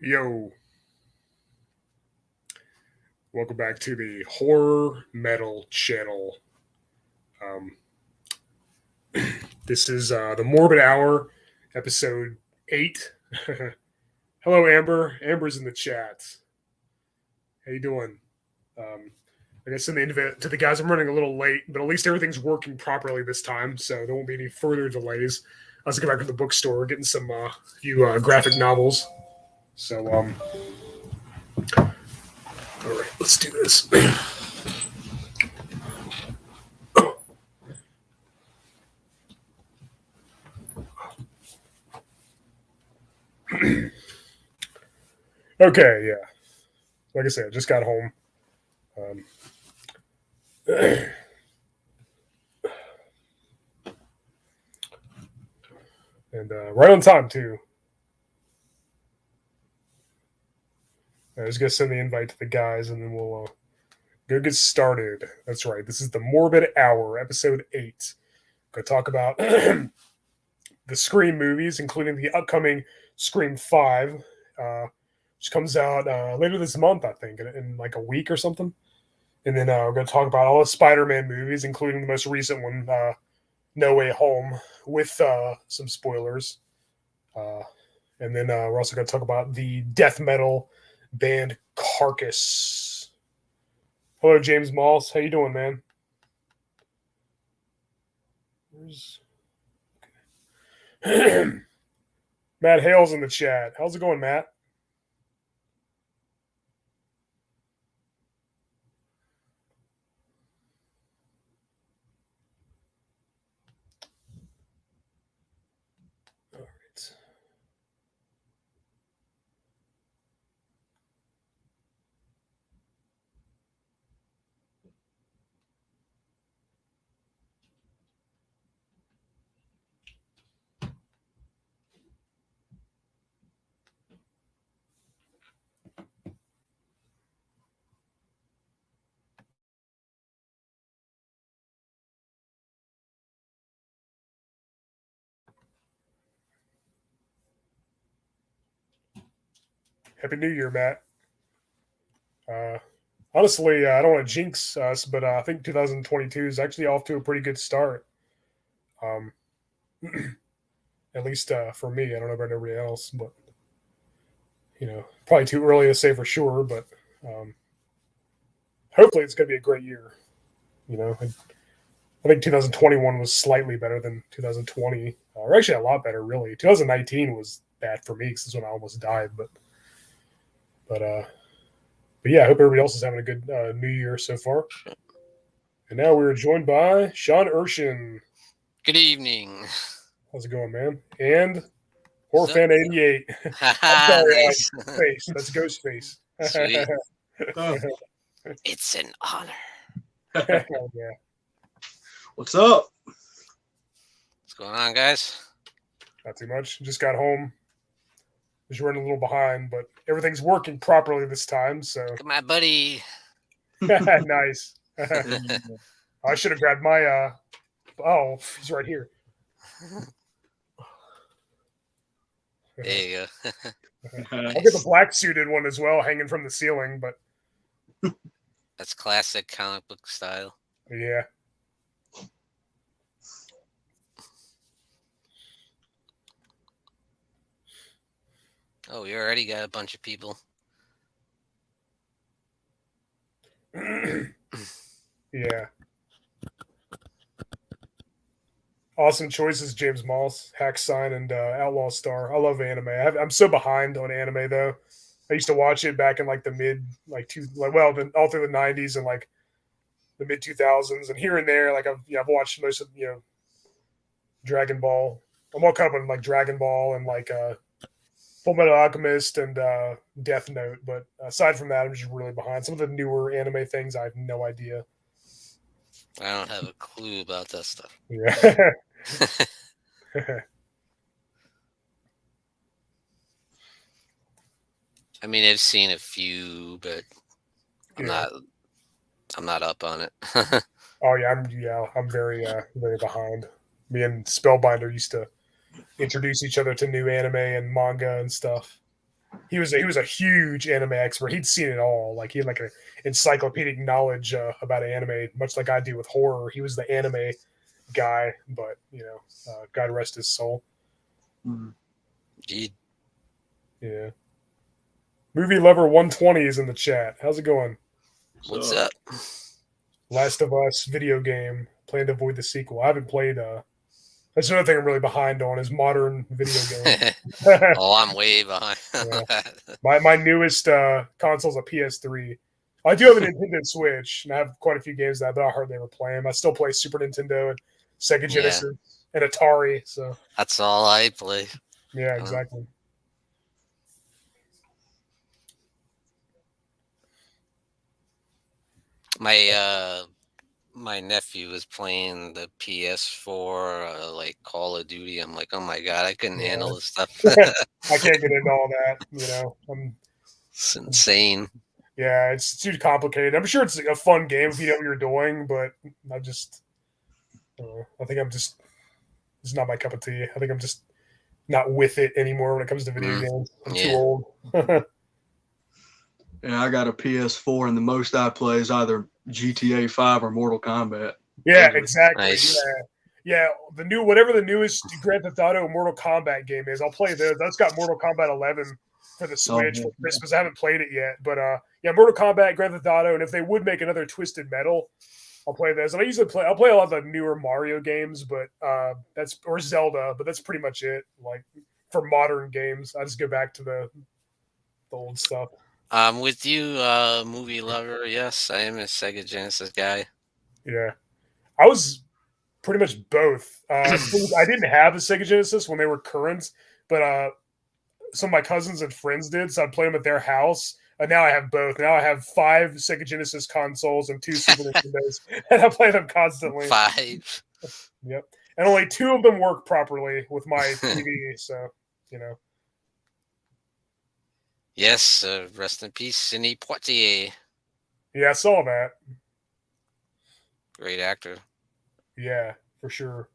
Yo, welcome back to the Horror Metal Channel. Um, this is the Morbid Hour, episode 8. Hello, Amber. Amber's in the chat. How you doing? I guess in the invite to the guys, I'm running a little late, but at least everything's working properly this time, so there won't be any further delays. I was going back to the bookstore, getting some few graphic novels. So, all right, let's do this. Okay, yeah. Like I said, I just got home. Um, and right on time, too. I was going to send the invite to the guys, and then we'll go get started. That's right. This is the Morbid Hour, episode 8. Going to talk about the Scream movies, including the upcoming Scream 5, which comes out later this month, I think, in like a week or something. And then we're going to talk about all the Spider-Man movies, including the most recent one, No Way Home, with some spoilers. And then we're also going to talk about the death metal band Carcass. Hello, James Moss. How you doing, man? Matt Hale's in the chat. How's it going, Matt? All right. Happy New Year, Matt. Honestly, I don't want to jinx us, but I think 2022 is actually off to a pretty good start. Um, at least for me. I don't know about everybody else, but probably too early to say for sure. But hopefully, it's going to be a great year. I think 2021 was slightly better than 2020, or actually a lot better, really. 2019 was bad for me because that's when I almost died. But yeah, I hope everybody else is having a good New Year so far. And now we're joined by Sean Erschen. Good evening. How's it going, man? And HorrorFan88. Nice. Face. That's Ghostface. Sweet. Oh, It's an honor. Yeah. what's up? What's going on, guys? Not too much. Just got home. Just running a little behind, but everything's working properly this time. So Look at my buddy. nice. I should have grabbed my. Oh, he's right here. There you go. I'll get the black suited one as well, hanging from the ceiling. But That's classic comic book style. yeah. Oh, we already got a bunch of people. Yeah. Awesome choices, James Moss, Hack Sign, and Outlaw Star. I love anime. I'm so behind on anime though. I used to watch it back in like the mid, all through the '90s and like the mid 2000s, and here and there, like I've watched most of Dragon Ball. I'm all caught up on like Dragon Ball and like Full Metal Alchemist and Death Note. But aside from that, I'm just really behind. Some of the newer anime things, I have no idea. I don't have a clue about that stuff. Yeah. I mean, I've seen a few, but I'm not up on it. Oh yeah, I'm very very behind. Me and Spellbinder used to introduce each other to new anime and manga and stuff. he was a huge anime expert. He'd seen it all. Like he had like an encyclopedic knowledge about anime, much like I do with horror. He was the anime guy, but God rest his soul. Indeed. Yeah. Movie Lover 120 is in the chat. How's it going? What's up? Last of Us video game. Plan to avoid the sequel. I haven't played. That's another thing I'm really behind on is modern video games. Oh, I'm way behind. My newest console is a PS3. I do have a Nintendo Switch, and I have quite a few games that I hardly ever play them. I still play Super Nintendo and Sega Genesis and Atari. So that's all I play. Yeah, exactly. My nephew was playing the PS4 like Call of Duty. I'm like, oh my god, I couldn't handle this stuff. I can't get into all that. It's insane. Yeah, it's too complicated. I'm sure it's a fun game if you know what you're doing, but I think it's not my cup of tea. I think I'm just not with it anymore when it comes to video games. I'm too old. Yeah, I got a PS4, and the most I play is either GTA 5 or Mortal Kombat. Yeah, exactly. Nice. Yeah. Whatever the newest Grand Theft Auto Mortal Kombat game is, I'll play those. That's got Mortal Kombat 11 for the Switch for Christmas. I haven't played it yet, but Mortal Kombat, Grand Theft Auto, and if they would make another Twisted Metal, I'll play those. And I'll play a lot of the newer Mario games, or Zelda, but that's pretty much it. Like for modern games, I just go back to the old stuff. With you, movie lover. Yes, I am a Sega Genesis guy. Yeah, I was pretty much both. I didn't have a Sega Genesis when they were current, but some of my cousins and friends did, so I'd play them at their house. And now I have both. Now I have 5 Sega Genesis consoles and 2 Super Nintendos, and I play them constantly. 5. Yep, and only 2 of them work properly with my TV. So Yes, rest in peace, Sidney Poitier. Yeah, I saw that. Great actor. Yeah, for sure.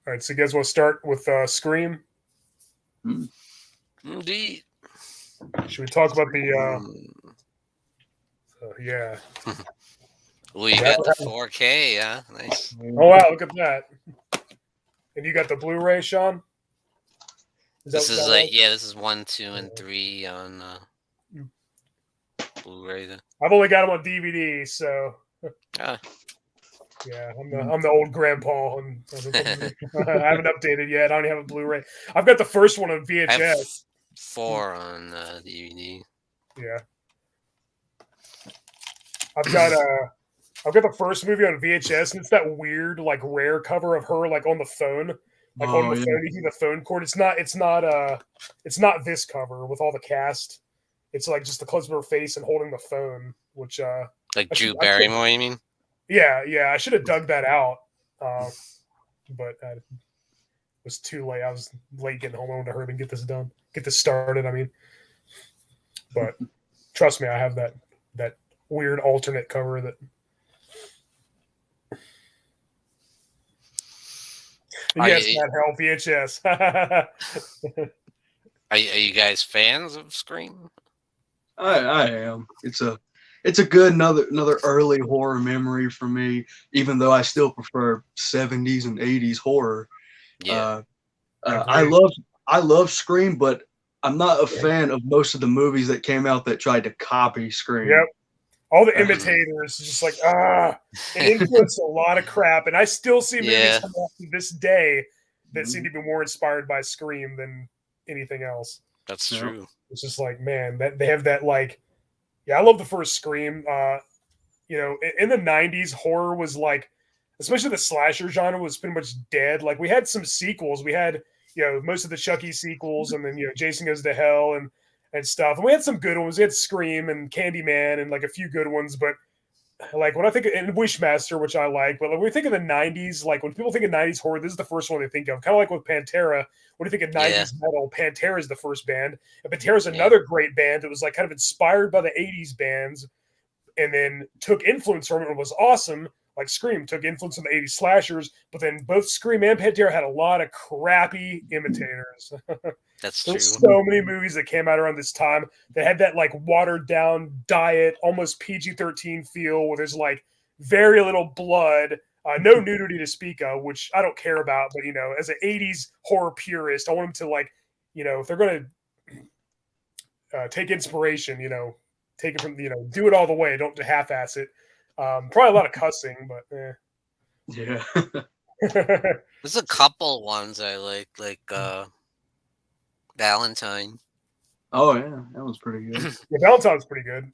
All right, so you guys want to start with Scream? Indeed. Should we talk about the? Yeah. Well, you got the 4K, yeah, nice. Oh wow, look at that! And you got the Blu-ray, Sean? This is 1, 2, and 3 on Blu-ray. I've only got them on DVD, so yeah, I'm the old grandpa, and I haven't updated yet. I only have a Blu-ray. I've got the first one on VHS. I have 4 on DVD. Yeah, I've got the first movie on VHS, and it's that weird, like, rare cover of her, like, on the phone. Like on the phone, you see the phone cord. It's not this cover with all the cast. It's like just the close of her face and holding the phone, which like Drew Barrymore, you mean? Yeah. I should have dug that out, but it was too late. I was late getting home. I wanted to hurry and get this done, get this started. I mean, but trust me, I have that weird alternate cover that. Yes, that help VHS. Are you guys fans of Scream? I am. It's a good another early horror memory for me, even though I still prefer 70s and 80s horror. Yeah. I love Scream, but I'm not a fan of most of the movies that came out that tried to copy Scream. Yep. All the imitators, just like, it influenced a lot of crap. And I still see movies come out to this day that seem to be more inspired by Scream than anything else. That's true. It's just like, man, that they have that, like, I love the first Scream. In the 90s, horror was like, especially the slasher genre was pretty much dead. Like, we had some sequels. We had, most of the Chucky sequels, and then, Jason Goes to Hell and stuff. And we had some good ones. We had Scream and Candyman and like a few good ones. But like when I think and Wishmaster, which I like, but like, when we think of the 90s, like when people think of 90s horror, this is the first one they think of. Kind of like with Pantera. When you think of 90s metal, Pantera is the first band. And Pantera is another great band that was like kind of inspired by the 80s bands and then took influence from it and was awesome. like Scream took influence from the 80s slashers, but then both Scream and Pantera had a lot of crappy imitators. That's There's true. so many movies that came out around this time that had that like watered down diet, almost PG-13 feel where there's like very little blood, no nudity to speak of, which I don't care about. But as an '80s horror purist, I want them to like, if they're going to take inspiration, take it from, do it all the way. Don't half-ass it. Probably a lot of cussing, but Yeah. There's a couple ones I like Valentine. Oh yeah, that was pretty good. Yeah, Valentine's pretty good.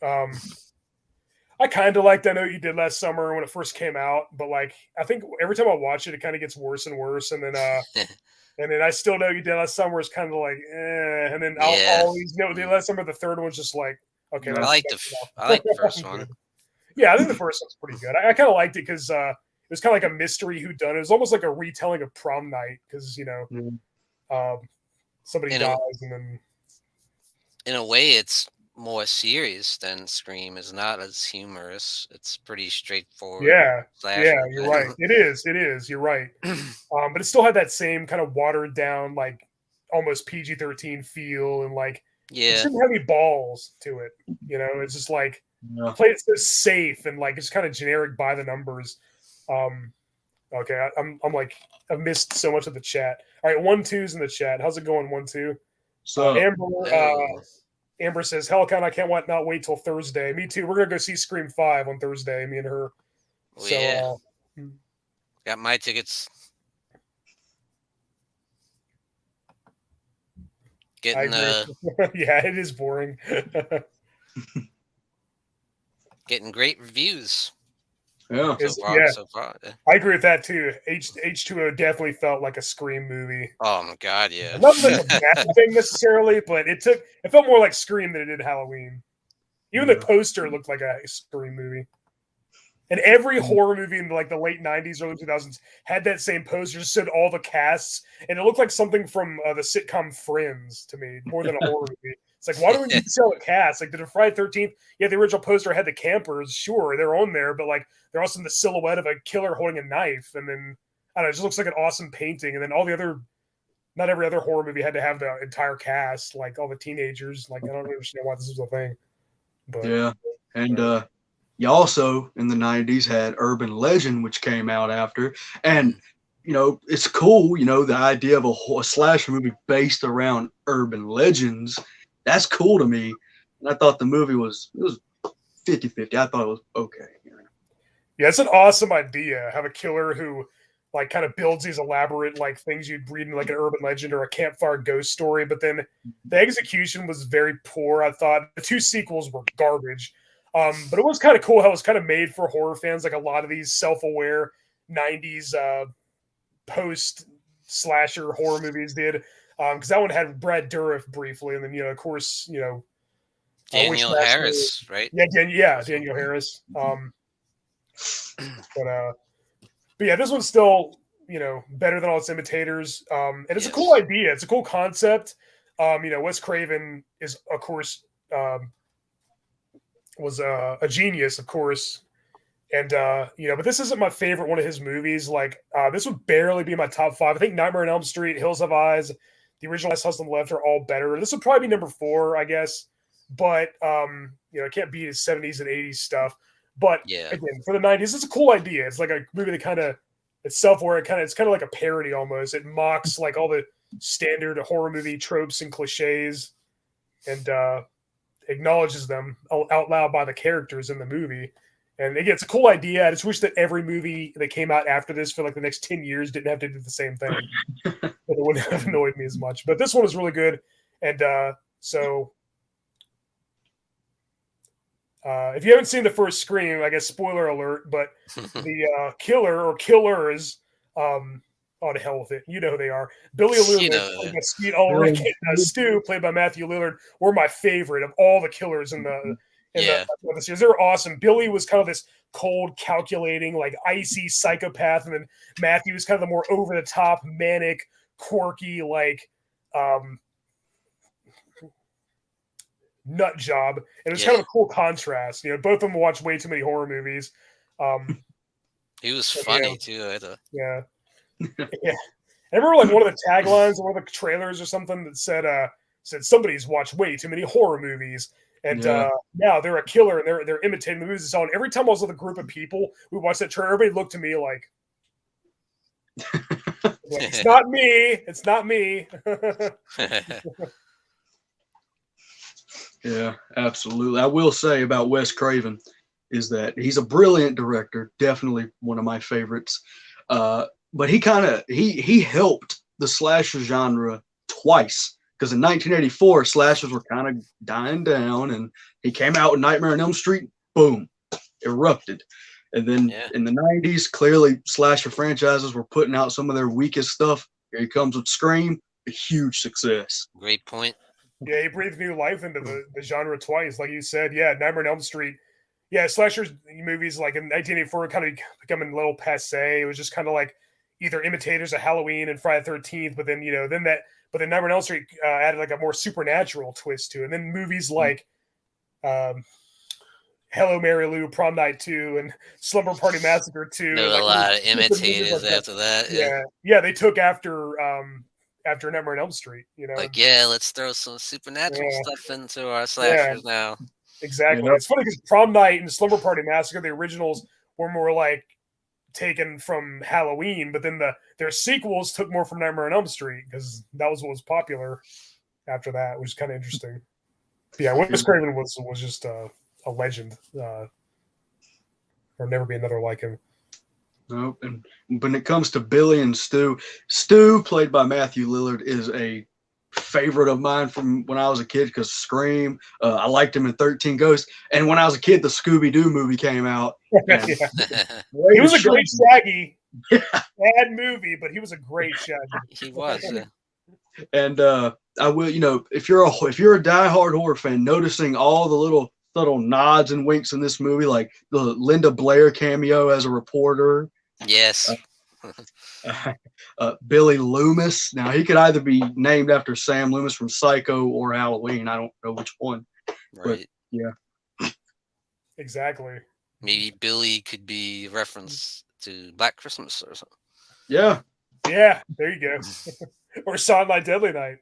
I kind of liked I Know What You Did Last Summer when it first came out, but like I think every time I watch it, it kind of gets worse and worse, and then I Still Know You Did Last Summer is kind of like, and then I'll Yeah. always know the last summer. The third one's just like, okay, I I like the first one. Yeah, I think the first one's pretty good. I kind of liked it because it was kind of like a mystery whodunit. It was almost like a retelling of Prom Night because somebody You know- dies and then In a way, it's more serious than Scream. Is not as humorous. It's pretty straightforward. yeah, slasher. you're right. It is. You're right. But it still had that same kind of watered down, like almost PG-13 feel, and like it Yeah. didn't have any balls to it. It's just like Yeah. play it so safe and like it's kind of generic by the numbers. Okay, I'm like I've missed so much of the chat. All right, 1-2's in the chat. How's it going? 1-2. So Amber says, "Hellhound, I can't not wait till Thursday." Me too. We're gonna go see Scream 5 on Thursday. Me and her. Well, So yeah. Got my tickets. I Getting agree. Yeah, it is boring. getting great reviews yeah. so far. I agree with that too. H2O definitely felt like a Scream movie. Oh my god, yeah. Not like a bad thing necessarily, but it felt more like Scream than it did Halloween. Even the poster looked like a Scream movie. And every horror movie in like the late 90s, early 2000s had that same poster, just showed all the casts, and it looked like something from the sitcom Friends to me, more than a horror movie. It's like, why do we need to see all the cast? Like, did a Friday 13th? Yeah, the original poster had the campers, sure, they're on there, but like they're also in the silhouette of a killer holding a knife, and then I don't know, it just looks like an awesome painting. And then all the other, not every other horror movie had to have the entire cast, like all the teenagers. Like, I don't understand why this is a thing. But Yeah. And you also in the 90s had Urban Legend, which came out after. And it's cool, the idea of a slasher movie based around urban legends. That's cool to me. And I thought the movie was 50-50. I thought it was okay. yeah, it's an awesome idea. Have a killer who like kind of builds these elaborate like things you'd read in like an urban legend or a campfire ghost story, but then the execution was very poor. I thought the 2 sequels were garbage. But it was kind of cool how it was kind of made for horror fans, like a lot of these self-aware 90s post-slasher horror movies did. Because that one had Brad Dourif briefly, and then, of course, Daniel Harris, right? Yeah, Daniel Harris. But yeah, this one's still, better than all its imitators. And it's a cool idea. It's a cool concept. Wes Craven is, of course, was a genius, of course. And, but this isn't my favorite one of his movies. Like, this would barely be my top 5. I think Nightmare on Elm Street, Hills Have Eyes, the original Last House on the Left are all better. This would probably be number 4, I guess. But, it can't beat his 70s and 80s stuff. But, again, for the 90s, it's a cool idea. It's like a movie that kind of, it's self-aware. It's kind of like a parody almost. It mocks, like, all the standard horror movie tropes and cliches. And, acknowledges them out loud by the characters in the movie. And again, it's a cool idea. I just wish that every movie that came out after this for like the next 10 years didn't have to do the same thing. But it wouldn't have annoyed me as much. But this one was really good. And so if you haven't seen the first Scream, I guess spoiler alert, but the killer or killers, oh, to hell with it. You know who they are. Billy Lillard, Stu, played by Matthew Lillard, were my favorite of all the killers in the series. They were awesome. Billy was kind of this cold, calculating, like icy psychopath, and then Matthew was kind of the more over the top, manic, quirky, like nut job. And it was kind of a cool contrast. Both of them watched way too many horror movies. He was Like, funny too. Yeah. Yeah. I remember like one of the taglines or one of the trailers or something that said somebody's watched way too many horror movies. And Yeah. now they're a killer and they're imitating the movies. And every time I was with a group of people, we watched that trailer, everybody looked at me like it's not me. It's not me. Yeah, absolutely. I will say about Wes Craven is that he's a brilliant director, definitely one of my favorites. But he helped the slasher genre twice because in 1984 slashers were kind of dying down, and he came out with Nightmare on Elm Street, boom, erupted. And then in the 90s, clearly slasher franchises were putting out some of their weakest stuff. Here he comes with Scream, a huge success. Great point. Yeah, he breathed new life into the genre twice, like you said. Yeah, Nightmare on Elm Street. Yeah, slasher movies like in 1984 kind of becoming a little passe. It was just kind of like either imitators of Halloween and Friday the 13th, but then Nightmare on Elm Street added like a more supernatural twist to it. And then movies like Hello Mary Lou, Prom Night 2, and Slumber Party Massacre 2. There were like, a lot of imitators like after that. Yeah, they took after Nightmare on Elm Street. Like, let's throw some supernatural stuff into our slashers now. Exactly. It's funny because Prom Night and Slumber Party Massacre, the originals, were more like taken from Halloween, but then their sequels took more from Nightmare on Elm Street because that was what was popular after that, which is kind of interesting. But yeah, Wes Craven was just a legend. There'll never be another like him. Nope. And when it comes to Billy and Stu, played by Matthew Lillard, is a favorite of mine from when I was a kid because Scream. I liked him in 13 Ghosts. And when I was a kid, the Scooby-Doo movie came out. He was a great Shaggy. Bad movie, but he was a great Shaggy. He was. And I will, if you're a diehard horror fan, noticing all the little subtle nods and winks in this movie, like the Linda Blair cameo as a reporter. Yes. Billy Loomis. Now he could either be named after Sam Loomis from Psycho or Halloween. I don't know which one. Right. But, yeah. Exactly. Maybe Billy could be a reference to Black Christmas or something. Yeah. Yeah. There you go. Or Silent Night, Deadly Night.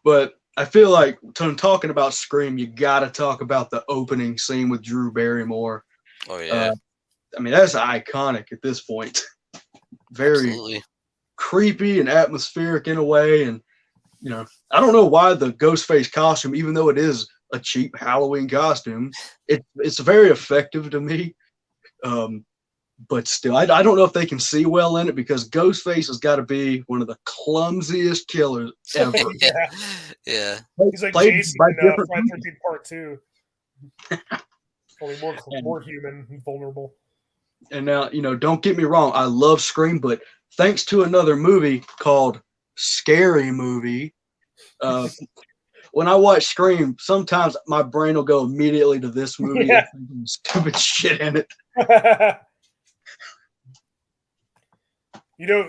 But I feel like when talking about Scream, you got to talk about the opening scene with Drew Barrymore. Oh yeah. I mean, that's iconic at this point. Very creepy and atmospheric in a way. And, I don't know why the Ghostface costume, even though it is a cheap Halloween costume, it's very effective to me. But still, I don't know if they can see well in it because Ghostface has got to be one of the clumsiest killers ever. Yeah. He's like Jason in Friday the 13th Part 2. Only more human and vulnerable. And now, don't get me wrong, I love Scream, but thanks to another movie called Scary Movie, when I watch Scream, sometimes my brain will go immediately to this movie and stupid shit in it.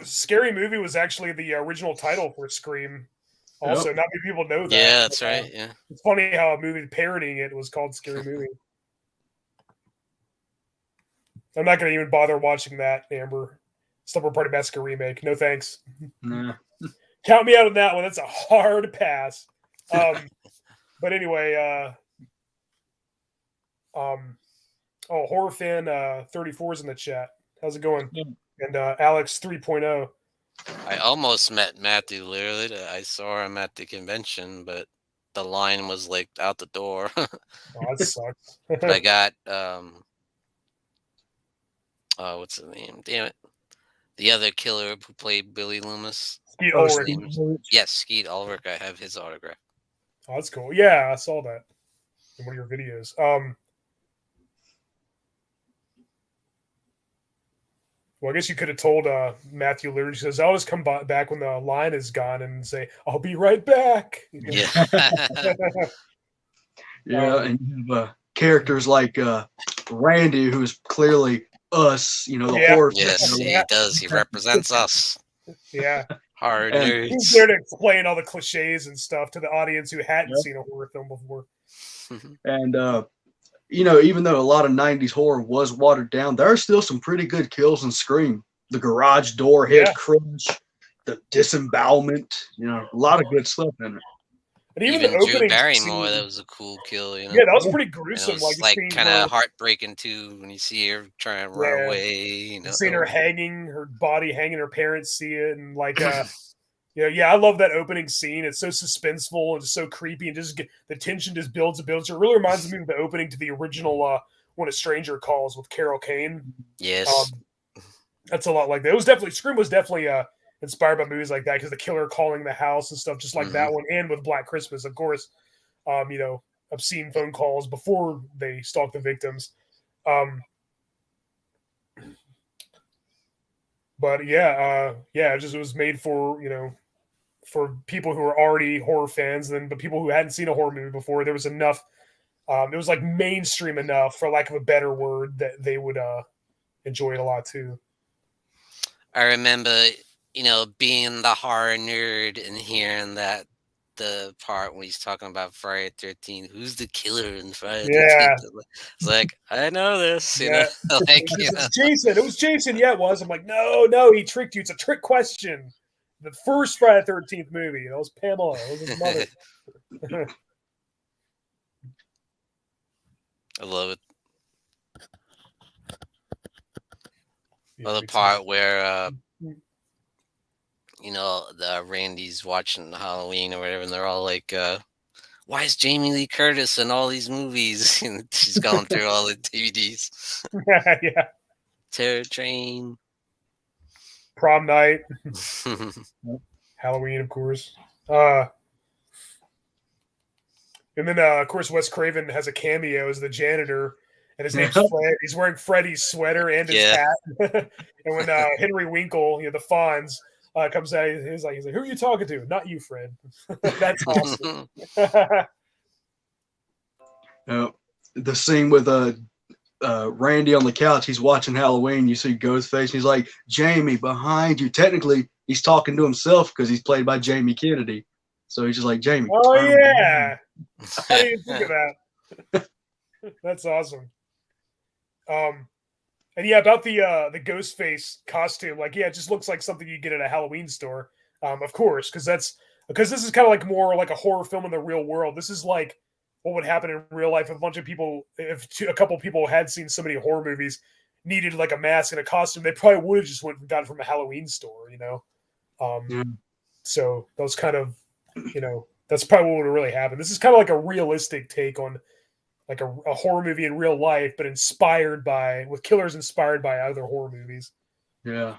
Scary Movie was actually the original title for Scream. Also, not many people know that. Yeah, that's right. Yeah, it's funny how a movie parodying it was called Scary Movie. I'm not going to even bother watching that, Amber. Slumber Party Massacre remake. No thanks. Nah. Count me out on that one. That's a hard pass. But anyway, Horror Fan 34 is in the chat. How's it going? And Alex 3.0. I almost met Matthew Lillard. I saw him at the convention, but the line was like out the door. Oh, that sucks. But I got what's his name? Damn it. The other killer who played Billy Loomis. Skeet Ulrich. Yes, Skeet Ulrich. I have his autograph. Oh, that's cool. Yeah, I saw that in one of your videos. Well, I guess you could have told Matthew Lillard. He says, "I'll just come back when the line is gone and say, I'll be right back." Yeah. Yeah, and you have characters like Randy, who's clearly us, the horror. Yes, he does. He represents us. Yeah. Hard nerds. He's there to explain all the cliches and stuff to the audience who hadn't seen a horror film before. And even though a lot of 90s horror was watered down, there are still some pretty good kills in Scream. The garage door head Yeah. crunch, the disembowelment, a lot of good stuff in it. And Even the Drew opening Barrymore, scene, that was a cool kill, yeah, that was pretty And it gruesome. was Like like seeing kind her, of heartbreaking too when you see her trying to run Yeah. away. seeing her hanging, her body hanging, her parents see it, and like, I love that opening scene. It's so suspenseful and so creepy, and the tension just builds and builds. It really reminds me of the opening to the original "When a Stranger Calls" with Carol Kane. Yes. That's a lot like that. It was definitely Scream was definitely inspired by movies like that because the killer calling the house and stuff, just like that one, and with Black Christmas, of course. Obscene phone calls before they stalk the victims. But it was made for for people who are already horror fans, but people who hadn't seen a horror movie before. There was enough. It was like mainstream enough, for lack of a better word, that they would enjoy it a lot too. I remember, being the horror nerd and hearing that the part when he's talking about Friday the 13th, who's the killer in Friday the 13th? It's like, I know this, It's Jason. It was Jason. Yeah, it was. I'm like, no, he tricked you. It's a trick question. The first Friday the 13th movie. That was Pamela. It was his mother. I love it. The part where the Randy's watching Halloween or whatever, and they're all like, why is Jamie Lee Curtis in all these movies? And she's going through all the DVDs. Yeah. Terror Train. Prom Night. Halloween, of course. And then, of course, Wes Craven has a cameo as the janitor, and his name's Fred. He's wearing Freddy's sweater and his hat. And when Henry Winkle, the Fonz, comes out, he's like, who are you talking to? Not you, Fred. That's awesome. The scene with Randy on the couch, he's watching Halloween. You see Ghostface, and he's like, Jamie, behind you. Technically, he's talking to himself because he's played by Jamie Kennedy. So he's just like, Jamie. Oh, yeah. I didn't even think of that. That's awesome. And yeah, about the Ghostface costume, it just looks like something you get at a Halloween store. Of course, because this is kind of like more like a horror film in the real world. This is like what would happen in real life if a bunch of people, if a couple people had seen so many horror movies, needed like a mask and a costume, they probably would have just went and got it from a Halloween store, So that was kind of, that's probably what would really happen. This is kind of like a realistic take on like a horror movie in real life, but with killers inspired by other horror movies. Yeah.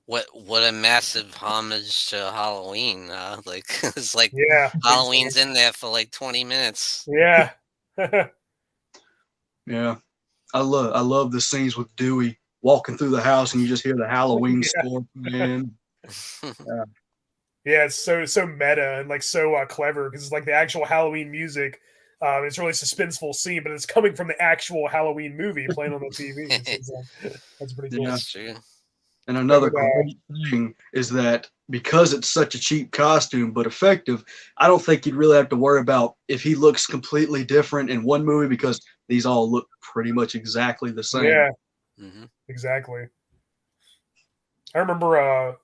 What a massive homage to Halloween. It's like Halloween's in there for like 20 minutes. Yeah. Yeah. I love the scenes with Dewey walking through the house and you just hear the Halloween score playing. Yeah, it's so meta and like so clever because it's like the actual Halloween music. It's a really suspenseful scene, but it's coming from the actual Halloween movie playing on the TV. That's pretty cool. That's true. And another great thing is that because it's such a cheap costume but effective, I don't think you'd really have to worry about if he looks completely different in one movie because these all look pretty much exactly the same. Yeah, exactly. I remember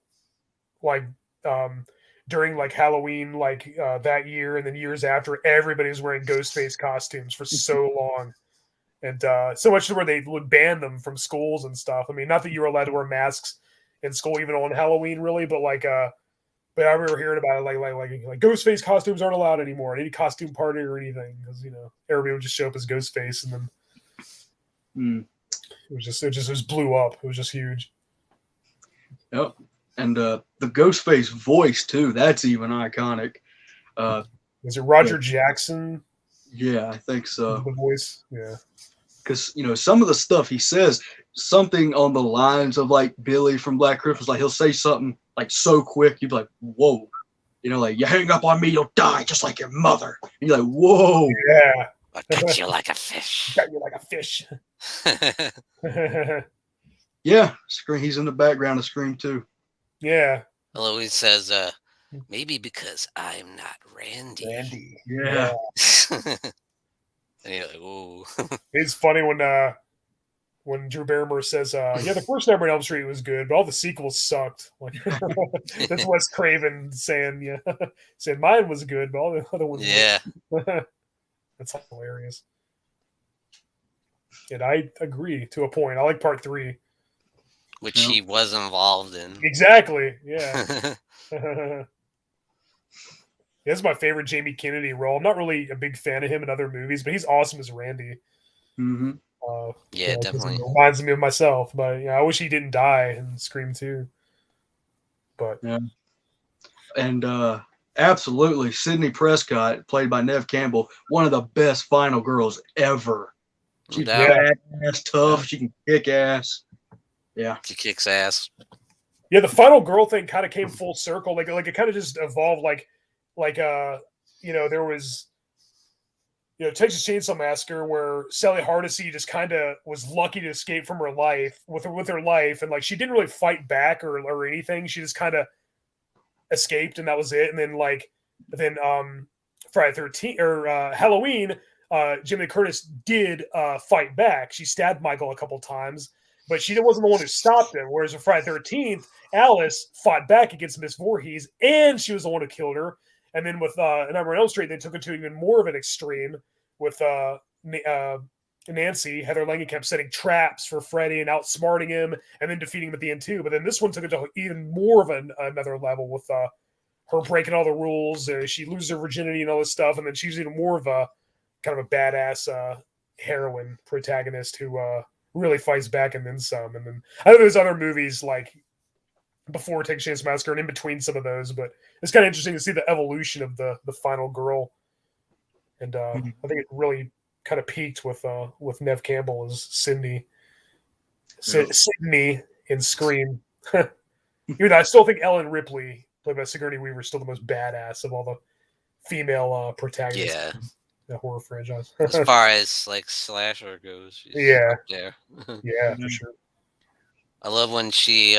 during like Halloween, that year and then years after, everybody was wearing Ghostface costumes for so long. And so much to where they would ban them from schools and stuff. I mean, not that you were allowed to wear masks in school even on Halloween, really, but but I remember hearing about it, like Ghostface costumes aren't allowed anymore at any costume party or anything because everybody would just show up as Ghostface and then it just blew up. It was just huge. Yep, and the Ghostface voice too. That's even iconic. Is it Roger Jackson? Yeah, I think so. The voice, yeah. Because some of the stuff he says, something on the lines of like Billy from Black Christmas, like he'll say something like so quick, you'd be like, "Whoa!" Like you hang up on me, you'll die just like your mother. And you're like, "Whoa!" Yeah. I'll cut you like a fish. Cut you like a fish. Yeah, Scream. He's in the background of Scream too. Yeah. Eloise says, maybe because I'm not Randy. Yeah. And you're like, ooh. It's funny when Drew Barrymore says, "Yeah, the first Nightmare on Elm Street was good, but all the sequels sucked." Like that's Wes Craven saying, "Yeah, saying mine was good, but all the other ones Yeah. weren't." That's hilarious. And I agree to a point. I like part 3. Which he was involved in. Exactly. Yeah. This is my favorite Jamie Kennedy role. I'm not really a big fan of him in other movies, but he's awesome as Randy. Mm-hmm. Yeah, definitely. It reminds me of myself, but I wish he didn't die in Scream 2. But yeah, and absolutely, Sidney Prescott, played by Neve Campbell, one of the best final girls ever. She's badass, tough. She can kick ass. Yeah, she kicks ass. Yeah, the final girl thing kind of came full circle. Like it kind of just evolved. There was, Texas Chainsaw Massacre, where Sally Hardesty just kind of was lucky to escape from her life with her life, and like she didn't really fight back or anything. She just kind of escaped, and that was it. And then Friday 13th or Halloween, Jimmy Lee Curtis did fight back. She stabbed Michael a couple times, but she wasn't the one who stopped him. Whereas on Friday 13th, Alice fought back against Miss Voorhees, and she was the one who killed her. And then with Nightmare on Elm Street, they took it to even more of an extreme with Nancy. Heather Langenkamp setting traps for Freddy and outsmarting him, and then defeating him at the end too. But then this one took it to even more of another level with her breaking all the rules. She loses her virginity and all this stuff, and then she's even more of a kind of a badass heroine protagonist who really fights back and then some. And then I know there's other movies like before Texas Chainsaw Massacre and in between some of those, but it's kind of interesting to see the evolution of the final girl. And I think it really kind of peaked with Neve Campbell as Sydney in Scream. Even though I still think Ellen Ripley, played by Sigourney Weaver, is still the most badass of all the female protagonists in the horror franchise. As far as like slasher goes, she's up there. Yeah, for sure. I love when she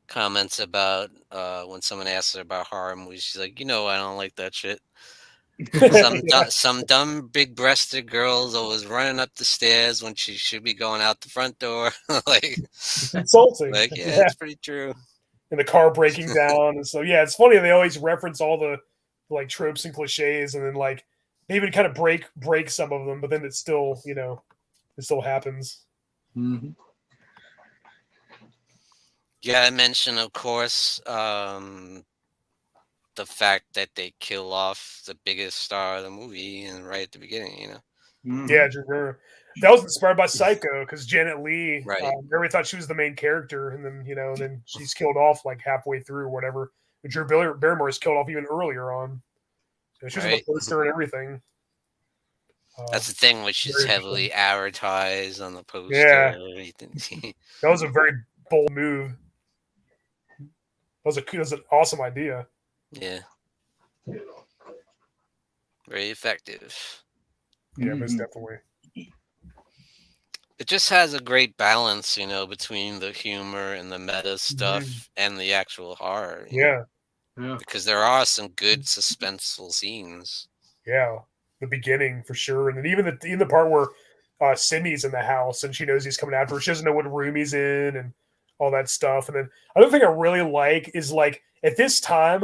comments about when someone asks her about horror movies. She's like, I don't like that shit. Some dumb big-breasted girls always running up the stairs when she should be going out the front door. Like insulting. Like, yeah, it's pretty true. And the car breaking down, and so it's funny they always reference all the like tropes and cliches, and then like they even kind of break some of them, but then it's still it still happens. Mm-hmm. You gotta mention, of course, the fact that they kill off the biggest star of the movie and right at the beginning, Mm-hmm. Yeah, Drew. That was inspired by Psycho because Janet Leigh, everybody thought she was the main character, and then then she's killed off like halfway through or whatever. But Drew Barrymore is killed off even earlier on. She was on the poster and everything. That's the thing, which is heavily advertised on the poster. Yeah, and everything. That was a very bold move. That was an awesome idea. Yeah. Very effective. Yeah, most definitely. It just has a great balance, between the humor and the meta stuff and the actual horror. Yeah. Because there are some good suspenseful scenes. Yeah, the beginning for sure, and then even the part where Sydney's in the house and she knows he's coming after her. She doesn't know what room he's in and all that stuff. And then another thing I really like is like at this time,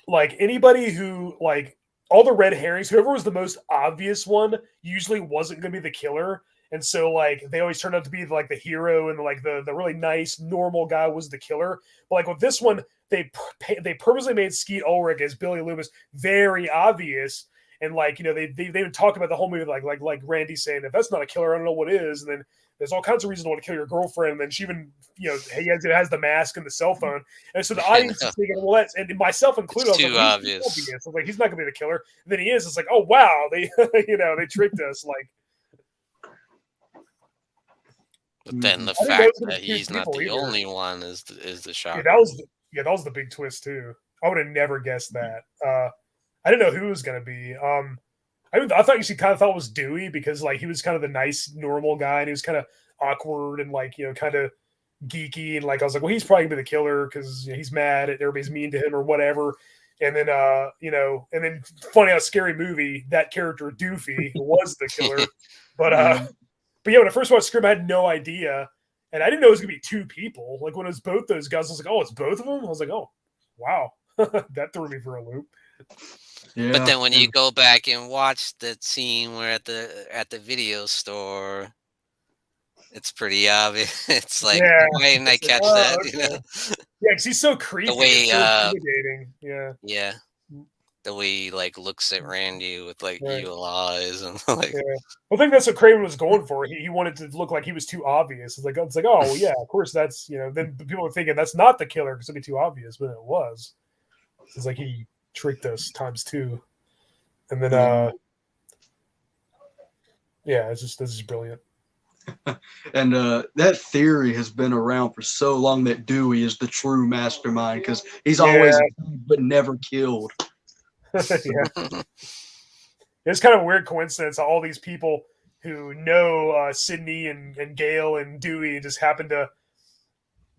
like anybody who like all the red herrings, whoever was the most obvious one usually wasn't going to be the killer. And so like they always turned out to be like the hero, and like the really nice normal guy was the killer. But like with this one, they purposely made Skeet Ulrich as Billy Loomis very obvious, and like they would talk about the whole movie like Randy saying, if that's not a killer, I don't know what is. And then there's all kinds of reasons to want to kill your girlfriend, and then she even he has the mask and the cell phone, and so the audience is thinking, well, that's, and myself included, it's too obvious. I was like, he's not gonna be the killer, and then he is. It's like, oh wow, they they tricked us. Like, but then the fact that he's not the only one is the shock. Yeah, that was the big twist too. I would have never guessed that. I didn't know who it was going to be. I thought you kind of thought it was Dewey because like he was kind of the nice normal guy, and he was kind of awkward and like kind of geeky, and like I was like, well, he's probably gonna be the killer because he's mad at everybody's mean to him or whatever. And then, and then funny how Scary Movie, that character Doofy was the killer. But yeah, when I first watched Scream, I had no idea. And I didn't know it was going to be two people. Like, when it was both those guys, I was like, oh, it's both of them? I was like, oh, wow. That threw me for a loop. Yeah. But then when you go back and watch that scene where at the video store, it's pretty obvious. It's like, why didn't I catch that? Okay. Yeah, because he's so creepy. The way, it's so intimidating. Yeah. Yeah. The way he like looks at Randy with like Right. evil eyes and like. Yeah. I think that's what Craven was going for. He wanted to look like he was too obvious. It's like, oh yeah, of course that's Then people were thinking that's not the killer because it'd be too obvious, but it was. It's like he tricked us times two, and then yeah, this is brilliant. And that theory has been around for so long that Dewey is the true mastermind because he's always but never killed. Yeah. It's kind of a weird coincidence. All these people who know Sydney and Gail and Dewey just happen to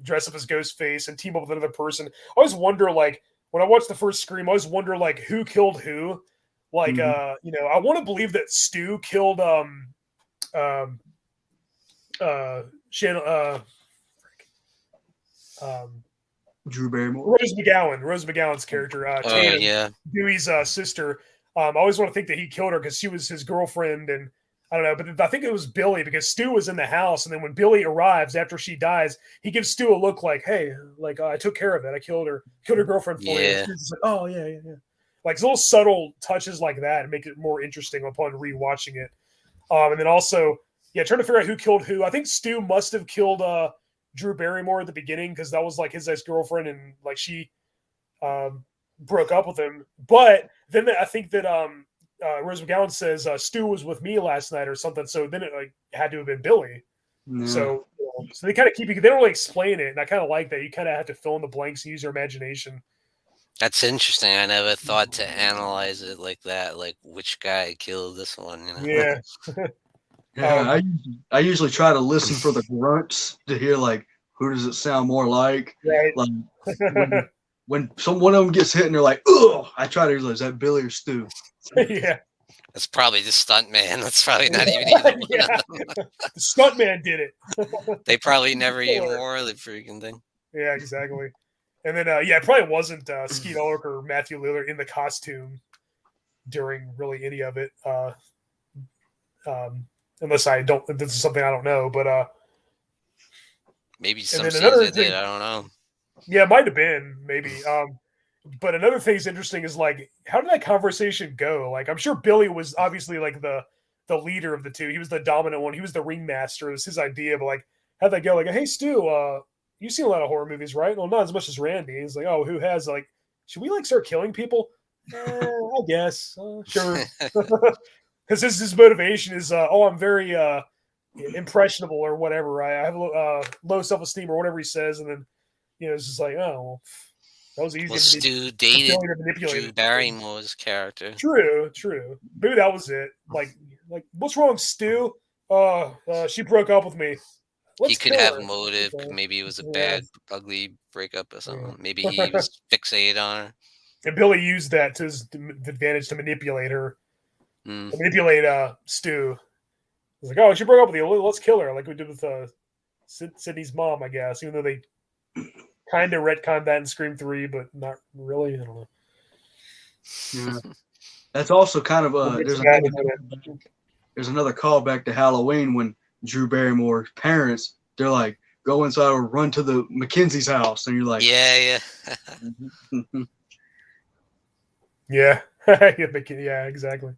dress up as Ghostface and team up with another person. I always wonder, like, when I watched the first Scream, I always wonder, like, who killed who. Like, I want to believe that Stu killed Drew Barrymore. Rose McGowan's character, Tatum, Dewey's sister. I always want to think that he killed her because she was his girlfriend, and I don't know, but I think it was Billy because Stu was in the house, and then when Billy arrives after she dies, he gives Stu a look like, "Hey, like I took care of it. I killed her girlfriend for you." He's like, "Oh yeah." Like little subtle touches like that and make it more interesting upon rewatching it. And then also, trying to figure out who killed who. I think Stu must have killed Drew Barrymore at the beginning because that was like his ex-girlfriend, and like she broke up with him. But then I think that Rose McGowan says Stu was with me last night or something. So then it like had to have been Billy. Yeah. So they kind of keep it. They don't really explain it, and I kind of like that. You kind of have to fill in the blanks and use your imagination. That's interesting. I never thought to analyze it like that. Like which guy killed this one? Yeah. Yeah, I usually try to listen for the grunts to hear like who does it sound more like. Right. Like when one of them gets hit and they're like, "Ugh!" I try to realize is that Billy or Stu. Yeah. That's probably the stunt man. That's probably not even either one of them. The stunt man did it. They probably never even wore the freaking thing. Yeah, exactly. And then it probably wasn't Skeet Ulrich or Matthew Lillard in the costume during really any of it. Unless I don't, this is something I don't know, but maybe some scenes they did. I don't know. Yeah, it might have been maybe. But another thing that's interesting is like, how did that conversation go? Like, I'm sure Billy was obviously like the leader of the two. He was the dominant one. He was the ringmaster. It was his idea. But like, how'd that go? Like, hey Stu, you've seen a lot of horror movies, right? Well, not as much as Randy. He's like, oh, who has? Like, should we like start killing people? I guess. Sure. Because his motivation is, I'm very impressionable or whatever. I have low self-esteem or whatever he says, and then it's just like, oh, well, that was easy. Well, Stu dated Drew Barrymore's character. True. Maybe that was it. Like, what's wrong, Stu? She broke up with me. He could have motive. Maybe it was a bad, ugly breakup or something. Yeah. Maybe he was fixated on her. And Billy used that to his advantage to manipulate her. Manipulate Stu. He's like, oh, she broke up with you. Let's kill her, like we did with Sydney's mom, I guess. Even though they kind of retconned that in Scream 3, but not really. I don't know. Yeah, that's also kind of there's another callback to Halloween when Drew Barrymore's parents, they're like, go inside or run to the Mackenzie's house, and you're like, yeah. Yeah, exactly.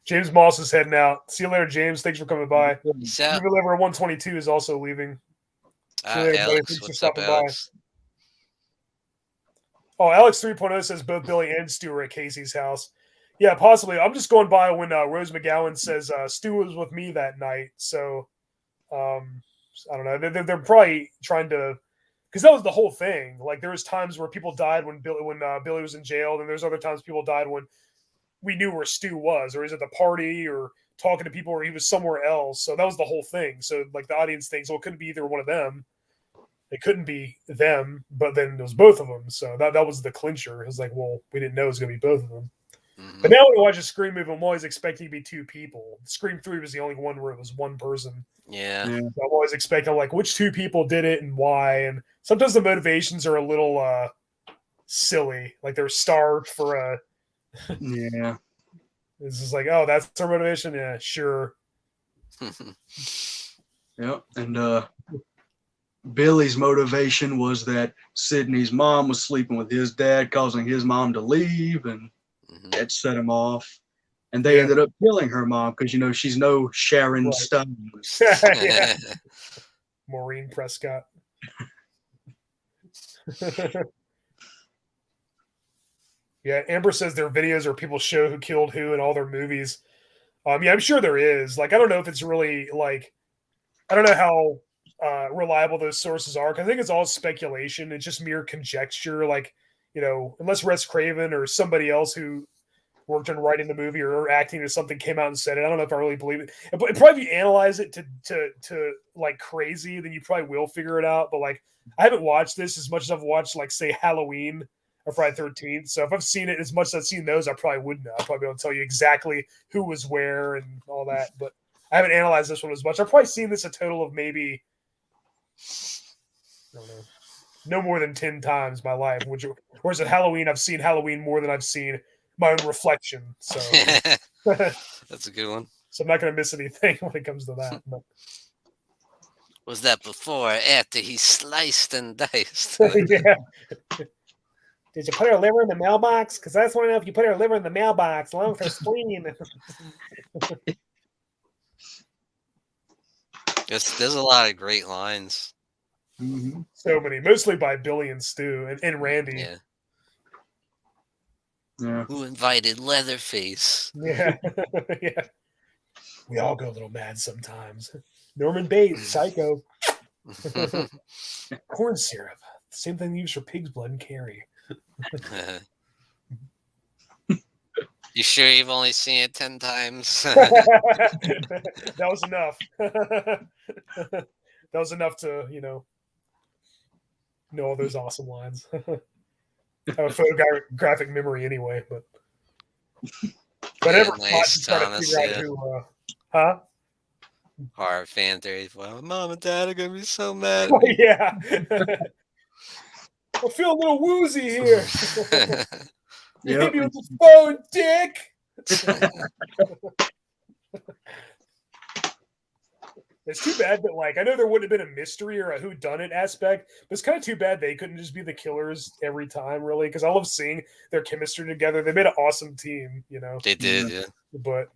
James Moss is heading out. See you later, James. Thanks for coming by. River Lever 122 is also leaving. Alex, what's up, Alex? Oh, Alex 3.0 says both Billy and Stu are at Casey's house. Yeah, possibly. I'm just going by when Rose McGowan says Stu was with me that night. So, I don't know. They're probably trying to, because that was the whole thing. Like there was times where people died when Billy was in jail, and there's other times people died when we knew where Stu was, or he's at the party, or talking to people, or he was somewhere else. So that was the whole thing. So like the audience thinks, well, it couldn't be either one of them. it couldn't be them, but then it was both of them. So that was the clincher. It was like, well, we didn't know it was going to be both of them. Mhm. But now when I watch a Scream movie, I'm always expecting to be two people. Scream 3 was the only one where it was one person. Yeah. So I'm always expecting, like, which two people did it and why. And sometimes the motivations are a little silly. Like, they're starved for a... Yeah. It's just like, oh, that's their motivation? Yeah, sure. Yep. And Billy's motivation was that Sydney's mom was sleeping with his dad, causing his mom to leave, and that set him off. And they ended up killing her mom because, you know, she's no Sharon Stone. Yeah. Maureen Prescott. Yeah, Amber says their videos are people show who killed who in all their movies. Yeah, I'm sure there is. Like, I don't know if it's really, like, I don't know how reliable those sources are, because I think it's all speculation. It's just mere conjecture. Like, you know, unless Wes Craven or somebody else who worked on writing the movie or acting or something came out and said it. I don't know if I really believe it. But probably if you analyze it to like crazy, then you probably will figure it out. But like, I haven't watched this as much as I've watched, like, say, Halloween or Friday 13th. So if I've seen it as much as I've seen those, I probably would know. I'd probably be able to tell you exactly who was where and all that. But I haven't analyzed this one as much. I've probably seen this a total of maybe, I don't know, no more than 10 times in my life. Whereas at Halloween, I've seen Halloween more than I've seen my own reflection. So that's a good one. So I'm not going to miss anything when it comes to that. But. Was that before or after he sliced and diced? Yeah. Did you put her liver in the mailbox? Because I just want to know if you put her liver in the mailbox along with her spleen. There's a lot of great lines. Mm-hmm. So many, mostly by Billy and Stu and Randy. Yeah. Who invited Leatherface? Yeah. Yeah. We all go a little mad sometimes. Norman Bates, Psycho. Corn syrup. Same thing used for pig's blood and carry. You sure you've only seen it 10 times? That was enough. That was enough to, know all those awesome lines. I have a photographic memory anyway, but whatever. Nice, Thomas. Huh? Horror fan theories. Well, Mom and Dad are gonna be so mad. Oh, yeah. I feel a little woozy here. You hit me with the phone, dick. It's too bad that, like, I know there wouldn't have been a mystery or a whodunit aspect, but it's kind of too bad they couldn't just be the killers every time, really, because I love seeing their chemistry together. They made an awesome team, They did, yeah. But,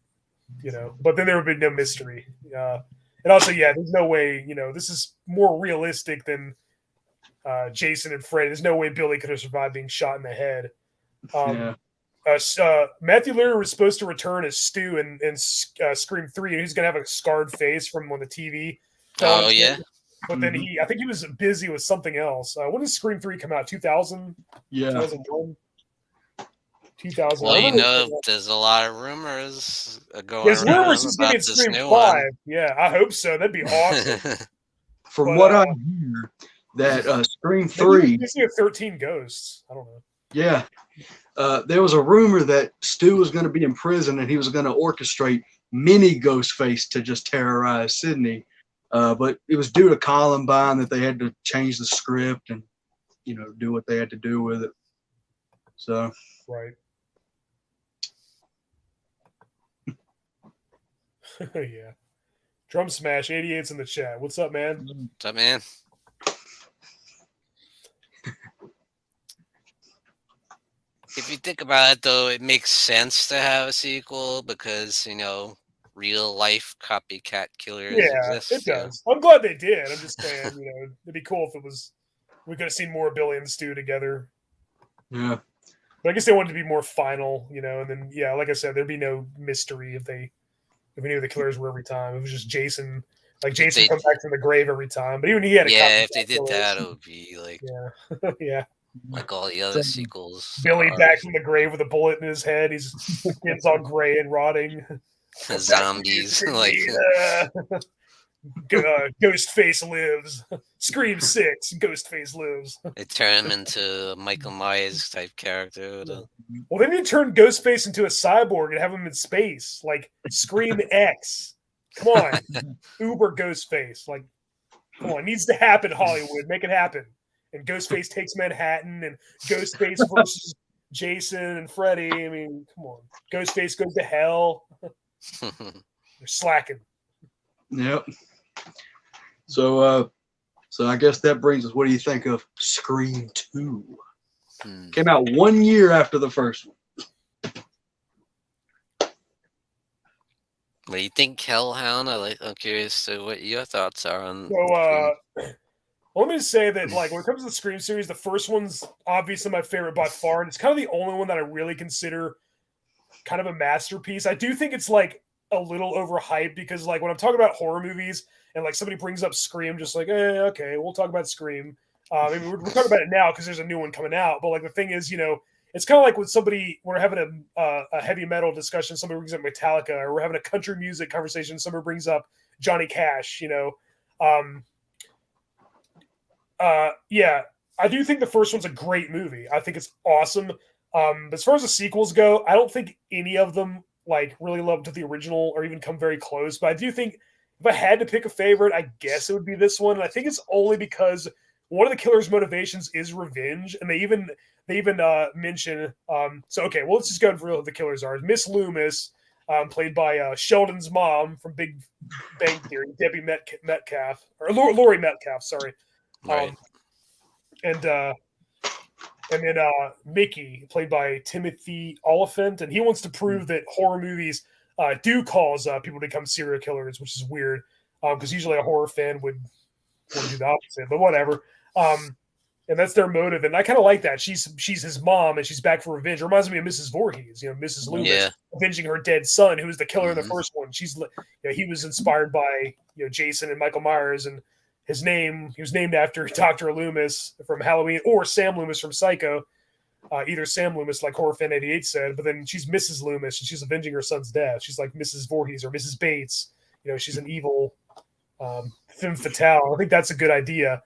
but then there would be no mystery. And also, yeah, there's no way, this is more realistic than Jason and Freddy. There's no way Billy could have survived being shot in the head. Matthew Lillard was supposed to return as Stu in Scream 3, and he's going to have a scarred face from when the TV fell. Oh, yeah. But then I think he was busy with something else. When did Scream 3 come out? 2000? Yeah. 2001? 2000. Well, there's a lot of rumors going There's around rumors he's going to about be this Scream new 5. one. Yeah, I hope so. That'd be awesome. From what I hear, that Scream 3... Maybe 13 Ghosts. I don't know. Yeah. There was a rumor that Stu was going to be in prison and he was going to orchestrate mini Ghostface to just terrorize Sydney. But it was due to Columbine that they had to change the script and, do what they had to do with it. So. Right. Yeah. Drum Smash 88's in the chat. What's up, man? What's up, man? If you think about it, though, it makes sense to have a sequel because, real life copycat killers exist. It does. I'm glad they did. I'm just saying, it'd be cool if we could have seen more Billy and Stu together. Yeah. But I guess they wanted to be more final, and then, yeah, like I said, there'd be no mystery if we knew the killers were every time. It was just Jason. Like, Jason comes back from the grave every time. But even he had a if they did that, it would be like... Yeah. Yeah. Like all the other sequels. Billy back from the grave with a bullet in his head. His skin's all gray and rotting. Zombies. Like... Ghostface lives. Scream 6, Ghostface lives. They turn him into a Michael Myers type character. Well, then you turn Ghostface into a cyborg and have him in space, like Scream X. Come on, Uber Ghostface. Like, come on, it needs to happen, Hollywood. Make it happen. And Ghostface takes Manhattan, and Ghostface versus Jason and Freddy. I mean, come on. Ghostface goes to hell. They're slacking. Yep. So I guess that brings us. What do you think of Scream 2? Came out 1 year after the first one. What do you think, Hellhound? I'm curious to what your thoughts are on. So, let me just say that, like, when it comes to the Scream series, the first one's obviously my favorite by far, and it's kind of the only one that I really consider kind of a masterpiece. I do think it's like a little overhyped because, like, when I'm talking about horror movies and like somebody brings up Scream, just like, okay, we'll talk about Scream. I mean, we're talking about it now because there's a new one coming out. But like the thing is, it's kind of like when we're having a heavy metal discussion, somebody brings up Metallica, or we're having a country music conversation, somebody brings up Johnny Cash. Yeah, I do think the first one's a great movie. I think it's awesome. But as far as the sequels go, I don't think any of them like really live up to the original or even come very close. But I do think if I had to pick a favorite, I guess it would be this one. And I think it's only because one of the killer's motivations is revenge, and they even mention. Okay, well, let's just go over who the killers are. Miss Loomis, played by Sheldon's mom from Big Bang Theory, Debbie Metcalf, or Laurie Metcalf, sorry. Right. And then Mickey, played by Timothy Oliphant, and he wants to prove that horror movies do cause people to become serial killers, which is weird because usually a horror fan would do the opposite, but whatever. And that's their motive, and I kind of like that. She's his mom, and she's back for revenge. It reminds me of Mrs. Voorhees, Mrs. Loomis avenging her dead son, who was the killer in the first one. He was inspired by Jason and Michael Myers, and he was named after Dr. Loomis from Halloween, or Sam Loomis from Psycho. Either Sam Loomis, like Horror Fan 88 said, but then she's Mrs. Loomis, and she's avenging her son's death. She's like Mrs. Voorhees or Mrs. Bates. She's an evil femme fatale. I think that's a good idea.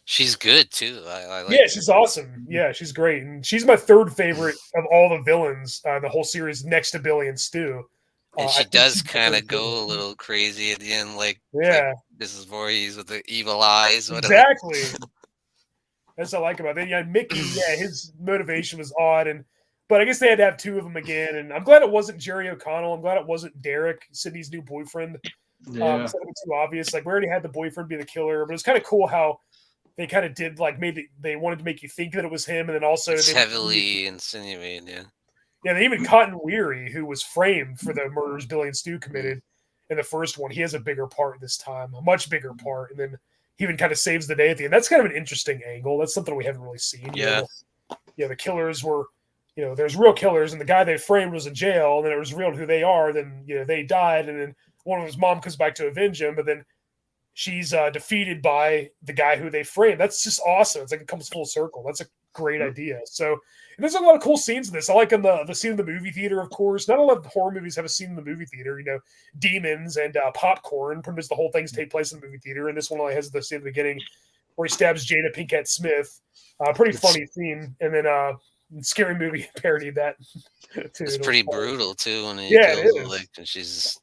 She's good too. I like. Yeah, she's awesome. Yeah, she's great, and she's my third favorite of all the villains. The whole series, next to Billy and Stu. And she does kind of go a little crazy at the end, like Mrs. Voorhees with the evil eyes. Whatever. Exactly. That's what I like about it. Then Mickey. Yeah, his motivation was odd, but I guess they had to have two of them again. And I'm glad it wasn't Jerry O'Connell. I'm glad it wasn't Derek, Sydney's new boyfriend. Yeah. Instead of it too obvious. Like we already had the boyfriend be the killer, but it's kind of cool how they kind of did they wanted to make you think that it was him, and then also it's heavily insinuated. Yeah. Yeah, they even Cotton Weary, who was framed for the murders Billy and Stu committed in the first one. He has a bigger part this time, a much bigger part, and then he even kind of saves the day at the end. That's kind of an interesting angle. That's something we haven't really seen. Yeah. The killers were, there's real killers, and the guy they framed was in jail, and then it was revealed who they are. Then they died, and then one of his mom comes back to avenge him, but then she's defeated by the guy who they framed. That's just awesome. It's like it comes full circle. That's a great idea. So there's a lot of cool scenes in this. I like in the scene in the movie theater, of course. Not a lot of horror movies have a scene in the movie theater. Demons and popcorn. Pretty much the whole things take place in the movie theater. And this one only has the scene at the beginning where he stabs Jada Pinkett Smith. Pretty funny scene. And then Scary Movie parodied that too. It's pretty brutal too when he it kills, is. like, and she's.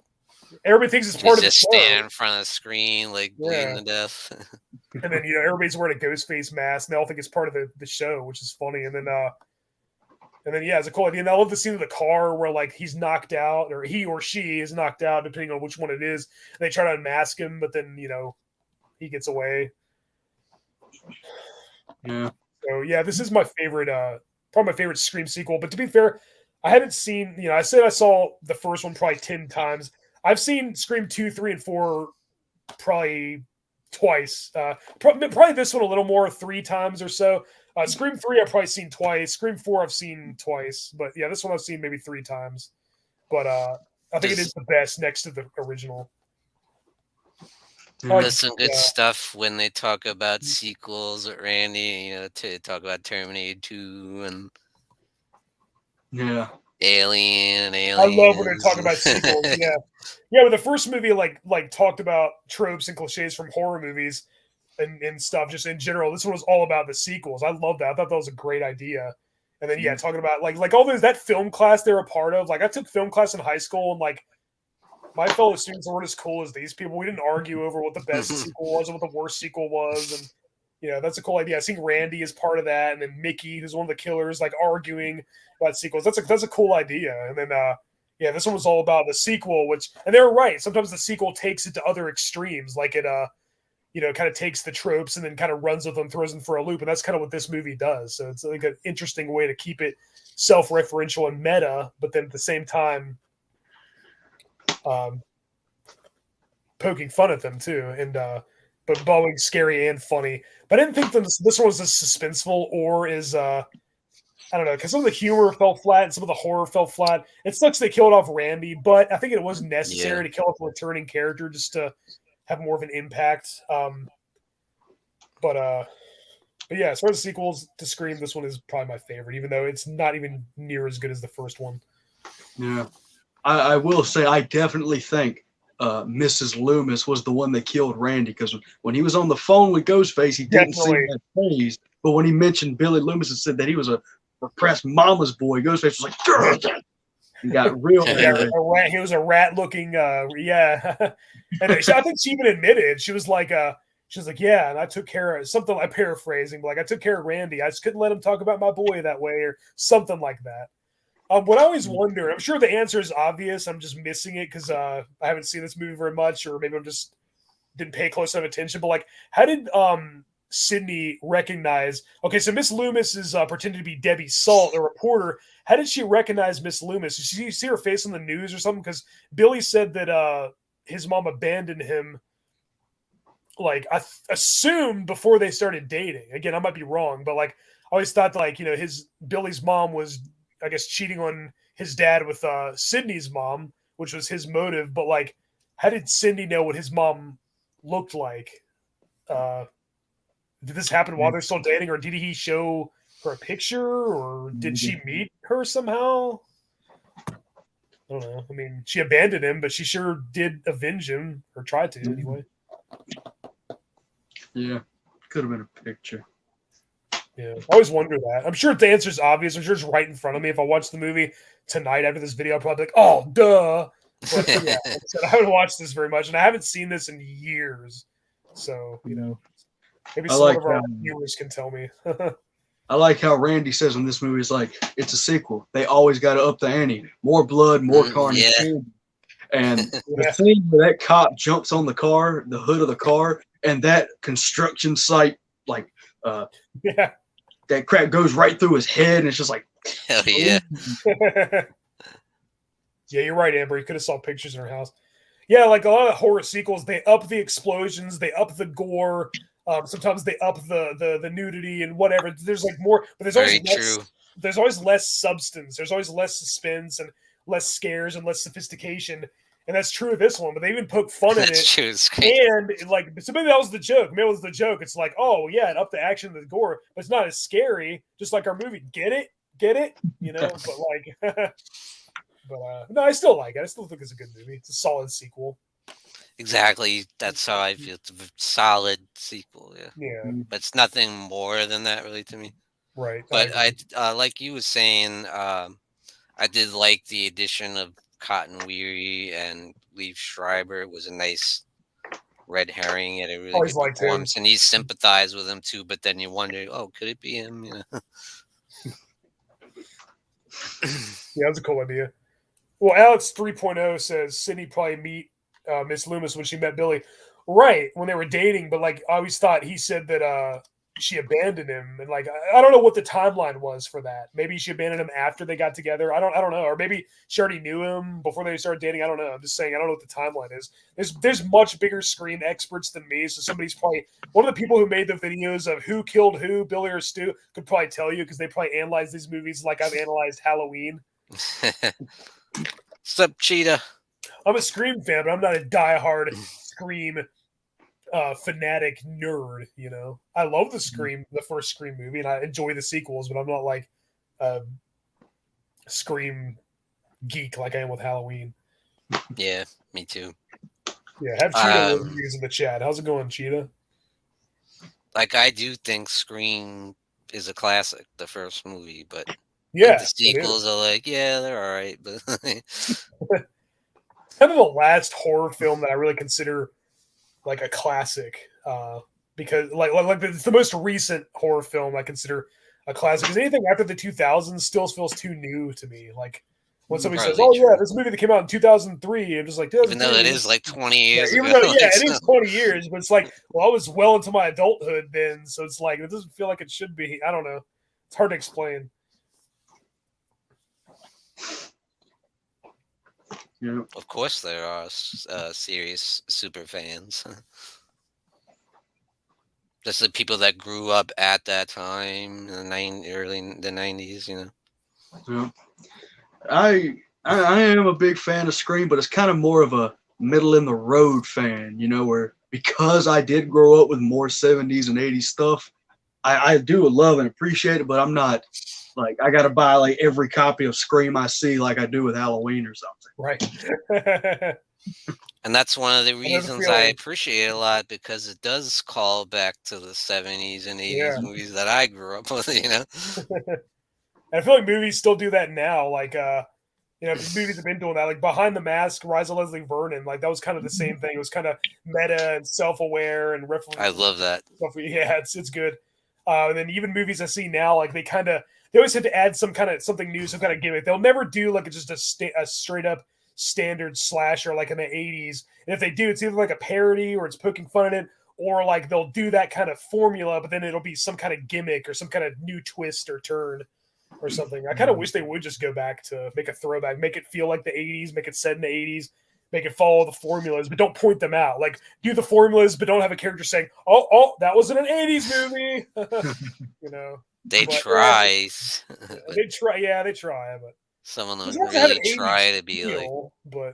Everybody thinks it's part of the just show. stand in front of the screen, like bleeding to death. And then everybody's wearing a ghost face mask, and they all think it's part of the show, which is funny. And then it's a cool idea. And I love the scene of the car where like he's knocked out, or he or she is knocked out, depending on which one it is. And they try to unmask him, but then he gets away. Yeah. So yeah, this is my favorite, probably my favorite Scream sequel. But to be fair, I hadn't seen. I said I saw the first one probably 10 times. I've seen Scream 2, 3, and 4 probably twice. Probably this one a little more, 3 times or so. Scream 3 I've probably seen twice. Scream 4 I've seen twice. But yeah, this one I've seen maybe 3 times. But I think it is the best next to the original. There's some good stuff when they talk about sequels, Randy, to talk about Terminator 2 and... Yeah. Alien. I love when they're talking about sequels. Yeah, yeah. But the first movie like talked about tropes and cliches from horror movies and stuff, just in general. This one was all about the sequels. I love that. I thought that was a great idea. And then talking about like all those, that film class they're a part of. Like I took film class in high school, and like my fellow students weren't as cool as these people. We didn't argue over what the best sequel was and what the worst sequel was, and that's a cool idea. I think Randy is part of that, and then Mickey, who's one of the killers, like arguing about sequels. That's a cool idea. And then this one was all about the sequel, and they were right. Sometimes the sequel takes it to other extremes, like it kind of takes the tropes and then kind of runs with them, throws them for a loop, and that's kind of what this movie does. So it's like an interesting way to keep it self-referential and meta, but then at the same time, poking fun at them too, and but both scary and funny. But I didn't think this one was as suspenseful or as I don't know, because some of the humor fell flat and some of the horror fell flat. It sucks they killed off Randy, but I think it was necessary to kill off a returning character just to have more of an impact. But yeah, as far as sequels to Scream, this one is probably my favorite, even though it's not even near as good as the first one. Yeah, I will say I definitely think Mrs. Loomis was the one that killed Randy, because when he was on the phone with Ghostface, he didn't seem that phased. But when he mentioned Billy Loomis and said that he was a repressed mama's boy, Ghostface was like, he got real angry. He was a rat-looking, and I think she even admitted, she was like, yeah, and I took care of something. I'm paraphrasing, but like I took care of Randy. I just couldn't let him talk about my boy that way, or something like that. What I always wonder, I'm sure the answer is obvious. I'm just missing it because I haven't seen this movie very much, or maybe I'm just didn't pay close enough attention. But like, how did Sydney recognize? Okay, so Miss Loomis is pretending to be Debbie Salt, a reporter. How did she recognize Miss Loomis? Did she see her face on the news or something? Because Billy said that his mom abandoned him. Like I assumed before they started dating. Again, I might be wrong, but like I always thought like Billy's mom was, I guess, cheating on his dad with Sydney's mom, which was his motive. But like, how did Cindy know what his mom looked like? Did this happen while they're still dating, or did he show her a picture, or did she meet her somehow? I don't know. I mean, she abandoned him, but she sure did avenge him, or tried to anyway. Yeah, could have been a picture. Yeah, I always wonder that. I'm sure the answer is obvious. I'm sure it's right in front of me. If I watch the movie tonight after this video, I'll probably be like, oh, duh. But yeah, like I said, I haven't watched this very much, and I haven't seen this in years. So, maybe some of our viewers can tell me. I like how Randy says in this movie, is like, it's a sequel. They always got to up the ante. More blood, more carnage. Yeah. And the scene where that cop jumps on the car, the hood of the car, and that construction site, like, that crap goes right through his head, and it's just like, hell yeah. Yeah, you're right, Amber. You could have saw pictures in her house. Yeah, like a lot of horror sequels, they up the explosions, they up the gore. Sometimes they up the nudity and whatever. There's like more, but there's always There's always less substance. There's always less suspense and less scares and less sophistication. And that's true of this one, but they even poke fun at it. True. And like, so maybe that was the joke. Maybe it was the joke. It's like, oh yeah, it upped the action and the gore, but it's not as scary. Just like our movie. Get it? But like, no, I still like it. I still think it's a good movie. It's a solid sequel. Exactly. That's how I feel. It's a solid sequel. Yeah. But it's nothing more than that, really, to me. Right. But I like you were saying, I did like the addition of Cotton Weary and Liev Schreiber. It was a nice red herring at a really good performance, and you sympathize with him too. But then you wonder, oh, could it be him? Yeah, that's a cool idea. Well, Alex 3.0 says Sydney probably meet Miss Loomis when she met Billy, right, when they were dating. But like, I always thought he said that she abandoned him, and like, I don't know what the timeline was for that. Maybe she abandoned him after they got together. I don't know, or maybe she already knew him before they started dating. I don't know. I'm just saying, I don't know what the timeline is. There's much bigger Scream experts than me, so somebody's probably one of the people who made the videos of who killed who, Billy or Stu, could probably tell you, because they probably analyze these movies like I've analyzed Halloween. What's up, Cheetah? I'm a Scream fan, but I'm not a diehard Scream fanatic nerd. I love the first Scream movie, and I enjoy the sequels, but I'm not like a Scream geek like I am with Halloween. Yeah, me too. Yeah, have Cheetah reviews in the chat. How's it going, Cheetah? Like, I do think Scream is a classic, the first movie, but Yeah, the sequels are like, yeah, they're all right, but kind of the last horror film that I really consider like a classic, because like it's the most recent horror film I consider a classic. Because anything after the 2000s still feels too new to me. Like when somebody says, "Oh yeah, this movie that came out in 2003," I'm just like, even though it is like 20 years even ago. though it is 20 years, but it's like, well, I was well into my adulthood then, so it's like it doesn't feel like it should be. I don't know. It's hard to explain. Yeah. Of course, there are serious super fans. Just the people that grew up at that time, in the 90s, Yeah. I am a big fan of Scream, but it's kind of more of a middle in the road fan, where because I did grow up with more 70s and 80s stuff, I do love and appreciate it, but I'm not like I gotta buy like every copy of Scream I see like I do with Halloween or something. Right. And that's one of the reasons I appreciate it a lot, because it does call back to the 70s and 80s movies that I grew up with, I feel like movies still do that now. Like, movies have been doing that. Like Behind the Mask, Rise of Leslie Vernon, like that was kind of the same thing. It was kind of meta and self-aware and I love that. Yeah, it's good. And then even movies I see now, like they always have to add something new, some kind of gimmick. They'll never do like just a straight up standard slasher like in the 80s. And if they do, it's either like a parody or it's poking fun at it, or like they'll do that kind of formula, but then it'll be some kind of gimmick or some kind of new twist or turn or something. I kind of wish they would just go back to make a throwback, make it feel like the 80s, make it set in the 80s, make it follow the formulas, but don't point them out. Like do the formulas, but don't have a character saying, "Oh, that wasn't an 80s movie." They try. They try. Yeah, they try, but some of them really try to be feel, but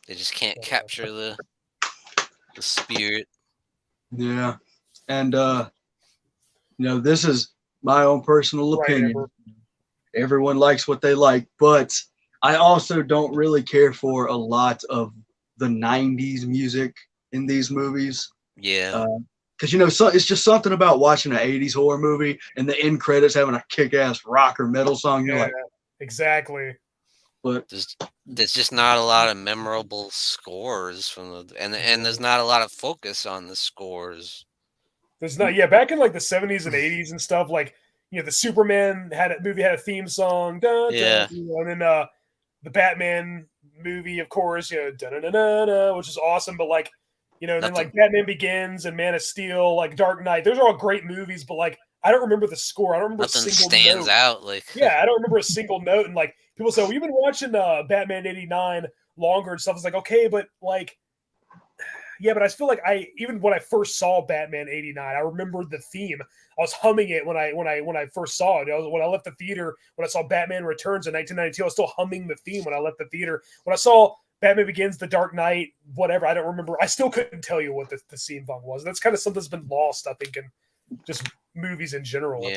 they just can't capture the spirit. Yeah, and this is my own personal opinion. Right, everyone likes what they like, but I also don't really care for a lot of the 90s music in these movies. Yeah. Because, it's just something about watching an 80s horror movie and the end credits having a kick-ass rock or metal song. You're like, exactly. But there's just not a lot of memorable scores and there's not a lot of focus on the scores. There's not, back in like the 70s and 80s and stuff, like, the Superman movie had a theme song, and then the Batman movie, of course, which is awesome, but like, and then like Batman Begins and Man of Steel, like Dark Knight, those are all great movies, but like I don't remember the score. I don't remember nothing a single stands note. out. Like I don't remember a single note. And like people say, we've been watching Batman '89 longer and stuff. It's like, okay, but like, but I feel like even when I first saw Batman '89, I remembered the theme. I was humming it when I first saw it. When I left the theater, when I saw Batman Returns in 1992, I was still humming the theme when I left the theater. When I saw Batman Begins, The Dark Knight, whatever, I don't remember. I still couldn't tell you what the theme song was. That's kind of something that's been lost, I think, in just movies in general,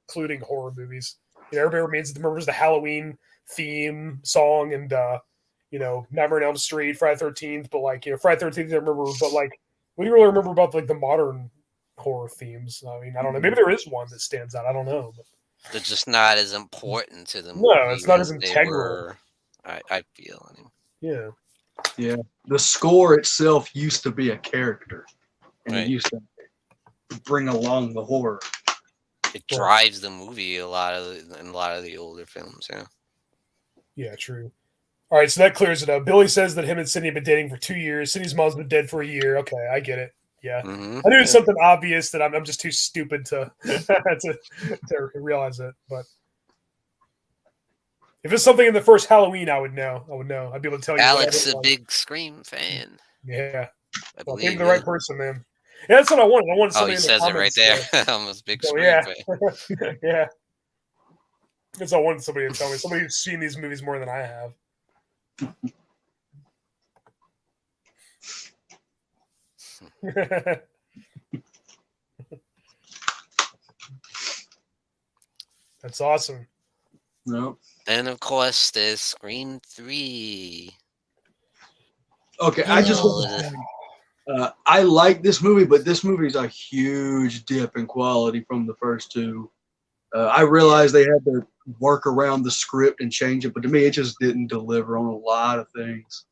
including horror movies. Everybody remembers the Halloween theme song and Nightmare on Elm Street, Friday the 13th, but like Friday the 13th I remember, but like what do you really remember about like the modern horror themes? I mean, I don't know. Maybe there is one that stands out. I don't know. But they're just not as important to the movie. No, it's not as integral. I feel anyway. Yeah. The score itself used to be a character, and it used to bring along the horror. It drives the movie in a lot of the older films. Yeah, true. All right, so that clears it up. Billy says that him and Sydney have been dating for 2 years. Sydney's mom's been dead for a year. Okay, I get it. Yeah, I knew it was something obvious that I'm just too stupid to to realize it. But if it's something in the first Halloween, I would know. I'd be able to tell you. Alex is a big Scream fan. Yeah, I believe the right person, man. Yeah, that's what I wanted. I wanted somebody. He says it right there. I'm a big Scream fan. Yeah. That's all I wanted somebody to tell me. Somebody who's seen these movies more than I have. That's awesome. No. And of course, there's Scream 3. Okay, I just want to say, I like this movie, but this movie is a huge dip in quality from the first two. I realized they had to work around the script and change it, but to me, it just didn't deliver on a lot of things.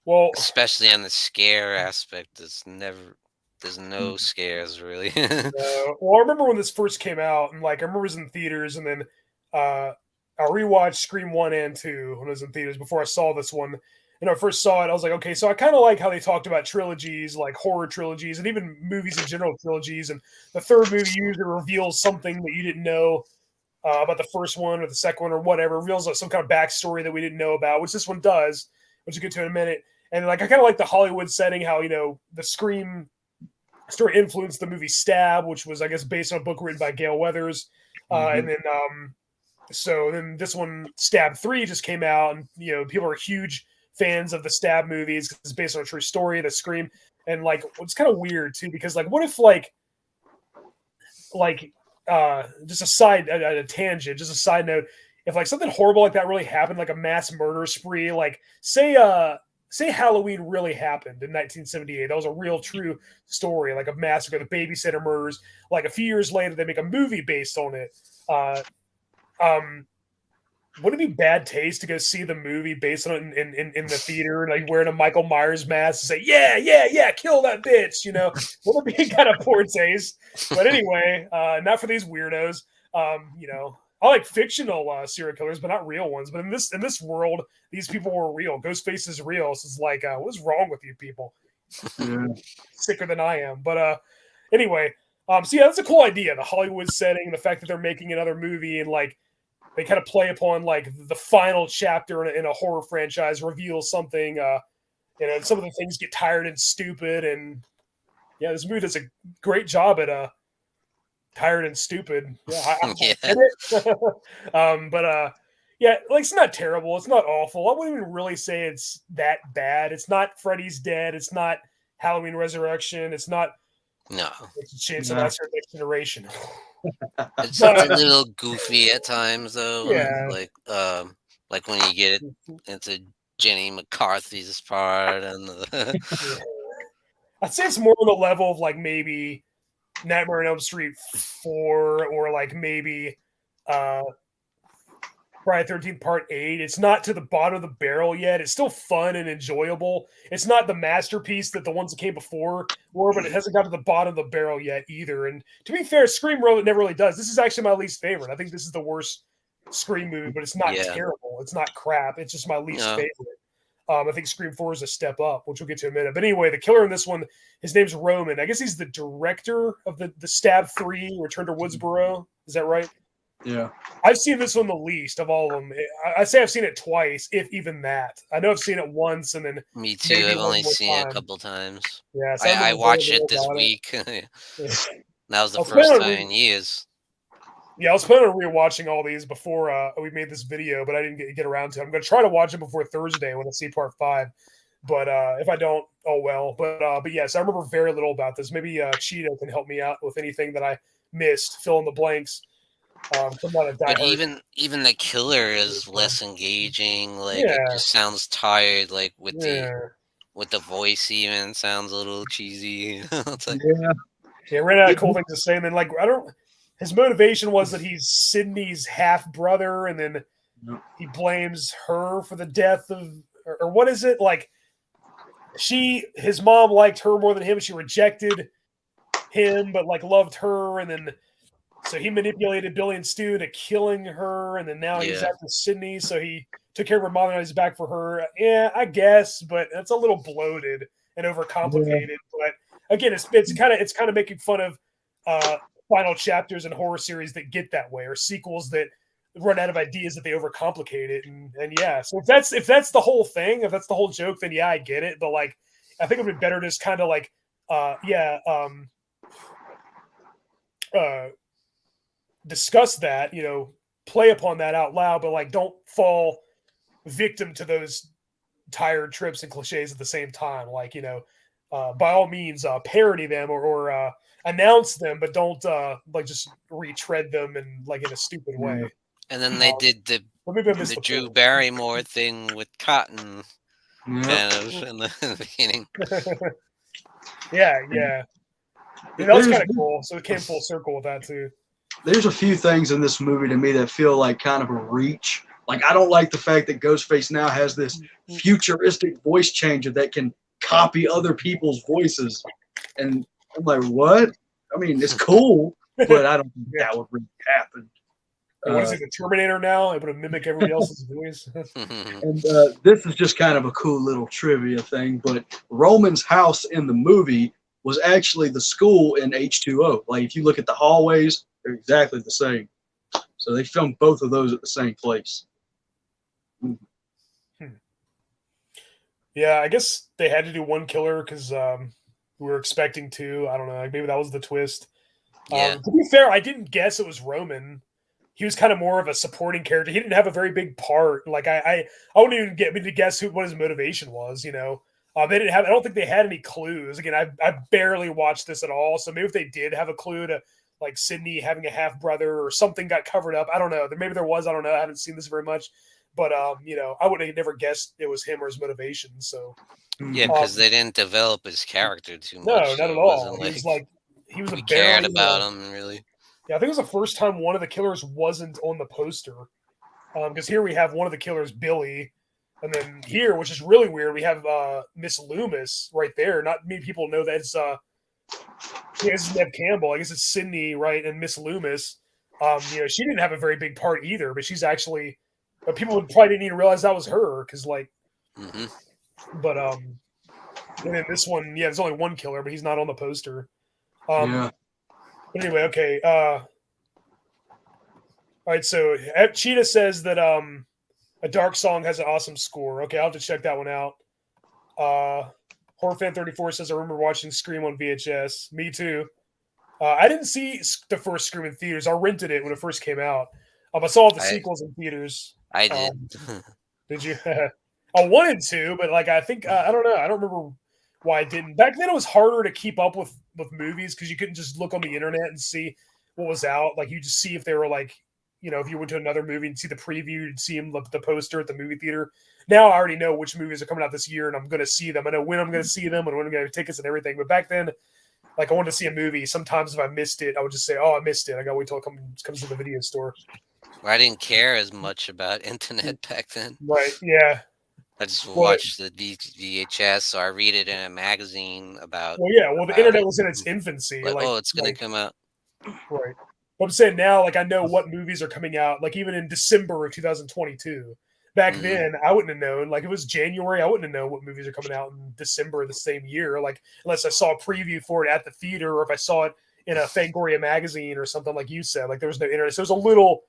Well, especially on the scare aspect, there's no scares really. well, I remember when this first came out, and like I remember it was in theaters, and then I rewatched Scream 1 and 2 when it was in theaters before I saw this one. And when I first saw it, I was like, okay, so I kind of like how they talked about trilogies, like horror trilogies, and even movies in general trilogies. And the third movie usually reveals something that you didn't know about the first one or the second one or whatever. It reveals some kind of backstory that we didn't know about, which this one does, which we'll get to in a minute. And like I kind of like the Hollywood setting, how the Scream story influenced the movie Stab, which was I guess based on a book written by Gail Weathers, and then so then this one Stab 3 just came out, and people are huge fans of the Stab movies because it's based on a true story, the Scream, and like it's kind of weird too because like what if like just a tangent, just a side note, if like something horrible like that really happened, like a mass murder spree, like say Halloween really happened in 1978. That was a real true story, like a massacre, the babysitter murders. Like a few years later, they make a movie based on it. Would it be bad taste to go see the movie based on it in the theater and like wearing a Michael Myers mask and say, yeah, kill that bitch? Would it be kind of poor taste? But anyway, not for these weirdos. I like fictional serial killers, but not real ones. But in this world, these people were real. Ghostface is real. So it's like, what's wrong with you people? Yeah. Sicker than I am. But anyway, so yeah, that's a cool idea. The Hollywood setting, the fact that they're making another movie, and like they kind of play upon like the final chapter in a horror franchise reveals something. Some of the things get tired and stupid, and yeah, this movie does a great job at tired and stupid. Yeah, I Yeah. get it. But yeah, like it's not terrible. It's not awful. I wouldn't even really say it's that bad. It's not Freddy's Dead. It's not Halloween Resurrection. It's not No. Chainsaw Massacre Next Generation. It's a little goofy at times though. Yeah. Like when you get it into Jenny McCarthy's part and Yeah. I'd say it's more on the level of like maybe Nightmare on Elm Street 4 or like maybe Friday 13th Part 8. It's not to the bottom of the barrel yet. It's still fun and enjoyable. It's not the masterpiece that the ones that came before were, but it hasn't got to the bottom of the barrel yet either. And to be fair, Scream never really does. This is actually my least favorite. I think this is the worst Scream movie, but it's not terrible. It's not crap. It's just my least favorite. I think Scream 4 is a step up, which we'll get to in a minute. But anyway, the killer in this one, his name's Roman. I guess he's the director of the Stab 3, Return to Woodsboro. Is that right? Yeah. I've seen this one the least of all of them. I'd say I've seen it twice, if even that. I know I've seen it once, and then me too. I've only seen it a couple times. Yeah, so I watched it this week. That was the first time in years. Yeah, I was planning on rewatching all these before we made this video, but I didn't get around to it. I'm going to try to watch it before Thursday when I see part 5. But if I don't, oh well. But yes, I remember very little about this. Maybe Cheeto can help me out with anything that I missed, fill in the blanks. But even the killer is less engaging. Like it just sounds tired. Like with the voice, even sounds a little cheesy. Yeah, ran out of cool things to say. And then like his motivation was that he's Sydney's half brother, and then he blames her for the death of, or what is it? Like his mom liked her more than him. She rejected him, but like loved her, and then so he manipulated Billy and Stu to killing her, and then now he's after Sydney, so he took care of her mom and he's back for her. Yeah, I guess, but it's a little bloated and overcomplicated. Yeah. But again, it's kind of making fun of final chapters in horror series that get that way, or sequels that run out of ideas that they overcomplicate it. And yeah, so if that's the whole thing, if that's the whole joke, then yeah, I get it. But like, I think it would be better to just kind of like, discuss that, play upon that out loud, but like don't fall victim to those tired trips and cliches at the same time. Like, by all means, parody them or announce them, but don't like just retread them and like in a stupid way. And then they did the Drew point. Barrymore thing with Cotton, Yeah. kind of in the beginning. Yeah. That was kind of cool. So it came full circle with that too. There's a few things in this movie to me that feel like kind of a reach. Like, I don't like the fact that Ghostface now has this futuristic voice changer that can copy other people's voices. And I'm like, what? I mean, it's cool, but I don't think that would really happen. What is it, the Terminator now? Able to mimic everybody else's voice? And this is just kind of a cool little trivia thing, but Roman's house in the movie was actually the school in H2O. Like, if you look at the hallways, they're exactly the same. So they filmed both of those at the same place. Yeah, I guess they had to do one killer because we were expecting two. I don't know. Like maybe that was the twist. Yeah. To be fair, I didn't guess it was Roman. He was kind of more of a supporting character. He didn't have a very big part. Like I wouldn't even get me to guess what his motivation was. You know, they didn't have. I don't think they had any clues. Again, I barely watched this at all. So maybe if they did have a clue to like Sydney having a half brother or something got covered up. I don't know. Maybe there was. I don't know. I haven't seen this very much. But you know, I would have never guessed it was him or his motivation. So yeah, because they didn't develop his character too much. No, not so at it all. wasn't He was we a cared barely, about him really. Yeah, I think it was the first time one of the killers wasn't on the poster. Because here we have one of the killers, Billy, and then here, which is really weird, we have Miss Loomis right there. Not many people know that it's Neb Campbell. I guess it's Sydney, right, and Miss Loomis. You know, she didn't have a very big part either, but she's actually. But people would probably didn't even realize that was her because, like, but and then this one, yeah, there's only one killer, but he's not on the poster. Yeah. But anyway, okay. All right, so Cheetah says that A Dark Song has an awesome score. Okay, I'll have to check that one out. HorrorFan34 says I remember watching Scream on VHS. Me too. I didn't see the first Scream in theaters. I rented it when it first came out. I saw the sequels in theaters. I did. Did you? I wanted to, but like I think I don't know. I don't remember why I didn't. Back then, it was harder to keep up with movies because you couldn't just look on the internet and see what was out. Like you just see if they were like, you know, if you went to another movie and see the preview, you'd see them the poster at the movie theater. Now I already know which movies are coming out this year, and I'm going to see them. I know when I'm going to see them and when I'm going to tickets and everything. But back then, like I wanted to see a movie. Sometimes if I missed it, I would just say, "Oh, I missed it. I got to wait till it comes to the video store." I didn't care as much about internet back then. Right? Yeah. I just watched the VHS, so I read it in a magazine about. Well, yeah. Well, the internet was in its infancy. Like, oh, it's going to come out. Right. But I'm saying now, like I know what movies are coming out. Like even in December of 2022. Back then, I wouldn't have known. Like it was January, I wouldn't have known what movies are coming out in December of the same year. Like unless I saw a preview for it at the theater, or if I saw it in a Fangoria magazine or something, like you said. Like there was no internet, so it was a little.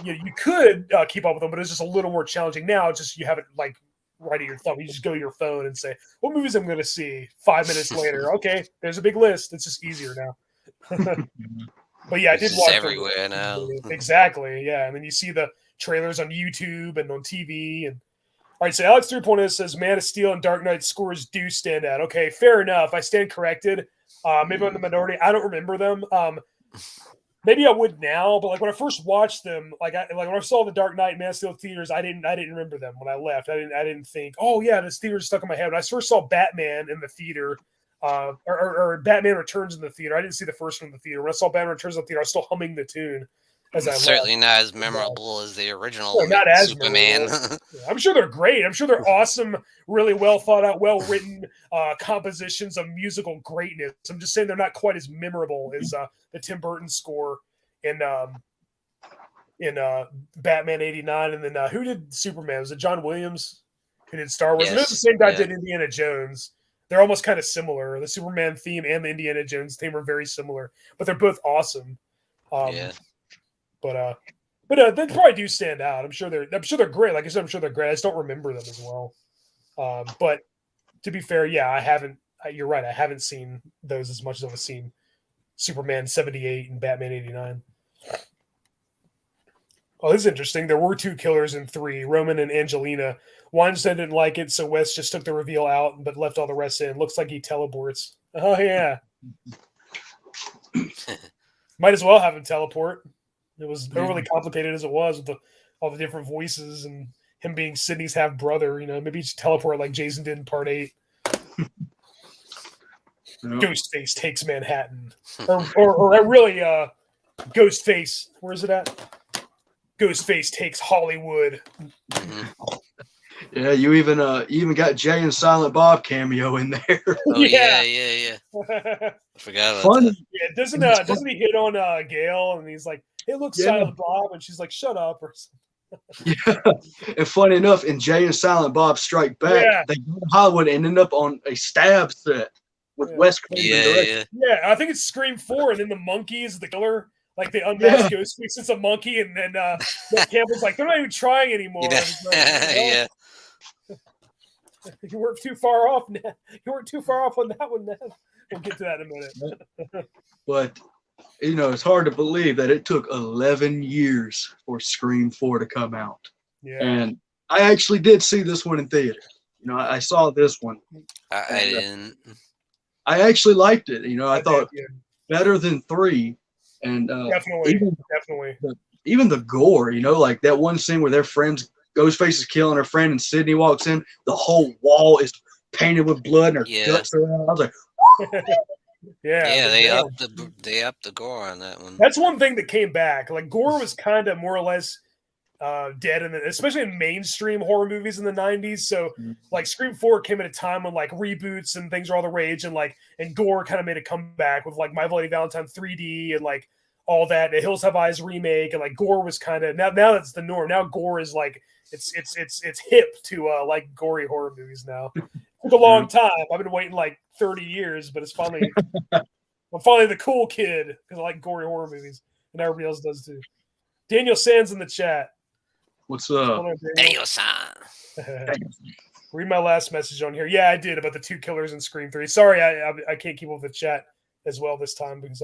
You could keep up with them, but it's just a little more challenging now. It's just you have it like right at your thumb. You just go to your phone and say, "What movies I'm going to see?" 5 minutes later, okay, there's a big list. It's just easier now. But yeah, I did watch everywhere now. Exactly, yeah. And then you see the trailers on YouTube and on TV. And all right, so Alex 3.0 says Man of Steel and Dark Knight scores do stand out. Okay, fair enough. I stand corrected. Maybe I'm the minority. I don't remember them. Maybe I would now, but like when I first watched them, like when I saw the Dark Knight, Man of Steel theaters, I didn't remember them when I left. I didn't think, oh yeah, this theater's stuck in my head. When I first saw Batman in the theater, or Batman Returns in the theater, I didn't see the first one in the theater. When I saw Batman Returns in the theater, I was still humming the tune. Certainly not as memorable as the original. No, not as Superman. I'm sure they're great. I'm sure they're awesome, really well thought out, well written compositions of musical greatness. I'm just saying they're not quite as memorable as the Tim Burton score in Batman '89. And then who did Superman? Was it John Williams who did Star Wars? Yes. And it was the same guy did Indiana Jones. They're almost kind of similar. The Superman theme and the Indiana Jones theme are very similar, but they're both awesome. But they probably do stand out. I'm sure they're great. Like I said, I'm sure they're great. I just don't remember them as well. But to be fair, yeah, I haven't. You're right. I haven't seen those as much as I've seen Superman 78 and Batman 89. Oh, this is interesting. There were two killers in 3, Roman and Angelina. Weinstein didn't like it, so Wes just took the reveal out but left all the rest in. Looks like he teleports. Oh, yeah. Might as well have him teleport. It was overly complicated as it was with all the different voices and him being Sydney's half brother. Maybe just teleport like Jason did in Part 8. Ghostface takes Manhattan, or really, Ghostface. Where is it at? Ghostface takes Hollywood. Yeah, you even got Jay and Silent Bob cameo in there. Oh yeah. I forgot about that. Yeah, doesn't he hit on Gail and he's like, "Hey, look, Silent Bob," and she's like, "Shut up," or something. Yeah, and funny enough, in Jay and Silent Bob Strike Back, they go to Hollywood and ended up on a stab set with Wes Craven. Yeah, I think it's Scream 4, and then the monkey is the killer. Like they unmask Ghostface, it's a monkey, and then Campbell's like, "They're not even trying anymore." Yeah. You weren't too far off. You weren't too far off on that one, Ned. We'll get to that in a minute. But it's hard to believe that it took 11 years for Scream 4 to come out. Yeah. And I actually did see this one in theater. I saw this one. I didn't. I actually liked it. I thought better than 3. And definitely. Even the gore, like that one scene where their friends, Ghostface is killing her friend and Sydney walks in, the whole wall is painted with blood and her guts are around. I was like, yeah, they upped the gore on that one. That's one thing that came back. Like gore was kind of more or less dead, especially in mainstream horror movies in the 90s. So like Scream 4 came at a time when like reboots and things were all the rage, and gore kind of made a comeback with like My Bloody Valentine 3D and like all that. The Hills Have Eyes remake, and like gore was kind of now that's the norm. Now gore is like it's hip to like gory horror movies now. It took a long time. I've been waiting like 30 years, but it's finally I'm finally the cool kid because I like gory horror movies, and everybody else does too. Daniel Sands in the chat. What's up? Daniel Sands. Read my last message on here. Yeah, I did about the 2 killers in Scream 3. Sorry, I can't keep up with the chat as well this time because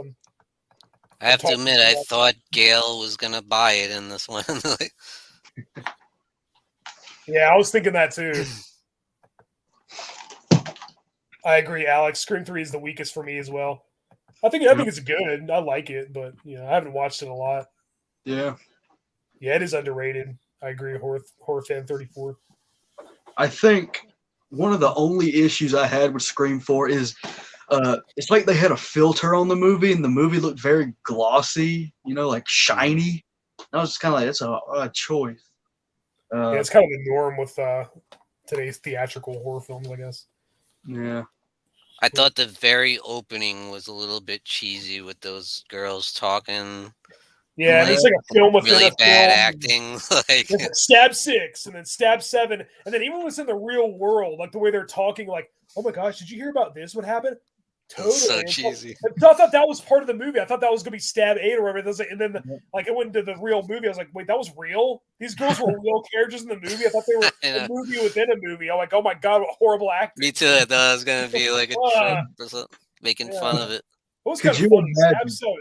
I have to admit, I thought Gail was gonna buy it in this one. Yeah, I was thinking that too. I agree, Alex. Scream 3 is the weakest for me as well. I think it's good. I like it, but I haven't watched it a lot. Yeah. Yeah, it is underrated. I agree. Horror fan 34. I think one of the only issues I had with Scream 4 is it's like they had a filter on the movie, and the movie looked very glossy, like shiny. I was just kind of like, that's a choice. It's kind of the norm with today's theatrical horror films, I guess. Yeah. I thought the very opening was a little bit cheesy with those girls talking. Yeah, there's like a film with really bad acting. Like stab 6 and then stab 7. And then even when it's in the real world, like the way they're talking, like, "Oh my gosh, did you hear about this? What happened?" Totally. So cheesy. I thought that was part of the movie. I thought that was going to be stab 8 or whatever. And then it went into the real movie. I was like, wait, that was real? These girls were real characters in the movie? I thought they were a movie within a movie. I'm like, oh my God, what horrible acting. Me too. I thought it was going to be like a trope or something, making fun of it. It was kind of fun.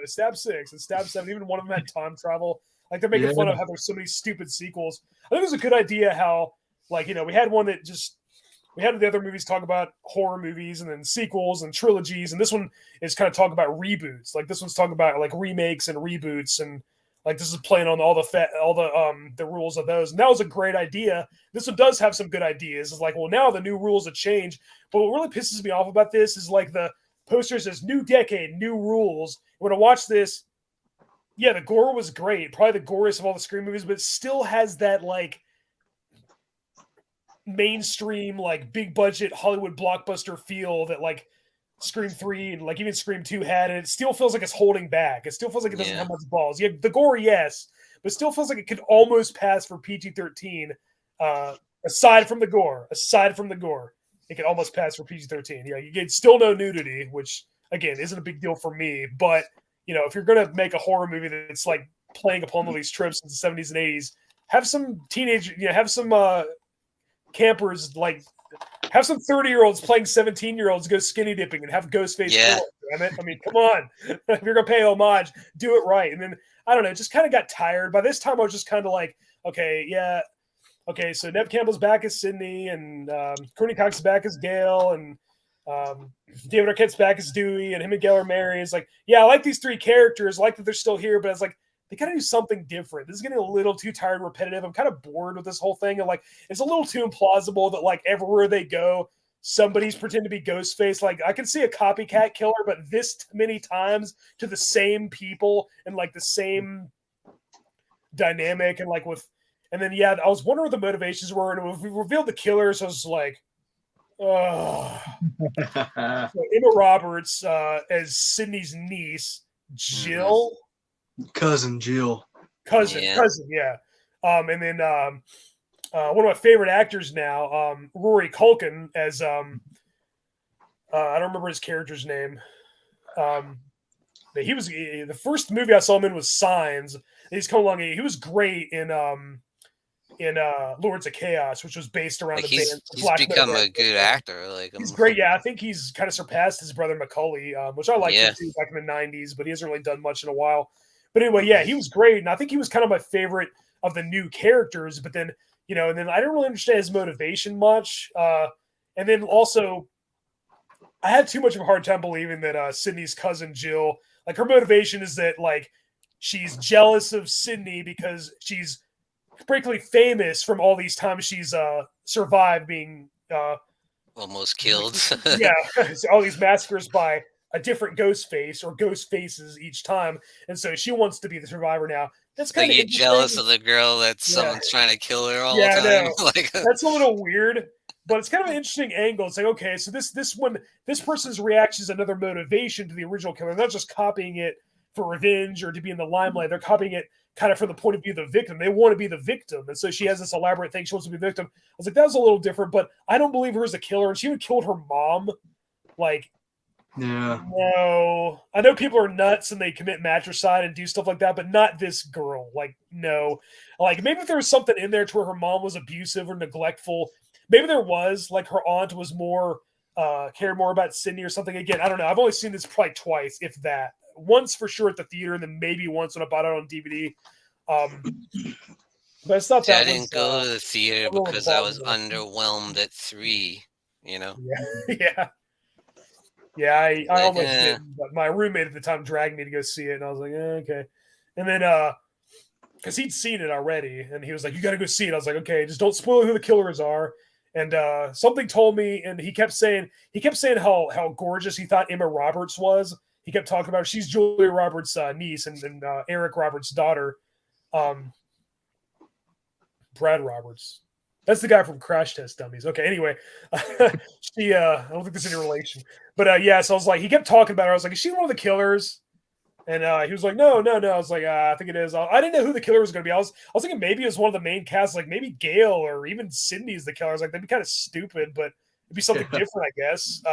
Stab 6 and Stab 7, even one of them had time travel. Like they're making fun of how there's so many stupid sequels. I think it was a good idea how, like, we had one that we had the other movies talk about horror movies and then sequels and trilogies, and this one is kind of talking about reboots. Like this one's talking about like remakes and reboots, and like this is playing on all the rules of those. And that was a great idea. This one does have some good ideas. It's like, well, now the new rules have changed. But what really pisses me off about this is like the poster says "New Decade, New Rules." When I watch this, yeah, the gore was great, probably the goriest of all the Scream movies, but it still has that like mainstream, like big budget Hollywood blockbuster feel that like Scream 3 and like even Scream 2 had, and it still feels like it's holding back. It still feels like it doesn't have much balls. Yeah, the gore, yes, but still feels like it could almost pass for PG-13. Aside from the gore, it could almost pass for PG-13. Yeah, you get still no nudity, which again isn't a big deal for me. But if you're gonna make a horror movie that's like playing upon all these tropes in the 70s and 80s, have some teenage, have some campers, like have some 30-year-olds playing 17-year-olds go skinny dipping and have Ghostface. Yeah. I mean, come on. If you're gonna pay homage, do it right. And then I don't know, just kind of got tired. By this time, I was just kind of like, okay, so Neve Campbell's back as Sydney, and Courtney Cox is back as Gail, and David Arquette's back as Dewey, and him and Gail are married. It's like, yeah, I like these 3 characters, I like that they're still here, but it's like they gotta do something different. This is getting a little too tired and repetitive. I'm kind of bored with this whole thing. And like, it's a little too implausible that like everywhere they go, somebody's pretending to be Ghostface. Like, I can see a copycat killer, but this many times to the same people and like the same dynamic and like with, and then yeah, I was wondering what the motivations were, and when we revealed the killers, I was like, oh. So Emma Roberts as Sydney's niece, Jill. Cousin Jill. Cousin, yeah. And then one of my favorite actors now, Rory Culkin as I don't remember his character's name. He was the first movie I saw him in was Signs. He's come along. He was great in Lords of Chaos, which was based around like the band. He's become a good actor. Like he's great. Yeah, I think he's kind of surpassed his brother Macaulay, which I liked him too back in the '90s, but he hasn't really done much in a while. But anyway, yeah, he was great, and I think he was kind of my favorite of the new characters. But then, and then I didn't really understand his motivation much. And then also, I had too much of a hard time believing that Sydney's cousin Jill, like her motivation is that like she's jealous of Sydney because she's particularly famous from all these times she's survived being almost killed. Yeah, all these massacres by a different ghost face or ghost faces each time, and so she wants to be the survivor now. That's kind of you're jealous of the girl that someone's trying to kill her all the time. I know. Like, that's a little weird, but it's kind of an interesting angle. It's like, okay, so this person's reaction is another motivation to the original killer. They're not just copying it for revenge or to be in the limelight. They're copying it kind of from the point of view of the victim. They want to be the victim, and so she has this elaborate thing. She wants to be the victim. I was like, that was a little different, but I don't believe her as a killer. And she even killed her mom. Like, yeah, no, I know people are nuts and they commit matricide and do stuff like that, but not this girl. Like, no, like maybe if there was something in there to where her mom was abusive or neglectful, maybe there was, like her aunt was more cared more about Sydney or something. Again, I don't know. I've only seen this probably twice, if that. Once for sure at the theater, and then maybe once when I bought it on DVD. But it's not that. I didn't go to the theater because I was underwhelmed at 3. Yeah. I almost didn't, but my roommate at the time dragged me to go see it, and I was like, okay. And then, because he'd seen it already, and he was like, you got to go see it. I was like, okay, just don't spoil who the killers are. And something told me, and he kept saying how gorgeous he thought Emma Roberts was. He kept talking about her. She's Julia Roberts' niece and Eric Roberts' daughter. Brad Roberts. That's the guy from Crash Test Dummies. Okay, anyway. She, I don't think there's any relation. But yeah, so I was like, he kept talking about her. I was like, is she one of the killers? And he was like, no. I was like, I think it is. I didn't know who the killer was going to be. I was thinking maybe it was one of the main cast, like maybe Gail or even Sydney's the killer. I was like, that'd be kind of stupid, but it'd be something different, I guess.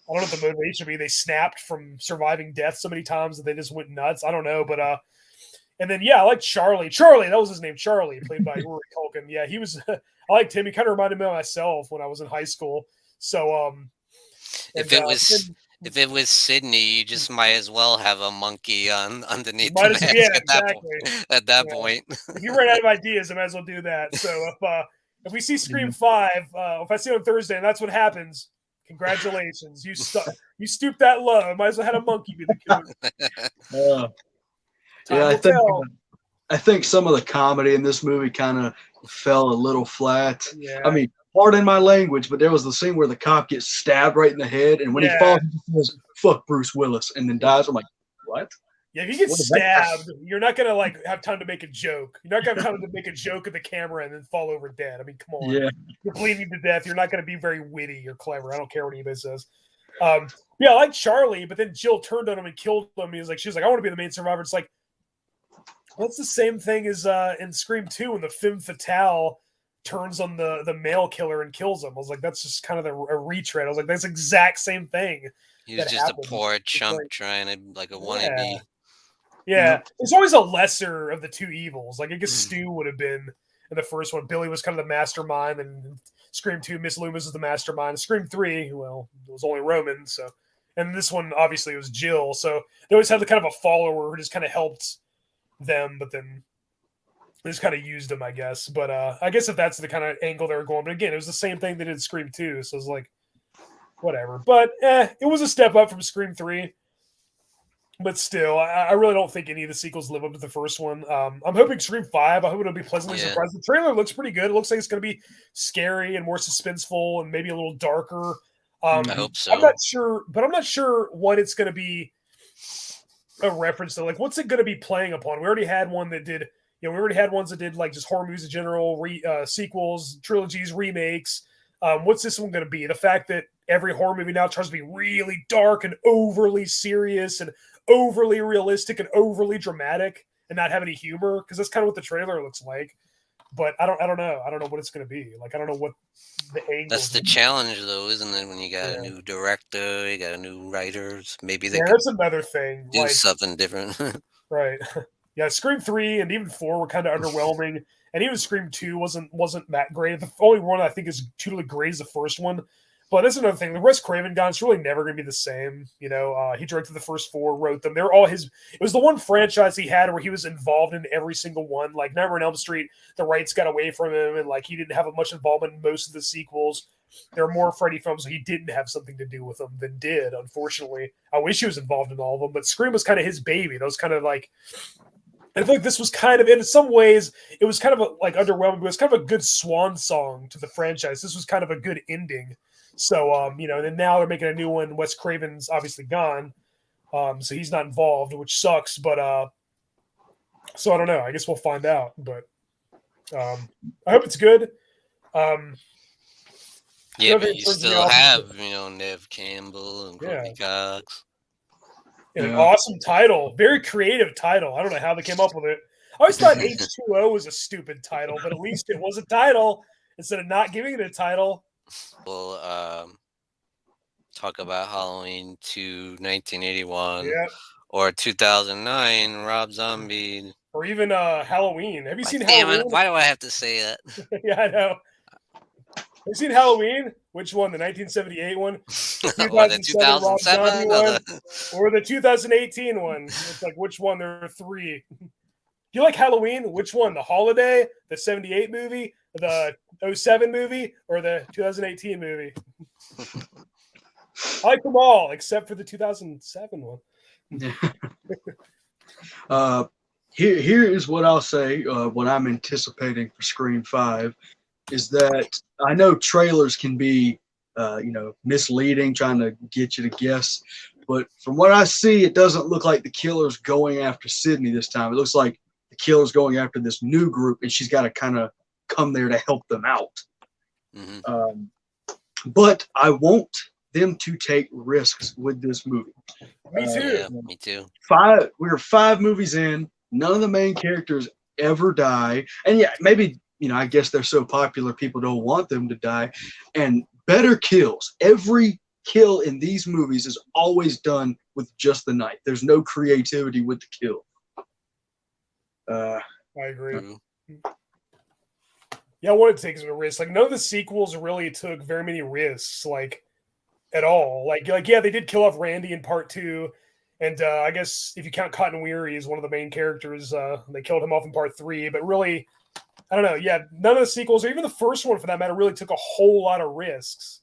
I don't know what the motivation would be. They snapped from surviving death so many times that they just went nuts. I don't know, but and then yeah, I like Charlie. Charlie, that was his name, Charlie, played by Rory Culkin. Yeah, he was. I liked him. He kind of reminded me of myself when I was in high school. So if it was Sydney, you just might as well have a monkey underneath the mask at that point. If you ran out of ideas, I might as well do that. So if we see Scream 5, if I see it on Thursday and that's what happens, congratulations. You stooped that low. I might as well have a monkey be the killer. Yeah, I think some of the comedy in this movie kind of fell a little flat. Yeah. I mean, pardon my language, but there was the scene where the cop gets stabbed right in the head, and when he falls, he says, "Fuck Bruce Willis," and then dies. I'm like, what? Yeah, if you get stabbed, you're not gonna like have time to make a joke. You're not gonna have time to make a joke at the camera and then fall over dead. I mean, come on. Yeah. You're bleeding to death. You're not gonna be very witty or clever. I don't care what anybody says. Yeah, I like Charlie, but then Jill turned on him and killed him. She was like, I want to be the main survivor. It's like, well, it's the same thing as in Scream 2 when the femme fatale turns on the male killer and kills him. I was like, that's just kind of a retread. I was like, that's the exact same thing. He was just a poor chump trying to like a wannabe. Yeah, it's always a lesser of the two evils. Like I guess Stu would have been in the first one. Billy was kind of the mastermind, and Scream 2, Miss Loomis is the mastermind. Scream 3, well, it was only Roman. So, and this one obviously it was Jill. So they always had the kind of a follower who just kind of helped them, but then they just kind of used them, I guess. But I guess if that's the kind of angle they were going. But again, it was the same thing they did in Scream 2. So it was like, whatever. But it was a step up from Scream 3. But still, I really don't think any of the sequels live up to the first one. I'm hoping Scream 5, I hope it'll be pleasantly surprised. The trailer looks pretty good. It looks like it's going to be scary and more suspenseful and maybe a little darker. I hope so. I'm not sure what it's going to be a reference to. Like, what's it going to be playing upon? We already had one that did, we already had ones that did like just horror movies in general, sequels, trilogies, remakes. What's this one going to be? The fact that every horror movie now tries to be really dark and overly serious and overly realistic and overly dramatic and not have any humor, because that's kind of what the trailer looks like. But I don't know. I don't know what it's going to be. Like, I don't know what the angle. That's the challenge, though, isn't it? When you got a new director, you got new writers, maybe they that's another thing. Do something different. Right. Yeah, Scream 3 and even 4 were kind of underwhelming. And even Scream 2 wasn't that great. The only one I think is truly great is the first one. But that's another thing. The Wes Craven guy, it's really never going to be the same. He directed the first 4, wrote them. They're all his. It was the one franchise he had where he was involved in every single one. Like Nightmare on Elm Street, the rights got away from him, and like he didn't have much involvement in most of the sequels. There are more Freddy films, so he didn't have something to do with them than did. Unfortunately, I wish he was involved in all of them. But Scream was kind of his baby. That was kind of like. I feel like this was kind of, in some ways, it was kind of underwhelming, but it was kind of a good swan song to the franchise. This was kind of a good ending. So, and now they're making a new one. Wes Craven's obviously gone. So he's not involved, which sucks. But, so I don't know. I guess we'll find out. But I hope it's good. But you still have, Nev Campbell and Courtney Cox. And an awesome title. Very creative title. I don't know how they came up with it. I always thought H2O was a stupid title, but at least it was a title instead of not giving it a title. We'll talk about Halloween 2, 1981, or 2009, Rob Zombie. Or even Halloween. Have you seen Halloween? Why do I have to say that? Yeah, I know. Have you seen Halloween? Which one? The 1978 one? The 2007 one? Or the 2018 one? It's like, which one? There are 3. Do you like Halloween? Which one? The Holiday, the 78 movie, the 07 movie, or the 2018 movie? I like them all, except for the 2007 one. Here is what I'll say, what I'm anticipating for Scream 5. Is that I know trailers can be, misleading, trying to get you to guess. But from what I see, it doesn't look like the killer's going after Sydney this time. It looks like the killer's going after this new group, and she's got to kind of come there to help them out. Mm-hmm. But I want them to take risks with this movie. Me too. Me too. We're 5 movies in. None of the main characters ever die. And maybe... I guess they're so popular, people don't want them to die. And better kills. Every kill in these movies is always done with just the knife. There's no creativity with the kill. I agree. Yeah, I want to take some risks. Like, none of the sequels really took very many risks, at all. Like, yeah, they did kill off Randy in part 2. And I guess if you count Cotton Weary as one of the main characters, they killed him off in part 3. But really... I don't know. Yeah, none of the sequels, or even the first one for that matter, really took a whole lot of risks.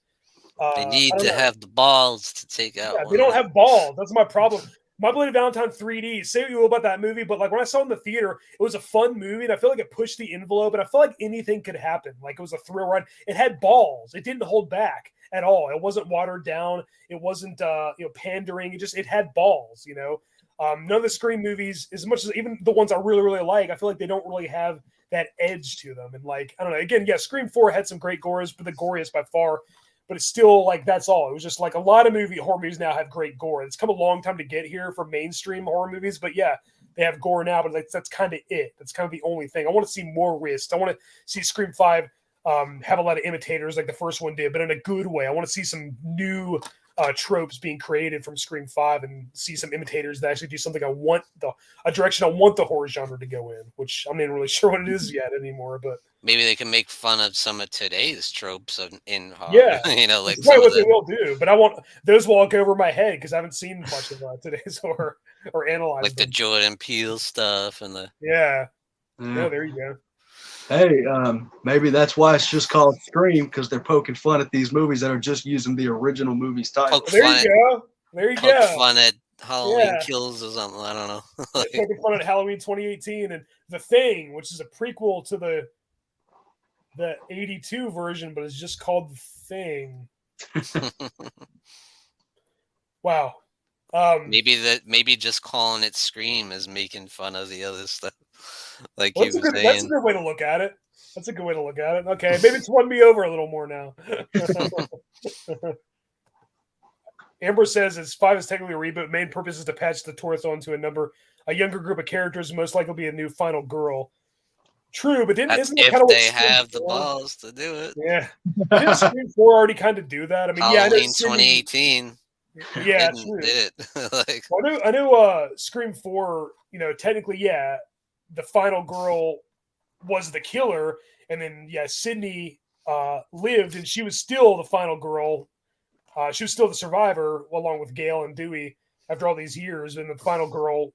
They need to have the balls to take out. Yeah, they don't have balls. That's my problem. My Bloody Valentine 3D, say what you will about that movie, but when I saw it in the theater, it was a fun movie, and I feel like it pushed the envelope, and I felt like anything could happen. Like, it was a thrill ride. It had balls. It didn't hold back at all. It wasn't watered down. It wasn't pandering. It had balls. None of the Scream movies, as much as even the ones I really, really like, I feel like they don't really have that edge to them. And I don't know, again, Scream 4 had some great gores, but the goriest by far, but it's still that's all. It was just a lot of horror movies now have great gore. It's come a long time to get here for mainstream horror movies, but they have gore now, but that's kind of it. That's kind of the only thing. I want to see more risk. I want to see Scream 5 have a lot of imitators like the first one did, but in a good way. I want to see some new tropes being created from Scream 5 and see some imitators that actually do something a direction I want the horror genre to go in, which I'm not even really sure what it is yet anymore, but maybe they can make fun of some of today's tropes in horror. Yeah, that's probably what they will do, but I want those will all go over my head because I haven't seen much of today's horror or analyzed the Jordan Peele stuff and the no, there you go. Hey, maybe that's why it's just called Scream, because they're poking fun at these movies that are just using the original movie's title. There you go. Poke fun at Halloween Kills or something. I don't know. It's making fun of Halloween 2018 and The Thing, which is a prequel to the 82 version, but it's just called The Thing. Wow. Maybe just calling it Scream is making fun of the other stuff. Like that's you were saying. That's a good way to look at it. That's a good way to look at it. Okay, maybe it's won me over a little more now. Amber says it's 5 is technically a reboot. Main purpose is to patch the Torthon to a younger group of characters, most likely be a new final girl. True, but isn't it kind of they have the balls to do it? Yeah. Didn't Scream 4 already kind of do that? I mean, Halloween 2018. Yeah, true. Did it. Like, well, I knew Scream 4, technically, the final girl was the killer, and then Sydney lived, and she was still the final girl. She was still the survivor, along with Gail and Dewey after all these years, and the final girl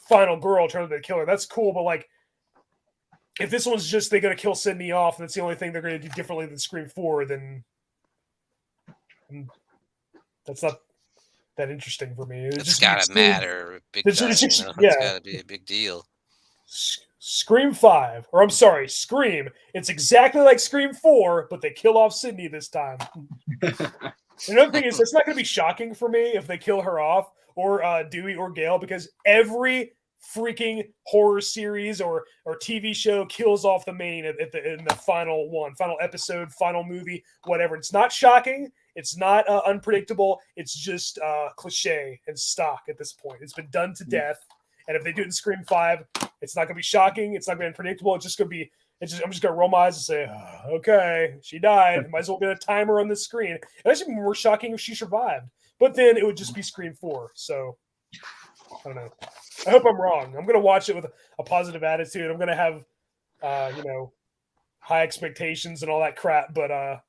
turned into the killer. That's cool, but like, if this one's just they're going to kill Sydney off, and that's the only thing they're going to do differently than Scream 4, then that's not that interesting for me. It's got to matter big time. It's got to be a big deal. Scream 5, or I'm sorry, Scream. It's exactly like Scream 4, but they kill off Sydney this time. Another thing is, it's not going to be shocking for me if they kill her off, or Dewey or Gail, because every freaking horror series or TV show kills off the main in the final episode, final movie, whatever. It's not shocking. It's not unpredictable. It's just cliche and stock at this point. It's been done to death. And if they do it in Scream 5, it's not going to be shocking. It's not going to be unpredictable. It's just going to be. I'm just going to roll my eyes and say, okay, she died. Might as well get a timer on the screen. And it's even more shocking if she survived. But then it would just be Scream 4. So I don't know. I hope I'm wrong. I'm going to watch it with a positive attitude. I'm going to have, high expectations and all that crap. But I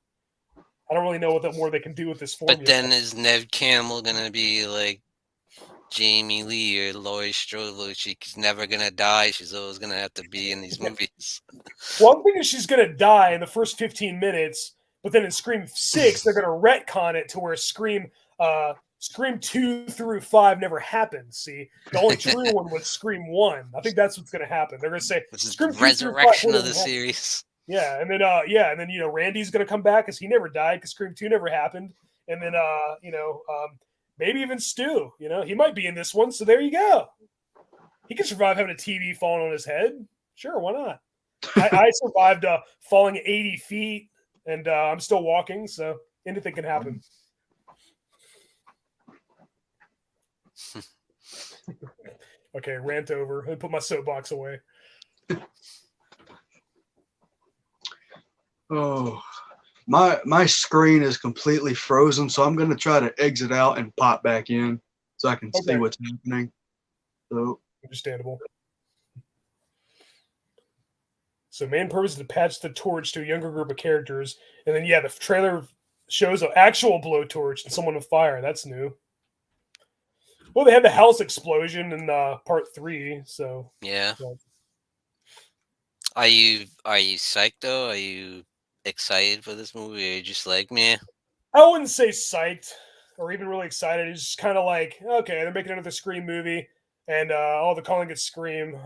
don't really know what more they can do with this formula. But then is Nev Campbell going to be like Jamie Lee or Laurie Strode? She's never going to die. She's always going to have to be in these movies. Well, I'm thinking she's going to die in the first 15 minutes. But then in Scream 6, they're going to retcon it to where Scream 2 through 5 never happened. See, the only true one was Scream 1. I think that's what's going to happen. They're going to say Scream resurrection of the series. Yeah, and then Randy's going to come back because he never died because Scream 2 never happened. And then maybe even Stu. He might be in this one. So there you go. He can survive having a TV falling on his head. Sure, why not? I survived falling 80 feet, and I'm still walking. So anything can happen. Okay, rant over. Let me put my soapbox away. Oh, my screen is completely frozen, so I'm going to try to exit out and pop back in so I can see what's happening. So understandable. So main purpose is to patch the torch to a younger group of characters, and then the trailer shows an actual blowtorch and someone with fire. That's new. Well, they had the house explosion in part 3, so yeah. Are you psyched though? Are you excited for this movie? Or are you just like, meh? I wouldn't say psyched or even really excited. It's just kind of like, okay, they're making another Scream movie, and they're calling it Scream.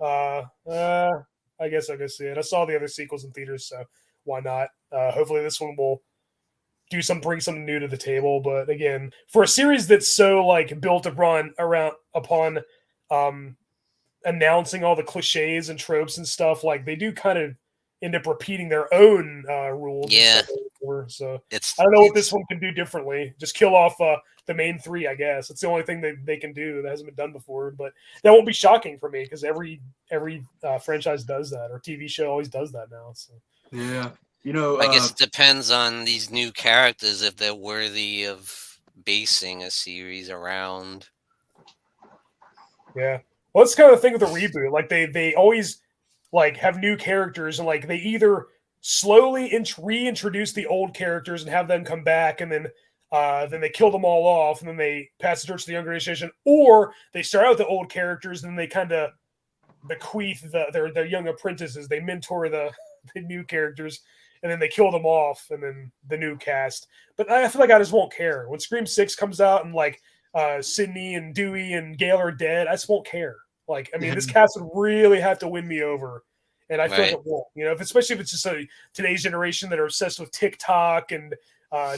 I guess I can see it. I saw the other sequels in theaters, so why not? Hopefully, this one will bring something new to the table. But again, for a series that's so like built upon announcing all the cliches and tropes and stuff, like they do kind of end up repeating their own rules. Yeah. So I don't know what this one can do differently. Just kill off the main 3, I guess. It's the only thing that they can do that hasn't been done before. But that won't be shocking for me because every franchise does that, or TV show always does that now. So yeah. I guess it depends on these new characters if they're worthy of basing a series around. Yeah. Well, that's kind of the thing with the reboot. Like they always like have new characters, and like they either slowly reintroduce the old characters and have them come back, and then they kill them all off, and then they pass the torch to the younger generation, or they start out with the old characters and then they kind of bequeath their young apprentices. They mentor the new characters, and then they kill them off, and then the new cast. But I feel like I just won't care when Scream 6 comes out, and like Sydney and Dewey and Gail are dead, I just won't care. Like, I mean, this cast would really have to win me over, and I feel like it won't. You know, especially if it's just today's generation that are obsessed with TikTok and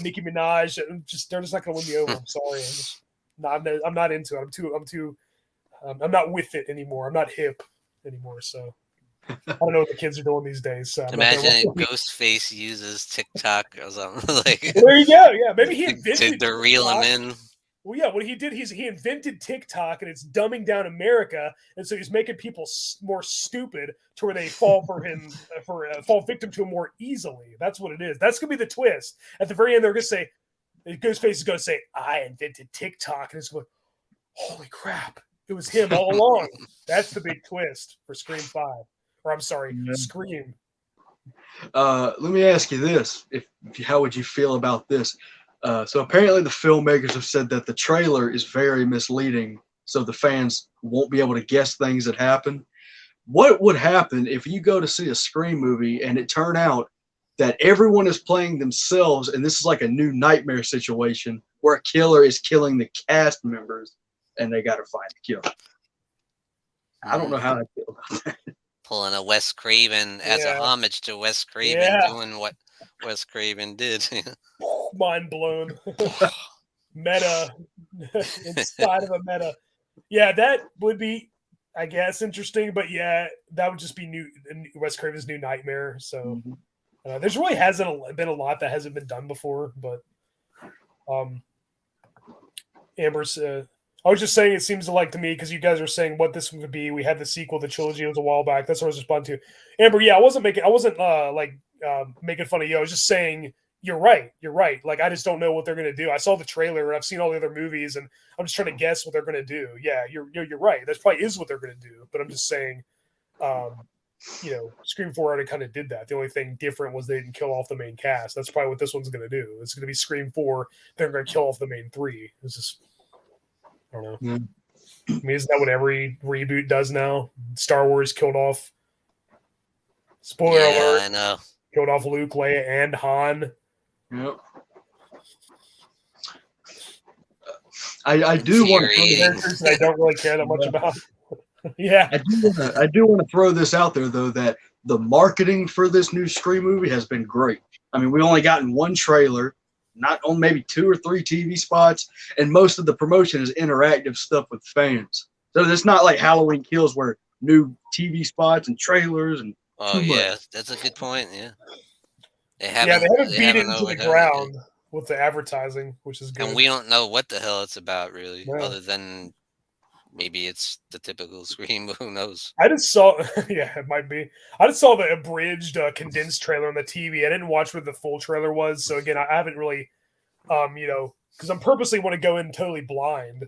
Nicki Minaj, they're just not going to win me over. I'm sorry, I'm not into it. I'm not with it anymore. I'm not hip anymore. So I don't know what the kids are doing these days. So imagine Ghostface uses TikTok or something like. Well, there you go. Yeah, maybe he invented to reel him in. Well, yeah, what he did, he invented TikTok, and it's dumbing down America, and so he's making people more stupid to where they fall for him, fall victim to him more easily. That's what it is. That's gonna be the twist. At the very end, they're gonna say, Ghostface is gonna say, "I invented TikTok," and it's going, "Holy crap! It was him all along." That's the big twist for Scream 5, or I'm sorry, Scream. Let me ask you this: how would you feel about this? So apparently the filmmakers have said that the trailer is very misleading, so the fans won't be able to guess things that happen. What would happen if you go to see a Scream movie and it turned out that everyone is playing themselves, and this is like a new nightmare situation where a killer is killing the cast members and they got to find the killer? I don't know how I feel about that. Pulling a Wes Craven as a homage to Wes Craven doing what Wes Craven did. Mind blown. Meta inside of a meta. Yeah, that would be, I guess, interesting. But yeah, that would just be Wes Craven's new nightmare. So there's really hasn't been a lot that hasn't been done before. But Amber's. I was just saying, it seems like to me, because you guys are saying what this would be. We had the sequel, the trilogy, it was a while back. That's what I was responding to. Amber, yeah, I wasn't making fun of you. I was just saying you're right. Like, I just don't know what they're gonna do. I saw the trailer and I've seen all the other movies, and I'm just trying to guess what they're gonna do. Yeah, you're right. That probably is what they're gonna do. But I'm just saying, Scream 4 already kind of did that. The only thing different was they didn't kill off the main cast. That's probably what this one's gonna do. It's gonna be Scream 4. They're gonna kill off the main 3. It's just, I don't know. I mean, isn't that what every reboot does now? Star Wars killed off. Spoiler alert! I know. Killed off Luke, Leia, and Han. Yep. I do want to characters that I don't really care that much about. Yeah. I do want to throw this out there though, that the marketing for this new Scream movie has been great. I mean, we only gotten one trailer, not on maybe 2 or 3 TV spots, and most of the promotion is interactive stuff with fans. So it's not like Halloween Kills where new TV spots and trailers and that's a good point. Yeah. They haven't beat it into the ground with the advertising, which is good. And we don't know what the hell it's about, really, other than maybe it's the typical Scream. Who knows? I just saw, it might be. I just saw the abridged, condensed trailer on the TV. I didn't watch what the full trailer was. So again, I haven't really, because I'm purposely want to go in totally blind.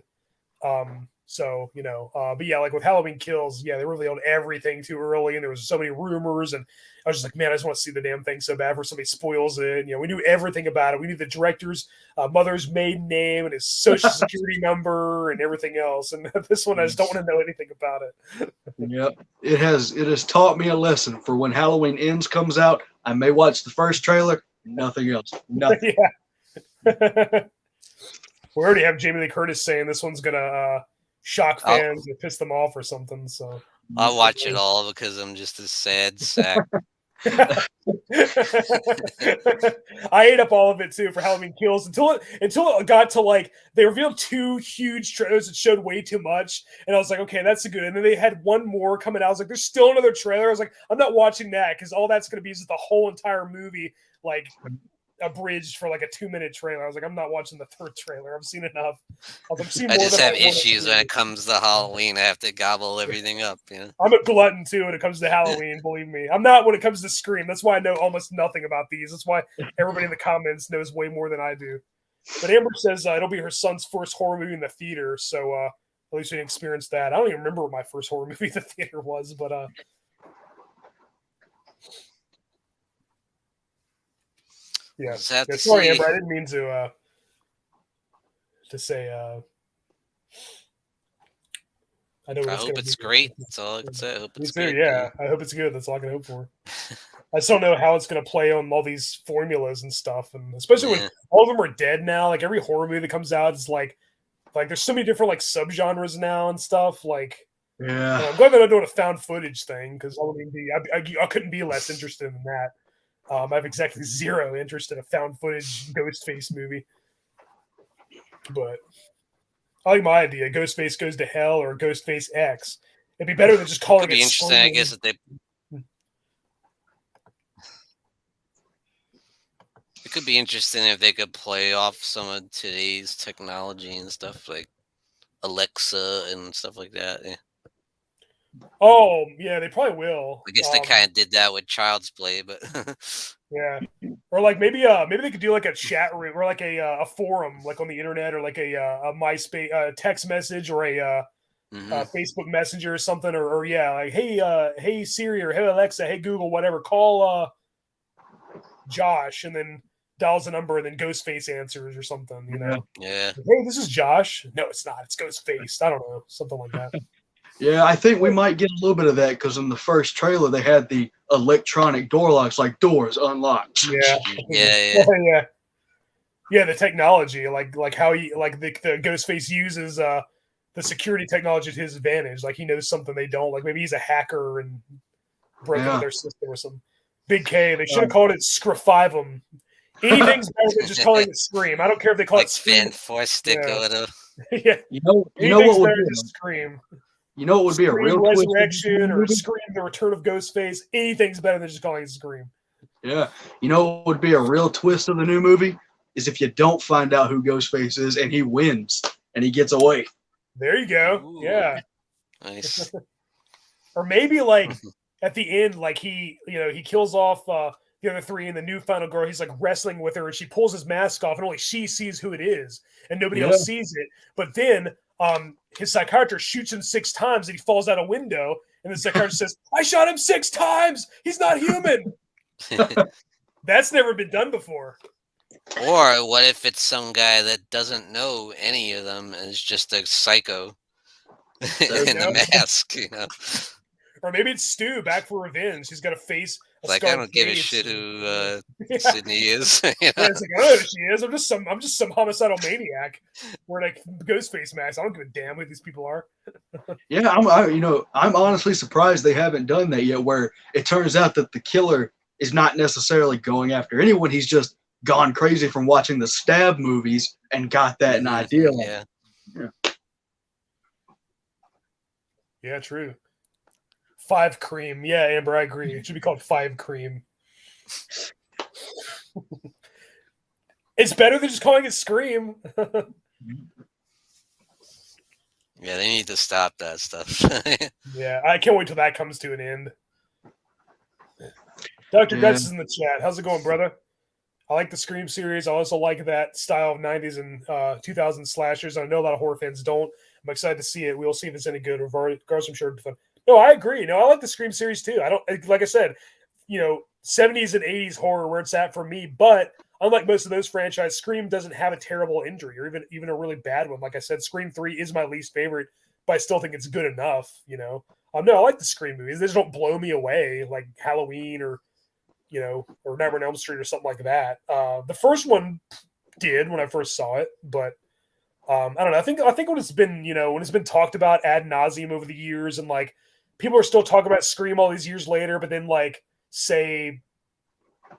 But yeah, like with Halloween Kills, they revealed everything too early, and there was so many rumors, and I was just like, man, I just want to see the damn thing so bad before somebody spoils it. We knew everything about it. We knew the director's mother's maiden name and his social security number and everything else. And this one, I just don't want to know anything about it. Yep, it has taught me a lesson. For when Halloween Ends comes out, I may watch the first trailer, nothing else, nothing. We already have Jamie Lee Curtis saying this one's gonna shock fans and piss them off or something. So I'll watch it all because I'm just a sad sack. I ate up all of it too for Halloween Kills until it got to like they revealed 2 huge trailers that showed way too much, and I was like, okay, that's good. And then they had one more coming out. I was like, there's still another trailer. I was like, I'm not watching that because all that's going to be is the whole entire movie like abridged for like a 2-minute trailer. I was like, I'm not watching the 3rd trailer. I've seen enough. I just have issues when it comes to Halloween. I have to gobble everything up. I'm a glutton too when it comes to Halloween. Believe me, I'm not when it comes to Scream. That's why I know almost nothing about these. That's why everybody in the comments knows way more than I do. But Amber says it'll be her son's first horror movie in the theater, so at least we experienced that. I don't even remember what my first horror movie in the theater was, but yeah. Sorry, Amber. I didn't mean to say. I hope it's great. That's all I can say. I hope it's good. Yeah, I hope it's good. That's all I can hope for. I just don't know how it's going to play on all these formulas and stuff, and especially when all of them are dead now. Like every horror movie that comes out is like Like, there's so many different like subgenres now and stuff. Like, Yeah. I'm glad that I'm doing a found footage thing because I couldn't be less interested in that. I have exactly zero interest in a found footage Ghostface movie. But I like my idea. Ghostface Goes to Hell or Ghostface X. It'd be better than just calling Could be it interesting, Scream. I guess, if they. It could be interesting if they could play off some of today's technology and stuff like Alexa and stuff like that. Yeah. Oh, yeah, they probably will. I guess they kind of did that with Child's Play, but yeah, or like maybe they could do like a chat room or like a forum, like on the internet, or like a MySpace text message or a Facebook Messenger or something, or yeah, like hey Siri or hey Alexa, hey Google, whatever, call Josh, and then dials a number, and then Ghostface answers or something, you know? Yeah. Hey, this is Josh. No, it's not. It's Ghostface. I don't know, something like that. Yeah, I think we might get a little bit of that because in the first trailer they had the electronic door locks, like doors unlocked. Yeah. Yeah. Yeah, the technology, like how he like the Ghostface uses the security technology to his advantage. Like he knows something they don't. Like maybe he's a hacker and broke into their system or some Big K. They should have called it Scrifivum. Anything's better than just calling it Scream. I don't care if they call like it Scream. Fan Stick or whatever. Yeah. You know Anything's what would better be than just Scream. You know what would be Scream a real Resurrection or twist? Scream The Return of Ghostface. Anything's better than just calling it Scream. Yeah. You know what would be a real twist of the new movie? Is if you don't find out who Ghostface is and he wins and he gets away. There you go. Ooh, yeah. Nice. Or maybe like at the end, like he kills off the other three and the new final girl. He's like wrestling with her and she pulls his mask off and only she sees who it is and nobody else sees it. But then his psychiatrist shoots him 6 times and he falls out a window. And the psychiatrist says, I shot him 6 times. He's not human. That's never been done before. Or what if it's some guy that doesn't know any of them and is just a psycho in the mask, you know? Or maybe it's Stu back for revenge. He's got to face a like I don't give a shit who Sydney is. You know? Yeah, it's like, oh, she is. I'm just some homicidal maniac wearing like Ghostface mask. I don't give a damn who these people are. Yeah, I'm honestly surprised they haven't done that yet. Where it turns out that the killer is not necessarily going after anyone. He's just gone crazy from watching the Stab movies and got that an idea. Yeah, true. 5 Cream. Yeah, Amber, I agree. It should be called 5 Cream. It's better than just calling it Scream. Yeah, they need to stop that stuff. Yeah, I can't wait till that comes to an end. Dr. Guts is in the chat. How's it going, brother? I like the Scream series. I also like that style of 90s and 2000s slashers. I know a lot of horror fans don't. I'm excited to see it. We'll see if it's any good. Regardless, I'm sure it'll be fun. No, I agree. No, I like the Scream series too. I don't, like I said, 70s and 80s horror where it's at for me. But unlike most of those franchises, Scream doesn't have a terrible injury or even a really bad one. Like I said, Scream 3 is my least favorite, but I still think it's good enough. No, I like the Scream movies. They just don't blow me away like Halloween or Nightmare on Elm Street or something like that. The first one did when I first saw it, but I don't know. I think when it's been talked about ad nauseum over the years, and like people are still talking about Scream all these years later, but then like say,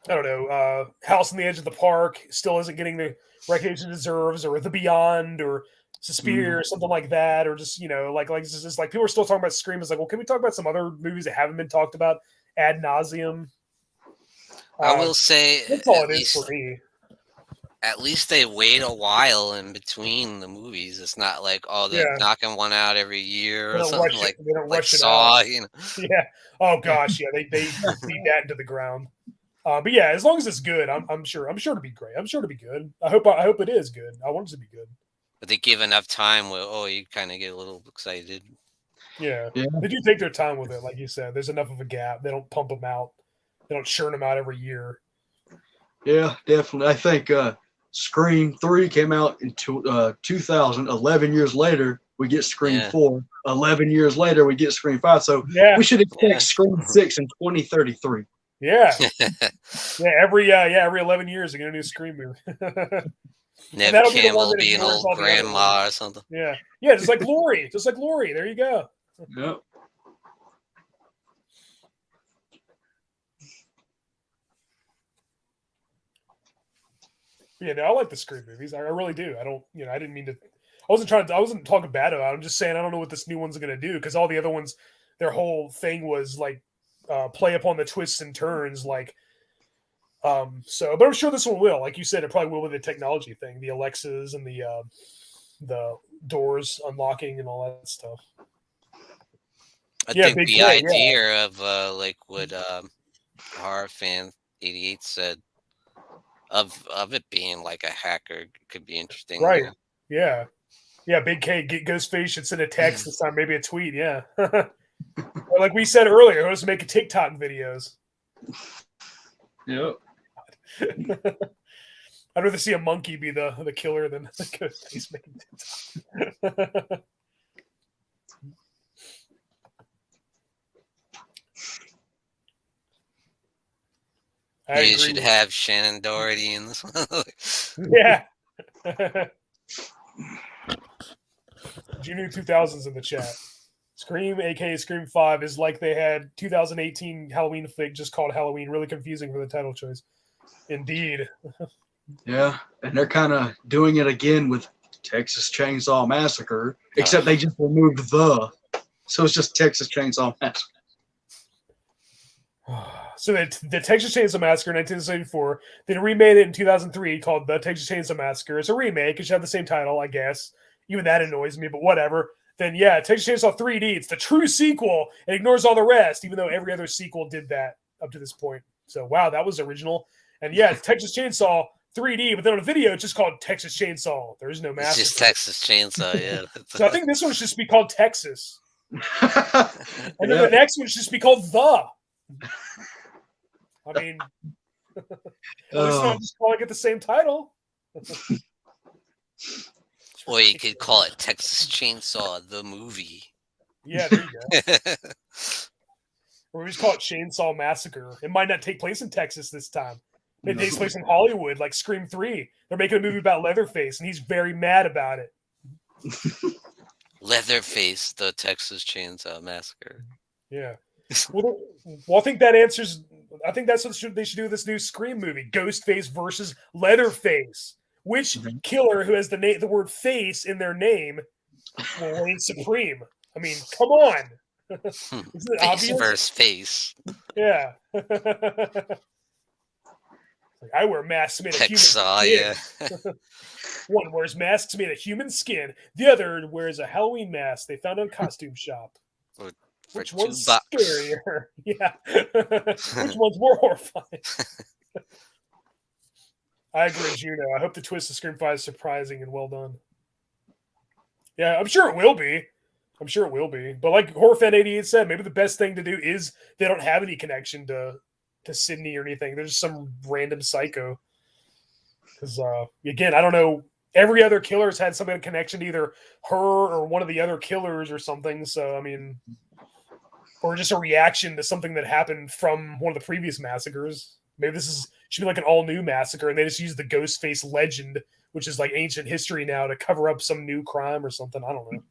I don't know, House on the Edge of the Park still isn't getting the recognition it deserves, or The Beyond, or Suspiria, or something like that, or just it's just like people are still talking about Scream. It's like, well, can we talk about some other movies that haven't been talked about ad nauseum? I will say that's all it is for me. At least they wait a while in between the movies. It's not like, they're knocking one out every year or something like Saw. Yeah. Oh gosh, yeah. They beat that into the ground. But yeah, as long as it's good, I'm sure to be great. I'm sure to be good. I hope it is good. I want it to be good. But they give enough time where you kind of get a little excited. Yeah. They do take their time with it, like you said. There's enough of a gap. They don't pump them out. They don't churn them out every year. Yeah, definitely. I think Scream 3 came out in 2000. 11 years later, we get Scream 4. 11 years later, we get Scream 5. So we should expect Scream 6 in 2033. Yeah. Every 11 years, they get a new Scream movie. Nev that'll be the one Campbell that be an ignores old all the other grandma ones. or something. Yeah, just like Lori. There you go. Yep. Yeah, no, I like the Scream movies. I really do. I don't, I didn't mean to. I wasn't talking bad about it. I'm just saying I don't know what this new one's gonna do because all the other ones, their whole thing was like play upon the twists and turns, like. But I'm sure this one will. Like you said, it probably will with the technology thing, the Alexas and the doors unlocking and all that stuff. I think the idea of like what Horror Fan 88 said of it being like a hacker could be interesting. Right. Yeah. Yeah, Big K, Ghostface should send a text this time, maybe a tweet, yeah. Or like we said earlier, let's make TikTok videos. Yep. I'd rather see a monkey be the killer than the Ghostface making TikTok. You should have Shannon Doherty in this one. Yeah. Junior 2000s in the chat. Scream, aka Scream 5, is like they had 2018 Halloween flick just called Halloween. Really confusing for the title choice. Indeed. Yeah, and they're kind of doing it again with Texas Chainsaw Massacre, except they just removed the. So it's just Texas Chainsaw Massacre. So the Texas Chainsaw Massacre in 1974, they remade it in 2003 called The Texas Chainsaw Massacre. It's a remake. It should have the same title, I guess. Even that annoys me, but whatever. Then, yeah, Texas Chainsaw 3D. It's the true sequel. It ignores all the rest, even though every other sequel did that up to this point. So, wow, that was original. And, yeah, it's Texas Chainsaw 3D, but then on a video, it's just called Texas Chainsaw. There is no massacre. It's just Texas Chainsaw, yeah. So I think this one should just be called Texas. And then the next one should just be called The. I mean, at least I'm just calling it the same title. Or you could call it Texas Chainsaw, the movie. Yeah, there you go. Or we just call it Chainsaw Massacre. It might not take place in Texas this time. It takes place in Hollywood, like Scream 3. They're making a movie about Leatherface, and he's very mad about it. Leatherface, the Texas Chainsaw Massacre. Yeah. Well, I think that answers. I think that's what they should do with this new Scream movie: Ghostface versus Leatherface. Which killer who has the word "face" in their name will reign supreme? I mean, come on. Isn't it face obvious? Versus face. Yeah. I wear masks made of human skin. Yeah. One wears masks made of human skin. The other wears a Halloween mask they found in a costume shop. Which one's scarier? Yeah. Which one's more horrifying? I agree, Juno. I hope the twist of Scream 5 is surprising and well done. Yeah, I'm sure it will be. But like HorrorFan88 said, maybe the best thing to do is they don't have any connection to Sydney or anything. They're just some random psycho. Because, again, I don't know. Every other killer has had some kind of connection to either her or one of the other killers or something. So, I mean, or just a reaction to something that happened from one of the previous massacres. Maybe this should be like an all-new massacre, and they just use the Ghostface legend, which is like ancient history now, to cover up some new crime or something. I don't know.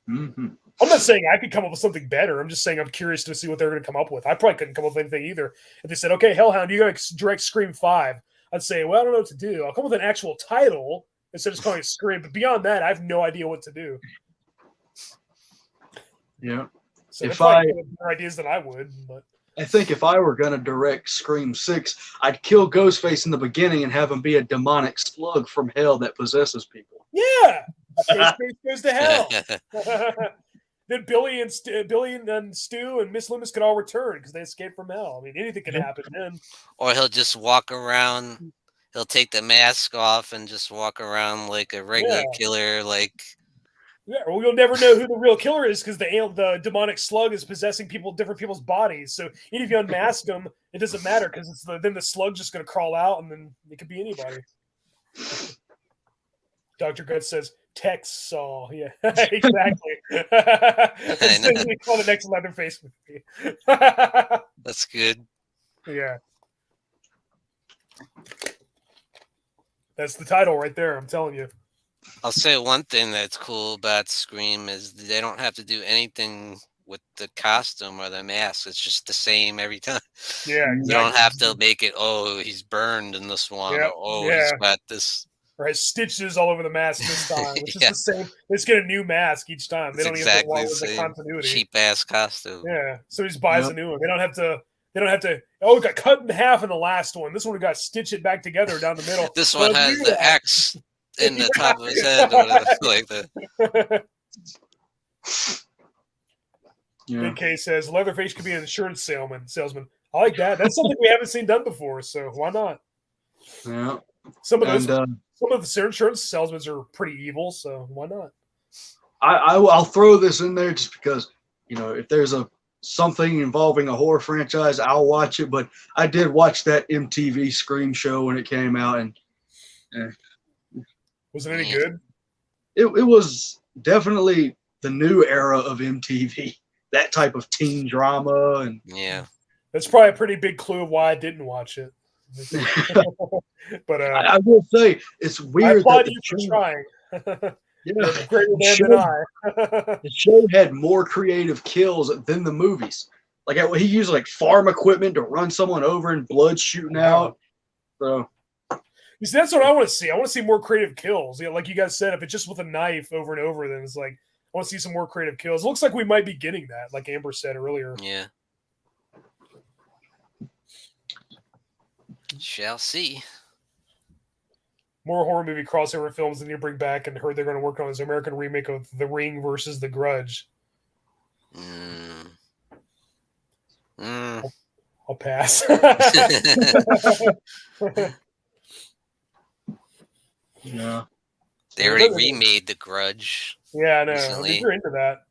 Mm-hmm. I'm not saying I could come up with something better. I'm just saying I'm curious to see what they're going to come up with. I probably couldn't come up with anything either. If they said, okay, Hellhound, you got to direct Scream 5, I'd say, well, I don't know what to do. I'll come up with an actual title instead of just calling it Scream. But beyond that, I have no idea what to do. Yeah. So if I have more ideas than I would, but I think if I were going to direct Scream 6, I'd kill Ghostface in the beginning and have him be a demonic slug from hell that possesses people. Yeah. Ghostface goes to hell. Then Billy and Stu and Miss Loomis could all return because they escaped from hell. I mean, anything could happen then. Or he'll just walk around. He'll take the mask off and just walk around like a regular killer. Like, yeah, well, you'll never know who the real killer is because the demonic slug is possessing different people's bodies. So even if you unmask them, it doesn't matter because then the slug's just going to crawl out and then it could be anybody. Dr. Guts says, Texas. Yeah, exactly. That's we call the next Leatherface movie. That's good. Yeah. That's the title right there. I'm telling you. I'll say one thing that's cool about Scream is they don't have to do anything with the costume or the mask. It's just the same every time. Yeah, exactly. You don't have to make it, oh, he's burned in this one, Yep. or oh, he's got this. Or has stitches all over the mask this time. It's just Yeah. the same. They just get a new mask each time. They It's don't exactly even the with the same continuity. cheap ass costume. Yeah, so he just buys a new one. They don't have to. Oh, it got cut in half in the last one. This one we got to stitch it back together down the middle. This one has the X in the top of his head, or whatever, like that. Big K says Leatherface could be an insurance salesman. I like that. That's something we haven't seen done before, so why not? Yeah. Some of the insurance salesmen are pretty evil, so why not? I'll throw this in there just because, if there's something involving a horror franchise, I'll watch it. But I did watch that MTV Scream show when it came out, and was it any good? It was definitely the new era of MTV. That type of teen drama, and that's probably a pretty big clue of why I didn't watch it. But I will say it's weird. I applaud you for trying. Yeah, greater than I. The show had more creative kills than the movies. Like he used like farm equipment to run someone over and blood shooting out. So you see, that's what I want to see. I want to see more creative kills. Yeah, like you guys said, if it's just with a knife over and over, then it's like I want to see some more creative kills. It looks like we might be getting that, like Amber said earlier. Yeah. Shall see. More horror movie crossover films than you bring back, and heard they're going to work on his American remake of The Ring versus The Grudge. I'll pass. Yeah. They already remade The Grudge. Yeah, I know. Recently. I mean, you're into that.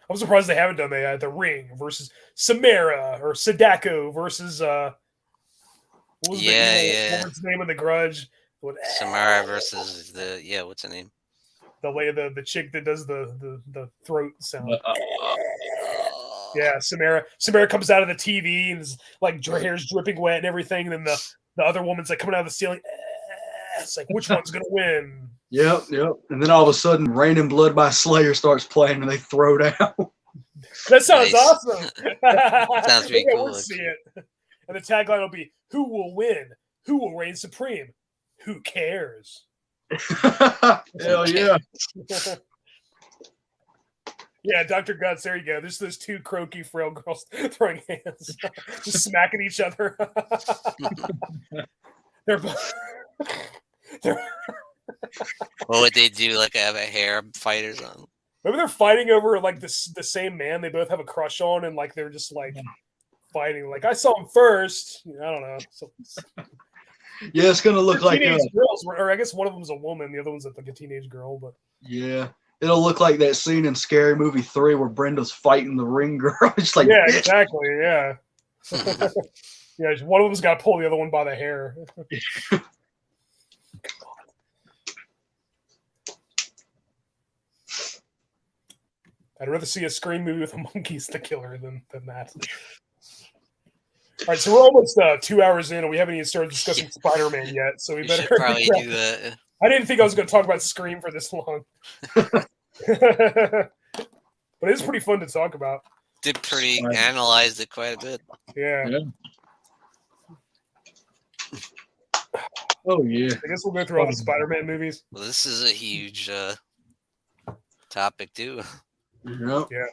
I'm surprised they haven't done that. The Ring versus Samara or Sadako versus what was the woman's name of The Grudge? Samara versus what's her name? The chick that does the throat sound. Yeah, Samara. Samara comes out of the TV and is like her hair's dripping wet and everything. And then the other woman's like coming out of the ceiling. It's like, which one's gonna win? Yep. And then all of a sudden, Rain and Blood by Slayer starts playing and they throw down. That sounds awesome. Sounds pretty cool. We'll see it. And the tagline will be, "Who will win? Who will reign supreme? Who cares?" Hell yeah. Yeah, Dr. Guts, there you go. There's those two croaky, frail girls throwing hands, just smacking each other. What would they do? Like have a hair fight or something? Maybe they're fighting over like the same man they both have a crush on, and like they're just like fighting. Like I saw him first. I don't know. Yeah, it's gonna look like teenage girls, or I guess one of them's a woman, the other one's like a teenage girl. But yeah, it'll look like that scene in Scary Movie 3 where Brenda's fighting the ring girl. It's like, yeah, exactly, yeah. Yeah, one of them's got to pull the other one by the hair. I'd rather see a Scream movie with a monkey's the killer than that. All right, so we're almost 2 hours in, and we haven't even started discussing Spider-Man yet. So we better probably do that. I didn't think I was going to talk about Scream for this long, but it's pretty fun to talk about. Analyzed it quite a bit. Yeah. Oh yeah. I guess we'll go through all the Spider-Man movies. Well, this is a huge topic too. Yep. Yeah.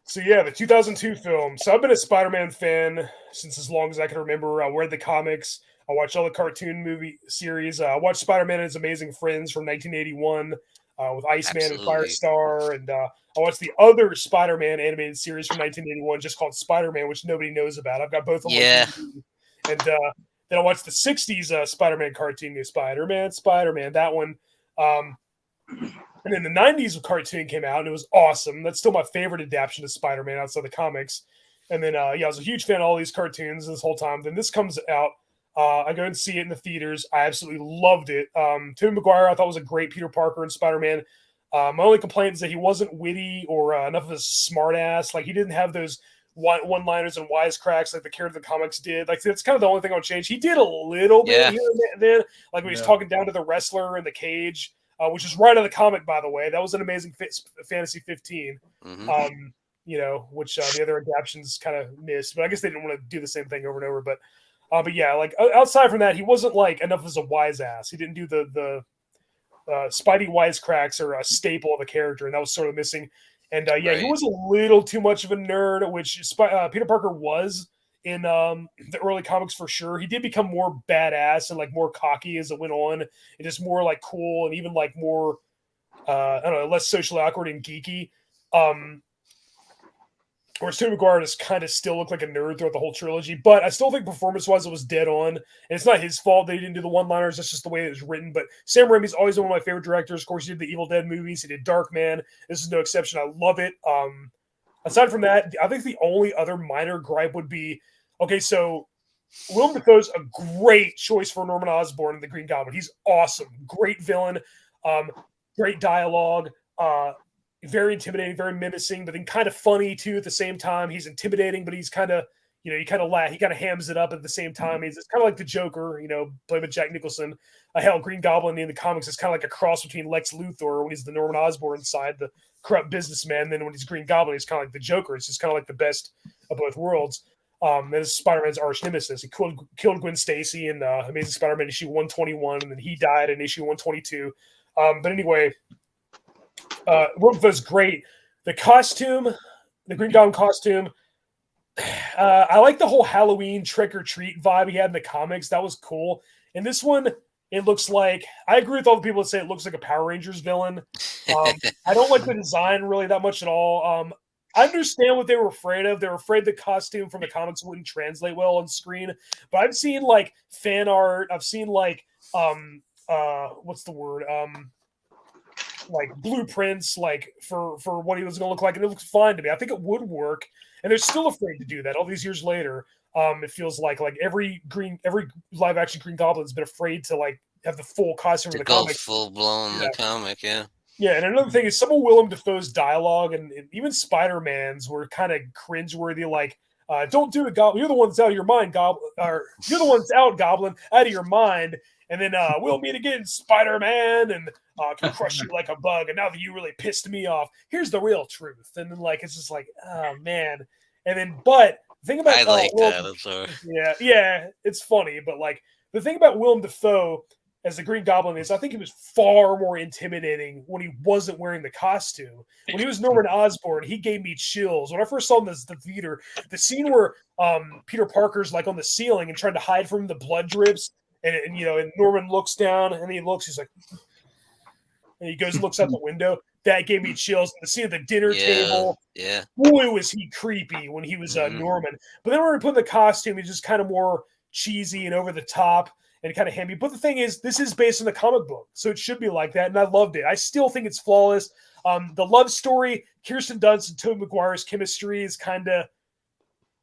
So yeah, the 2002 film. So I've been a Spider-Man fan since as long as I can remember. I read the comics. I watched all the cartoon movie series. I watched Spider-Man and His Amazing Friends from 1981 with Iceman and Firestar. And I watched the other Spider-Man animated series from 1981 just called Spider-Man, which nobody knows about. I've got both of them. Yeah. And then I watched the 60s Spider-Man cartoon, Spider-Man, that one. And then the 90s cartoon came out, and it was awesome. That's still my favorite adaptation of Spider-Man outside the comics. And then, I was a huge fan of all these cartoons this whole time. Then this comes out. I go and see it in the theaters. I absolutely loved it. Tobey Maguire, I thought was a great Peter Parker and Spider-Man. My only complaint is that he wasn't witty or enough of a smart ass. Like, he didn't have those one-liners and wisecracks like the character of the comics did. Like that's kind of the only thing I'll change. He did a little bit here and then, like when he's talking down to the wrestler in the cage, which is right out of the comic, by the way. That was an amazing Fantasy 15. Which the other adaptions kind of missed, but I guess they didn't want to do the same thing over and over. But yeah, like outside from that, he wasn't like enough as a wise ass. He didn't do the Spidey wisecracks or a staple of a character, and that was sort of missing. And he was a little too much of a nerd, which Peter Parker was in the early comics for sure. He did become more badass and like more cocky as it went on, and just more like cool and even like more I don't know, less socially awkward and geeky. Whereas Tobey Maguire just kind of still looked like a nerd throughout the whole trilogy. But I still think performance-wise it was dead on. And it's not his fault that he didn't do the one-liners. That's just the way it was written. But Sam Raimi's always been one of my favorite directors. Of course, he did the Evil Dead movies. He did Darkman. This is no exception. I love it. Aside from that, I think the only other minor gripe would be, okay, so Willem Dafoe's a great choice for Norman Osborn in The Green Goblin. He's awesome. Great villain. Great dialogue. Very intimidating, very menacing, but then kind of funny too at the same time. He's intimidating, but he's kind of, he kind of hams it up at the same time. It's kind of like the Joker, played by Jack Nicholson. Green Goblin in the comics is kind of like a cross between Lex Luthor when he's the Norman Osborn side, the corrupt businessman. And then when he's Green Goblin, he's kind of like the Joker. It's just kind of like the best of both worlds. And it's Spider-Man's arch nemesis. He killed Gwen Stacy in Amazing Spider-Man issue 121, and then he died in issue 122. But anyway, Willem Dafoe's great. The costume, the Green Goblin costume, I like the whole Halloween trick-or-treat vibe he had in the comics. That was cool. And this one, it looks like, I agree with all the people that say it looks like a Power Rangers villain. I don't like the design really that much at all. I understand what they were afraid of. They were afraid the costume from the comics wouldn't translate well on screen. But I've seen like fan art. I've seen like what's the word? Like blueprints, like for what he was going to look like, and it looks fine to me. I think it would work, and they're still afraid to do that all these years later. It feels like every live action Green Goblin's been afraid to like have the full costume of the comic, full blown the comic, yeah. Yeah, and another thing is some of Willem Dafoe's dialogue and even Spider-Man's were kind of cringeworthy. Like, don't do it, Goblin. You're the one that's out of your mind, Goblin. Or you're the one that's out, Goblin, out of your mind. And then we'll meet again, Spider-Man, and can crush you like a bug. And now that you really pissed me off, here's the real truth. And then like it's just like, oh man. And then, but the thing about yeah, it's funny. But like the thing about Willem Dafoe as the Green Goblin is, I think he was far more intimidating when he wasn't wearing the costume. When he was Norman Osborn, he gave me chills. When I first saw him in the theater, the scene where Peter Parker's like on the ceiling and trying to hide from the blood drips. And Norman looks down and he's like, and he goes and looks out the window. That gave me chills. The scene at the dinner table. Yeah. Boy, was he creepy when he was Norman. But then when we put in the costume, he's just kind of more cheesy and over the top and kind of hammy. But the thing is, this is based on the comic book, so it should be like that. And I loved it. I still think it's flawless. The love story, Kirsten Dunst and Tobey Maguire's chemistry is kind of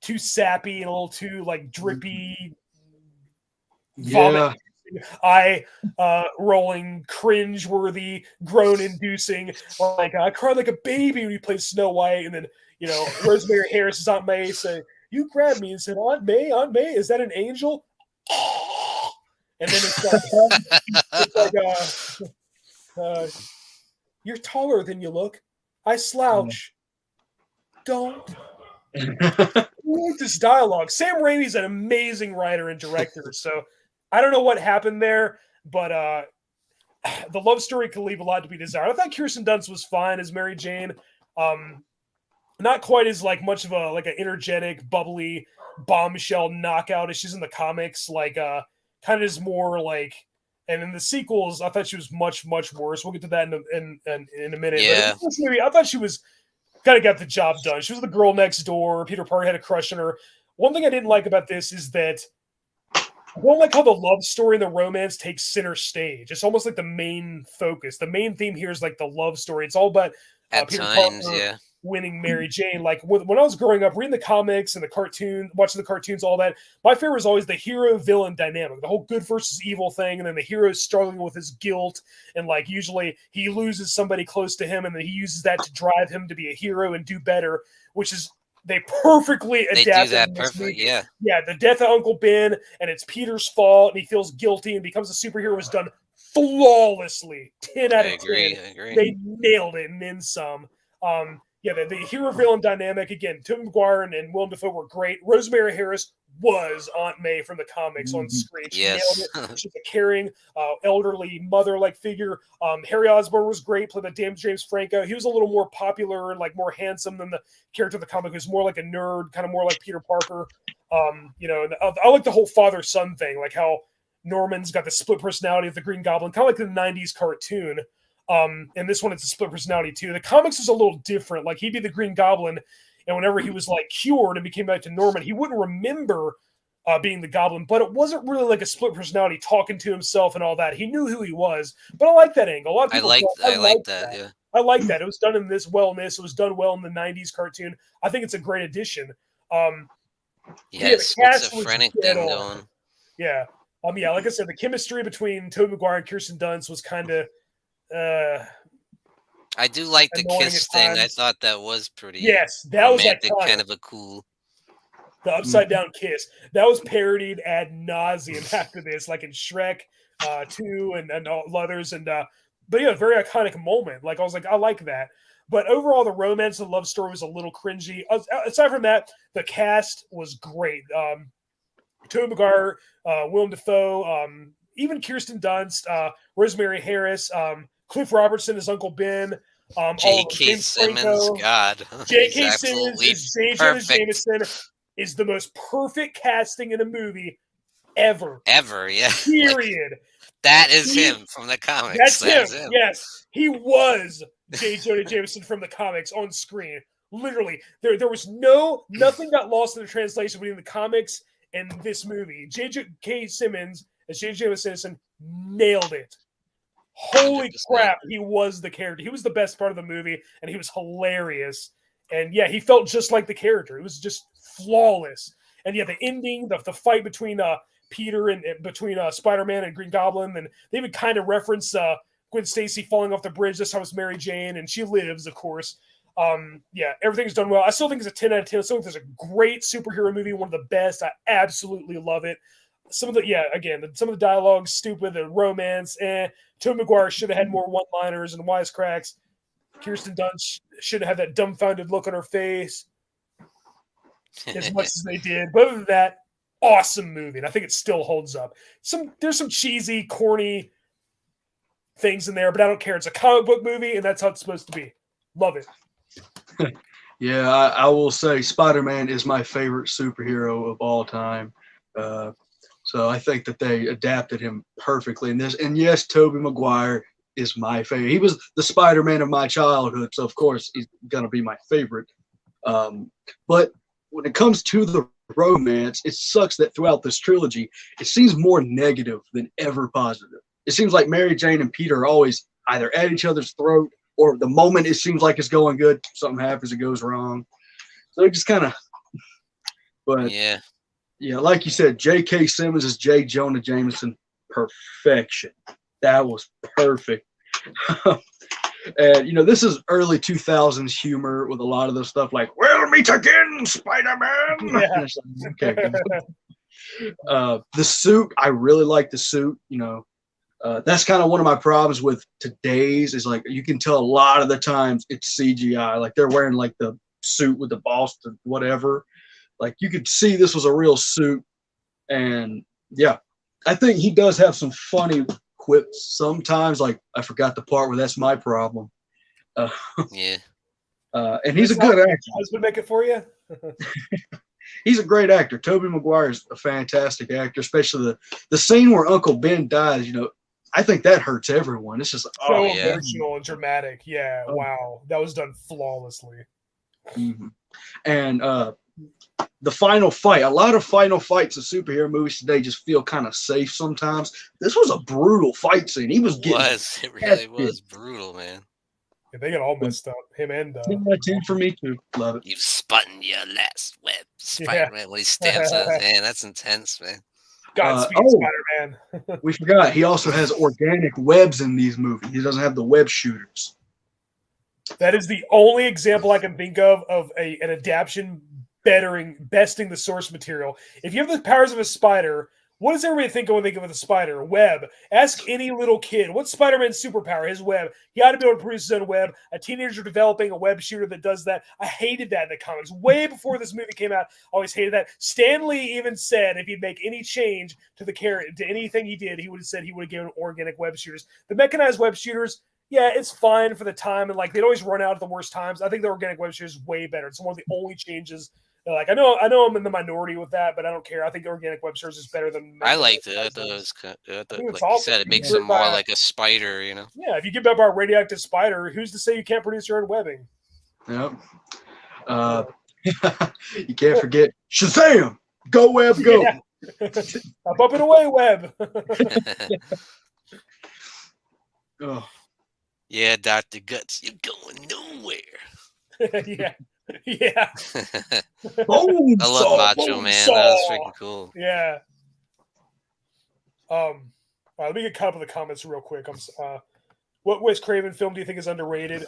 too sappy and a little too like drippy. Yeah. Rolling, cringe-worthy, groan-inducing. Like I cried like a baby when he played Snow White, and then Rosemary Harris's Aunt May saying, "You grabbed me and said, Aunt May, is that an angel?" And then it's like, you're taller than you look. I slouch. Don't. This dialogue. Sam Raimi's an amazing writer and director, so. I don't know what happened there, but the love story could leave a lot to be desired. I thought Kirsten Dunst was fine as Mary Jane. Not quite as like much of an energetic, bubbly bombshell knockout as she's in the comics. Like kind of is more like, and in the sequels, I thought she was much, much worse. We'll get to that in a minute. Yeah. But movie, I thought she was kind of got the job done. She was the girl next door. Peter Parker had a crush on her. One thing I didn't like about this is that I don't like how the love story and the romance takes center stage. It's almost like the main focus. The main theme here is like the love story. It's all about Peter Parker winning Mary Jane. Like when I was growing up, reading the comics and the cartoon, watching the cartoons, all that, my favorite was always the hero-villain dynamic, the whole good versus evil thing, and then the hero struggling with his guilt, and like usually he loses somebody close to him, and then he uses that to drive him to be a hero and do better, which is They perfectly They adapted do that this perfectly. movie. Yeah. Yeah, the death of Uncle Ben, and it's Peter's fault, and he feels guilty and becomes a superhero was done flawlessly. 10 out of 10. I agree. They nailed it and then some. The hero-villain dynamic, again, Tobey Maguire and Willem Dafoe were great. Rosemary Harris was Aunt May from the comics on screen. She nailed it. She's a caring, elderly mother-like figure. Harry Osborn was great, played by James Franco. He was a little more popular and more handsome than the character of the comic, who's more like a nerd, kind of more like Peter Parker. I like the whole father-son thing, like how Norman's got the split personality of the Green Goblin, kind of like the 90s cartoon. And this one, it's a split personality too. The comics was a little different. Like, he'd be the Green Goblin, and whenever he was cured and became back to Norman, he wouldn't remember being the Goblin, but it wasn't really like a split personality talking to himself and all that. He knew who he was. But I like that angle. A lot of people I like that. Yeah, I like that. It was done in this wellness. It was done well in the 90s cartoon. I think it's a great addition. schizophrenic thing going. Yeah. Like I said, the chemistry between Tobey Maguire and Kirsten Dunst was kind of I do like the annoying kiss at thing. times. I thought that was pretty That romantic, was kind of a cool. The upside down kiss that was parodied ad nauseum after this, like in Shrek 2 and all others, but very iconic moment. Like, I was like, I like that. But overall, the romance and love story was a little cringy. Aside from that, the cast was great. Tobey Maguire, Willem Dafoe, even Kirsten Dunst, Rosemary Harris, Cliff Robertson as Uncle Ben, J.K. Simmons, God, J.K. Simmons is J. Jonah perfect. Jameson is the most perfect casting in a movie ever. Yeah. Period. That is him from the comics. That's him. Yes, he was J. Jonah Jameson from the comics on screen. Literally, there was nothing got lost in the translation between the comics and this movie. J.K. Simmons as J. Jonah Jameson nailed it. Holy 100%. crap, he was the character. He was the best part of the movie, and he was hilarious. And yeah, he felt just like the character. It was just flawless. And yeah, the ending, the fight between Peter and between Spider-Man and Green Goblin, and they even kind of reference Gwen Stacy falling off the bridge. This time it's Mary Jane, and she lives, of course. Everything's done well. I still think it's a 10 out of 10. I still think it's a great superhero movie, one of the best. I absolutely love it. Some of the dialogue's stupid, the romance, Tobey Maguire should have had more one-liners and wisecracks. Kirsten Dunst should have had that dumbfounded look on her face as much as they did. But other than that, awesome movie, and I think it still holds up. There's some cheesy, corny things in there, but I don't care. It's a comic book movie, and that's how it's supposed to be. Love it. Yeah, I will say Spider-Man is my favorite superhero of all time. So I think that they adapted him perfectly in this. And yes, Tobey Maguire is my favorite. He was the Spider-Man of my childhood, so of course he's gonna be my favorite. But when it comes to the romance, it sucks that throughout this trilogy, it seems more negative than ever positive. It seems like Mary Jane and Peter are always either at each other's throat, or the moment it seems like it's going good, something happens, it goes wrong. So it just kind of, but yeah, like you said, J.K. Simmons is J. Jonah Jameson, perfection. That was perfect. And this is early 2000s humor with a lot of the stuff like "We'll meet again, Spider-Man." Yeah. Okay. The suit, I really like the suit. That's kind of one of my problems with today's is like you can tell a lot of the times it's CGI. Like they're wearing like the suit with the Boston whatever. Like you could see this was a real suit, and yeah, I think he does have some funny quips sometimes. Like I forgot the part where that's my problem. Yeah. And he's a good actor. Husband make it for you. He's a great actor. Tobey Maguire is a fantastic actor, especially the scene where Uncle Ben dies. I think that hurts everyone. It's just so emotional and dramatic. Yeah, wow, that was done flawlessly. Mm-hmm. And the final fight, a lot of final fights in superhero movies today just feel kind of safe sometimes. This was a brutal fight scene. He was getting it really was brutal, man. Yeah, they got all messed up. Him and 10 out of 10 for me too. Love it. You've spun your last web, Spider-Man. When he stamps on his hand, that's intense, man. Godspeed, Spider-Man. We forgot he also has organic webs in these movies. He doesn't have the web shooters. That is the only example I can think of an adaptation besting the source material. If you have the powers of a spider, what does everybody think of when they think of a spider? Web. Ask any little kid, what's Spider-Man's superpower? His web. He ought to be able to produce his own web. A teenager developing a web shooter that does that. I hated that in the comics. Way before this movie came out, I always hated that. Stan Lee even said if he'd make any change to the character, to anything he did, he would have said he would have given organic web shooters. The mechanized web shooters, yeah, it's fine for the time, and like they'd always run out at the worst times. I think the organic web shooter is way better. It's one of the only changes. Like I know I'm in the minority with that, but I don't care. I think organic web shooters is better than. I liked it. I thought it was like awesome. You said, it makes them more like a spider, you know. Yeah, if you give up our radioactive spider, who's to say you can't produce your own webbing? Yep. You can't forget Shazam! Go web, go! Yeah. Up and away, web. Oh. Yeah, Dr. Guts, you're going nowhere. Yeah. Yeah. I love Macho Man. That was freaking cool. Yeah. All right, let me get caught up with the comments real quick. What Wes Craven film do you think is underrated?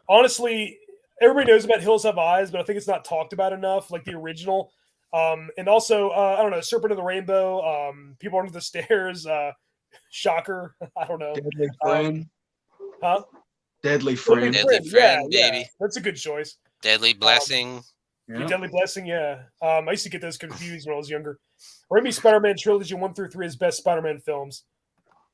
Honestly, everybody knows about Hills Have Eyes, but I think it's not talked about enough, like the original. And also, I don't know, Serpent of the Rainbow, People Under the Stairs, Shocker. I don't know. Deadly Friend. Huh? Deadly Friend. Deadly Friend, yeah, baby. That's a good choice. Deadly Blessing. Deadly Blessing, yeah. I used to get those confused when I was younger. Raimi Spider-Man trilogy 1 through 3 is best Spider-Man films.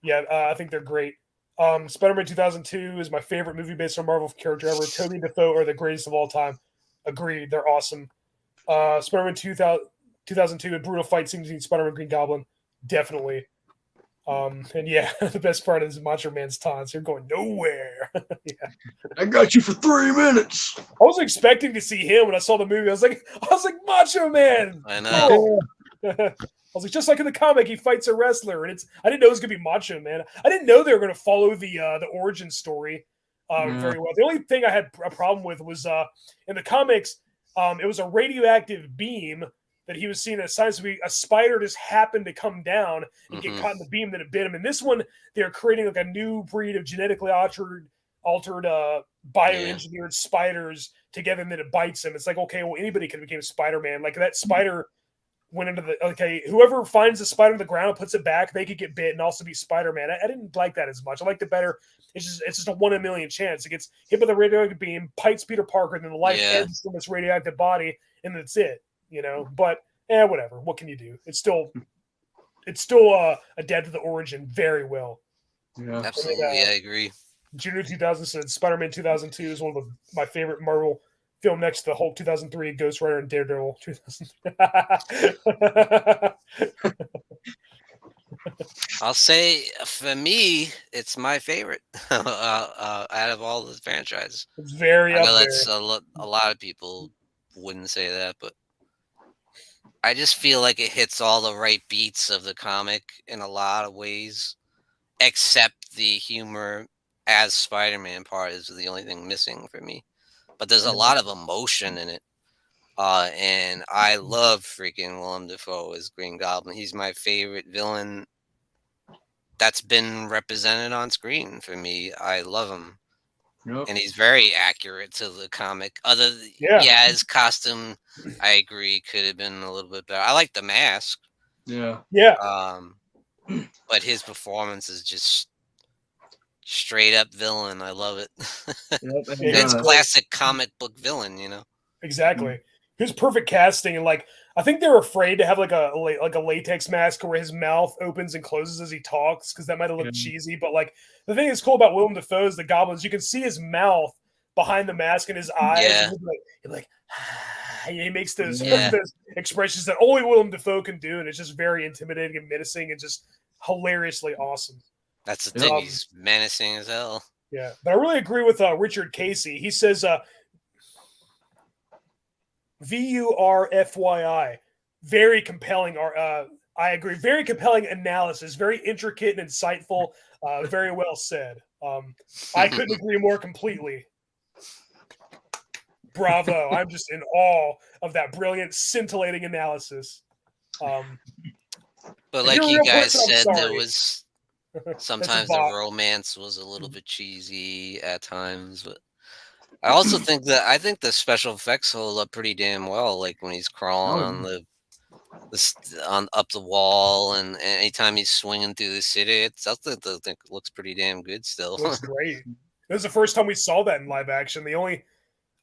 Yeah, I think they're great. Spider-Man 2002 is my favorite movie based on Marvel character ever. Tobey and Dafoe are the greatest of all time. Agreed, they're awesome. Spider-Man 2002, a brutal fight scene between Spider-Man and Green Goblin. Definitely. And yeah, the best part is Macho Man's taunts. You're going nowhere. Yeah. I got you for 3 minutes. I wasn't expecting to see him when I saw the movie. I was like, Macho Man. I know. I was like, just like in the comic, he fights a wrestler, and I didn't know it was gonna be Macho Man. I didn't know they were gonna follow the origin story very well. The only thing I had a problem with was in the comics, it was a radioactive beam that he was seeing as science. A spider just happened to come down and get caught in the beam that it bit him. In this one, they're creating like a new breed of genetically altered bioengineered spiders together, and then it bites him. It's like, okay, well, anybody could have become Spider-Man. Like that spider went into whoever finds the spider on the ground and puts it back, they could get bit and also be Spider-Man. I didn't like that as much. I liked it better. It's just a 1 in a million chance. It gets hit by the radioactive beam, bites Peter Parker, and then the life ends from this radioactive body, and that's it. You know, but whatever. What can you do? It's still adapted to the origin very well. Yeah, absolutely. I agree. June 2000 said Spider-Man 2002 is one of my favorite Marvel film next to the Hulk 2003, Ghost Rider, and Daredevil 2003. I'll say for me, it's my favorite out of all the franchises. It's very I know up that's there. a lot of people wouldn't say that, but I just feel like it hits all the right beats of the comic in a lot of ways, except the humor as Spider-Man part is the only thing missing for me. But there's a lot of emotion in it. And I love freaking Willem Dafoe as Green Goblin. He's my favorite villain that's been represented on screen for me. I love him. Yep. And he's very accurate to the comic. His costume, I agree, could have been a little bit better. I like the mask. Yeah. But his performance is just straight up villain. I love it. Yep, it's classic comic book villain, you know. Exactly. His perfect casting, and like I think they're afraid to have like a latex mask where his mouth opens and closes as he talks because that might have looked cheesy. But like the thing that's cool about Willem Dafoe's the Goblins, you can see his mouth behind the mask and his eyes. Yeah. And he makes those expressions that only Willem Dafoe can do, and it's just very intimidating and menacing and just hilariously awesome. That's the thing. He's menacing as hell. Yeah, but I really agree with Richard Casey. He says, VURFYI, very compelling. I agree. Very compelling analysis. Very intricate and insightful. Very well said. I couldn't agree more completely. Bravo. I'm just in awe of that brilliant, scintillating analysis. But like you guys said, there was sometimes the romance was a little bit cheesy at times, but I also think the special effects hold up pretty damn well. Like when he's crawling Oh, on on up the wall, and anytime he's swinging through the city, I think it looks pretty damn good still. It looks great. This is the first time we saw that in live action. The only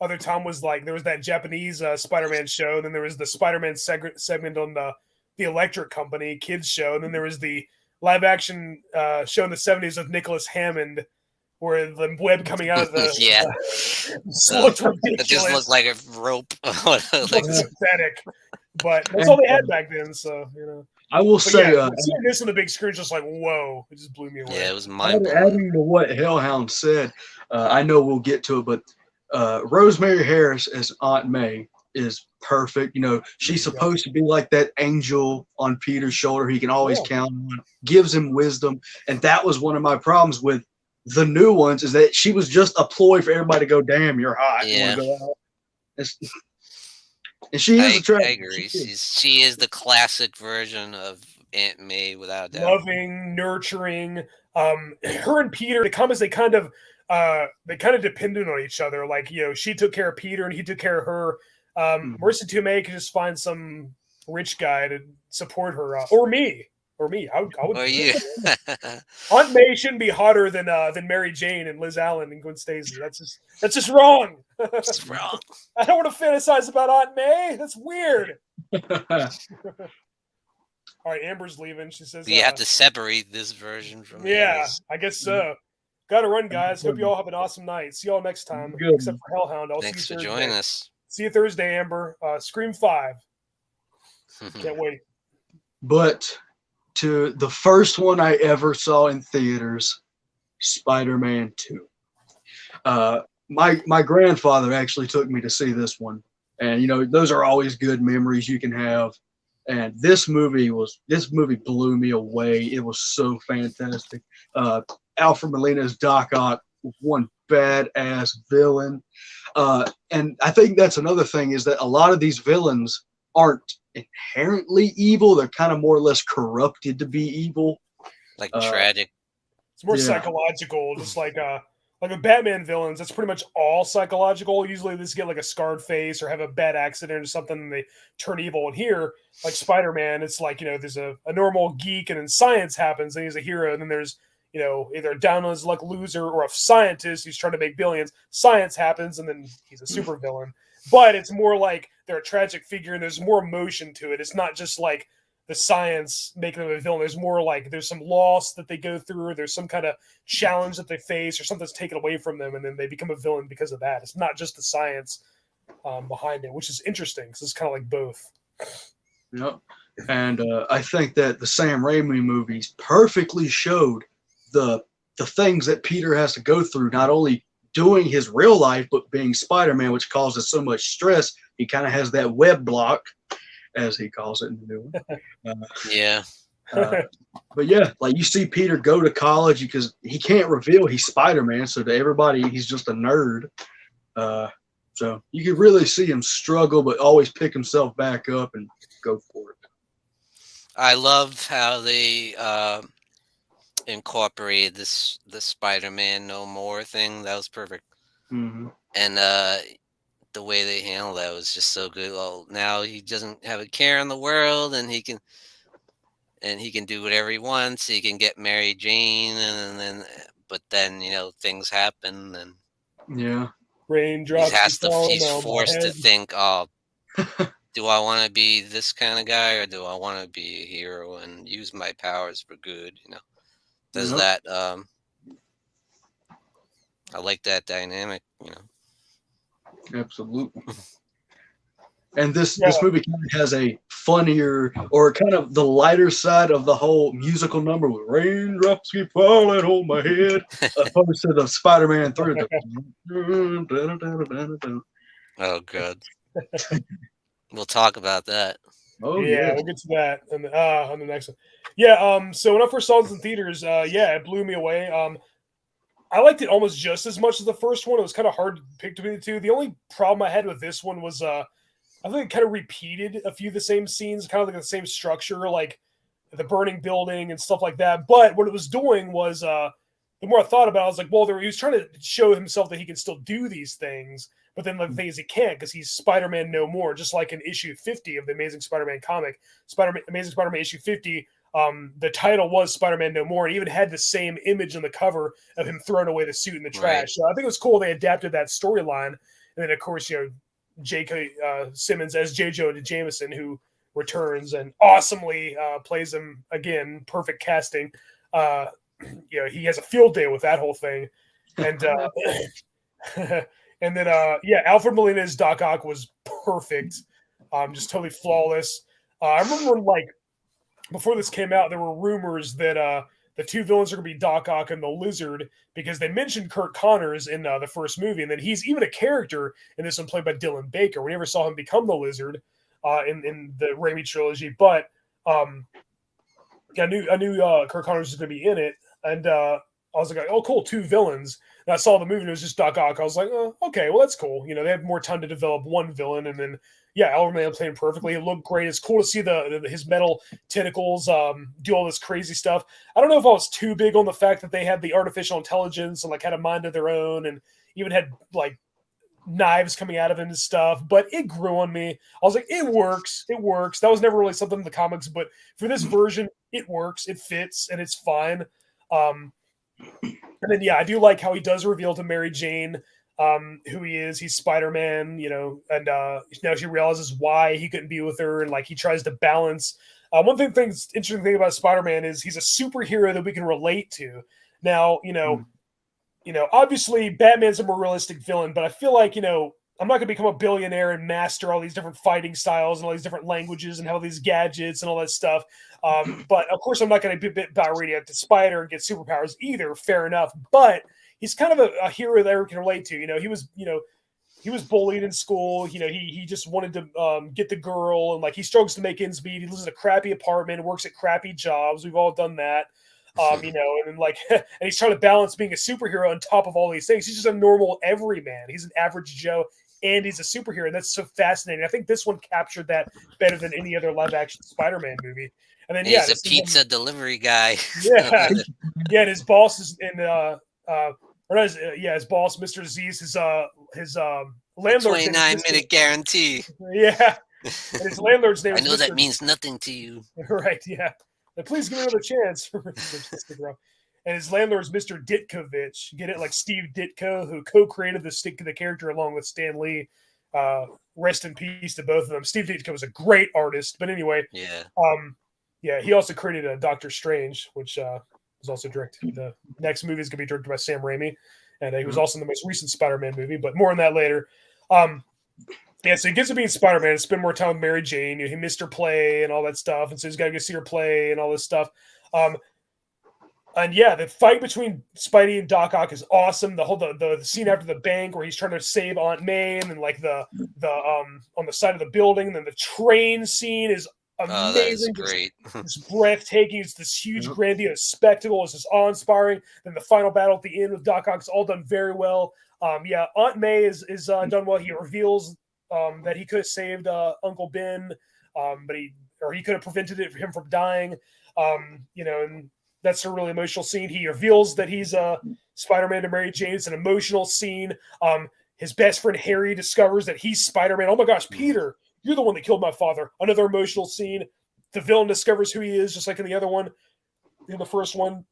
other time was like there was that Japanese Spider-Man show, then there was the Spider-Man segment on the Electric Company kids show, and then there was the live action show in the 70s with Nicholas Hammond, where the web coming out of the Yeah. looked It ridiculous. just looked like a rope. Like synthetic, but that's all they had back then. So I will say, seeing this on the big screen, just like whoa, it just blew me away. Yeah, it was mind blowing. adding to what Hellhound said, I know we'll get to it, but Rosemary Harris as Aunt May is perfect. She's supposed to be like that angel on Peter's shoulder he can always count on, gives him wisdom, and that was one of my problems with the new ones, is that she was just a ploy for everybody to go, damn, you're hot. Yeah. You want to go out? And she is attractive. I agree. She is the classic version of Aunt May, without a doubt. Loving, nurturing. Her and Peter, the comments, they kind of depended on each other. Like, she took care of Peter and he took care of her. Marissa Tomei could just find some rich guy to support her, or me. I would. Or you. Aunt May shouldn't be hotter than Mary Jane and Liz Allen and Gwen Stacy. That's just wrong. It's wrong. I don't want to fantasize about Aunt May. That's weird. All right, Amber's leaving. She says You have to separate this version from yours. I guess so. Got to run, guys. Hope you all have an awesome night. See you all next time. Good. Except for Hellhound. Thanks see you for Thursday. joining us. See you Thursday, Amber. Scream 5. Can't wait. But to the first one I ever saw in theaters, Spider-Man 2. My grandfather actually took me to see this one, and those are always good memories you can have. And this movie blew me away. It was so fantastic. Alfred Molina's Doc Ock, one badass villain, and I think that's another thing, is that a lot of these villains aren't inherently evil. They're kind of more or less corrupted to be evil. Like tragic. It's more psychological, just like a Batman villains. That's pretty much all psychological. Usually they just get like a scarred face or have a bad accident or something and they turn evil. And here, like Spider-Man, it's like, there's a normal geek and then science happens and he's a hero. And then there's, either a down on his luck loser or a scientist who's trying to make billions. Science happens and then he's a super villain. But it's more like they're a tragic figure and there's more emotion to it. It's not just like the science making them a villain. There's more like there's some loss that they go through, or there's some kind of challenge that they face, or something's taken away from them, and then they become a villain because of that. It's not just the science behind it, which is interesting because it's kind of like both. Yep. And I think that the Sam Raimi movies perfectly showed the things that Peter has to go through, not only doing his real life, but being Spider-Man, which causes so much stress. He kind of has that web block, as he calls it in the new one. Yeah. But yeah, like you see Peter go to college because he can't reveal he's Spider-Man. So to everybody, he's just a nerd. So you can really see him struggle, but always pick himself back up and go for it. I love how they incorporated the Spider-Man No More thing. That was perfect. Mm-hmm. And the way they handled that was just so good. Well, now he doesn't have a care in the world, and he can do whatever he wants. He can get Mary Jane, but then things happen, and raindrops. He's forced to think, oh, do I want to be this kind of guy, or do I want to be a hero and use my powers for good? Does that? I like that dynamic. Absolutely. And this movie kind of has a funnier, or kind of the lighter side of the whole musical number with raindrops keep falling on my head, opposed to the Spider-Man 3. Oh, good. We'll talk about that. Oh, yeah, we'll get to that on the next one. Yeah, so when I first saw this in theaters, it blew me away. I liked it almost just as much as the first one. It was kind of hard to pick between the two. The only problem I had with this one was I think it kind of repeated a few of the same scenes, kind of like the same structure, like the burning building and stuff like that. But what it was doing was the more I thought about it, I was like, well, he was trying to show himself that he can still do these things, but then the thing is he can't because he's Spider-Man no more, just like in issue 50 of the Amazing Spider-Man comic. Amazing Spider-Man issue 50, the title was Spider-Man No More, and even had the same image on the cover of him throwing away the suit in the trash. Right. So I think it was cool they adapted that storyline. And then, of course, J.K. Simmons as J. Jonah Jameson, who returns and awesomely plays him again. Perfect casting. He has a field day with that whole thing. And and then Alfred Molina's Doc Ock was perfect. Just totally flawless. I remember before this came out, there were rumors that the two villains are going to be Doc Ock and the Lizard, because they mentioned Kurt Connors in the first movie, and then he's even a character in this one played by Dylan Baker. We never saw him become the Lizard in the Raimi trilogy, but I knew Kurt Connors was going to be in it, and I was like, oh, cool, two villains. And I saw the movie and it was just Doc Ock. I was like, oh, okay, well, that's cool. They have more time to develop one villain, and then Alfred Molina playing perfectly. It looked great. It's cool to see his metal tentacles do all this crazy stuff. I don't know if I was too big on the fact that they had the artificial intelligence and had a mind of their own, and even had knives coming out of it and stuff, but it grew on me. I was like, it works. That was never really something in the comics, but for this version, it works. It fits, and it's fine. And then, I do like how he does reveal to Mary Jane who he is. He's Spider-Man, and now she realizes why he couldn't be with her, and he tries to balance. One interesting thing about Spider-Man is he's a superhero that we can relate to. Now, obviously Batman's a more realistic villain, but I feel like, I'm not going to become a billionaire and master all these different fighting styles and all these different languages and have all these gadgets and all that stuff. But of course, I'm not going to be about radioactive spider and get superpowers either. Fair enough. But he's kind of a hero that everyone can relate to. He was bullied in school. He just wanted to get the girl, and he struggles to make ends meet. He lives in a crappy apartment and works at crappy jobs. We've all done that. And and he's trying to balance being a superhero on top of all these things. He's just a normal everyman. He's an average Joe, and he's a superhero. And that's so fascinating. I think this one captured that better than any other live action Spider-Man movie. And then he's a pizza delivery guy. And his boss is his boss, Mr. Z's, his landlord. 29-minute guarantee. Yeah. And his landlord's name I know is that means nothing to you. Right, yeah. But please give me another chance. And his landlord is Mr. Ditkovich. Get it? Like Steve Ditko, who co-created the character along with Stan Lee. Rest in peace to both of them. Steve Ditko was a great artist. But anyway, he also created Doctor Strange, which was also directed. The next movie is going to be directed by Sam Raimi. And he was also in the most recent Spider-Man movie, but more on that later. So he gets to being Spider-Man and spend more time with Mary Jane. He missed her play and all that stuff, and so he's got to go see her play and all this stuff. The fight between Spidey and Doc Ock is awesome. The scene after the bank where he's trying to save Aunt May, and then the on the side of the building, and then the train scene is amazing. Oh, that is great. It's breathtaking. It's this huge, grandiose spectacle. It's just awe-inspiring. Then the final battle at the end with Doc Ock is all done very well. Aunt May is done well. He reveals that he could have saved Uncle Ben, but he could have prevented him from dying. And that's a really emotional scene. He reveals that he's Spider-Man to Mary Jane. It's an emotional scene. His best friend Harry discovers that he's Spider-Man. Oh my gosh, Peter, you're the one that killed my father. Another emotional scene. The villain discovers who he is, just like in the other one, in the first one.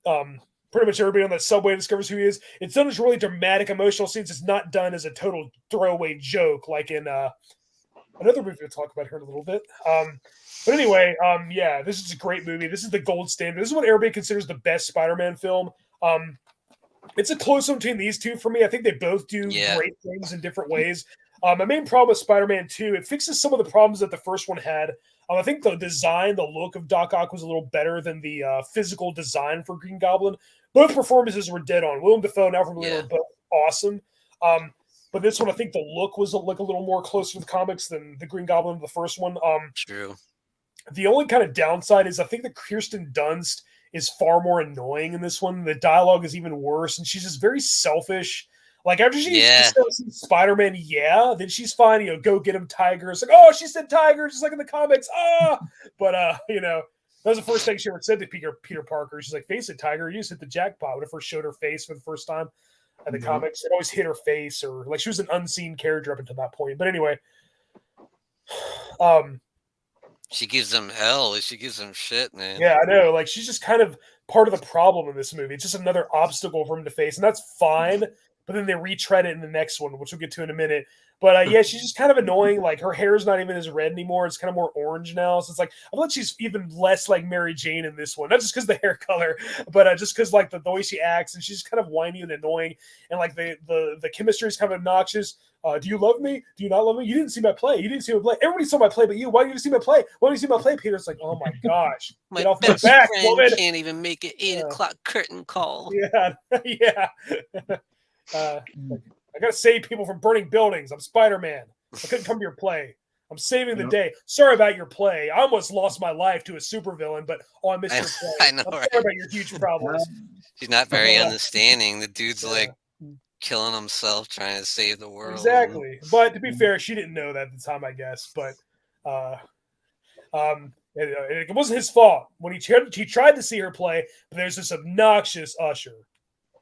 Pretty much everybody on that subway discovers who he is. It's done as really dramatic, emotional scenes. It's not done as a total throwaway joke, like in another movie we'll talk about here in a little bit. But anyway, this is a great movie. This is the gold standard. This is what everybody considers the best Spider-Man film. It's a close one between these two for me. I think they both do great things in different ways. My main problem with Spider-Man 2, it fixes some of the problems that the first one had. I think the design, the look of Doc Ock was a little better than the physical design for Green Goblin. Both performances were dead on. Willem Dafoe and Alfred Molina were both awesome. But this one, I think the look was a little more closer to the comics than the Green Goblin of the first one. True. The only kind of downside is I think that Kirsten Dunst is far more annoying in this one. The dialogue is even worse, and she's just very selfish. Like after she Spider-Man, then she's fine. Go get him, Tiger. It's like, oh, she said Tiger, just like in the comics. But That was the first thing she ever said to Peter Parker. She's like, "Face it, Tiger. You just hit the jackpot." When it first showed her face for the first time in the comics, it always hit her face, or like she was an unseen character up until that point. But anyway, she gives him hell. She gives him shit, man. Yeah, I know. Like she's just kind of part of the problem in this movie. It's just another obstacle for him to face, and that's fine. But then they retread it in the next one, which we'll get to in a minute. But yeah, she's just kind of annoying. Like her hair's not even as red anymore; it's kind of more orange now. So it's like I feel like she's even less like Mary Jane in this one. Not just because the hair color, but just because like the way she acts, and she's kind of whiny and annoying, and like the chemistry is kind of obnoxious. Do you love me? Do you not love me? You didn't see my play. You didn't see my play. Everybody saw my play, but you. Why didn't you see my play? Why didn't you see my play, Peter? It's like, oh my gosh, my get off my best back, friend woman. Can't even make an 8:00 curtain call. Yeah, yeah. I gotta save people from burning buildings. I'm Spider-Man. I couldn't come to your play. I'm saving the day. Sorry about your play. I almost lost my life to a supervillain, but I missed your play. I know. I'm sorry about your huge problems. She's not very understanding. The dude's like killing himself trying to save the world. Exactly. But to be fair, she didn't know that at the time, I guess. But it wasn't his fault. When he tried to see her play, but there's this obnoxious usher.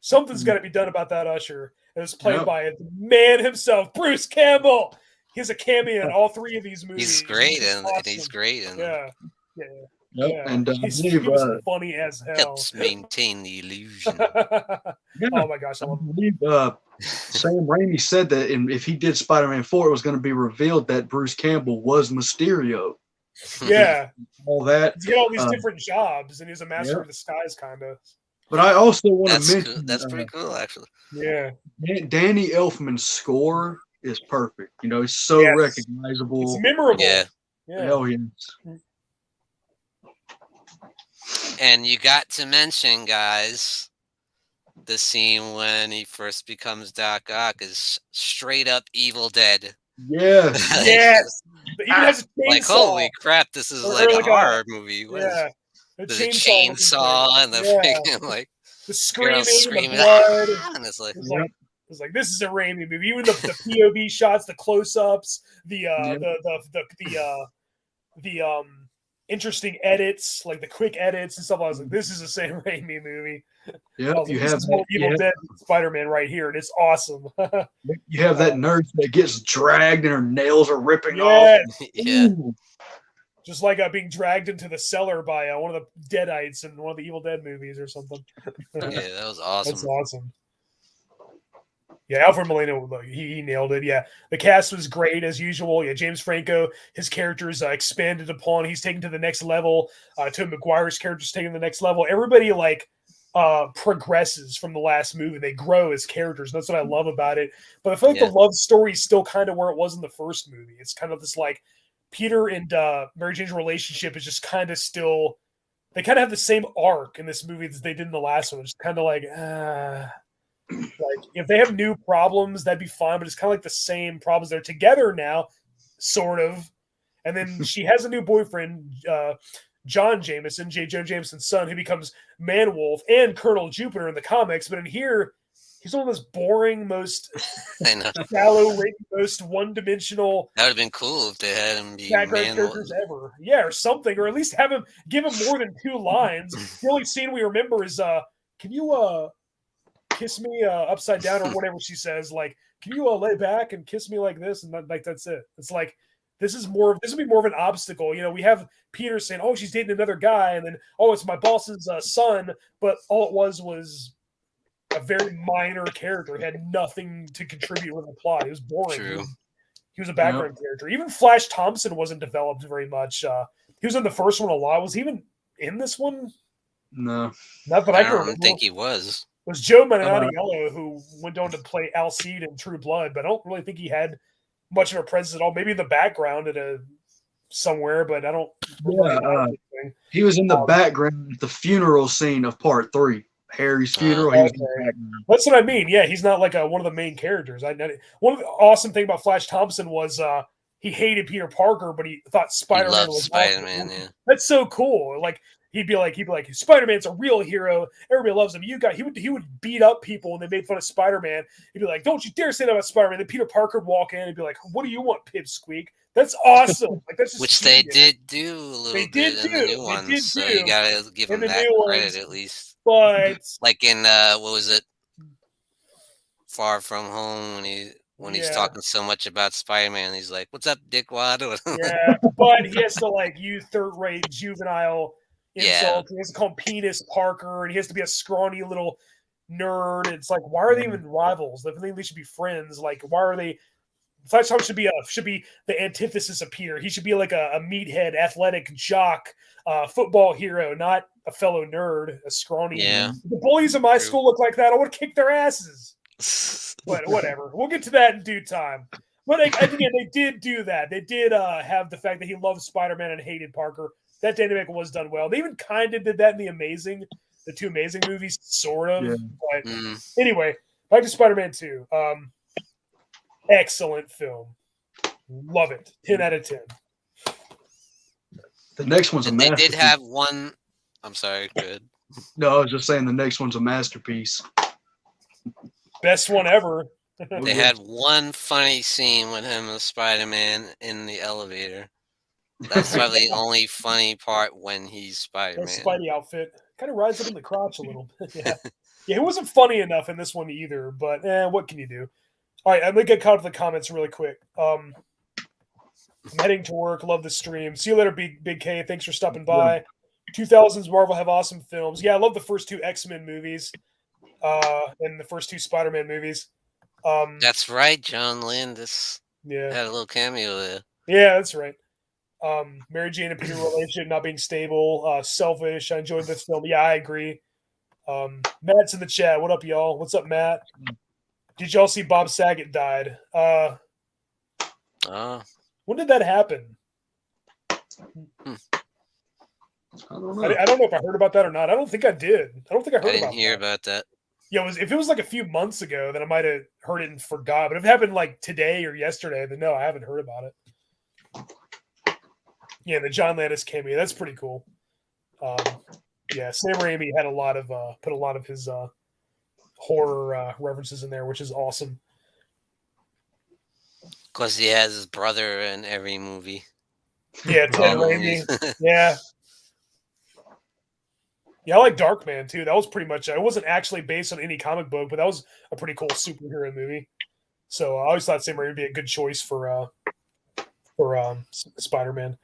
Something's got to be done about that usher. It was played by the man himself, Bruce Campbell. He has a cameo in all three of these movies. He's great, and he's great. Yeah. And he was funny as hell. Helps maintain the illusion. Oh my gosh, I believe Sam Raimi said that if he did Spider-Man 4, it was going to be revealed that Bruce Campbell was Mysterio. Yeah. All that. He's got all these different jobs, and he's a master of disguise, kind of. But I also want to mention... Cool. That's pretty cool, actually. Yeah. Danny Elfman's score is perfect. You know, it's so recognizable. It's memorable. Yeah. Hell yes. And you got to mention, guys, the scene when he first becomes Doc Ock is straight up Evil Dead. Yes. Yes. Even has a chainsaw. Like, holy crap, this is like a horror movie. Yeah. There's a chainsaw and the freaking, like, the screaming, the blood. And it's like, this is a Raimi movie. Even the POV shots, the close-ups, the interesting edits, like the quick edits and stuff. I was like, this is the same Raimi movie. Yeah, you have Evil Dead Spider-Man right here, and it's awesome. You have that nurse that gets dragged and her nails are ripping off. Yeah. Just like being dragged into the cellar by one of the Deadites in one of the Evil Dead movies or something. Yeah, that was awesome. That's awesome. Yeah, Alfred Molina, he nailed it. Yeah, the cast was great as usual. Yeah, James Franco, his character is expanded upon. He's taken to the next level. Tobey Maguire's character is taken to the next level. Everybody progresses from the last movie. They grow as characters. That's what I love about it. But I feel like the love story is still kind of where it was in the first movie. It's kind of this like Peter and Mary Jane's relationship is just kind of still. They kind of have the same arc in this movie as they did in the last one. It's kind of like. Like if they have new problems, that'd be fine, but it's kind of like the same problems. They're together now, sort of. And then she has a new boyfriend, John Jameson, J. Jonah Jameson's son, who becomes Man-Wolf and Colonel Jupiter in the comics. But in here, he's one of those boring, most shallow, most one-dimensional. That would have been cool if they had him be background characters ever. Yeah, or something, or at least give him more than 2 lines. The only scene we remember is, can you kiss me upside down or whatever she says, like, can you lay back and kiss me like this? And that's it. It's like this would be more of an obstacle. You know, we have Peter saying, oh, she's dating another guy, and then, oh, it's my boss's son, but all it was a very minor character. He had nothing to contribute with the plot. It was boring. True. He was a background character. Even Flash Thompson wasn't developed very much. He was in the first one a lot. Was he even in this one? No. Not that I can remember. I don't think he was. It was Joe Manganiello who went on to play Alcide in True Blood, but I don't really think he had much of a presence at all. Maybe in the background somewhere, but I don't. He was in the background at the funeral scene of Part 3, Harry's funeral. He was in the background. That's what I mean. Yeah, he's not like one of the main characters. One of the awesome thing about Flash Thompson was he hated Peter Parker, but he thought Spider-Man was Spider-Man. Awesome. Yeah. That's so cool. Like. He'd be like, Spider-Man's a real hero. Everybody loves him. He would beat up people when they made fun of Spider-Man. He'd be like, don't you dare say that about Spider-Man. Then Peter Parker would walk in and be like, what do you want, Pipsqueak? That's awesome. Like that's just Which genius. they did do a little bit in the new ones, so you gotta give them that credit at least. But like in what was it? Far From Home when he's talking so much about Spider-Man, he's like, "What's up, dickwad?" Yeah, but he has to like use third-rate juvenile insults. Yeah. He has to call him Penis Parker, and he has to be a scrawny little nerd. It's like, why are they even rivals? I think they should be friends. Like, why are they? Flash Thompson should be the antithesis of Peter. He should be like a meathead, athletic jock, football hero, not a fellow nerd, a scrawny. Yeah. The bullies in my school look like that. I would kick their asses. But whatever. We'll get to that in due time. But again, they did do that. They did have the fact that he loved Spider-Man and hated Parker. That dynamic was done well. They even kind of did that in the two Amazing movies, sort of. Yeah. But anyway, back to Spider-Man 2. Excellent film. Love it. 10 out of 10. The next one's a masterpiece. They did have one. I'm sorry, good. No, I was just saying the next one's a masterpiece. Best one ever. They had one funny scene with him and Spider-Man in the elevator. That's probably the only funny part when he's Spider-Man. That Spidey outfit kind of rides up in the crotch a little bit. Yeah, it wasn't funny enough in this one either. But what can you do? All right, I'm gonna get caught up to the comments really quick. I'm heading to work. Love the stream. See you later, Big K. Thanks for stopping by. 2000s Marvel have awesome films. Yeah, I love the first two X-Men movies. And the first two Spider-Man movies. That's right, John Landis. Had a little cameo there. Yeah, that's right. Mary Jane and Peter relationship not being stable, selfish. I enjoyed this film. Yeah, I agree. Matt's in the chat. What up, y'all? What's up, Matt? Did y'all see Bob Saget died? When did that happen? I don't know. I don't know if I heard about that or not. I don't think I did. I don't think I heard about that. I didn't hear about that. Yeah, if it was like a few months ago, then I might have heard it and forgot. But if it happened like today or yesterday, then no, I haven't heard about it. Yeah, the John Landis cameo. That's pretty cool. Yeah, Sam Raimi had put a lot of his horror references in there, which is awesome. Because he has his brother in every movie. Yeah, Ted Raimi. Yeah. Yeah, I like Darkman too. That was pretty much it. Wasn't actually based on any comic book, but that was a pretty cool superhero movie. So I always thought Sam Raimi would be a good choice for Spider-Man.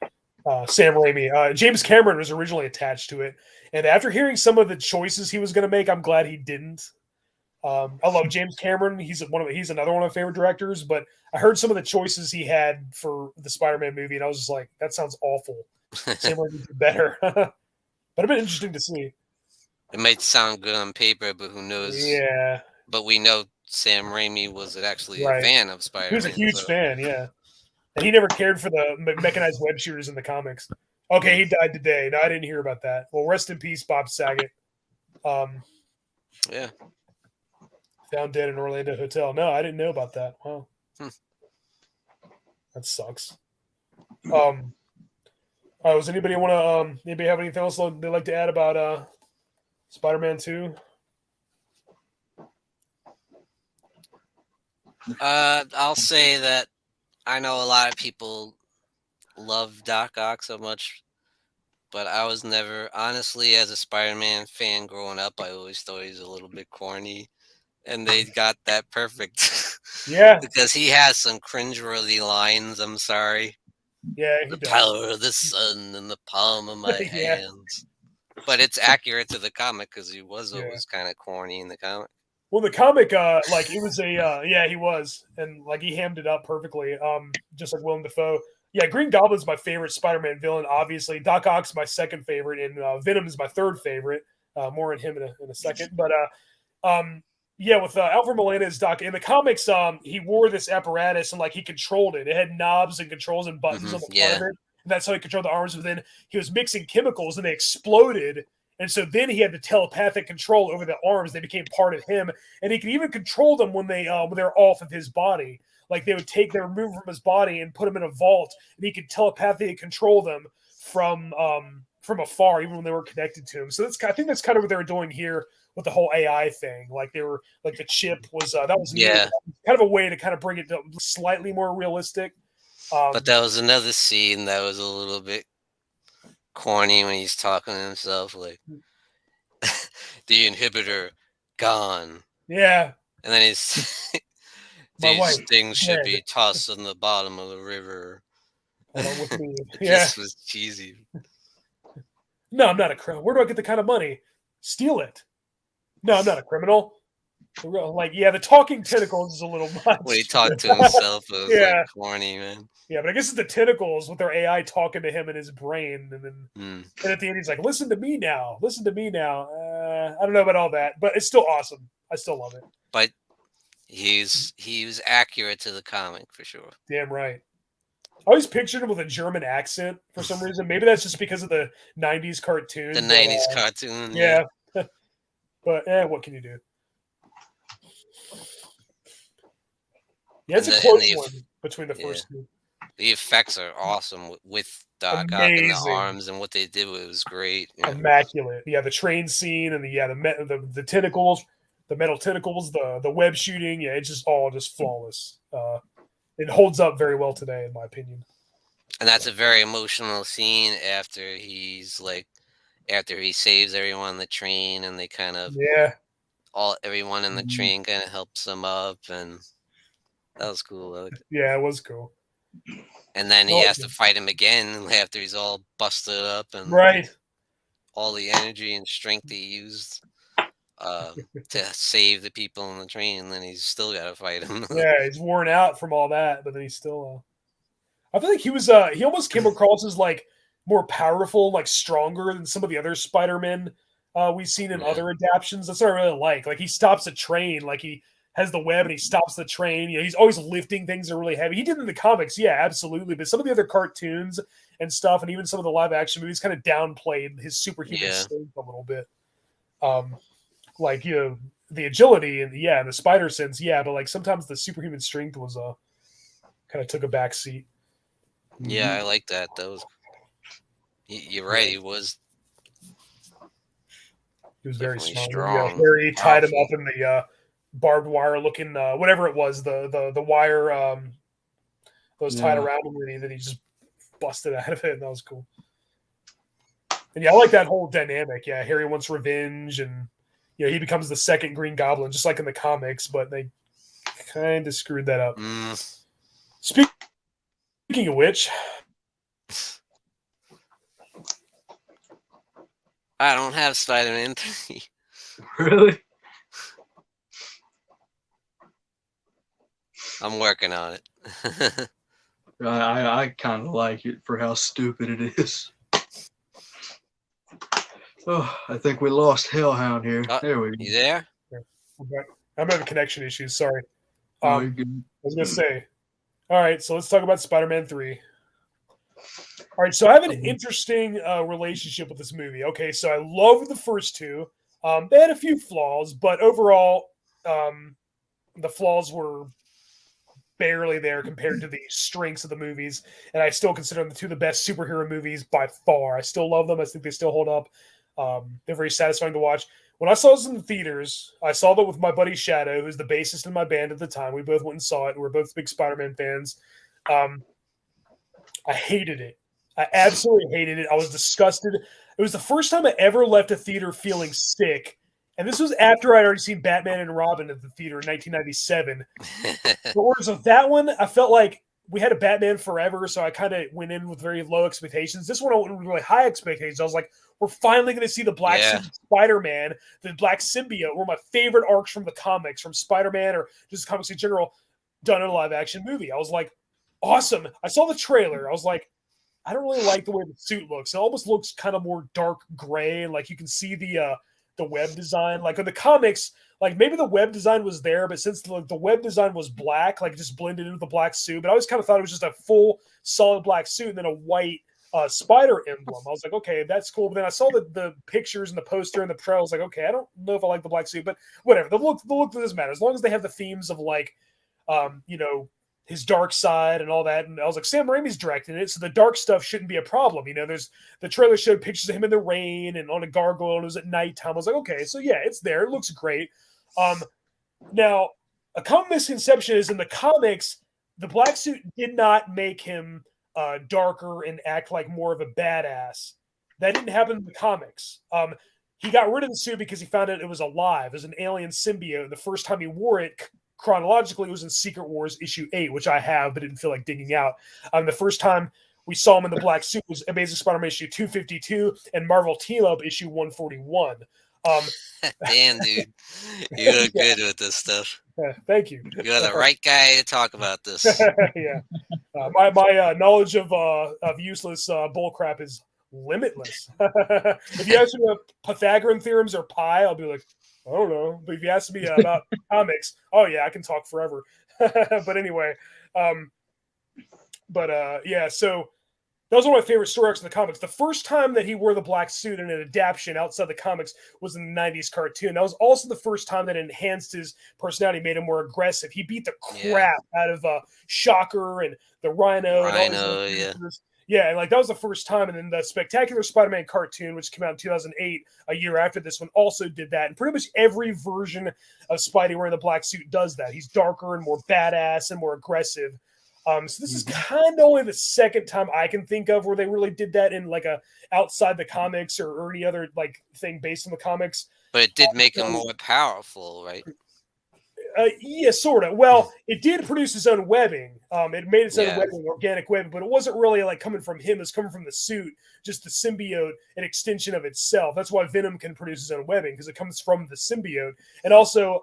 Sam Raimi. James Cameron was originally attached to it, and after hearing some of the choices he was going to make, I'm glad he didn't. I love James Cameron. He's another one of my favorite directors, but I heard some of the choices he had for the Spider-Man movie, and I was just like, that sounds awful. Sam Raimi did better. But it'd been interesting to see. It might sound good on paper, but who knows? Yeah. But we know Sam Raimi was actually a fan of Spider-Man. He was a huge fan, yeah. And he never cared for the mechanized web shooters in the comics. Okay, he died today. No, I didn't hear about that. Well, rest in peace, Bob Saget. Yeah. Found dead in Orlando hotel. No, I didn't know about that. Wow. That sucks. Does anybody want to? Anybody have anything else they'd like to add about Spider-Man 2? I'll say that I know a lot of people love Doc Ock so much, but I was never, honestly, as a Spider-Man fan growing up, I always thought he was a little bit corny, and they got that perfect. Yeah, because he has some cringeworthy lines. I'm sorry. Yeah, the power of the sun in the palm of my hands. But it's accurate to the comic because he was always kind of corny in the comic. Well, the comic, like it was he was, and like he hammed it up perfectly, just like Willem Dafoe. Yeah, Green Goblin's my favorite Spider-Man villain. Obviously, Doc Ock's my second favorite, and Venom is my third favorite. More on him in a second, but with Alfred Molina as Doc in the comics, he wore this apparatus and like he controlled it. It had knobs and controls and buttons on the front of it. And that's how he controlled the arms. But then he was mixing chemicals and they exploded. And so then he had the telepathic control over the arms. They became part of him, and he could even control them when they're off of his body. Like they would remove from his body and put them in a vault, and he could telepathically control them from afar, even when they were connected to him. So I think that's kind of what they were doing here with the whole AI thing. Like they were like the chip was that was kind of a way to kind of bring it to slightly more realistic. But that was another scene that was a little bit corny when he's talking to himself, like the inhibitor gone. Yeah. And then he's these things should be tossed in the bottom of the river. Hold on with me. It just was cheesy. No, I'm not a criminal. Where do I get the kind of money? Steal it. No, I'm not a criminal. Like, the talking tentacles is a little much. When he talked to himself, it was like corny, man. Yeah, but I guess it's the tentacles with their AI talking to him in his brain, and then and at the end he's like, "Listen to me now, listen to me now." I don't know about all that, but it's still awesome. I still love it. But he was accurate to the comic for sure. Damn right. I always pictured him with a German accent for some reason. Maybe that's just because of the '90s cartoon. The '90s cartoon. Yeah. But what can you do? Yeah, it's a close one between the first two. The effects are awesome with Doc Ock and the arms, and what they did was great. Immaculate. Yeah, the train scene and the tentacles, the metal tentacles, the web shooting. Yeah, it's just all flawless. It holds up very well today, in my opinion. And that's a very emotional scene after he saves everyone on the train, and they kind of everyone in the train kind of helps him up, and that was cool. Yeah, it was cool. And then he has to fight him again after he's all busted up and all the energy and strength he used to save the people on the train, and then he's still got to fight him. Yeah, he's worn out from all that, but then he's still. I feel like he was. He almost came across as like more powerful, like stronger than some of the other Spider-Men we've seen in other adaptations. That's what I really like. Like he stops a train, like he has the web and he stops the train. You know, he's always lifting things that are really heavy. He did in the comics, yeah, absolutely. But some of the other cartoons and stuff, and even some of the live action movies, kind of downplayed his superhuman strength a little bit. Like the agility and the spider sense, but like sometimes the superhuman strength was kind of took a back seat. Yeah, I like that. That was. You're right. He was. He was very strong. Harry tied him up in the barbed wire looking whatever it was, the wire that was tied around him, and then he just busted out of it, and that was cool. And I like that whole dynamic. Yeah, Harry wants revenge, and he becomes the second Green Goblin, just like in the comics, but they kind of screwed that up. Speaking of which, I don't have Spider-Man 3. Really? I'm working on it. I kind of like it for how stupid it is. Oh, I think we lost Hellhound here. There we go. You there? I'm having connection issues. Sorry. I was going to say. All right, so let's talk about Spider-Man 3. All right, so I have an interesting relationship with this movie. Okay, so I love the first two. They had a few flaws, but overall, the flaws were barely there compared to the strengths of the movies. And I still consider them the two of the best superhero movies by far. I still love them. I think they still hold up. They're very satisfying to watch. When I saw this in the theaters, I saw that with my buddy Shadow, who's the bassist in my band at the time. We both went and saw it. And we're both big Spider-Man fans. I hated it. I absolutely hated it. I was disgusted. It was the first time I ever left a theater feeling sick. And this was after I'd already seen Batman and Robin at the theater in 1997. But whereas of that one, I felt like we had a Batman Forever, so I kind of went in with very low expectations. This one, I went with really high expectations. I was like, we're finally going to see the Black Spider-Man, the Black Symbiote, one of my favorite arcs from the comics, from Spider-Man or just comics in general, done in a live-action movie. I was like, awesome. I saw the trailer. I was like, I don't really like the way the suit looks. It almost looks kind of more dark gray, and like you can see the web design. Like in the comics, like maybe the web design was there, but since the web design was black, like it just blended into the black suit. But I always kind of thought it was just a full solid black suit and then a white spider emblem. I was like, okay, that's cool. But then I saw the pictures and the poster and the trailer. I was like, okay, I don't know if I like the black suit, but whatever. The look doesn't matter as long as they have the themes of like, his dark side and all that. And I was like, Sam Raimi's directing it, so the dark stuff shouldn't be a problem. There's the trailer showed pictures of him in the rain and on a gargoyle, and it was at nighttime. I was like, okay, so yeah, it's there. It looks great. Now, a common misconception is in the comics, the black suit did not make him darker and act like more of a badass. That didn't happen in the comics. He got rid of the suit because he found out it was alive. It was an alien symbiote. The first time he wore it, chronologically, it was in Secret Wars issue 8, which I have, but didn't feel like digging out. The first time we saw him in the black suit was Amazing Spider-Man issue 252 and Marvel Team Up issue 141. Damn, dude. You're good with this stuff. Thank you. You're the right guy to talk about this. Yeah. My knowledge of useless bullcrap is limitless. If you ask me about Pythagorean theorems or pi, I'll be like, I don't know. But if you ask me about comics, oh yeah, I can talk forever. But anyway, yeah. So that was one of my favorite story arcs in the comics. The first time that he wore the black suit in an adaptation outside the comics was in the 90s cartoon. That was also the first time that it enhanced his personality, made him more aggressive. He beat the crap out of Shocker and the Rhino. Yeah. Yeah, and like that was the first time. And then the Spectacular Spider-Man cartoon, which came out in 2008, a year after this one, also did that. And pretty much every version of Spidey wearing the black suit does that. He's darker and more badass and more aggressive. So this is kind of only the second time I can think of where they really did that in like a outside the comics or any other like thing based on the comics. But it did make him more powerful, right? Yeah, sort of. Well, it did produce its own webbing. It made its own webbing, organic webbing, but it wasn't really like coming from him. It's coming from the suit, just the symbiote, an extension of itself. That's why Venom can produce his own webbing, because it comes from the symbiote. And also,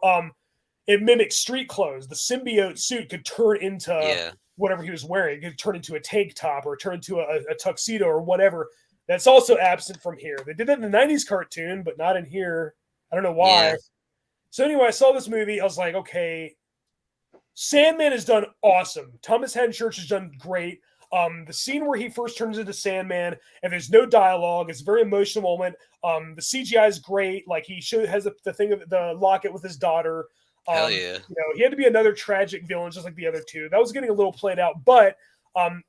it mimics street clothes. The symbiote suit could turn into whatever he was wearing. It could turn into a tank top or turn into a tuxedo or whatever. That's also absent from here. They did that in the 90s cartoon, but not in here. I don't know why. Yeah. So anyway, I saw this movie. I was like, okay, Sandman is done awesome. Thomas Haden Church has done great. The scene where he first turns into Sandman and there's no dialogue, it's a very emotional moment. The CGI is great. Like he has the thing of the locket with his daughter. Hell yeah. You know, he had to be another tragic villain, just like the other two. That was getting a little played out, but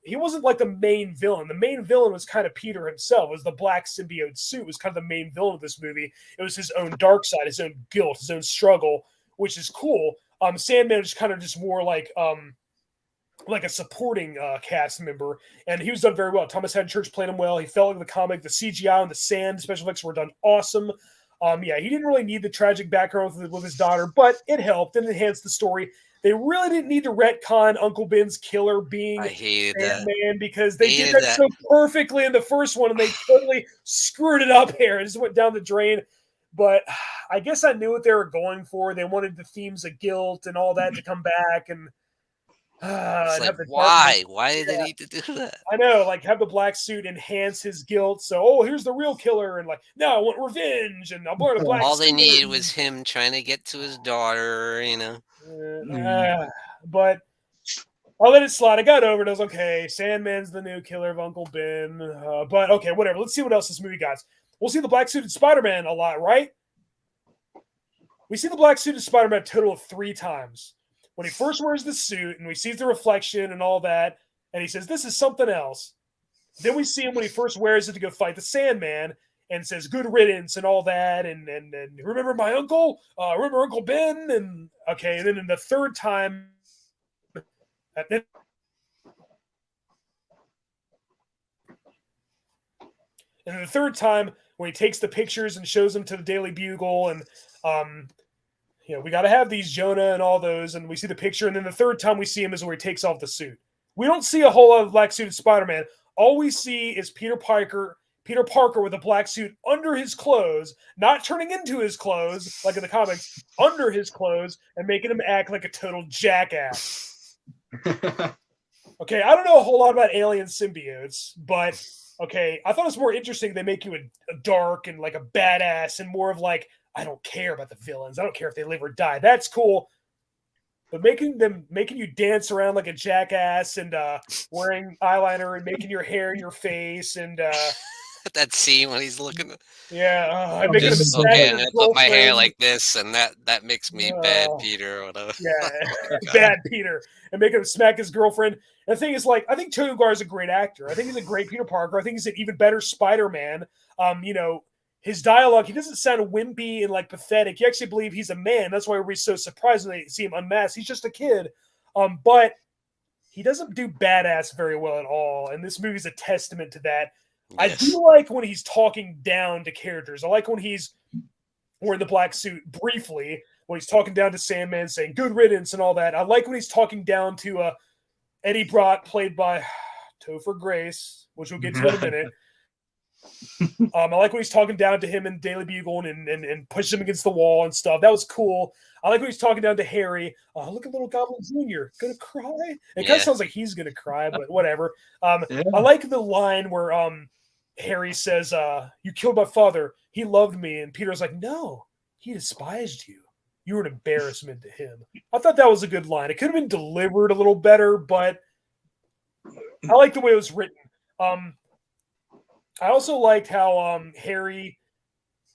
he wasn't like the main villain. The main villain was kind of Peter himself. It was the black symbiote suit was kind of the main villain of this movie. It was his own dark side, his own guilt, his own struggle, which is cool. Sandman is kind of just more like a supporting cast member, and he was done very well. Thomas Haden Church played him well. He felt like the comic. The CGI and the sand special effects were done awesome. Yeah, he didn't really need the tragic background with his daughter, but it helped and enhanced the story. They really didn't need to retcon Uncle Ben's killer being Sandman because they did that so perfectly in the first one, and they totally screwed it up here. It just went down the drain. But I guess I knew what they were going for. They wanted the themes of guilt and all that to come back, and it's like, why? Why did they need to do that? I know, like have the black suit enhance his guilt. So, here's the real killer, and like, no, I want revenge, and I'm wearing a black. All they needed was him trying to get to his daughter, you know. But I'll let it slide. I got over it. I was okay. Sandman's the new killer of Uncle Ben. But okay, whatever. Let's see what else this movie got. We'll see the black suited Spider-Man a lot, right? We see the black suited Spider-Man a total of 3 times. When he first wears the suit and we see the reflection and all that, and he says, this is something else. Then we see him when he first wears it to go fight the Sandman and says, good riddance and all that. And remember my uncle? Remember Uncle Ben? And okay, and then in the third time, when he takes the pictures and shows them to the Daily Bugle and we got to have these Jonah and all those, and we see the picture, and then the third time we see him is where he takes off the suit. We don't see a whole lot of black suited Spider-Man. All we see is Peter Parker with a black suit under his clothes, not turning into his clothes like in the comics, under his clothes, and making him act like a total jackass. Okay, I don't know a whole lot about alien symbiotes, but okay, I thought it was more interesting they make you a dark and like a badass and more of like, I don't care about the villains. I don't care if they live or die. That's cool. But making you dance around like a jackass and wearing eyeliner and making your hair in your face and that scene when he's looking at I'm gonna put my hair like this and that makes me bad Peter or whatever. Yeah, bad Peter. And making him smack his girlfriend. And the thing is, like, I think Tobey Maguire is a great actor. I think he's a great Peter Parker. I think he's an even better Spider-Man. His dialogue, he doesn't sound wimpy and like pathetic. You actually believe he's a man. That's why everybody's so surprised when they see him unmasked. He's just a kid. But he doesn't do badass very well at all, and this movie's a testament to that. Yes. I do like when he's talking down to characters. I like when he's wearing the black suit briefly, when he's talking down to Sandman, saying "good riddance" and all that. I like when he's talking down to Eddie Brock, played by Topher Grace, which we'll get to in a minute. I like when he's talking down to him in Daily Bugle and pushes him against the wall and stuff. That was cool. I like when he's talking down to Harry. Look at little Goblin Jr. Gonna cry? It kind of sounds like he's gonna cry, but whatever. I like the line where Harry says, "You killed my father. He loved me." And Peter's like, "No, he despised you. You were an embarrassment to him." I thought that was a good line. It could have been delivered a little better, but I like the way it was written. I also liked how Harry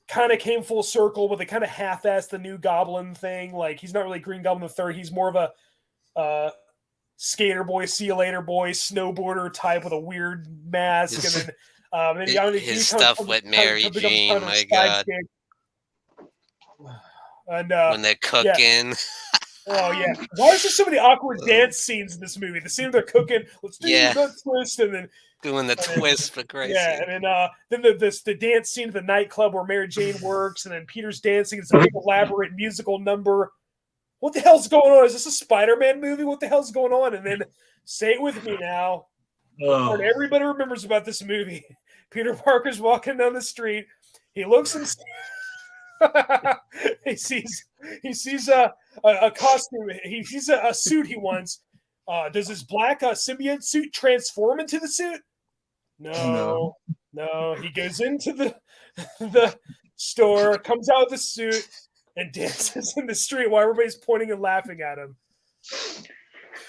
kind of came full circle, but they kind of half-assed the new Goblin thing. Like, he's not really Green Goblin III. He's more of a skater boy, see you later boy, snowboarder type with a weird mask. And then his stuff with Mary Jane, my God. And when they're cooking. Oh, yeah. Why is there so many awkward dance scenes in this movie? The scene they're cooking, let's do the twist, and then doing the twist for Christ's sake. And then the dance scene at the nightclub where Mary Jane works, and then Peter's dancing. It's a big elaborate musical number. What the hell's going on? Is this a Spider-Man movie? What the hell's going on? And then, say it with me now. What everybody remembers about this movie. Peter Parker's walking down the street. He looks and he sees a costume. He sees a suit he wants. Does his black symbiote suit transform into the suit? No. He goes into the store, comes out of the suit, and dances in the street while everybody's pointing and laughing at him.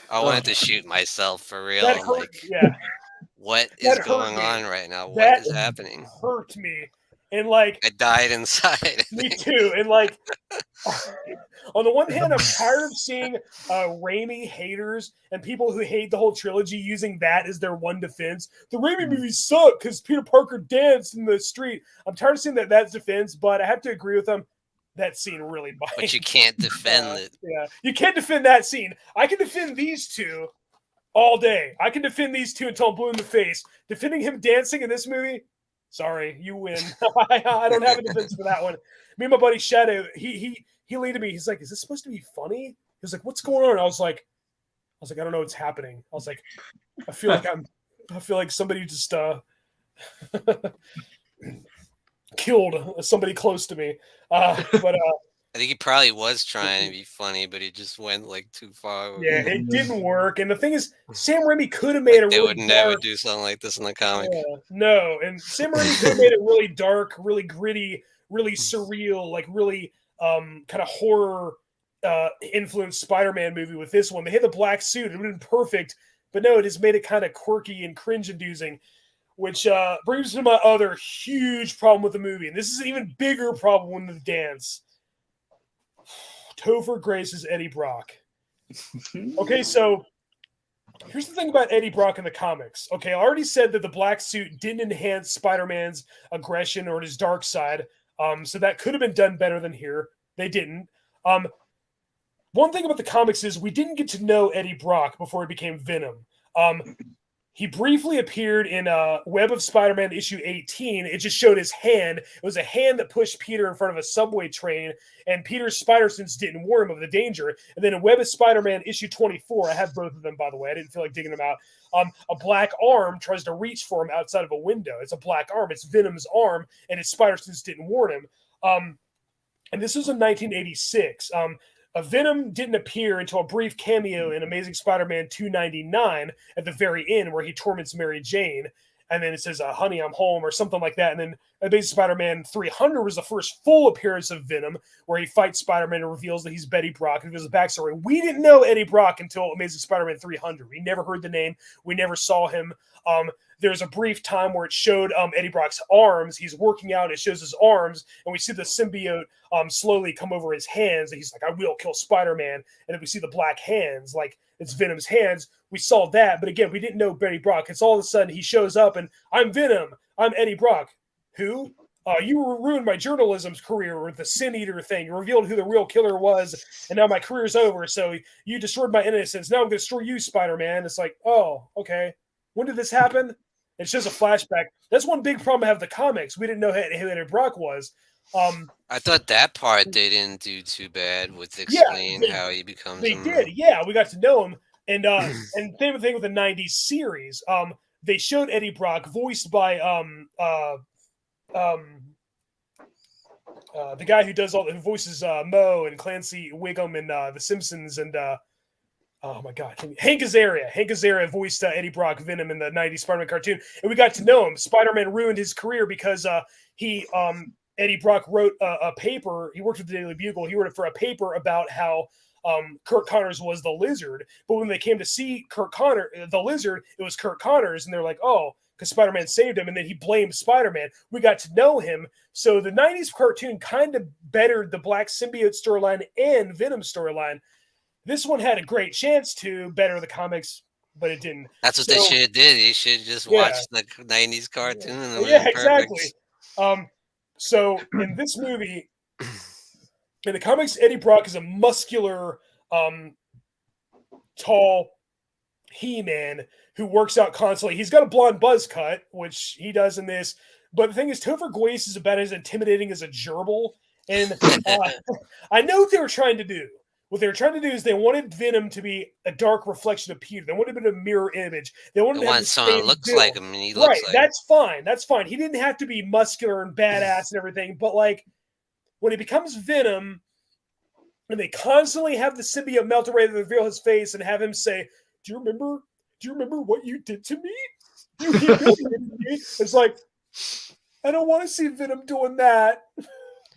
I wanted to shoot myself for real. What is going on right now? What is happening? Hurt me. And like, I died inside. Me too. And like, on the one hand, I'm tired of seeing Raimi haters and people who hate the whole trilogy using that as their one defense. The Raimi movies suck because Peter Parker danced in the street. I'm tired of seeing that's defense, but I have to agree with them. That scene really bites. But you can't defend it. Yeah, you can't defend that scene. I can defend these two all day. I can defend these two until I'm blue in the face. Defending him dancing in this movie. Sorry, you win. I don't have a defense for that one. Me and my buddy Shadow, he leaned to me. He's like, "Is this supposed to be funny?" He was like, "What's going on?" I was like, "I don't know what's happening." I was like, I feel like somebody just killed somebody close to me." But I think he probably was trying to be funny, but he just went like too far. Yeah, it didn't work. And the thing is, Sam Raimi could have made they would never do something like this in the comic. No, and Sam Raimi could have made it really dark, really gritty, really surreal, like really kind of horror influenced Spider-Man movie with this one. They had the black suit; it would have been perfect. But no, it just made it kind of quirky and cringe-inducing, which brings me to my other huge problem with the movie. And this is an even bigger problem with the dance. Topher Grace's Eddie Brock. Okay, so here's the thing about Eddie Brock in the comics. Okay, I already said that the black suit didn't enhance Spider-Man's aggression or his dark side, so that could have been done better than here. They didn't. One thing about the comics is we didn't get to know Eddie Brock before he became Venom. He briefly appeared in Web of Spider-Man issue 18. It just showed his hand. It was a hand that pushed Peter in front of a subway train, and Peter's spider sense didn't warn him of the danger. And then in Web of Spider-Man issue 24, I have both of them, by the way. I didn't feel like digging them out. A black arm tries to reach for him outside of a window. It's a black arm. It's Venom's arm, and his spider sense didn't warn him. And this was in 1986. Venom didn't appear until a brief cameo in Amazing Spider-Man 299 at the very end where he torments Mary Jane. And then it says, "Honey, I'm home," or something like that. And then Amazing Spider-Man 300 was the first full appearance of Venom where he fights Spider-Man and reveals that he's Betty Brock and gives a backstory. We didn't know Eddie Brock until Amazing Spider-Man 300. We never heard the name. We never saw him. There's a brief time where it showed Eddie Brock's arms. He's working out. It shows his arms, and we see the symbiote slowly come over his hands. And he's like, "I will kill Spider-Man." And then we see the black hands, like it's Venom's hands. We saw that, but again, we didn't know Betty Brock. It's all of a sudden he shows up, and I'm Venom. I'm Eddie Brock. Who? You ruined my journalism career with the Sin Eater thing. You revealed who the real killer was, and now my career's over. So you destroyed my innocence. Now I'm going to destroy you, Spider-Man. It's like, oh, okay. When did this happen? It's just a flashback. That's one big problem I have with the comics. We didn't know who Eddie Brock was. I thought that part they didn't do too bad with explaining how he becomes. They did, yeah. We got to know him, and same thing with the '90s series. They showed Eddie Brock, voiced by the guy who does who voices Mo and Clancy Wiggum and The Simpsons, and oh my god, Hank Azaria. Hank Azaria voiced Eddie Brock Venom in the '90s Spider-Man cartoon, and we got to know him. Spider-Man ruined his career because Eddie Brock wrote a paper. He worked with the Daily Bugle. He wrote it for a paper about how Kurt Connors was the Lizard. But when they came to see the Lizard, it was Kurt Connors, and they're like, oh, because Spider-Man saved him, and then he blamed Spider-Man. We got to know him. So the '90s cartoon kind of bettered the Black Symbiote storyline and Venom storyline. This one had a great chance to better the comics, but it didn't. That's what they should have did. They should just watch the '90s cartoon. And exactly. So in this movie, in the comics, Eddie Brock is a muscular, tall He-Man who works out constantly. He's got a blonde buzz cut, which he does in this. But the thing is, Topher Grace is about as intimidating as a gerbil. And I know what they were trying to do. What they were trying to do is they wanted Venom to be a dark reflection of Peter. They wanted him to be a mirror image. They wanted someone who looks like him, and he looks like that's fine. That's fine. He didn't have to be muscular and badass and everything. But like when he becomes Venom, and they constantly have the symbiote melt away to reveal his face and have him say, "Do you remember what you did to me? You humiliated me." It's like, I don't want to see Venom doing that.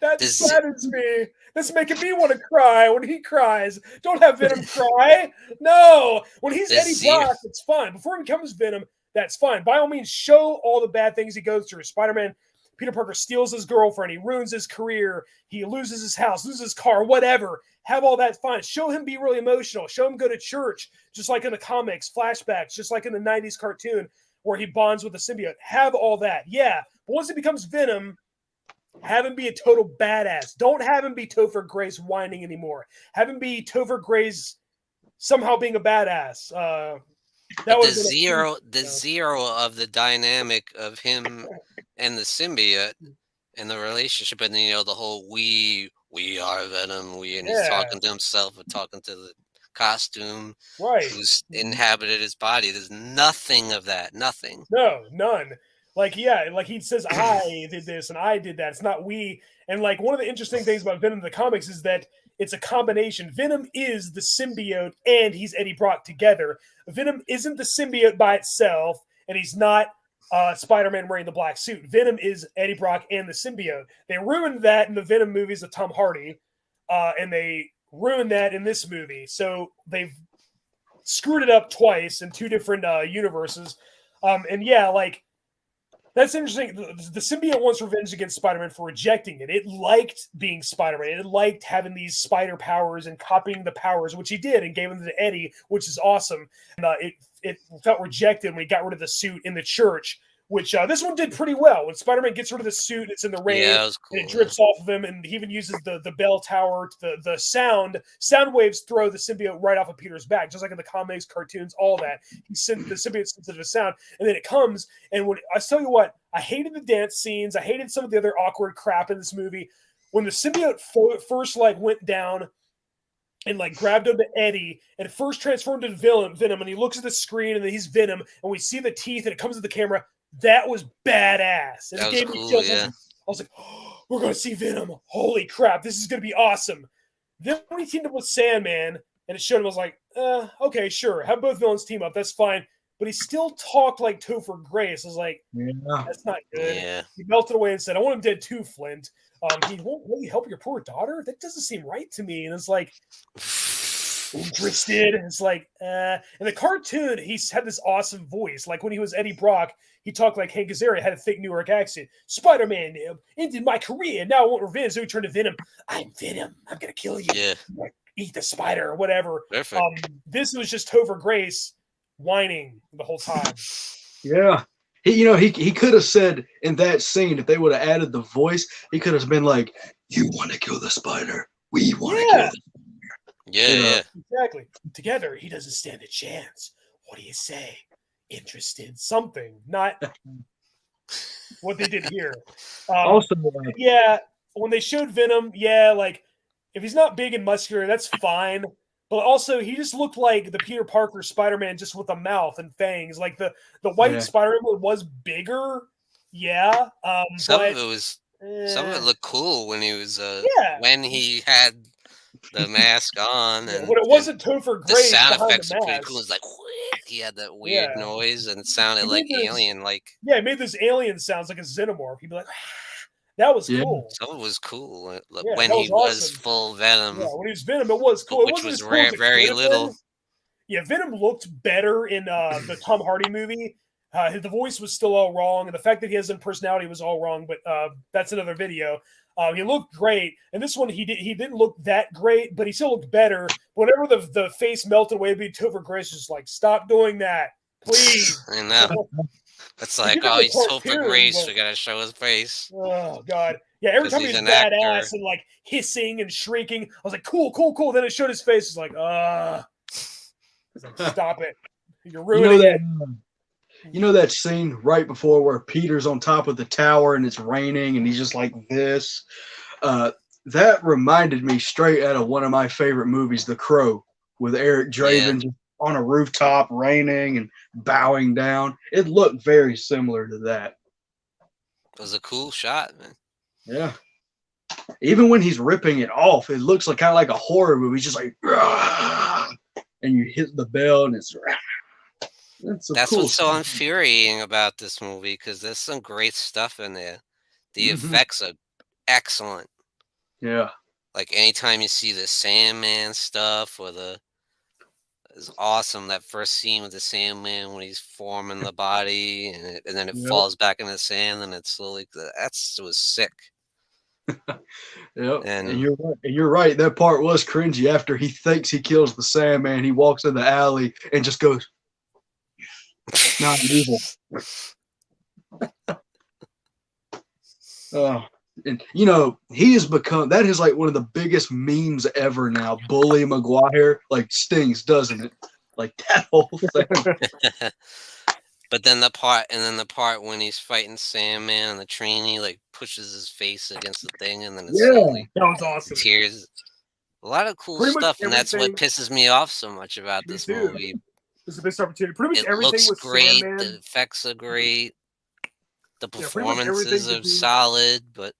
That saddens me. That's making me want to cry when he cries. Don't have Venom cry. No. When he's Eddie Brock, it's fine. Before he becomes Venom, that's fine. By all means, show all the bad things he goes through. Spider-Man, Peter Parker steals his girlfriend. He ruins his career. He loses his house, loses his car, whatever. Have all that fine. Show him be really emotional. Show him go to church, just like in the comics, flashbacks, just like in the '90s cartoon where he bonds with the symbiote. Have all that. Yeah. But once he becomes Venom, have him be a total badass. Don't have him be Topher Grace whining anymore. Have him be Topher Grace somehow being a badass. That was the zero of the dynamic of him and the symbiote and the relationship, and the whole we are Venom. And he's talking to himself and talking to the costume, right? Who's inhabited his body. There's nothing of that. Nothing. No, none. Like, like he says, I did this and I did that. It's not we. And like one of the interesting things about Venom in the comics is that it's a combination. Venom is the symbiote and he's Eddie Brock together. Venom isn't the symbiote by itself, and he's not Spider-Man wearing the black suit. Venom is Eddie Brock and the symbiote. They ruined that in the Venom movies with Tom Hardy, and they ruined that in this movie. So they've screwed it up twice in two different universes. That's interesting. The symbiote wants revenge against Spider-Man for rejecting it. It liked being Spider-Man. It liked having these spider powers and copying the powers, which he did, and gave them to Eddie, which is awesome. And it felt rejected when he got rid of the suit in the church, which this one did pretty well. When Spider-Man gets rid of the suit, it's in the rain, cool, and it drips off of him, and he even uses the bell tower, the sound waves throw the symbiote right off of Peter's back, just like in the comics, cartoons, all that. The symbiote sends it a sound, and then it comes, and when I tell you what, I hated the dance scenes, I hated some of the other awkward crap in this movie. When the symbiote first went down and grabbed onto Eddie and first transformed into Venom, and he looks at the screen and then he's Venom, and we see the teeth and it comes to the camera. That was badass. That was cool, yeah. I was like, oh, we're going to see Venom. Holy crap, this is going to be awesome. Then when he teamed up with Sandman and it showed him, I was like, okay, sure. Have both villains team up. That's fine. But he still talked like Topher Grace. I was like, that's not good. Yeah. He melted away and said, I want him dead too, Flint. He won't really help your poor daughter? That doesn't seem right to me. And it's like, interested. And it's like, in the cartoon, he's had this awesome voice. Like when he was Eddie Brock, he talked like Hank Azaria, had a thick New York accent. Spider-Man ended my career. Now I want revenge. So he turned to Venom. I'm Venom. I'm going to kill you. Yeah. Eat the spider or whatever. Perfect. This was just Topher Grace whining the whole time. Yeah. He could have said in that scene, if they would have added the voice, he could have been like, "You want to kill the spider? We want to kill the Yeah. Exactly. Together, he doesn't stand a chance. What do you say? Interested? Something. Not what they did here. Also, yeah, when they showed Venom, yeah, like, if he's not big and muscular, that's fine. But also, he just looked like the Peter Parker Spider-Man, just with a mouth and fangs. Like the white Spider-Man was bigger, yeah. Some but of it was. Some of it looked cool when he was. Yeah. When he had the mask on, yeah, and when it wasn't Topher the Grace sound behind effects the are pretty mask. cool. It's like he had that weird Yeah. noise, and it sounded He like made this- alien. Like Yeah, it made this alien sounds like a xenomorph. He'd be like, that was cool. some of it was cool Yeah, when that he was was awesome. full Venom. Yeah, when he was Venom, it was cool. It Which wasn't was as cool as it very could have little. been. Yeah, Venom looked better in the Tom Hardy movie. The voice was still all wrong, and the fact that he has a personality was all wrong. But that's another video. He looked great, and this one he didn't look that great, but he still looked better. Whenever the face melted away, Topher Grace was like, "Stop doing that, please." I know. It's like, did it oh, with he's Topher cartoon, Grace. but- We gotta show his face. Oh God, yeah. Every 'Cause time he he's was an actor. badass and like hissing and shrieking, I was like, "Cool, cool, cool." Then it showed his face. It's like, stop it! You're ruining it. You know that scene right before where Peter's on top of the tower and it's raining and he's just like this? That reminded me straight out of one of my favorite movies, The Crow, with Eric Draven just on a rooftop raining and bowing down. It looked very similar to that. It was a cool shot, man. Yeah. Even when he's ripping it off, it looks like kind of like a horror movie. He's just like, "Rah!" And you hit the bell and it's "Rah!" That's cool what's so stuff. infuriating about this movie, because there's some great stuff in there. The effects are excellent. Yeah. Like anytime you see the Sandman stuff, or it's awesome, that first scene with the Sandman when he's forming the body and then it falls back in the sand and it slowly. Was sick. Yep. And you're right. That part was cringy. After he thinks he kills the Sandman, he walks in the alley and just goes, "Not evil." And he has become, that is like one of the biggest memes ever now. Bully Maguire, like, stings, doesn't it? Like that whole thing. But then the part when he's fighting Sandman on the train, he like pushes his face against the thing, and then it slowly That was awesome. tears. A lot of cool Pretty much stuff, and that's what everything- pisses me off so much about Me this too. movie. This is a missed opportunity. Pretty much It everything looks with great. Sandman. The effects are great. The Yeah, pretty much performances everything are to do- solid, but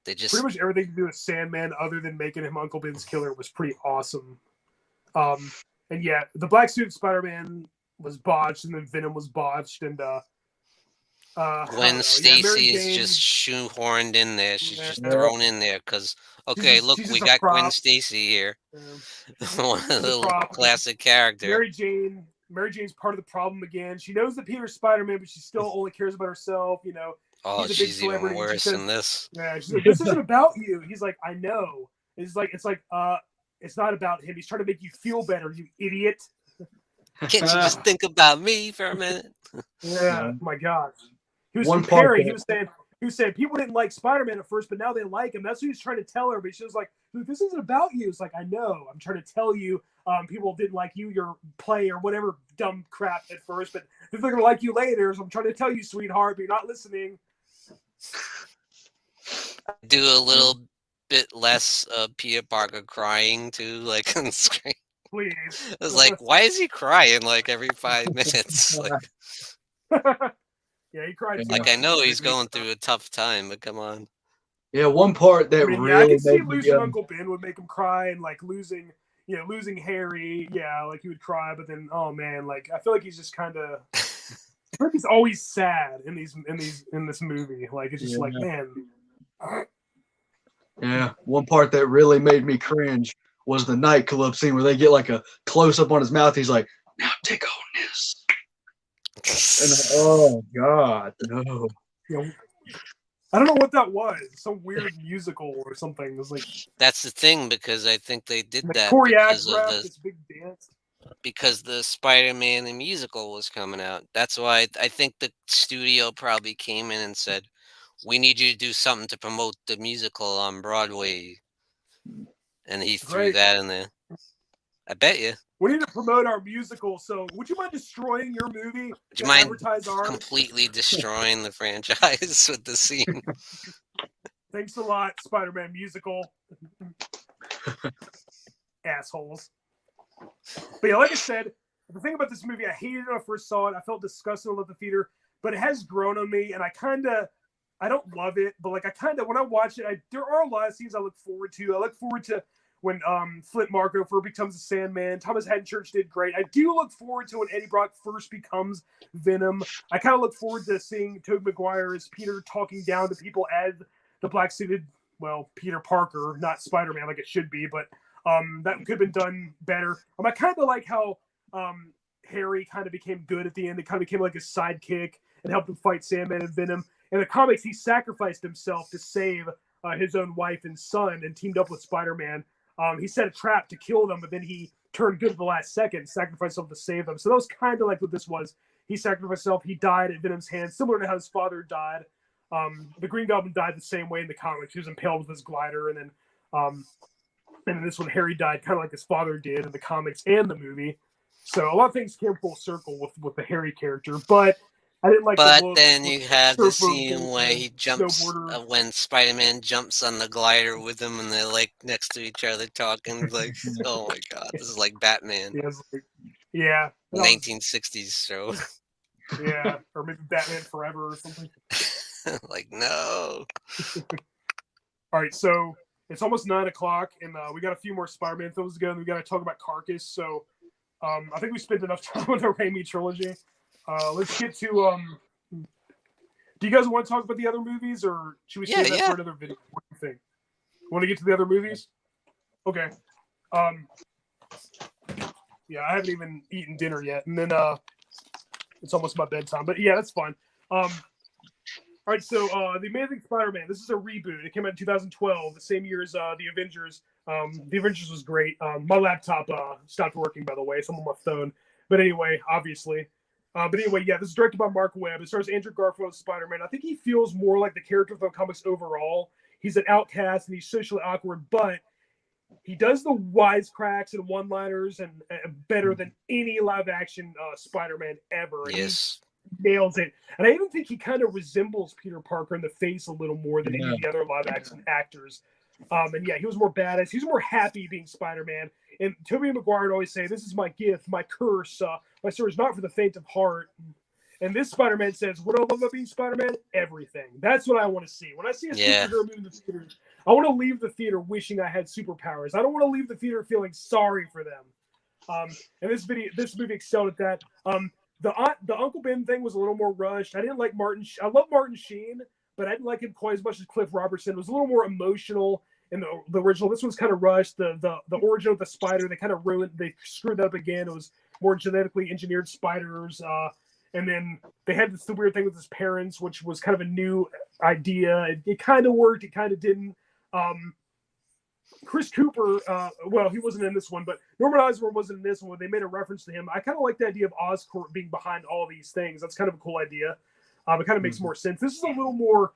they just Pretty much everything to do with Sandman, other than making him Uncle Ben's killer, was pretty awesome. And yeah, the black suit Spider-Man was botched, and then Venom was botched, and Gwen Stacy is just shoehorned in there. She's just thrown in there because she's look, just we a got prop. Gwen Stacy here, one of the little prop. classic character. Mary Jane's part of the problem again. She knows that Peter's Spider-Man, but she still only cares about herself. Oh, he's a big she's even celebrity. worse She than says, this. Yeah, she's like, "This isn't about you." He's like, "I know." It's like, it's not about him. He's trying to make you feel better, you idiot. Can't you just think about me for a minute? Yeah, my gosh. He was One comparing. part He was saying people didn't like Spider-Man at first, but now they like him. That's what he's trying to tell her. But she was like, "This isn't about you." It's like, "I know. I'm trying to tell you. People didn't like you, your play, or whatever dumb crap at first, but they're gonna like you later. So I'm trying to tell you, sweetheart, but you're not listening." Do a little bit less Peter Parker crying too, like on screen. Please. I was like, why is he crying like every 5 minutes? Like, yeah, he cried. like I know he's going through a tough time, but come on. Yeah, one part that I can really see made me, losing Uncle Ben would make him cry, and like losing Harry, yeah, like he would cry. But then, oh man, like I feel like he's just kind of, I feel like he's always sad in this movie. Like it's just like, man. Yeah, one part that really made me cringe was the nightclub scene where they get like a close up on his mouth. He's like, "Now take on this." And oh god, no. I don't know what that was. Some weird musical or something. It was like that's the thing, because I think they did that because of choreographed this big dance. because the Spider-Man the musical was coming out. That's why I think the studio probably came in and said, "We need you to do something to promote the musical on Broadway," and he threw that in there. I bet you. We need to promote our musical, so would you mind destroying your movie Would you mind advertise ours? completely destroying the franchise with the scene? Thanks a lot, Spider-Man musical. Assholes. But yeah, like I said, the thing about this movie, I hated it when I first saw it. I felt disgusted at the theater, but it has grown on me, and I don't love it, but like when I watch it, there are a lot of scenes I look forward to. I look forward to when Flint Marko first becomes a Sandman. Thomas Haden Church did great. I do look forward to when Eddie Brock first becomes Venom. I kind of look forward to seeing Tobey Maguire as Peter talking down to people as the black-suited, Peter Parker, not Spider-Man like it should be, but that could have been done better. I kind of like how Harry kind of became good at the end. It kind of became like his sidekick and helped him fight Sandman and Venom. In the comics, he sacrificed himself to save his own wife and son and teamed up with Spider-Man. He set a trap to kill them, but then he turned good at the last second and sacrificed himself to save them. So that was kind of like what this was. He sacrificed himself. He died at Venom's hands, similar to how his father died. The Green Goblin died the same way in the comics. He was impaled with his glider, and then this one, Harry died kind of like his father did in the comics and the movie. So a lot of things came full circle with the Harry character, but I didn't like. But then you have the scene where he jumps when Spider-Man jumps on the glider with him, and they're like next to each other talking. Like, oh my god, this is like Batman. Yeah, 1960s show. Yeah, or maybe Batman Forever or something. Like, no. All right, so it's almost 9:00, and we got a few more Spider-Man films to go, and we got to talk about Carcass. So I think we spent enough time on the Raimi trilogy. Let's get to. Do you guys want to talk about the other movies, or should we save that for another video? What do you think? Want to get to the other movies? Okay. Yeah, I haven't even eaten dinner yet, and then it's almost my bedtime. But yeah, that's fine. All right, so The Amazing Spider-Man. This is a reboot. It came out in 2012, the same year as The Avengers. The Avengers was great. My laptop stopped working, by the way, so I'm on my phone. But anyway, obviously. But anyway, yeah, this is directed by Mark Webb. It stars Andrew Garfield as Spider-Man. I think he feels more like the character of the comics overall. He's an outcast and he's socially awkward, but he does the wisecracks and one-liners and better than any live-action Spider-Man ever. Yes. He nails it. And I even think he kind of resembles Peter Parker in the face a little more than any of the other live-action actors. And yeah, he was more badass. He was more happy being Spider-Man. And Tobey Maguire would always say, "This is my gift, my curse. My sword is not for the faint of heart." And this Spider-Man says, "What do I love about being Spider-Man? Everything." That's what I want to see. When I see a superhero movie in the theaters, I want to leave the theater wishing I had superpowers. I don't want to leave the theater feeling sorry for them. And this movie excelled at that. The Uncle Ben thing was a little more rushed. I didn't like Martin. I love Martin Sheen, but I didn't like him quite as much as Cliff Robertson. It was a little more emotional in the original. This one's kind of rushed. The origin of the spider, they kind of ruined. They screwed that up again. It was more genetically engineered spiders. And then they had this weird thing with his parents, which was kind of a new idea. It kind of worked. It kind of didn't. Chris Cooper, well, he wasn't in this one, but Norman Osborn wasn't in this one. They made a reference to him. I kind of like the idea of Oscorp being behind all these things. That's kind of a cool idea. It kind of makes more sense. This is a little more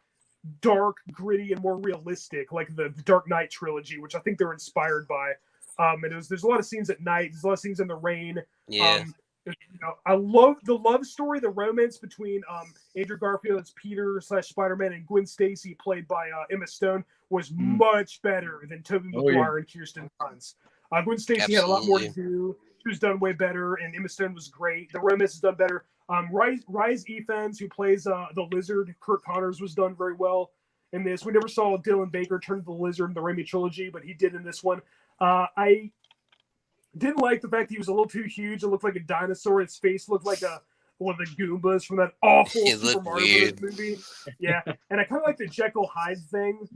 dark, gritty, and more realistic, like the Dark Knight trilogy, which I think they're inspired by. And there's a lot of scenes at night. There's a lot of scenes in the rain. Yeah. I love the love story, the romance between Andrew Garfield as Peter / Spider-Man and Gwen Stacy, played by Emma Stone, was much better than Tobey Maguire and Kirsten Dunst. Gwen Stacy had a lot more to do. She was done way better, and Emma Stone was great. The romance is done better. Rhys Ifans, who plays the Lizard, Kurt Connors, was done very well in this. We never saw Dylan Baker turn to the Lizard in the Raimi trilogy, but he did in this one. I didn't like the fact that he was a little too huge. It looked like a dinosaur. His face looked like one of the Goombas from that awful Super Mario Bros. Movie. Yeah, and I kind of like the Jekyll Hyde thing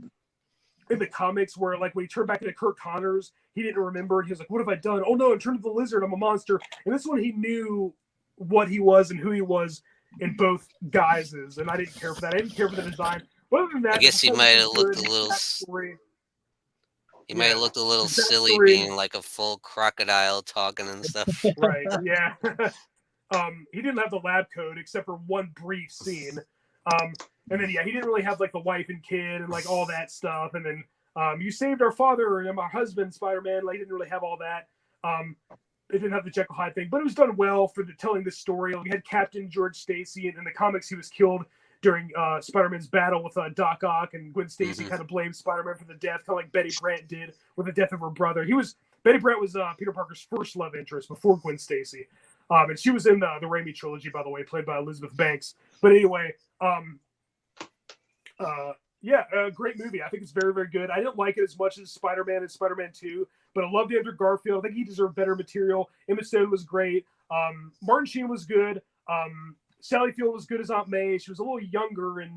in the comics, where like when he turned back into Kurt Connors, he didn't remember. He was like, "What have I done? Oh no, I turned into the Lizard. I'm a monster." And this one, he knew what he was and who he was in both guises, and I didn't care for that. I didn't care for the design. Other than that, I guess he might have looked a little. He might have looked a little His silly backstory- being like a full crocodile talking and stuff. Right. Yeah. He didn't have the lab coat except for one brief scene. And then he didn't really have like the wife and kid and like all that stuff. And then you saved our father and our husband, Spider-Man. Like, he didn't really have all that. It didn't have the Jekyll Hyde thing, but it was done well for telling this story. We had Captain George Stacy, and in the comics, he was killed during Spider-Man's battle with Doc Ock, and Gwen Stacy kind of blamed Spider-Man for the death, kind of like Betty Brant did with the death of her brother. Betty Brant was Peter Parker's first love interest before Gwen Stacy, and she was in the Raimi trilogy, by the way, played by Elizabeth Banks. But anyway, great movie. I think it's very, very good. I didn't like it as much as Spider-Man and Spider-Man 2, but I loved Andrew Garfield. I think he deserved better material. Emma Stone was great. Martin Sheen was good. Sally Field was good as Aunt May. She was a little younger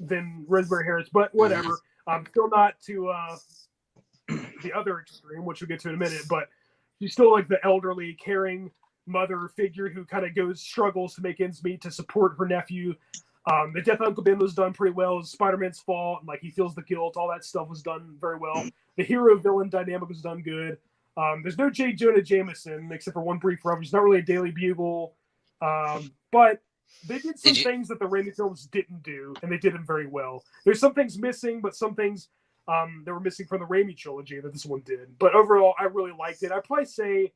than Rosemary Harris, but whatever. Still not to the other extreme, which we'll get to in a minute, but she's still like the elderly, caring mother figure who kind of struggles to make ends meet to support her nephew. The death of Uncle Ben was done pretty well. It was Spider-Man's fault, and like he feels the guilt. All that stuff was done very well. The hero-villain dynamic was done good. There's no J. Jonah Jameson except for one brief reference. Not really a Daily Bugle, but they did some things that the Raimi films didn't do, and they did them very well. There's some things missing, but some things that were missing from the Raimi trilogy that this one did. But overall, I really liked it. I'd probably say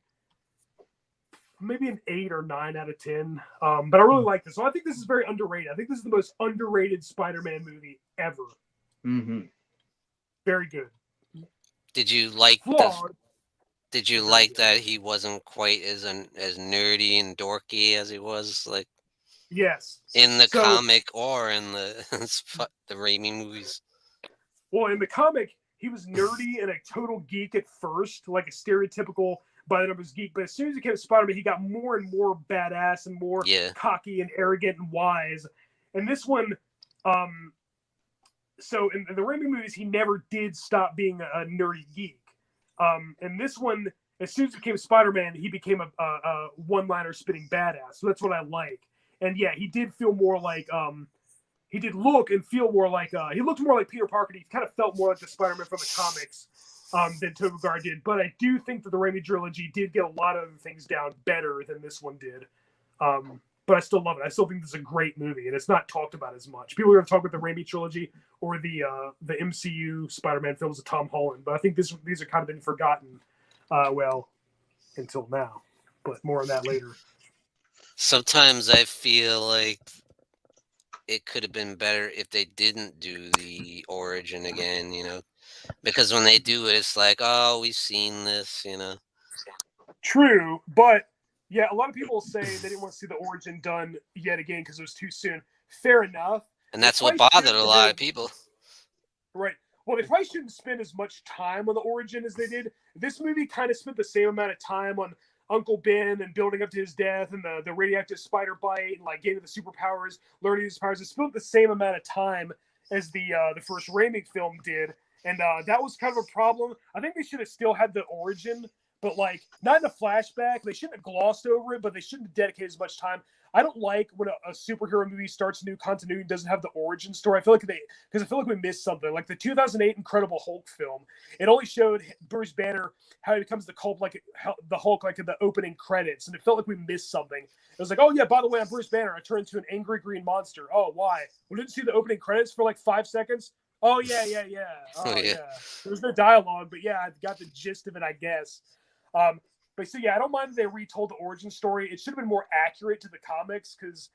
maybe an 8 or 9 out of 10. But I really like this. So I think this is very underrated. I think this is the most underrated Spider-Man movie ever. Very good. Did you like that he wasn't quite as nerdy and dorky as he was like in the comic or in the Raimi movies? Well, in the comic, he was nerdy and a total geek at first, like a stereotypical by the numbers geek. But as soon as he became Spider-Man, he got more and more badass and more cocky and arrogant and wise. And this one, so in the Raimi movies, he never did stop being a nerdy geek. And this one, as soon as he became Spider-Man, he became a one-liner spitting badass. So that's what I like. And yeah, he did feel more like he did look and feel more like he looked more like Peter Parker. He kind of felt more like the Spider-Man from the comics than Tobey Maguire did. But I do think that the Raimi trilogy did get a lot of other things down better than this one did. But I still love it. I still think this is a great movie, and it's not talked about as much. People are going to talk about the Raimi trilogy or the MCU Spider-Man films of Tom Holland, but I think these are kind of been forgotten, until now. But more on that later. Sometimes I feel like it could have been better if they didn't do the origin again, because when they do it, it's like, oh, we've seen this, True, but yeah, a lot of people say they didn't want to see the origin done yet again because it was too soon. Fair enough. And that's what bothered a lot of people. Right. Well, they probably shouldn't spend as much time on the origin as they did. This movie kind of spent the same amount of time on Uncle Ben and building up to his death and the radioactive spider bite and like getting the superpowers, learning his powers. It spent the same amount of time as the first Raimi film did, and that was kind of a problem. I think they should have still had the origin, but like not in a flashback. They shouldn't have glossed over it, but they shouldn't have dedicated as much time. I don't like when a superhero movie starts a new continuity and doesn't have the origin story. I feel like we missed something. Like the 2008 Incredible Hulk film, it only showed Bruce Banner how he becomes the Hulk, like the Hulk, like in the opening credits, and it felt like we missed something. It was like, oh yeah, by the way, I'm Bruce Banner. I turned into an angry green monster. Oh, why? We didn't see the opening credits for like 5 seconds. Oh yeah. Oh yeah. There was no dialogue, but yeah, I got the gist of it, I guess. But so yeah, I don't mind that they retold the origin story. It should have been more accurate to the comics because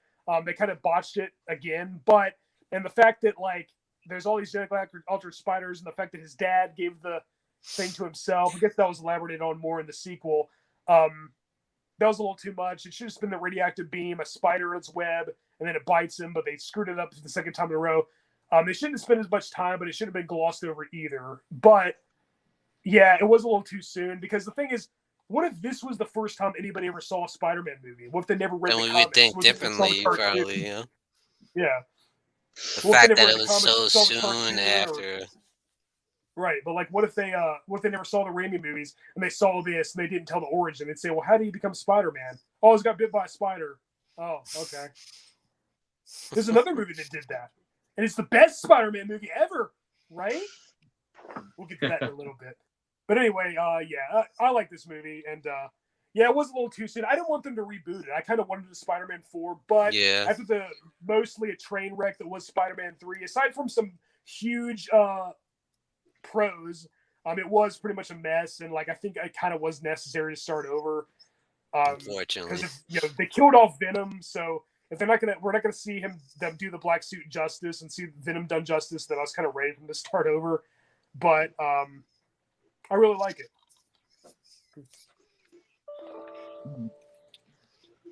they kind of botched it again. And the fact that like there's all these genetically altered spiders, and the fact that his dad gave the thing to himself, I guess that was elaborated on more in the sequel. That was a little too much. It should have just been the radioactive beam, a spider in its web, and then it bites him. But they screwed it up for the second time in a row. They shouldn't have spent as much time, but it shouldn't have been glossed over either. But yeah, it was a little too soon because the thing is, what if this was the first time anybody ever saw a Spider-Man movie? What if they never read the comics? We would think differently, probably, Yeah. The fact that it was so soon after. Right, but like, what if they never saw the Raimi movies and they saw this and they didn't tell the origin? They'd say, well, how do you become Spider-Man? Oh, he's got bit by a spider. Oh, okay. There's another movie that did that. And it's the best Spider-Man movie ever, right? We'll get to that in a little bit. But anyway, yeah, I like this movie, and yeah, it was a little too soon. I didn't want them to reboot it. I kind of wanted a Spider-Man 4, but Yeah. after the mostly a train wreck that was Spider-Man 3, aside from some huge pros, it was pretty much a mess, and like I think it kind of was necessary to start over. Unfortunately, because they killed off Venom, so if we're not gonna see them do the black suit justice and see Venom done justice, then I was kind of ready for them to start over. But I really like it.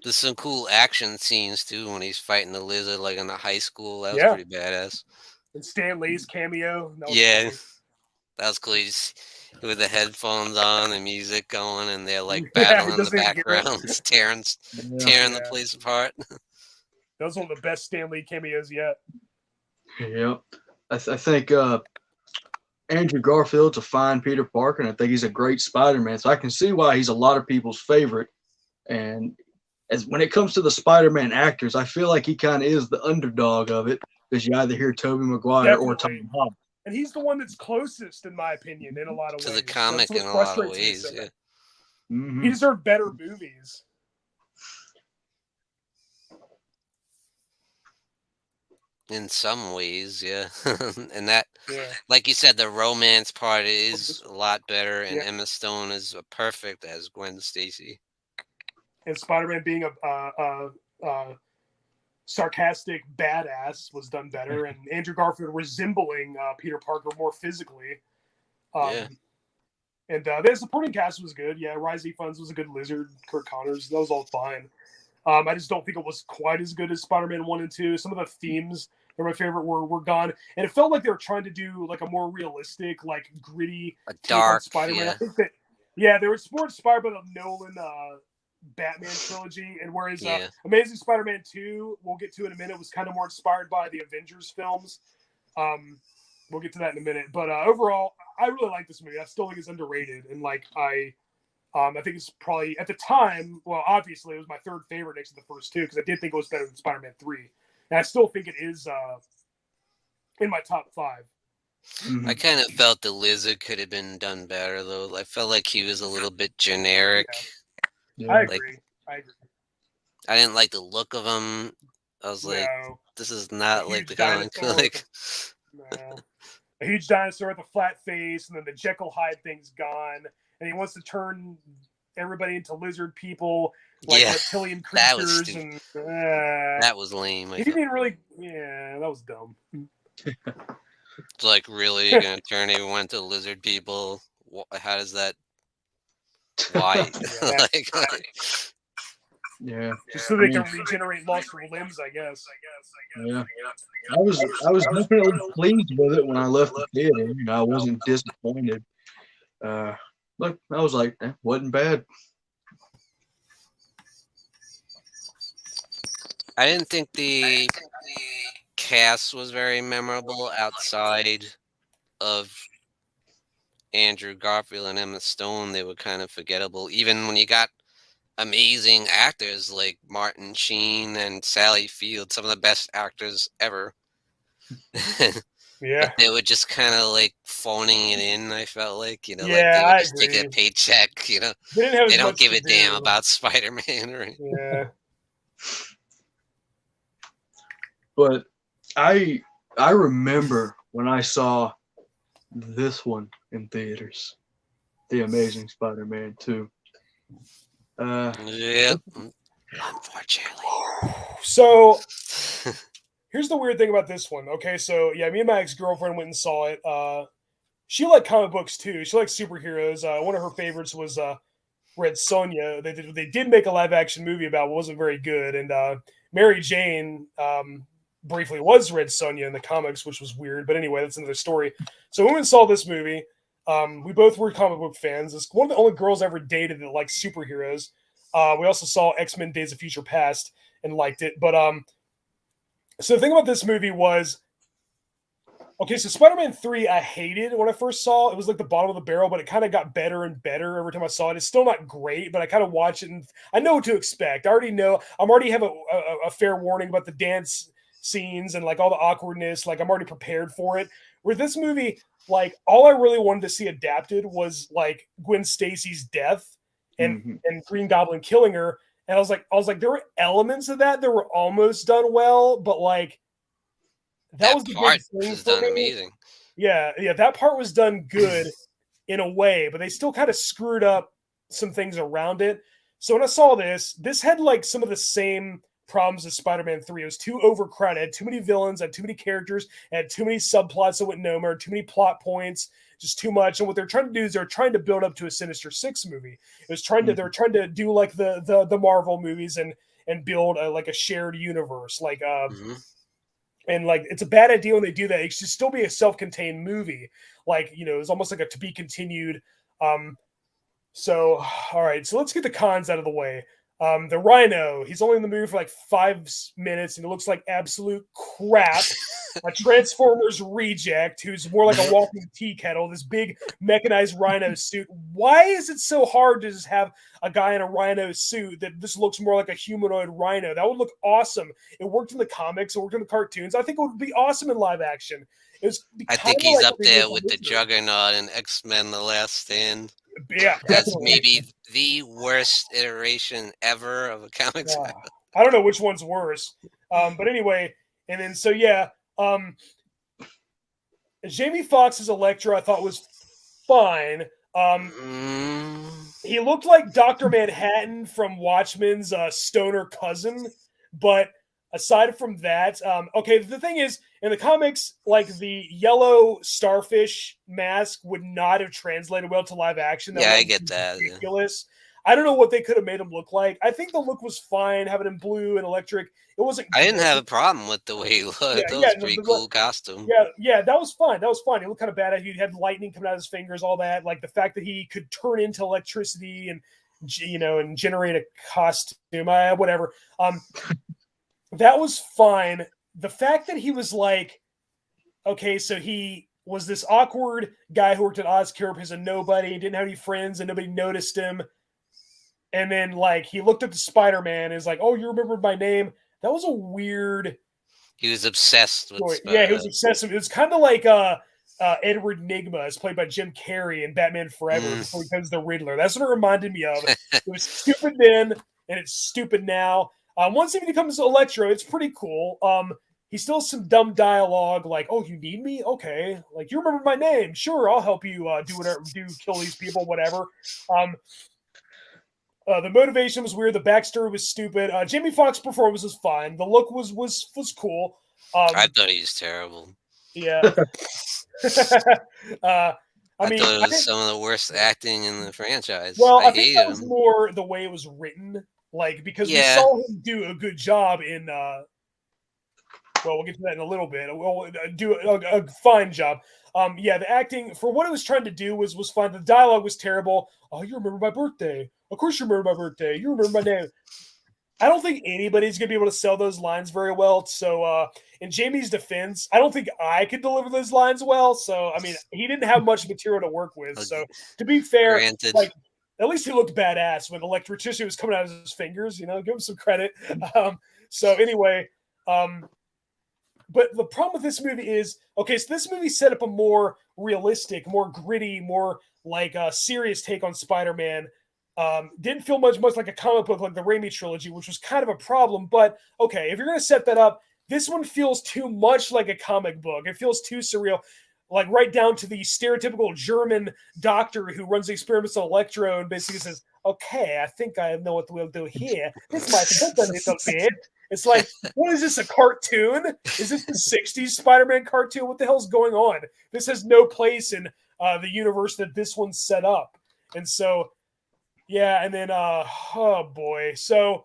there's some cool action scenes too when he's fighting the lizard, like in the high school. That was Yeah. pretty badass. And Stan Lee's cameo. That was Yeah, funny. that was cool. He's with the headphones on and music going, and they're like Yeah, he battling in the doesn't even hear it. background, tearing the Yeah. place apart. That was one of the best Stan Lee cameos yet. Yep. I think Andrew Garfield's a fine Peter Parker, and I think he's a great Spider-Man. So I can see why he's a lot of people's favorite. And when it comes to the Spider-Man actors, I feel like he kind of is the underdog of it, because you either hear Tobey Maguire or Tom Holland. And he's the one that's closest, in my opinion, in a lot of ways. To the comic in a lot of ways, yeah. Mm-hmm. He deserved better movies. In some ways, yeah. And that, like you said, the romance part is a lot better, and Emma Stone is perfect as Gwen Stacy. And Spider-Man being a sarcastic badass was done better, and Andrew Garfield resembling Peter Parker more physically. And the supporting cast was good. Yeah, Rising Funds was a good Lizard. Kurt Connors, that was all fine. I just don't think it was quite as good as Spider-Man 1 and 2. Some of the themes that were my favorite were gone. And it felt like they were trying to do like a more realistic, like gritty, dark Spider-Man. Yeah. I think that, they were more inspired by the Nolan Batman trilogy. And whereas Amazing Spider-Man 2, we'll get to in a minute, was kind of more inspired by the Avengers films. We'll get to that in a minute. But overall, I really like this movie. I still think it's underrated. And like I think it's probably, at the time, well, obviously, it was my third favorite next to the first two, because I did think it was better than Spider-Man 3. And I still think it is in my top 5. I kind of felt the Lizard could have been done better, though. I felt like he was a little bit generic. Yeah. I agree. I didn't like the look of him. I was like, this is not like the comic. A huge dinosaur with a flat face, and then the Jekyll Hyde thing's gone. And he wants to turn everybody into lizard people, like reptilian creatures. That was lame. He didn't even really. Yeah, that was dumb. It's like, really, you're gonna turn everyone into lizard people? How does that? Why? Just so they can regenerate lost limbs, I guess. Yeah, I was definitely pleased with it when I left the theater. I wasn't disappointed. Look, I was like, wasn't bad. I didn't think the cast was very memorable outside of Andrew Garfield and Emma Stone. They were kind of forgettable, even when you got amazing actors like Martin Sheen and Sally Field, some of the best actors ever. Yeah, but they were just kind of like phoning it in. I felt like, like they were just taking a paycheck. They don't give a damn about Spider-Man. Or But I remember when I saw this one in theaters, The Amazing Spider-Man 2. Unfortunately. So here's the weird thing about this one. Okay, so me and my ex-girlfriend went and saw it. She liked comic books too. She liked superheroes. One of her favorites was Red Sonja. They did make a live-action movie about it. Wasn't very good. And Mary Jane briefly was Red Sonja in the comics, which was weird. But anyway, that's another story. So when we saw this movie, we both were comic book fans. It's one of the only girls I ever dated that liked superheroes. We also saw X-Men Days of Future Past and liked it. But so the thing about this movie was, okay, so Spider-Man 3 I hated when I first saw it. It was like the bottom of the barrel, but it kind of got better and better every time I saw it. It's still not great, but I kind of watch it and I know what to expect. I already know. I'm already have a fair warning about the dance scenes and like all the awkwardness. Like I'm already prepared for it. Where this movie, like, all I really wanted to see adapted was like Gwen Stacy's death and Green Goblin killing her. And I was like, there were elements of that were almost done well, but like that was the part big thing was for done me. amazing. Yeah, that part was done good in a way, but they still kind of screwed up some things around it. So when I saw this had like some of the same problems as Spider-Man 3. It was too overcrowded, it had too many villains, had too many characters, had too many subplots that went nowhere, too many plot points, just too much. And what they're trying to do is they're trying to build up to a Sinister Six movie. It was they're trying to do like the Marvel movies and build like a shared universe, like and like it's a bad idea when they do that. It should still be a self-contained movie, like it's almost like a to be continued. So all right, so let's get the cons out of the way. The Rhino, he's only in the movie for like 5 minutes, and it looks like absolute crap. A Transformers reject who's more like a walking tea kettle. This big mechanized Rhino suit. Why is it so hard to just have a guy in a Rhino suit that this looks more like a humanoid Rhino? That would look awesome. It worked in the comics. It worked in the cartoons. I think it would be awesome in live action. I think he's up there with the Juggernaut and X-Men: The Last Stand. Yeah, as maybe the worst iteration ever of a comics. I don't know which one's worse, but anyway, and then so yeah, Jamie Foxx's Electro I thought was fine. He looked like Dr. Manhattan from Watchmen's stoner cousin, but aside from that, okay, the thing is, in the comics, like the yellow starfish mask would not have translated well to live action. I get that. Ridiculous. Yeah. I don't know what they could have made him look like. I think the look was fine, having him blue and electric. It wasn't. I didn't have a problem with the way he looked. That was a pretty cool costume. Yeah, that was fine. He looked kind of bad. He had lightning coming out of his fingers, all that. Like the fact that he could turn into electricity and and generate a costume, whatever. That was fine. The fact that he was like, okay, so he was this awkward guy who worked at Oscorp, who's a nobody, and didn't have any friends, and nobody noticed him. And then, like, he looked up to Spider-Man and is like, oh, you remembered my name? That was a weird... He was obsessed with Spider-Man. Yeah, he was obsessed. It was kind of like Edward Nygma is played by Jim Carrey in Batman Forever before he becomes the Riddler. That's what it reminded me of. It was stupid then, and it's stupid now. Once he becomes Electro, it's pretty cool. He still has some dumb dialogue like, oh, you need me? Okay. Like, you remember my name. Sure, I'll help you kill these people, whatever. The motivation was weird. The backstory was stupid. Jamie Foxx's performance was fine. The look was cool. I thought he was terrible. Yeah. I mean, thought it was some of the worst acting in the franchise. Well, I think that was more the way it was written. Like, because we saw him do a good job in, well, we'll get to that in a little bit. We'll do a fine job. The acting, for what it was trying to do, was fine. The dialogue was terrible. Oh, you remember my birthday. Of course you remember my birthday. You remember my name. I don't think anybody's going to be able to sell those lines very well. So, in Jamie's defense, I don't think I could deliver those lines well. So, I mean, he didn't have much material to work with. So, to be fair, like, at least he looked badass when electricity was coming out of his fingers. Give him some credit. So anyway, but the problem with this movie is, okay, so this movie set up a more realistic, more gritty, more like a serious take on Spider-Man. Didn't feel much like a comic book like the Raimi trilogy, which was kind of a problem. But okay, if you're going to set that up, this one feels too much like a comic book. It feels too surreal. Like right down to the stereotypical German doctor who runs the experiments on Electro and basically says, okay, I think I know what we'll do here. This might help a little bit. It's like, what is this, a cartoon? Is this the 60s Spider-Man cartoon? What the hell's going on? This has no place in the universe that this one's set up. And so, yeah, and then, oh boy. So,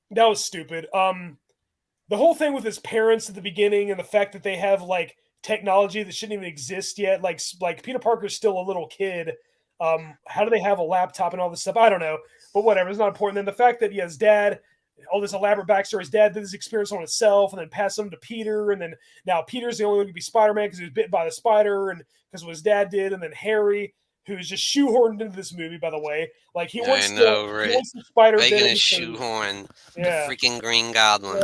that was stupid. The whole thing with his parents at the beginning and the fact that they have, like, technology that shouldn't even exist yet. Like Peter Parker's still a little kid. How do they have a laptop and all this stuff? I don't know, but whatever. It's not important. Then the fact that his dad, all this elaborate backstory, his dad did his experience on himself and then passed them to Peter. And then now Peter's the only one who can be Spider-Man because he was bitten by the spider and because what his dad did. And then Harry, who's just shoehorned into this movie, by the way. Like he wants the Spider-Man. They're going to shoehorn the freaking Green Goblin.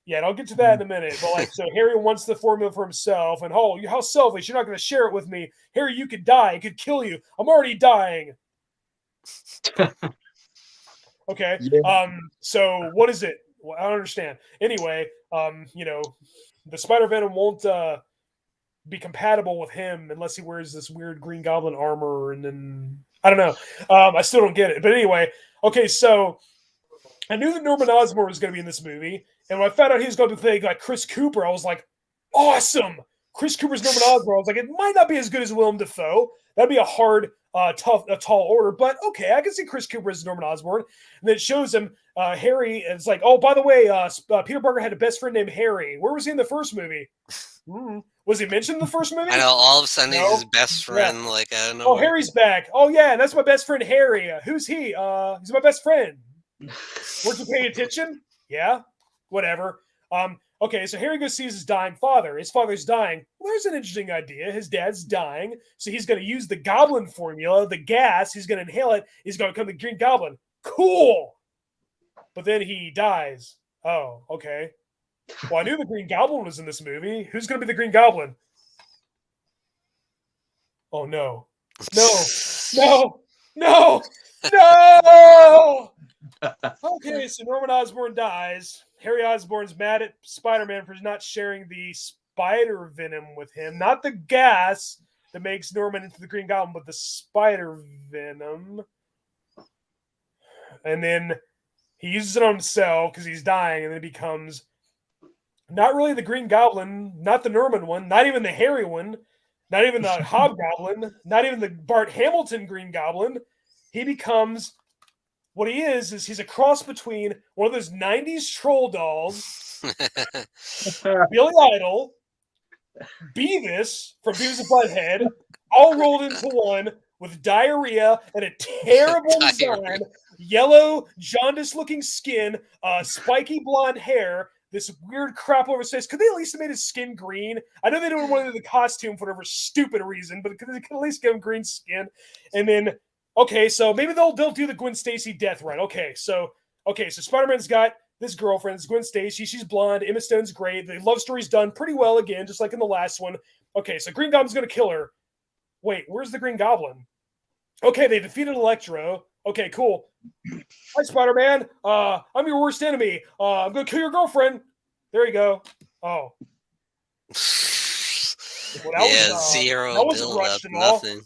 Yeah, and I'll get to that in a minute. But like, so Harry wants the formula for himself, and how selfish! You're not going to share it with me, Harry. You could die. It could kill you. I'm already dying. Okay. Yeah. So what is it? Well, I don't understand. Anyway, the Spider Venom won't be compatible with him unless he wears this weird Green Goblin armor, and then I don't know. I still don't get it. But anyway, okay. So I knew that Norman Osborn was going to be in this movie, and when I found out he was going to play like Chris Cooper, I was like, awesome! Chris Cooper's Norman Osborn. I was like, it might not be as good as Willem Dafoe. That'd be a hard, tall order, but okay, I can see Chris Cooper as Norman Osborn. And then it shows him Harry, and it's like, oh, by the way, Peter Parker had a best friend named Harry. Where was he in the first movie? Was he mentioned in the first movie? I know, all of a sudden he's his best friend. Yeah. Like, I don't know. Oh, Harry's back. Oh, yeah, that's my best friend Harry. Who's he? He's my best friend. Weren't you paying attention? Yeah, whatever. Okay, so Harry goes sees his dying father. His father's dying. Well, there's an interesting idea. His dad's dying, so he's going to use the Goblin formula, the gas. He's going to inhale it. He's going to become the Green Goblin. Cool. But then he dies. Oh, okay. Well, I knew the Green Goblin was in this movie. Who's going to be the Green Goblin? Oh, no. No! Okay, so Norman Osborn dies. Harry Osborn's mad at Spider-Man for not sharing the spider venom with him. Not the gas that makes Norman into the Green Goblin, but the spider venom. And then he uses it on himself because he's dying, and then it becomes not really the Green Goblin, not the Norman one, not even the Harry one, not even the Hobgoblin, not even the Bart Hamilton Green Goblin. He becomes... What he is he's a cross between one of those 90s troll dolls, Billy Idol, Beavis from Beavis and Butthead, all rolled into one with diarrhea and a terrible design, yellow, jaundice-looking skin, spiky blonde hair, this weird crap over his face. Could they at least have made his skin green? I know they don't want the costume for whatever stupid reason, but could they at least give him green skin? And then... Okay, so maybe they'll do the Gwen Stacy death right. Okay, so Spider-Man's got this girlfriend, it's Gwen Stacy. She's blonde. Emma Stone's great. The love story's done pretty well again, just like in the last one. Okay, so Green Goblin's gonna kill her. Wait, where's the Green Goblin? Okay, they defeated Electro. Okay, cool. Hi, Spider-Man. I'm your worst enemy. I'm gonna kill your girlfriend. There you go. Oh. Well, that was, zero. That wasn't rushed at all. Nothing.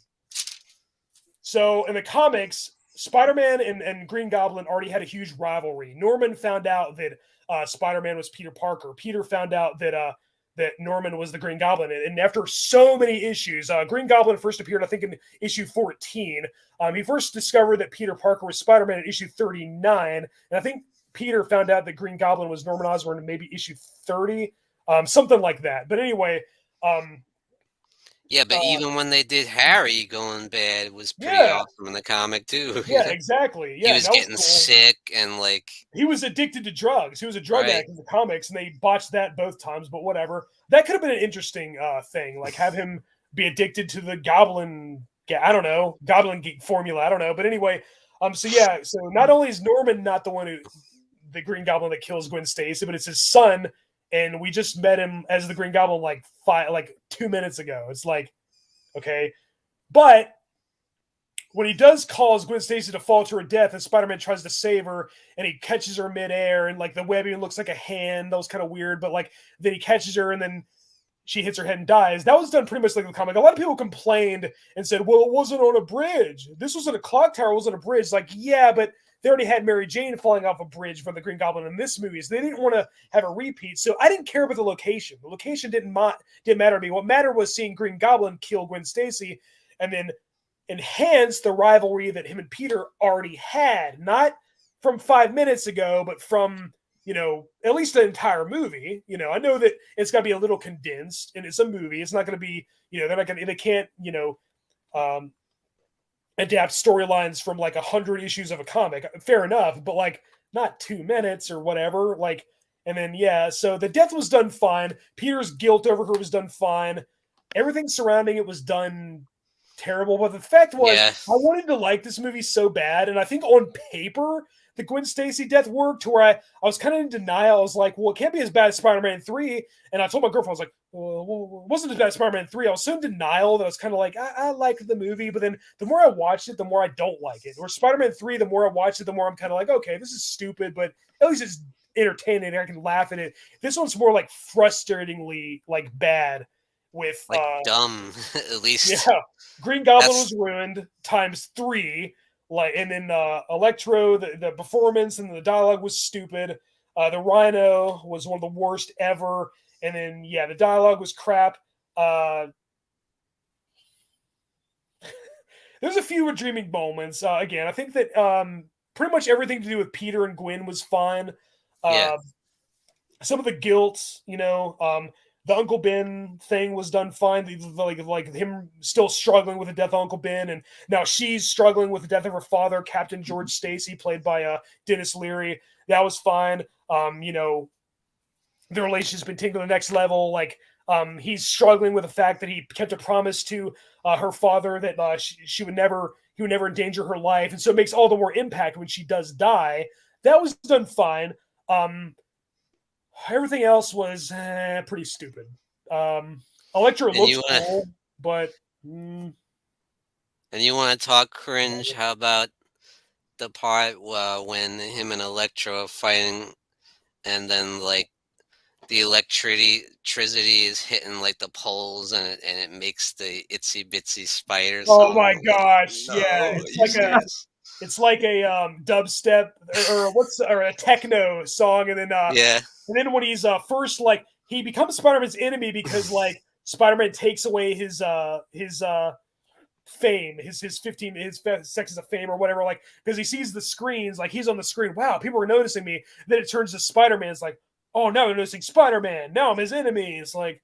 So in the comics, Spider-Man and Green Goblin already had a huge rivalry. Norman found out that Spider-Man was Peter Parker. Peter found out that Norman was the Green Goblin. And after so many issues, Green Goblin first appeared, I think, in issue 14. He first discovered that Peter Parker was Spider-Man in issue 39. And I think Peter found out that Green Goblin was Norman Osborn in maybe issue 30, something like that. But anyway... Yeah, but even when they did Harry going bad, it was pretty awesome in the comic too. Yeah, exactly. Yeah, he was getting sick and like he was addicted to drugs. He was a drug addict in the comics, and they botched that both times. But whatever, that could have been an interesting thing, like have him be addicted to the Goblin. I don't know, Goblin formula. I don't know, but anyway, so not only is Norman not the Green Goblin that kills Gwen Stacy, but it's his son. And we just met him as the Green Goblin like 2 minutes ago. It's like, okay. But when he does cause Gwen Stacy to fall to her death and Spider-Man tries to save her and he catches her midair and like the webbing looks like a hand, that was kind of weird. But like then he catches her and then she hits her head and dies. That was done pretty much like the comic. A lot of people complained and said, well, it wasn't on a bridge. This wasn't a clock tower. It wasn't a bridge. Like, yeah, but they already had Mary Jane falling off a bridge from the Green Goblin in this movie, so they didn't want to have a repeat. So I didn't care about the location. The location didn't matter to me. What mattered was seeing Green Goblin kill Gwen Stacy and then enhance the rivalry that him and Peter already had. Not from 5 minutes ago, but from, at least the entire movie. I know that it's got to be a little condensed, and it's a movie. It's not going to be, they can't, adapt storylines from like 100 issues of a comic. Fair enough, but like not 2 minutes or whatever. Like, and then so the death was done fine. Peter's guilt over her was done fine. Everything surrounding it was done terrible. But the fact was, I wanted to like this movie so bad, and I think on paper the Gwen Stacy death worked, to where I was kind of in denial. I was like, well, it can't be as bad as Spider-Man 3. And I told my girlfriend, I was like, well, it wasn't as bad as Spider-Man 3. I was so in denial that I was kind of like, I like the movie. But then the more I watched it, the more I don't like it. Or Spider-Man 3, the more I watched it, the more I'm kind of like, okay, this is stupid, but at least it's entertaining. I can laugh at it. This one's more like frustratingly like bad. With like dumb, at least. Yeah, Green Goblin was ruined times 3. Like, and then Electro, the performance and the dialogue was stupid. The Rhino was one of the worst ever, and then the dialogue was crap. There's a few redeeming moments. Again, I think that pretty much everything to do with Peter and Gwen was fine. Some of the guilt, the Uncle Ben thing was done fine. Like him still struggling with the death of Uncle Ben, and now she's struggling with the death of her father, Captain George Stacy, played by Dennis Leary. That was fine. The relationship's been taken to the next level. Like, he's struggling with the fact that he kept a promise to her father that he would never endanger her life, and so it makes all the more impact when she does die. That was done fine. Everything else was pretty stupid. Electro looks cool, but... And you want to talk cringe? How about the part when him and Electro are fighting, and then like the electricity is hitting like the poles, and it makes the itsy bitsy spider. Oh my gosh! No, yeah, it's like a dubstep or a techno song, and then and then when he's first, like, he becomes Spider-Man's enemy because like Spider-Man takes away his fame, his seconds of fame or whatever, like, because he sees the screens, like, he's on the screen, wow, people are noticing me. Then it turns to Spider-Man. It's like, oh, now they're noticing Spider-Man. Now I'm his enemy. It's like,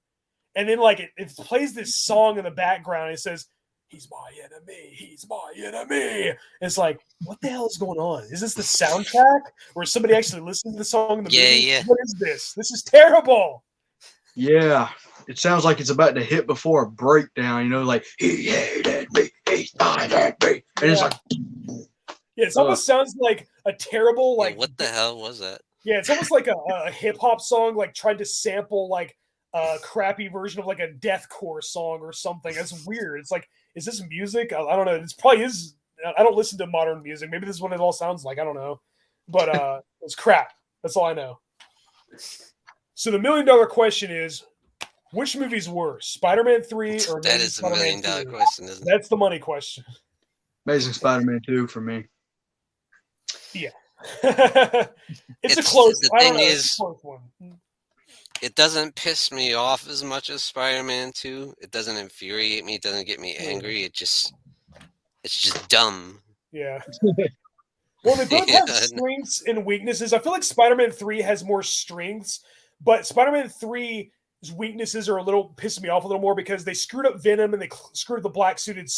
and then like it plays this song in the background. And it says, "He's my enemy. He's my enemy." And it's like, what the hell is going on? Is this the soundtrack, or is somebody actually listening to the song in the movie? Yeah. What is this? This is terrible. Yeah, it sounds like it's about to hit before a breakdown. Like, he hated me, he hated me, and it's like, it almost sounds like a terrible, like, what the hell was that? Yeah, it's almost like a hip hop song, like tried to sample like a crappy version of like a deathcore song or something. It's weird. It's like, is this music? I don't know. It's probably is. I don't listen to modern music. Maybe this is what it all sounds like. I don't know. But it's crap. That's all I know. So the $1 million question is, which movie's worse, Spider-Man 3 or that is the $1 million question, isn't it? That's the money question. Amazing Spider-Man 2 for me. Yeah. it's a close. The thing is, it doesn't piss me off as much as Spider-Man 2. It doesn't infuriate me. It doesn't get me angry. It's just dumb. Yeah. Well, they both have strengths and weaknesses. I feel like Spider-Man 3 has more strengths, but Spider-Man 3's weaknesses are a little pissing me off a little more because they screwed up Venom and they screwed the black-suited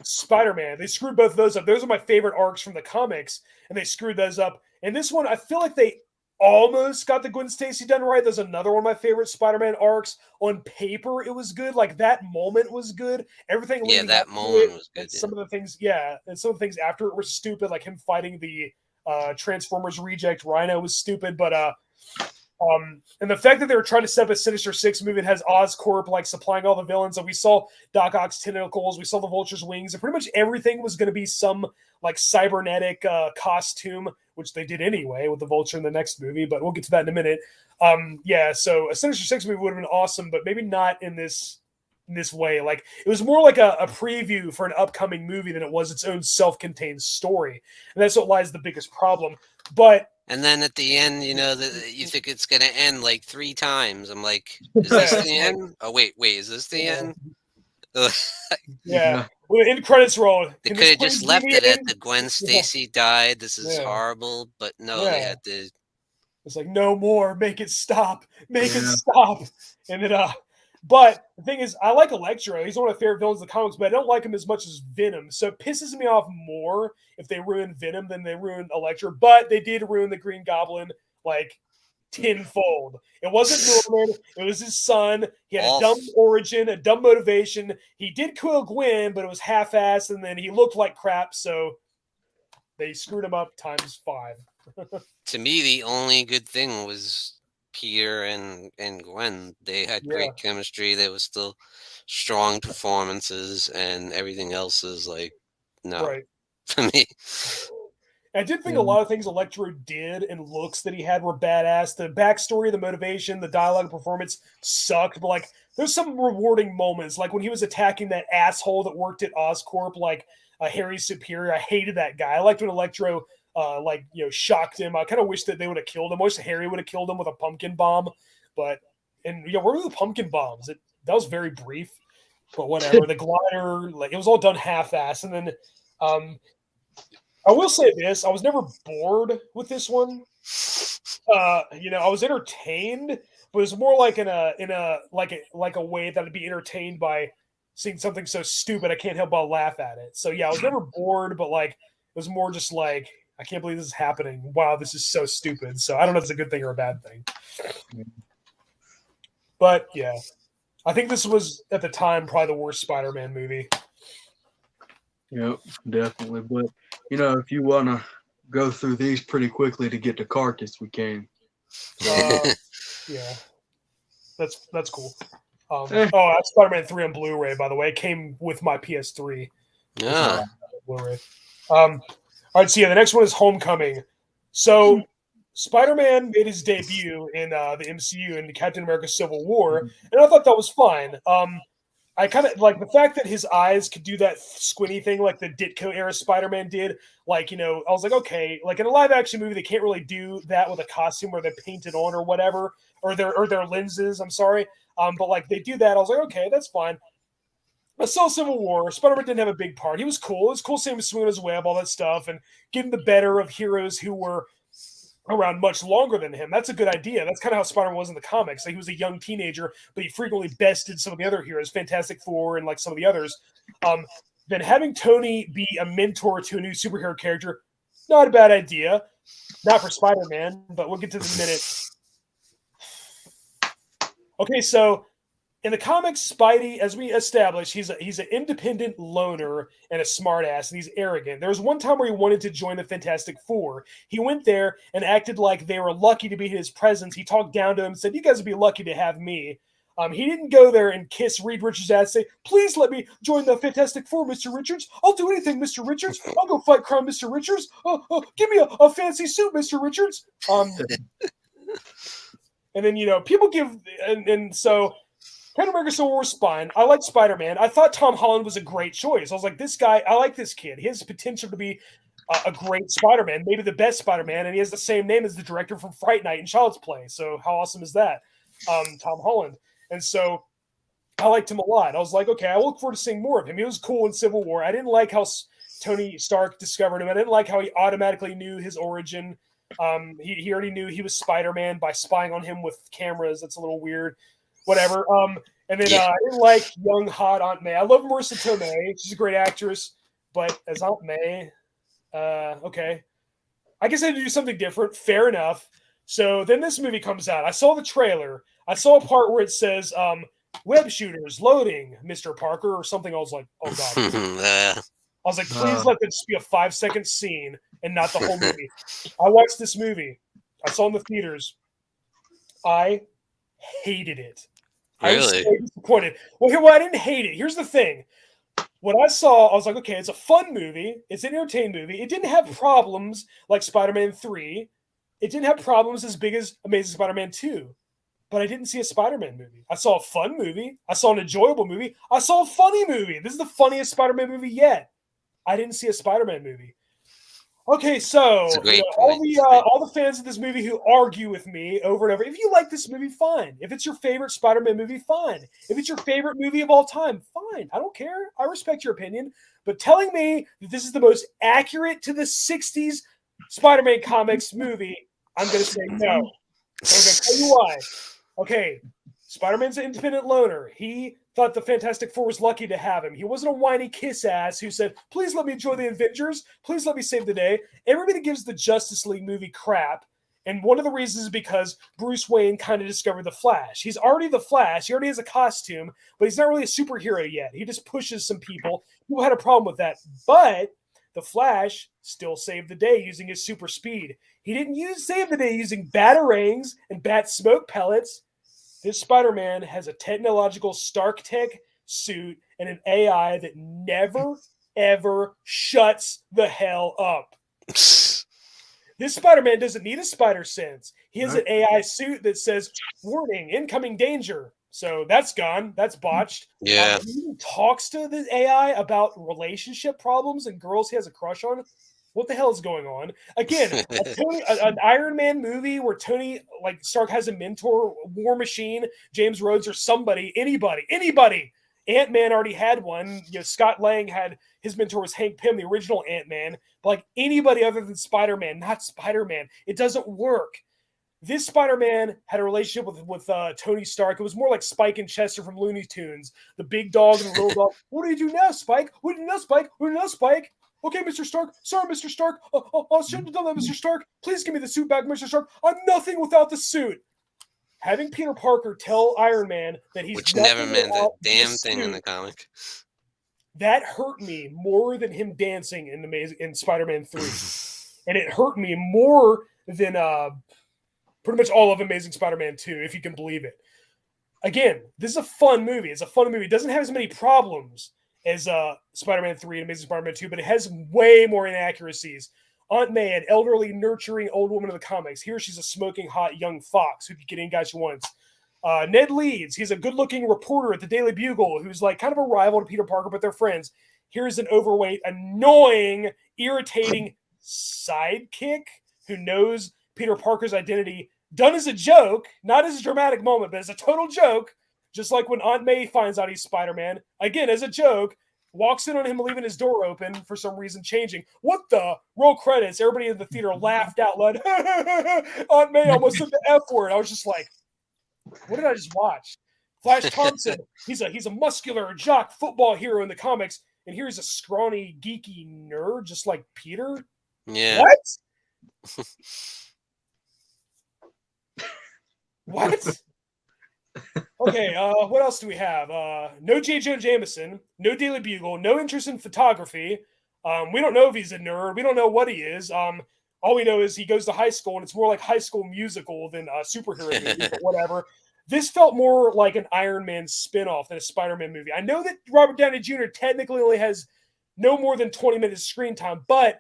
Spider-Man. They screwed both of those up. Those are my favorite arcs from the comics, and they screwed those up. And this one, I feel like they almost got the Gwen Stacy done right. There's another one of my favorite Spider-Man arcs. On paper, it was good. Like, that moment was good. Everything. Yeah, that moment was good. Some of the things, and some of the things after it were stupid. Like him fighting the Transformers reject Rhino was stupid. But and the fact that they were trying to set up a Sinister Six movie that has Oscorp like supplying all the villains, and we saw Doc Ock's tentacles, we saw the Vulture's wings, and pretty much everything was going to be some like cybernetic costume, which they did anyway with the Vulture in the next movie. But we'll get to that in a minute. So a Sinister Six movie would have been awesome, but maybe not in this way. Like, it was more like a preview for an upcoming movie than it was its own self-contained story, and that's what lies the biggest problem. But and then at the end, you think it's going to end like 3 times. I'm like, is this the end? Oh, wait, is this the end? Yeah. Well, in credits roll. They could have just left it at the Gwen Stacy died. This is horrible. But no, they had to. It's like, no more. Make it stop. Make it stop. And then, but the thing is, I like Electro. He's one of my favorite villains in the comics, but I don't like him as much as Venom. So it pisses me off more if they ruin Venom than they ruin Electro. But they did ruin the Green Goblin, like, tenfold. It wasn't Norman. It was his son. He had a dumb origin, a dumb motivation. He did kill Gwen, but it was half-assed, and then he looked like crap. So They screwed him up times 5. To me, the only good thing was Peter and Gwen. They had great chemistry. They were still strong performances, and everything else is like, no, Right. for me. I did think a lot of things Electro did and looks that he had were badass. The backstory, the motivation, the dialogue, performance sucked, but like there's some rewarding moments, like when he was attacking that asshole that worked at Oscorp, like Harry's superior. I hated that guy. I liked when Electro shocked him. I kind of wish that they would have killed him. I wish Harry would have killed him with a pumpkin bomb, but where were the pumpkin bombs? That was very brief, but whatever. The glider, like it was all done half-ass, and then I will say this: I was never bored with this one. I was entertained, but it was more like in a way that I'd be entertained by seeing something so stupid I can't help but laugh at it. So yeah, I was never bored, but like it was more just like I can't believe this is happening. Wow, this is so stupid. So I don't know if it's a good thing or a bad thing. But yeah, I think this was at the time probably the worst Spider-Man movie. Yep, definitely. But if you want to go through these pretty quickly to get to Carcass, we can. Yeah, that's cool. That's Spider-Man 3 on Blu-ray, by the way. It came with my PS3. Yeah. Blu-ray. All right, so yeah, the next one is Homecoming. So Spider-Man made his debut in the MCU in Captain America: Civil War, and I thought that was fine. I kind of like the fact that his eyes could do that squinty thing like the Ditko era Spider-Man did. Like, I was like, okay, like in a live action movie, they can't really do that with a costume where they paint it on or whatever, or their lenses. I'm sorry. But like they do that. I was like, okay, that's fine. I saw Civil War. Spider-Man didn't have a big part. He was cool. It was cool seeing him swinging his web, all that stuff, and getting the better of heroes who were around much longer than him. That's a good idea. That's kind of how Spider-Man was in the comics. Like he was a young teenager, but he frequently bested some of the other heroes, Fantastic Four and like some of the others. Then having Tony be a mentor to a new superhero character, not a bad idea. Not for Spider-Man, but we'll get to this in a minute. Okay, so in the comics, Spidey, as we established, he's an independent loner and a smartass, and he's arrogant. There was one time where he wanted to join the Fantastic Four. He went there and acted like they were lucky to be in his presence. He talked down to him and said, "You guys would be lucky to have me." He didn't go there and kiss Reed Richards' ass and say, "Please let me join the Fantastic Four, Mr. Richards. I'll do anything, Mr. Richards. I'll go fight crime, Mr. Richards. Give me a fancy suit, Mr. Richards." And then, people give, and so Captain America Civil War was fine. I like Spider-Man. I thought Tom Holland was a great choice. I was like, this guy, I like this kid. He has potential to be a great Spider-Man, maybe the best Spider-Man, and he has the same name as the director from Fright Night and Child's Play. So how awesome is that? Tom Holland. And so I liked him a lot. I was like, okay, I look forward to seeing more of him. He was cool in Civil War. I didn't like how Tony Stark discovered him. I didn't like how he automatically knew his origin. He already knew he was Spider-Man by spying on him with cameras. That's a little weird. Whatever. And then I didn't like young, hot Aunt May. I love Marissa Tomei. She's a great actress. But as Aunt May, okay. I guess I had to do something different. Fair enough. So then this movie comes out. I saw the trailer. I saw a part where it says, web shooters loading, Mr. Parker, or something. I was like, oh, God. I was like, please let this be a 5-second scene and not the whole movie. I watched this movie. I saw it in the theaters. I hated it. Really? I was so disappointed. Well, I didn't hate it. Here's the thing. What I saw, I was like, okay, it's a fun movie. It's an entertaining movie. It didn't have problems like Spider-Man 3. It didn't have problems as big as Amazing Spider-Man 2. But I didn't see a Spider-Man movie. I saw a fun movie. I saw an enjoyable movie. I saw a funny movie. This is the funniest Spider-Man movie yet. I didn't see a Spider-Man movie. Okay, so all the fans of this movie who argue with me over and over, if you like this movie, fine. If it's your favorite Spider-Man movie, fine. If it's your favorite movie of all time, fine. I don't care. I respect your opinion. But telling me that this is the most accurate to the 60s Spider-Man comics movie, I'm going to say no. I'm going to tell you why. Okay, Spider-Man's an independent loner. He thought the Fantastic Four was lucky to have him. He wasn't a whiny kiss ass who said, please let me join the Avengers. Please let me save the day. Everybody gives the Justice League movie crap. And one of the reasons is because Bruce Wayne kind of discovered the Flash. He's already the Flash. He already has a costume, but he's not really a superhero yet. He just pushes some people. People had a problem with that. But The Flash still saved the day using his super speed. He didn't save the day using batarangs and bat smoke pellets. This Spider-Man has a technological Stark Tech suit and an AI that never, ever shuts the hell up. This Spider-Man doesn't need a spider sense. He has an AI suit that says, warning, incoming danger. So that's gone. That's botched. Yeah. He even talks to the AI about relationship problems and girls he has a crush on. What the hell is going on? Again, an Iron Man movie where Tony Stark has a mentor, War Machine, James Rhodes, or somebody, anybody. Ant-Man already had one. Scott Lang had his mentor was Hank Pym, the original Ant-Man. But anybody other than Spider-Man, not Spider-Man, it doesn't work. This Spider-Man had a relationship with Tony Stark. It was more like Spike and Chester from Looney Tunes. The big dog and the little dog. What do you do now, Spike? What do you do now, Spike? What do you do now, Spike? Okay, Mr. Stark. Sorry, Mr. Stark. I shouldn't have done that, Mr. Stark. Please give me the suit back, Mr. Stark. I'm nothing without the suit. Having Peter Parker tell Iron Man that he's which never meant a damn thing in the comic. That hurt me more than him dancing in Spider-Man 3. And it hurt me more than pretty much all of Amazing Spider-Man 2, if you can believe it. Again, this is a fun movie. It's a fun movie. It doesn't have as many problems as Spider-Man 3 and Amazing Spider-Man 2, but it has way more inaccuracies. Aunt May, an elderly, nurturing old woman in the comics. Here she's a smoking hot young fox who can get any guy she wants. Ned Leeds, he's a good-looking reporter at the Daily Bugle who's like kind of a rival to Peter Parker, but they're friends. Here's an overweight, annoying, irritating sidekick who knows Peter Parker's identity, done as a joke, not as a dramatic moment, but as a total joke, just like when Aunt May finds out he's Spider-Man, again, as a joke, walks in on him leaving his door open for some reason, changing. What the? Roll credits. Everybody in the theater laughed out loud. Aunt May almost said the F word. I was just like, what did I just watch? Flash Thompson, he's a muscular jock football hero in the comics, and here's a scrawny, geeky nerd just like Peter? Yeah. What? What? Okay, what else do we have? No J. Jonah Jameson, no Daily Bugle, no interest in photography. We don't know if he's a nerd. We don't know what he is. All we know is he goes to high school, and it's more like High School Musical than a superhero movie, but whatever. This felt more like an Iron Man spinoff than a Spider-Man movie. I know that Robert Downey Jr. technically only has no more than 20 minutes screen time, but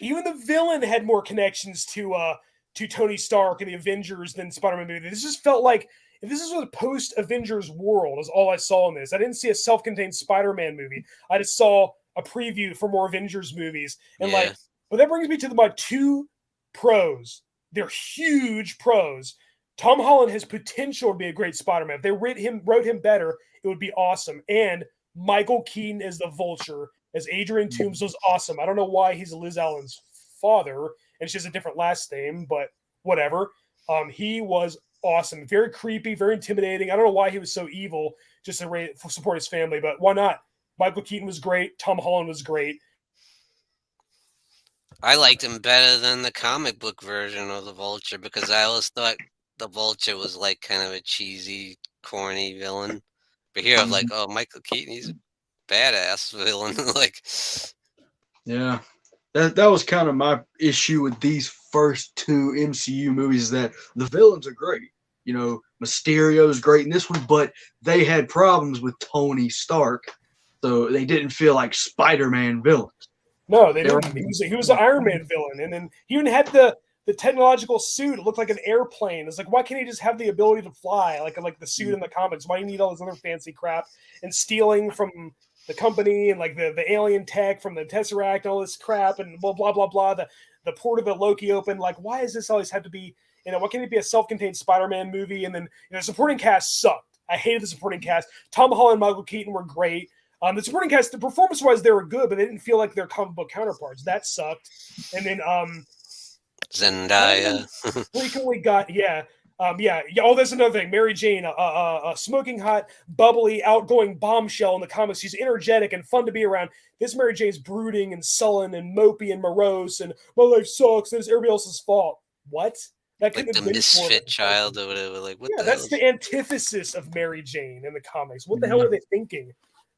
even the villain had more connections to Tony Stark and the Avengers than Spider-Man movie. This just felt like if this is a post-Avengers world is all I saw in this. I didn't see a self-contained Spider-Man movie. I just saw a preview for more Avengers movies. And but that brings me to my two pros. They're huge pros. Tom Holland has potential to be a great Spider-Man. If they wrote him better, it would be awesome. And Michael Keaton as the Vulture, as Adrian Toomes was awesome. I don't know why he's Liz Allen's father, and she has a different last name, but whatever. He was awesome. Very creepy, very intimidating. I don't know why he was so evil just to support his family, but why not? Michael Keaton was great. Tom Holland was great. I liked him better than the comic book version of the Vulture because I always thought the Vulture was like kind of a cheesy, corny villain. But here I'm like, oh, Michael Keaton, he's a badass villain. Like, yeah. That was kind of my issue with these first two MCU movies, that the villains are great. You know, Mysterio's great in this one, but they had problems with Tony Stark, so they didn't feel like Spider-Man villains. No, they didn't. He was an Iron Man villain, and then he even had the technological suit. It looked like an airplane. It's like, why can't he just have the ability to fly like the suit in the comics? Why do you need all this other fancy crap and stealing from the company and like the alien tech from the Tesseract and all this crap and blah blah blah blah. The port of the Loki open. Like, why does this always have to be? Why can't it be a self-contained Spider-Man movie? And then the supporting cast sucked. I hated the supporting cast. Tom Holland and Michael Keaton were great. The supporting cast, the performance-wise, they were good, but they didn't feel like their comic book counterparts. That sucked. And then Zendaya frequently got Oh, that's another thing. Mary Jane, a smoking hot, bubbly, outgoing bombshell in the comics. She's energetic and fun to be around. This Mary Jane's brooding and sullen and mopey and morose, and my life sucks, and it's everybody else's fault. What? That like the misfit child or whatever. Like, what? Yeah, that's the antithesis of Mary Jane in the comics. What the hell are they thinking?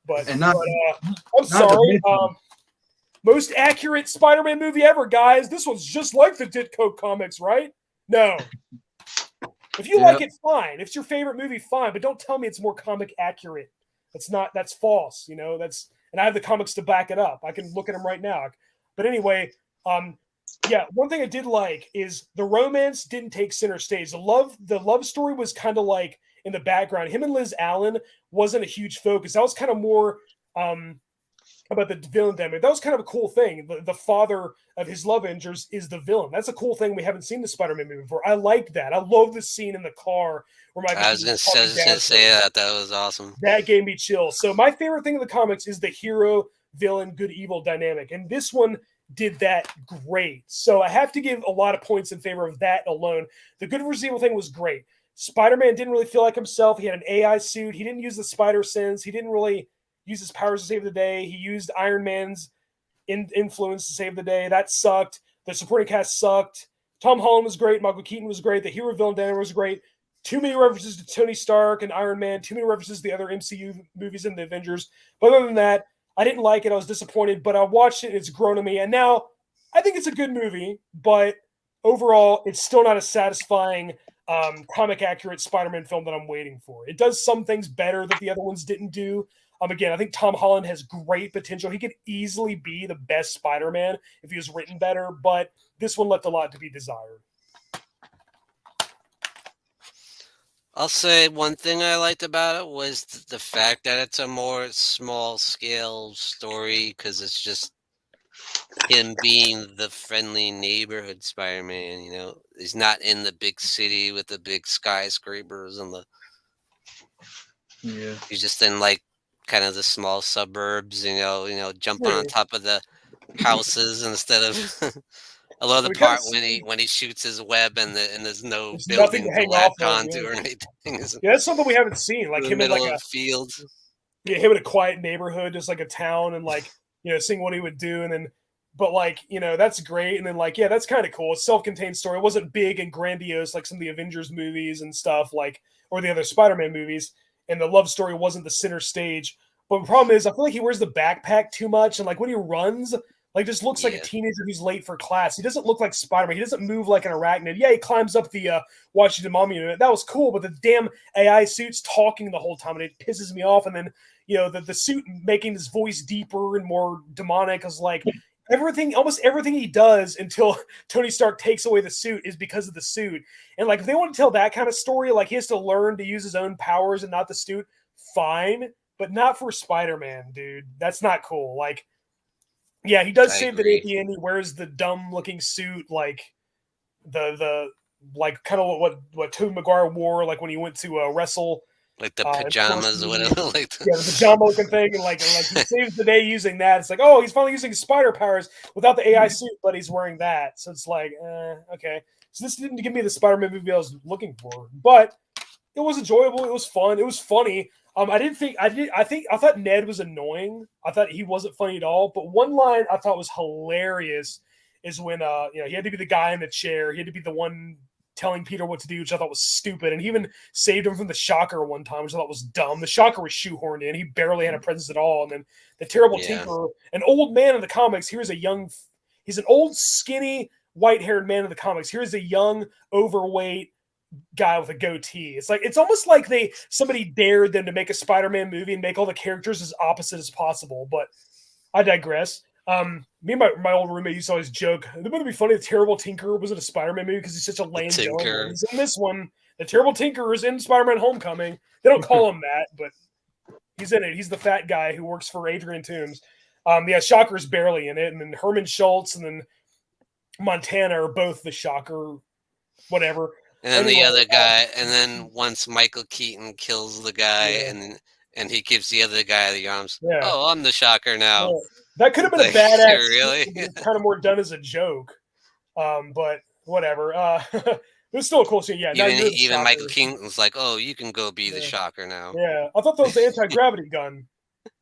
But I'm sorry. Most accurate Spider-Man movie ever, guys. This one's just like the Ditko comics, right? No. If you like it, fine. If it's your favorite movie, fine. But don't tell me it's more comic accurate. That's false. You know, and I have the comics to back it up. I can look at them right now. But anyway, yeah, one thing I did like is the romance didn't take center stage. The love story was kind of like in the background. Him and Liz Allen wasn't a huge focus. That was kind of more about the villain dynamic. That was kind of a cool thing. The father of his love interest is the villain. That's a cool thing we haven't seen the Spider-Man movie before. I liked that. I love the scene in the car where I was gonna say that. That was awesome. That gave me chills. So my favorite thing in the comics is the hero, villain, good, evil dynamic. And this one did that great. So I have to give a lot of points in favor of that alone. The good versus evil thing was great. Spider-Man didn't really feel like himself. He had an AI suit. He didn't use the spider sense. He didn't really use his powers to save the day. He used Iron Man's influence to save the day. That sucked. The supporting cast sucked. Tom Holland was great. Michael Keaton was great. The hero villain dynamic was great. Too many references to Tony Stark and Iron Man. Too many references to the other MCU movies and the Avengers. But other than that, I didn't like it. I was disappointed. But I watched it. And it's grown on me. And now I think it's a good movie. But overall, it's still not a satisfying comic accurate Spider-Man film that I'm waiting for. It does some things better that the other ones didn't do. Again, I think Tom Holland has great potential. He could easily be the best Spider-Man if he was written better, but this one left a lot to be desired. I'll say one thing I liked about it was the fact that it's a more small-scale story because it's just him being the friendly neighborhood Spider-Man. You know, he's not in the big city with the big skyscrapers and he's just in like kind of the small suburbs, jumping on top of the houses instead of. I love the part when he shoots his web and there's building to latch onto or anything. Yeah, that's something we haven't seen. Like him in like a field. Yeah, him in a quiet neighborhood, just like a town, and like seeing what he would do, and then. But like that's great, and then like that's kind of cool. It's a self-contained story. It wasn't big and grandiose like some of the Avengers movies and stuff, like or the other Spider-Man movies. And the love story wasn't the center stage. But the problem is, I feel like he wears the backpack too much, and like when he runs, like just looks like a teenager who's late for class. He doesn't look like Spider-Man. He doesn't move like an arachnid. Yeah, he climbs up the Washington Monument. That was cool, but the damn AI suit's talking the whole time, and it pisses me off. And then the suit making his voice deeper and more demonic is like. Almost everything he does until Tony Stark takes away the suit is because of the suit. And like, if they want to tell that kind of story, like he has to learn to use his own powers and not the suit, fine, but not for Spider-Man, dude. That's not cool. Like, yeah, he does save the day at the end. He wears the dumb looking suit, like the like kind of what Tobey Maguire wore, like when he went to wrestle. Like the pajamas or whatever. Like the pajama looking thing. And like he saves the day using that. It's like, oh, he's finally using spider powers without the AI suit, but he's wearing that. So it's like, okay. So this didn't give me the Spider-Man movie I was looking for. But it was enjoyable. It was fun. It was funny. I thought Ned was annoying. I thought he wasn't funny at all. But one line I thought was hilarious is when he had to be the guy in the chair. He had to be the one telling Peter what to do, which I thought was stupid. And he even saved him from the Shocker one time, which I thought was dumb. The Shocker was shoehorned in. He barely had a presence at all. And then the terrible Tinkerer, an old man in the comics, he's an old, skinny, white-haired man in the comics. Here's a young, overweight guy with a goatee. It's almost like somebody dared them to make a Spider-Man movie and make all the characters as opposite as possible. But I digress. Me and my old roommate used to always joke, it would be funny if Terrible Tinkerer was in a Spider-Man movie because he's such a lame villain. He's in this one. The Terrible Tinkerer is in Spider-Man Homecoming. They don't call him that, but he's in it. He's the fat guy who works for Adrian Toomes. Shocker's barely in it, and then Herman Schultz and then Montana are both the Shocker, whatever. And then the other guy, and then once Michael Keaton kills the guy, and he gives the other guy the arms. Yeah. Oh, I'm the Shocker now. Yeah. That could have been a badass. Really? It's kind of more done as a joke. But whatever. It was still a cool scene. Yeah. Even Michael Keaton's like, oh, you can go be the Shocker now. Yeah. I thought that was the anti-gravity gun.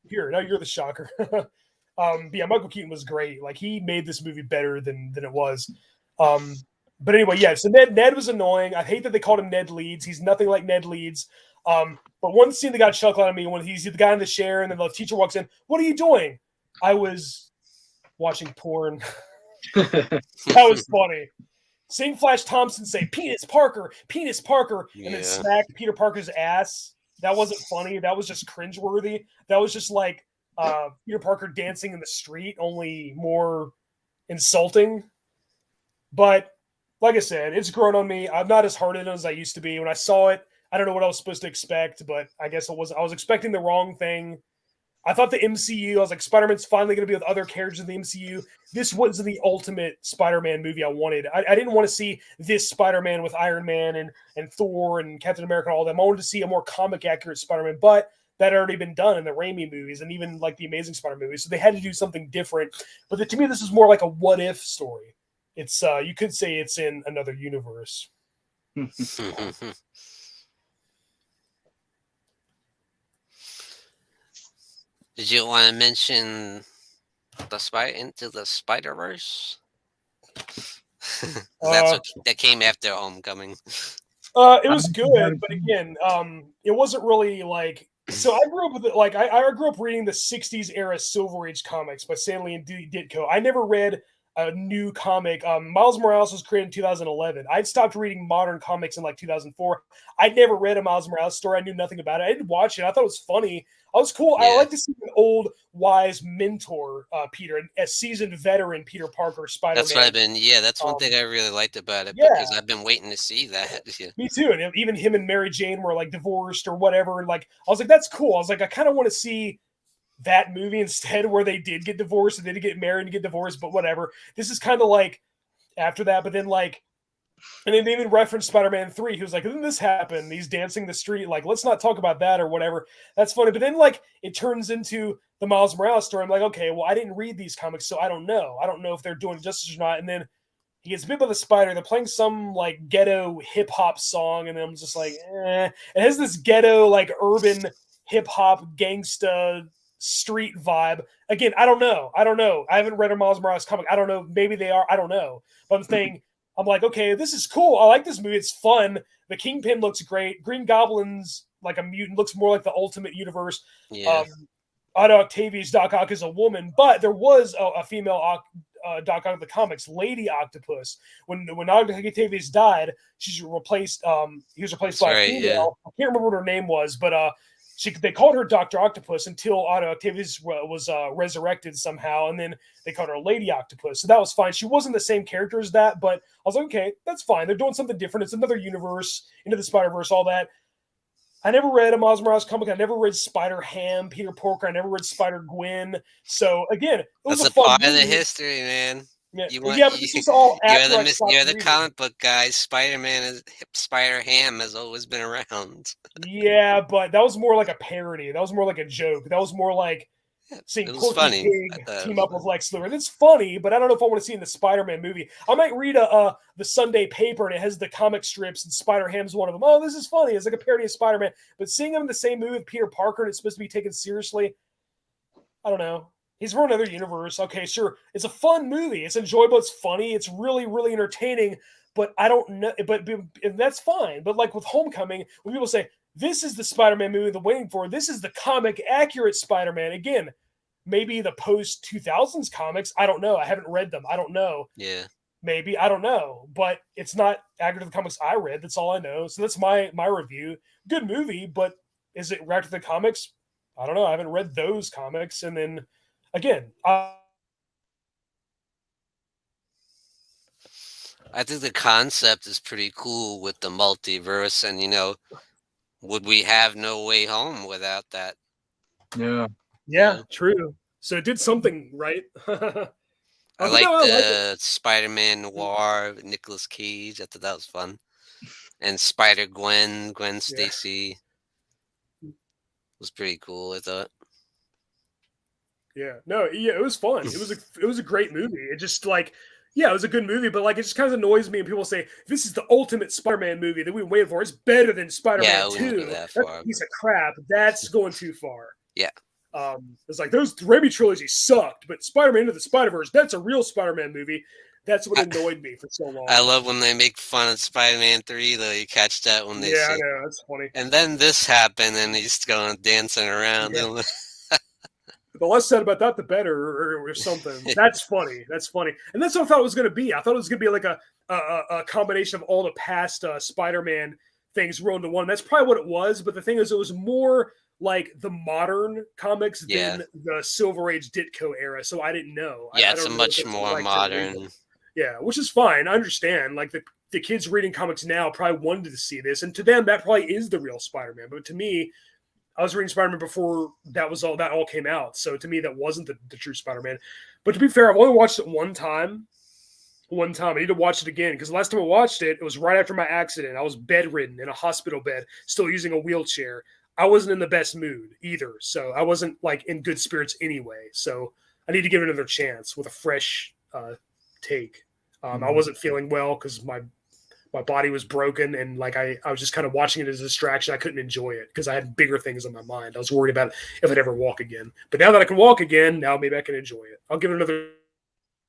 Here, now you're the Shocker. Yeah, Michael Keaton was great. Like, he made this movie better than it was. But anyway, yeah, so Ned was annoying. I hate that they called him Ned Leeds. He's nothing like Ned Leeds. But one scene that got chuckle out of me when he's the guy in the chair and then the teacher walks in. What are you doing? I was watching porn. That was funny. Seeing Flash Thompson say Penis Parker, and then smack Peter Parker's ass. That wasn't funny. That was just cringeworthy. That was just like Peter Parker dancing in the street, only more insulting. But like I said, it's grown on me. I'm not as hard on it as I used to be. When I saw it, I don't know what I was supposed to expect, but I guess I was expecting the wrong thing. I thought the MCU, I was like, Spider-Man's finally going to be with other characters in the MCU. This was the ultimate Spider-Man movie I wanted. I didn't want to see this Spider-Man with Iron Man and Thor and Captain America and all them. I wanted to see a more comic-accurate Spider-Man, but that had already been done in the Raimi movies and even like the Amazing Spider-Man movies. So they had to do something different. But to me, this is more like a what-if story. It's you could say it's in another universe. Did you want to mention into the Spider-Verse? That came after Homecoming. It was good, but again, it wasn't really like. So I grew up with it. Like I grew up reading the '60s era Silver Age comics by Stanley and Ditko. I never read a new comic. Miles Morales was created in 2011. I'd stopped reading modern comics in like 2004. I'd never read a Miles Morales story. I knew nothing about it. I didn't watch it. I thought it was funny. I was cool. Yeah. I like to see an old, wise mentor, Peter, a seasoned veteran, Peter Parker, Spider-Man. That's what I've been. Yeah, that's one thing I really liked about it because I've been waiting to see that. Yeah. Me too. And even him and Mary Jane were like divorced or whatever. And like, I was like, that's cool. I was like, I kind of want to see that movie instead where they did get divorced and they did get married and get divorced, but whatever. This is kind of like after that, but then like, and then they even referenced Spider-Man 3. He was like, didn't this happen? He's dancing the street. Like, let's not talk about that or whatever. That's funny. But then like it turns into the Miles Morales story. I'm like, okay, well, I didn't read these comics, so I don't know. I don't know if they're doing justice or not. And then he gets bit by the spider. They're playing some like ghetto hip hop song. And then I'm just like, eh. It has this ghetto, like urban hip hop gangsta street vibe. Again, I don't know. I haven't read a Miles Morales comic. I don't know. Maybe they are. I don't know. But I'm saying, I'm like, okay, this is cool. I like this movie. It's fun. The Kingpin looks great. Green Goblin's like a mutant, looks more like the Ultimate Universe. Yeah. Otto Octavius Doc Ock is a woman, but there was a female Doc Ock in the comics, Lady Octopus. When Otto Octavius died, she's replaced. He was replaced by a female. Yeah. I can't remember what her name was, but they called her Dr. Octopus until Otto Octavius was resurrected somehow, and then they called her Lady Octopus. So that was fine. She wasn't the same character as that, but I was like, okay, that's fine. They're doing something different. It's another universe, Into the Spider-Verse, all that. I never read a Miles Morales comic. I never read Spider-Ham, Peter Porker. I never read Spider-Gwen. So, again, it was that's a fun part movie. of the history, man. Yeah, but this is all after you're the comic book guy. Spider-Ham has always been around. Yeah, but that was more like a parody. That was more like a joke. That was more like seeing Porky Pig team up with Lex Luthor. It's funny, but I don't know if I want to see in the Spider-Man movie. I might read the Sunday paper and it has the comic strips and Spider-Ham's one of them. Oh, this is funny. It's like a parody of Spider-Man. But seeing him in the same movie with Peter Parker and it's supposed to be taken seriously, I don't know. He's from another universe. Okay, sure. It's a fun movie. It's enjoyable. It's funny. It's really, really entertaining. But I don't know. But that's fine. But like with Homecoming, when people say, this is the Spider-Man movie they're waiting for, this is the comic accurate Spider-Man. Again, maybe the post-2000s comics. I don't know. I haven't read them. I don't know. Yeah. Maybe. I don't know. But it's not accurate to the comics I read. That's all I know. So that's my review. Good movie, but is it accurate to the comics? I don't know. I haven't read those comics. And then again, I think the concept is pretty cool with the multiverse, and would we have No Way Home without that? Yeah, true. So it did something right. I like the Spider-Man Noir with Nicolas Cage. I thought that was fun. And Spider-Gwen, Gwen Stacy was pretty cool, I thought. Yeah, no, yeah, it was fun. It was a great movie. It just like, yeah, it was a good movie, but like it just kind of annoys me. And people say this is the ultimate Spider-Man movie that we waited for. It's better than Spider-Man 2. That's a piece of crap. That's going too far. Yeah. It's like those Raimi trilogy sucked, but Spider-Man Into the Spider-Verse, that's a real Spider-Man movie. That's what annoyed me for so long. I love when they make fun of Spider-Man 3, though. You catch that when they say, I know, that's funny. And then this happened, and he's going dancing around. Yeah. The less said about that, the better, or something. That's funny. That's funny. And that's what I thought it was going to be. I thought it was going to be like a combination of all the past Spider-Man things rolled into one. That's probably what it was. But the thing is, it was more like the modern comics than the Silver Age Ditko era. So I didn't know. Yeah, it's a much more modern. Yeah, which is fine. I understand. Like the kids reading comics now probably wanted to see this. And to them, that probably is the real Spider-Man. But to me, I was reading Spider-Man before that all came out. So to me, that wasn't the true Spider-Man. But to be fair, I've only watched it one time. I need to watch it again because the last time I watched it, it was right after my accident. I was bedridden in a hospital bed, still using a wheelchair. I wasn't in the best mood either. So I wasn't like in good spirits anyway. So I need to give it another chance with a fresh take. I wasn't feeling well because my body was broken, and like I was just kind of watching it as a distraction. I couldn't enjoy it because I had bigger things on my mind. I was worried about if I'd ever walk again. But now that I can walk again, now maybe I can enjoy it. I'll give it another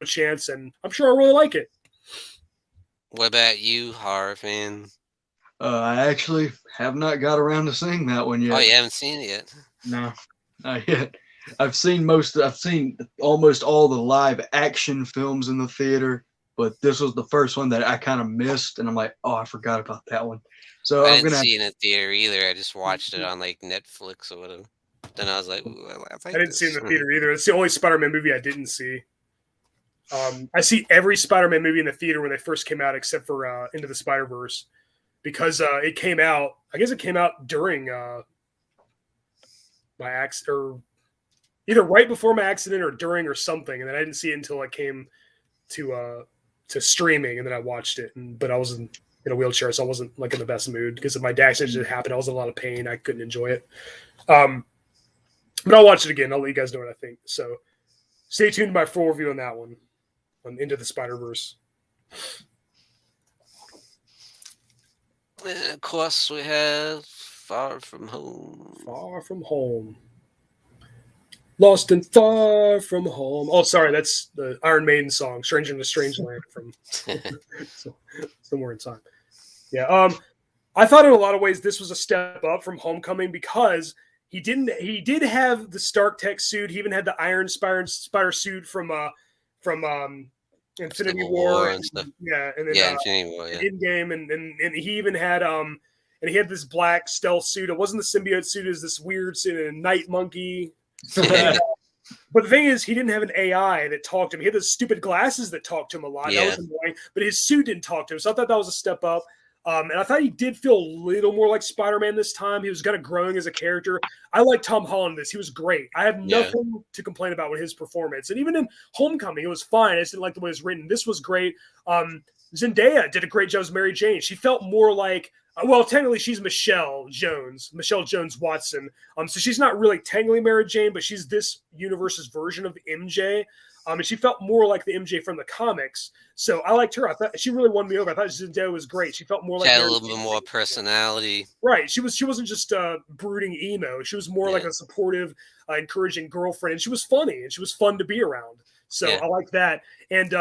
chance, and I'm sure I'll really like it. What about you, horror fan? I actually have not got around to seeing that one yet. Oh, you haven't seen it yet? No, not yet. I've seen almost all the live action films in the theater, but this was the first one that I kind of missed, and I'm like, oh, I forgot about that one. So I didn't see it in a theater either. I just watched it on like Netflix or whatever. Then I was like, ooh, I didn't see it in the theater either. It's the only Spider-Man movie I didn't see. I see every Spider-Man movie in the theater when they first came out, except for Into the Spider-Verse, because it came out. I guess it came out during my accident, or either right before my accident or during or something, and then I didn't see it until it came to streaming, and then I watched it. But I wasn't in a wheelchair, so I wasn't like in the best mood because of my accident just happened. I was in a lot of pain. I couldn't enjoy it. But I'll watch it again. I'll let you guys know what I think. So stay tuned to my full review on that one, on Into the Spider-Verse. And of course, we have Far From Home. Far From Home. Lost and Far From Home. Oh, sorry, that's the Iron Maiden song, Stranger in a Strange Land from Somewhere in Time. Yeah, I thought in a lot of ways this was a step up from Homecoming because he did have the Stark Tech suit. He even had the Iron Spider suit from Infinity War and stuff. Yeah, and then Infinity War, Endgame, and he even had and he had this black stealth suit. It wasn't the symbiote suit; it was this weird suit, and a night monkey. But the thing is, he didn't have an AI that talked to him. He had those stupid glasses that talked to him a lot. Yeah. That was annoying. But his suit didn't talk to him, so I thought that was a step up. And I thought he did feel a little more like Spider-Man this time. He was kind of growing as a character. I like Tom Holland in this. He was great. I have nothing to complain about with his performance. And even in Homecoming, it was fine. I just didn't like the way it was written. This was great. Zendaya did a great job as Mary Jane. She felt more like, well, technically she's Michelle Jones Watson. So she's not really technically Mary Jane, but she's this universe's version of MJ. And she felt more like the MJ from the comics. So I liked her. I thought she really won me over. I thought Zendaya was great. She felt more like had a little bit more personality. Right. She wasn't just brooding emo. She was more like a supportive, encouraging girlfriend. And she was funny, and she was fun to be around. So I like that. And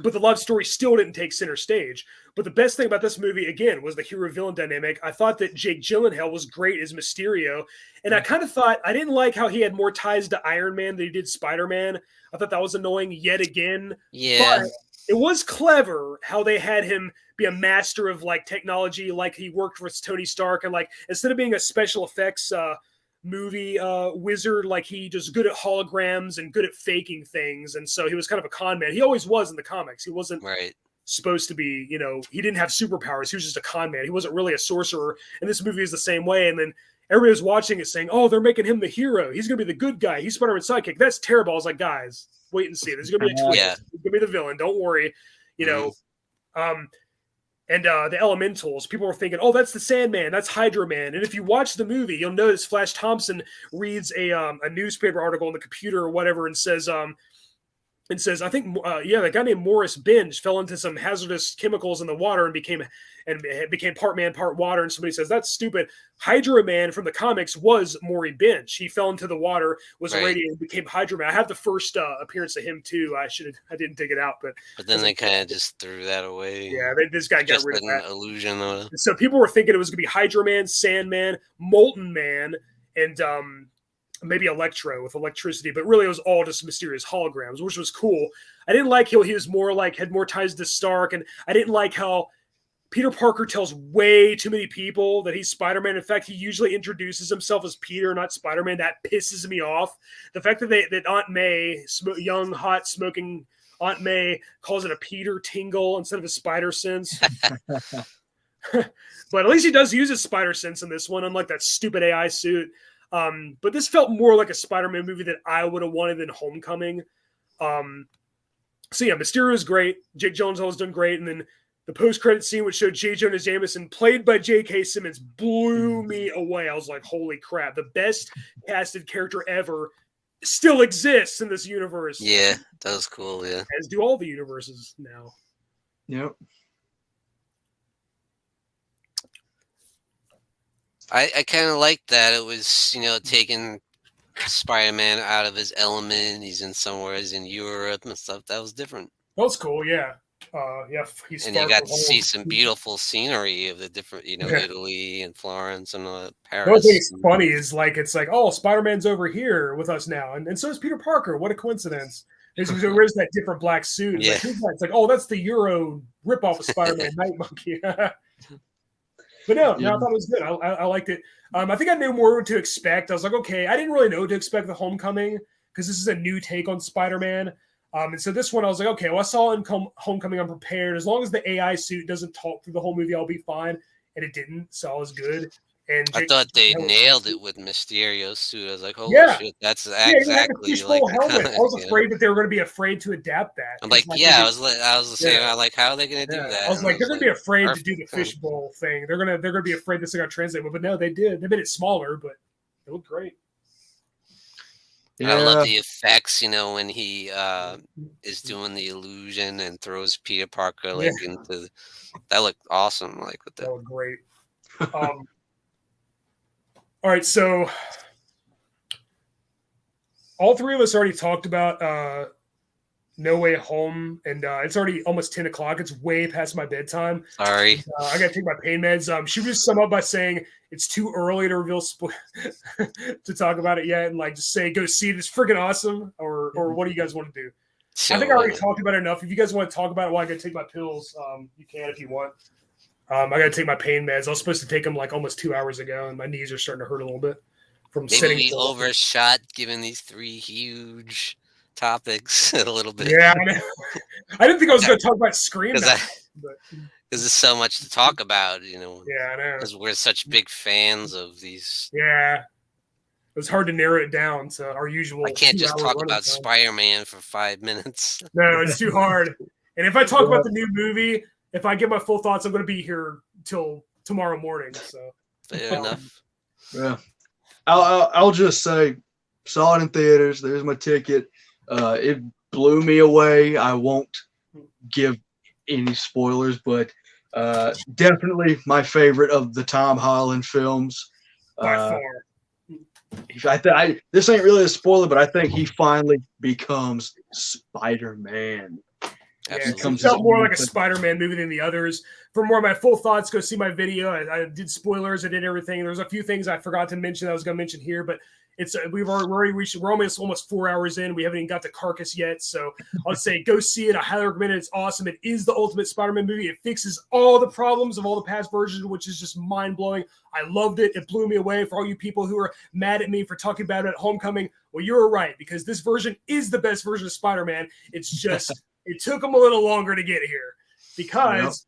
but the love story still didn't take center stage. But the best thing about this movie, again, was the hero-villain dynamic. I thought that Jake Gyllenhaal was great as Mysterio. And I kind of thought, I didn't like how he had more ties to Iron Man than he did Spider-Man. I thought that was annoying yet again. Yeah. But it was clever how they had him be a master of, like, technology, like he worked with Tony Stark. And, like, instead of being a special effects movie wizard, like he just good at holograms and good at faking things, and so he was kind of a con man. He always was in the comics. He wasn't supposed to be, he didn't have superpowers. He was just a con man. He wasn't really a sorcerer, and this movie is the same way. And then everybody was watching it saying, oh, they're making him the hero, he's gonna be the good guy, he's Spider-Man's sidekick. That's terrible. I was like, guys, wait and see. There's gonna be a twist. He's gonna be the villain, don't worry. And the Elementals, people were thinking, oh, that's the Sandman, that's Hydro Man. And if you watch the movie, you'll notice Flash Thompson reads a newspaper article on the computer or whatever and says, I think, the guy named Morris Binge fell into some hazardous chemicals in the water and became part man, part water. And somebody says, that's stupid. Hydro Man from the comics was Maury Binge. He fell into the water, was irradiated, became Hydro Man. I have the first appearance of him too. I didn't dig it out, but then they kind of just threw that away. Yeah, this guy got rid of that illusion. Though. So people were thinking it was going to be Hydro Man, Sandman, Molten Man, and maybe Electro with electricity, but really it was all just mysterious holograms, which was cool. I didn't like how he was more like had more ties to Stark, and I didn't like how Peter Parker tells way too many people that he's Spider-Man. In fact, he usually introduces himself as Peter, not Spider-Man. That pisses me off. The fact that Aunt May, young, hot, smoking Aunt May, calls it a Peter tingle instead of a spider sense. But at least he does use his spider sense in this one, unlike that stupid AI suit. But this felt more like a Spider-Man movie that I would have wanted in Homecoming. So yeah, Mysterio is great. Jake Gyllenhaal has done great, and then the post-credit scene, which showed J. Jonah Jameson, played by J.K. Simmons, blew me away. I was like, holy crap. The best casted character ever still exists in this universe. Yeah, that was cool, yeah. As do all the universes now. Yep. I kind of like that. It was, taking Spider-Man out of his element. He's in somewhere, he's in Europe and stuff. That was different. That was cool, yeah. He's and you got to see some beautiful scenery of the different, Italy and Florence and Paris. The only thing that's funny is it's like, oh, Spider-Man's over here with us now, and so is Peter Parker. What a coincidence! Where's that different black suit? Yeah. It's like, oh, that's the Euro ripoff of Spider-Man, Night Monkey. But no, I thought it was good. I liked it. I think I knew more what to expect. I was like, okay, I didn't really know what to expect the Homecoming because this is a new take on Spider-Man. And so this one, I was like, okay, well, I saw in Homecoming, I'm prepared. As long as the AI suit doesn't talk through the whole movie, I'll be fine. And it didn't, so I was good. And I thought they nailed it with Mysterio's suit. I was like, holy shit, that's exactly like helmet. I was afraid that they were going to be afraid to adapt that. I'm like, I was the same. I like, how are they going to do that? I was like, they're going to be afraid to do the fishbowl thing. They're going to be afraid this is going to translate. But no, they did. They made it smaller, but it looked great. Yeah. I love the effects, when he is doing the illusion and throws Peter Parker into. That looked awesome. Like with that looked great. All right, so all three of us already talked about No Way Home, and it's already almost 10 o'clock. It's way past my bedtime. Sorry. I got to take my pain meds. Should we just sum up by saying it's too early to reveal to talk about it yet, and just say go see it? It's freaking awesome, or what do you guys want to do? So, I think I already talked about it enough. If you guys want to talk about it while I go take my pills, you can if you want. I got to take my pain meds. I was supposed to take them almost 2 hours ago, and my knees are starting to hurt a little bit from sitting. Maybe we overshot given these three huge topics a little bit. Yeah, I didn't think I was going to talk about Scream. Because there's so much to talk about, Yeah, I know. Because we're such big fans of these. Yeah. It was hard to narrow it down to our usual. I can't just talk about Spider-Man for 5 minutes. No, it's too hard. And if I talk about the new movie, if I get my full thoughts, I'm going to be here till tomorrow morning. So fair enough. Yeah, I'll just say, saw it in theaters. There's my ticket. It blew me away. I won't give any spoilers, but definitely my favorite of the Tom Holland films. By far. This ain't really a spoiler, but I think he finally becomes Spider-Man. Yeah, it felt more like a Spider-Man movie than the others. For more of my full thoughts, go see my video. I did spoilers. I did everything. There's a few things I forgot to mention that I was going to mention here, but we're almost 4 hours in. We haven't even got to Carcass yet, so I'll say go see it. I highly recommend it. It's awesome. It is the ultimate Spider-Man movie. It fixes all the problems of all the past versions, which is just mind-blowing. I loved it. It blew me away. For all you people who are mad at me for talking about it at Homecoming, well, you're right, because this version is the best version of Spider-Man. It's just it took them a little longer to get here because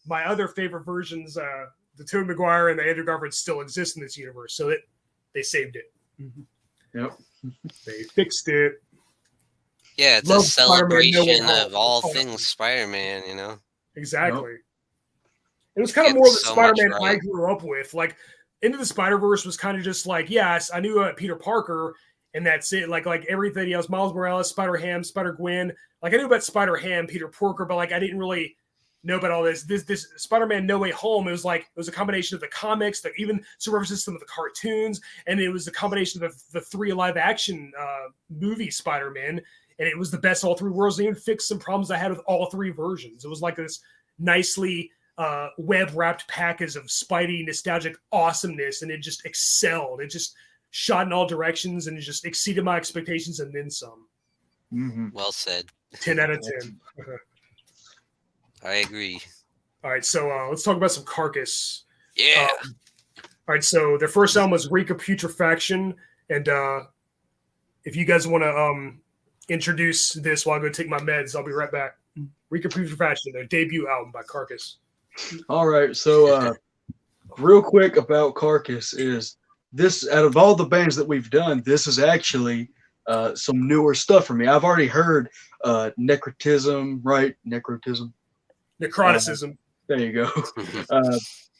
my other favorite versions, the Tobey Maguire and the Andrew Garfield, still exist in this universe, so they saved it. Mm-hmm. Yep. They fixed it. Yeah, it's a celebration of all things Spider-Man, Exactly. Yep. It was kind of more the Spider-Man I grew up with. Like, Into the Spider-Verse was kind of just like, yes, I knew Peter Parker, and that's it. Like everything else, Miles Morales, Spider-Ham, Spider-Gwen. Like, I knew about Spider-Ham, Peter Parker, but I didn't really know about all this. This Spider-Man No Way Home, it was a combination of the comics, even some references to some of the cartoons, and it was a combination of the three live action movie Spider-Man, and it was the best of all three worlds. And even fixed some problems I had with all three versions. It was like this nicely web wrapped package of Spidey nostalgic awesomeness, and it just excelled. It just shot in all directions, and it just exceeded my expectations and then some. Mm-hmm. Well said. 10 out of 10. I agree. All right, so let's talk about some Carcass. Yeah. All right, so their first album was Reek of Putrefaction, and if you guys want to introduce this while I go take my meds, I'll be right back. Reek of Putrefaction, their debut album by Carcass. All right, so real quick about Carcass is this, out of all the bands that we've done, this is actually some newer stuff for me. I've already heard Necrotism, right? Necrotism. Necroticism. There you go.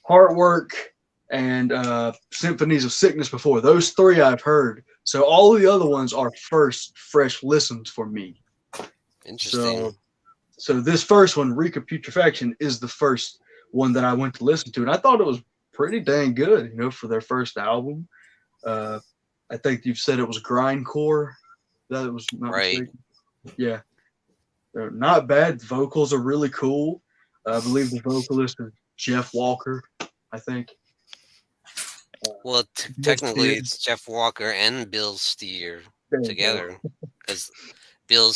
Heartwork and Symphonies of Sickness before. Those three I've heard. So all of the other ones are first fresh listens for me. Interesting. So this first one, Reek of Putrefaction, is the first one that I went to listen to, and I thought it was pretty dang good, for their first album. I think you've said it was grindcore. That was not right. mistaken. Yeah, they're not bad. The vocals are really cool. I believe the vocalist is Jeff Walker, I think. Well, technically, it's Jeff Walker and Bill Steer together, because Bill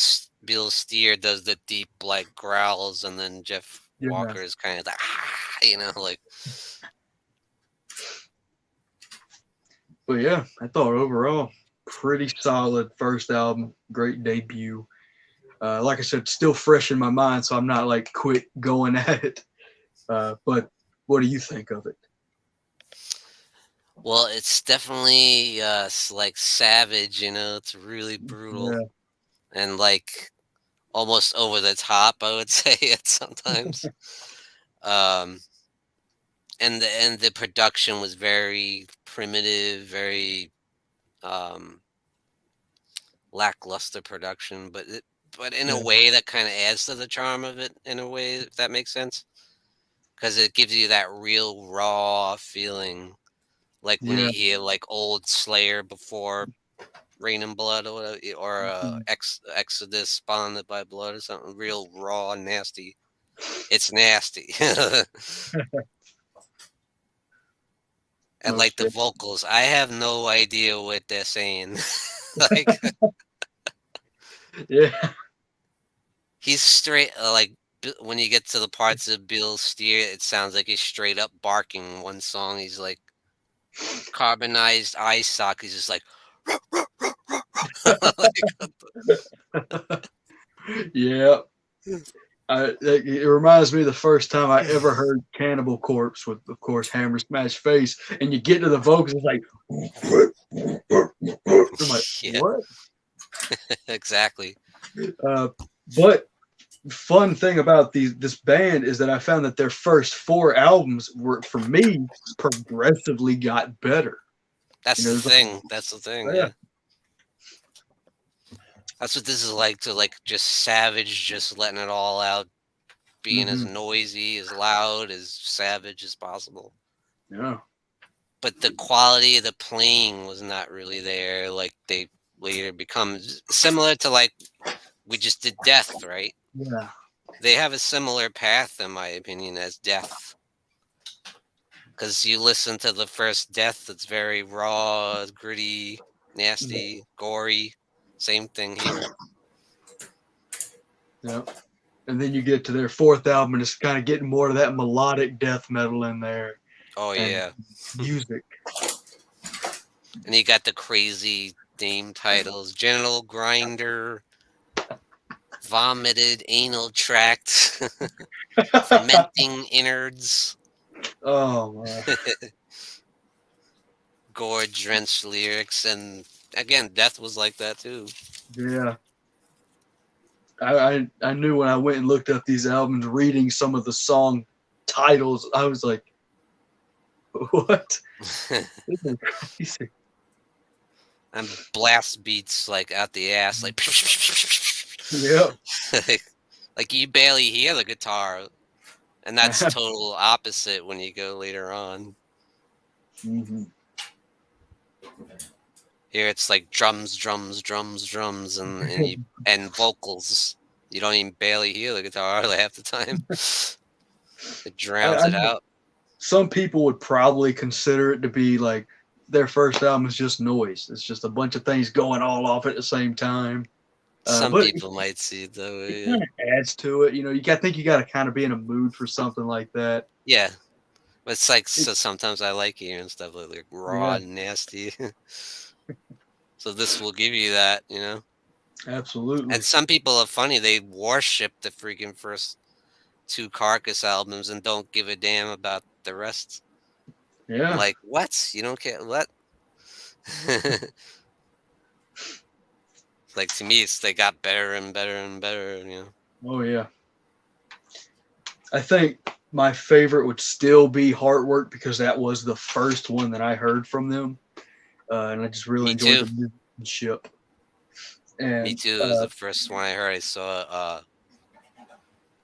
Steer does the deep growls, and then Jeff Walker is kind of like. But yeah, I thought overall pretty solid first album, great debut. Like I said, still fresh in my mind, so I'm not quit going at it. But what do you think of it? Well, it's definitely savage, it's really brutal and almost over the top, I would say it sometimes. And the production was very primitive, very lackluster production, but in a way that kind of adds to the charm of it, in a way, if that makes sense, because it gives you that real raw feeling. When you hear old Slayer before Rain and Blood or whatever, or Exodus Spawned by Blood or something real raw and nasty. It's nasty. And the vocals, I have no idea what they're saying. He's straight when you get to the parts of Bill Steer, it sounds like he's straight up barking. One song, he's carbonized eye sock. He's just yeah. It reminds me of the first time I ever heard Cannibal Corpse with, of course, Hammer Smash Face, and you get to the vocals, it's like, I'm like, what? Exactly. But fun thing about this band is that I found that their first 4 albums were, for me, progressively got better. That's the thing. That's the thing. Yeah. That's what this is to just savage, just letting it all out, being as noisy, as loud, as savage as possible. Yeah. But the quality of the playing was not really there. They later become similar to we just did Death, right? Yeah. They have a similar path, in my opinion, as Death. Because you listen to the first Death, it's very raw, gritty, nasty, gory. Same thing here. Yeah. And then you get to their 4th album, and it's kind of getting more of that melodic death metal in there. Oh, yeah. Music. And you got the crazy theme titles: Genital Grinder, Vomited Anal Tract, Fermenting Innards. Oh, man. Gore-drenched lyrics, and again, Death was like that too. Yeah. I knew when I went and looked up these albums, reading some of the song titles, I was like, what? This is crazy. And blast beats out the ass, yeah. You barely hear the guitar, and that's total opposite when you go later on. Mm-hmm. Here it's drums, drums, drums, drums, and vocals. You don't even barely hear the guitar half the time. It drowns it out. Some people would probably consider it to be their first album is just noise. It's just a bunch of things going all off at the same time. Some But people might see it that way. it kind of adds to it. You know, I think you got to kind of be in a mood for something like that. Yeah. But it's like, so sometimes I like hearing stuff like raw and nasty. So this will give you that, you know? Absolutely. And some people are funny. They worship the freaking first 2 Carcass albums and don't give a damn about the rest. Yeah. Like, what? You don't care? What? Like, to me, they got better and better and better, you know? Oh, yeah. I think my favorite would still be Heartwork because that was the first one that I heard from them. And I just really enjoyed the musicianship. And, me too. It was the first one I heard. I saw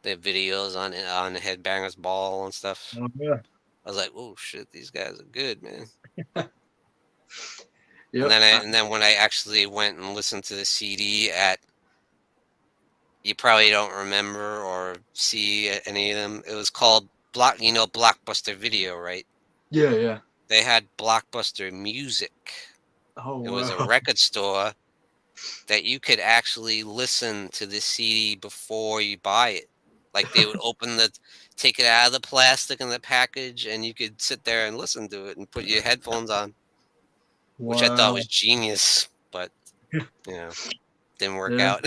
the videos on Headbangers Ball and stuff. Oh, yeah. I was like, oh shit, these guys are good, man. Yep. And then when I actually went and listened to the CD you probably don't remember or see any of them. It was called Blockbuster Video, right? Yeah, yeah. They had Blockbuster Music. Oh, it was a record store that you could actually listen to the CD before you buy it. Like they would take it out of the plastic in the package, and you could sit there and listen to it and put your headphones on, which I thought was genius, but you know, didn't work out.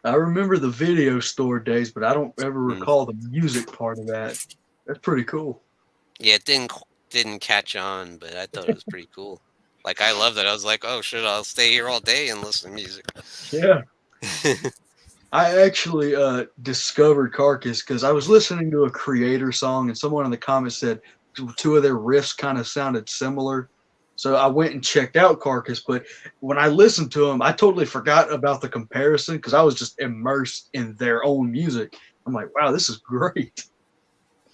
I remember the video store days, but I don't ever recall the music part of that. That's pretty cool. Yeah, it didn't catch on, but I thought it was pretty cool. Like, I loved it. I was like, oh shit, I'll stay here all day and listen to music. Yeah. I actually discovered Carcass because I was listening to a Creator song, and someone in the comments said 2 of their riffs kind of sounded similar. So I went and checked out Carcass, but when I listened to them, I totally forgot about the comparison because I was just immersed in their own music. I'm like, wow, this is great.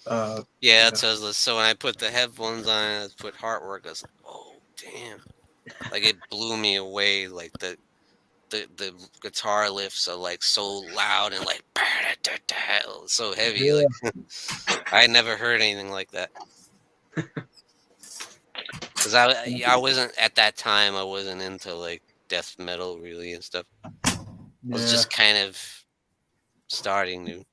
Yeah, that's so when I put the headphones on and I put Heartwork, I was like, oh damn. Like, it blew me away. Like the guitar lifts are like so loud and like so heavy. Yeah. Like I had never heard anything like that. Because I wasn't at that time. I wasn't into like death metal really and stuff. I was just kind of starting new.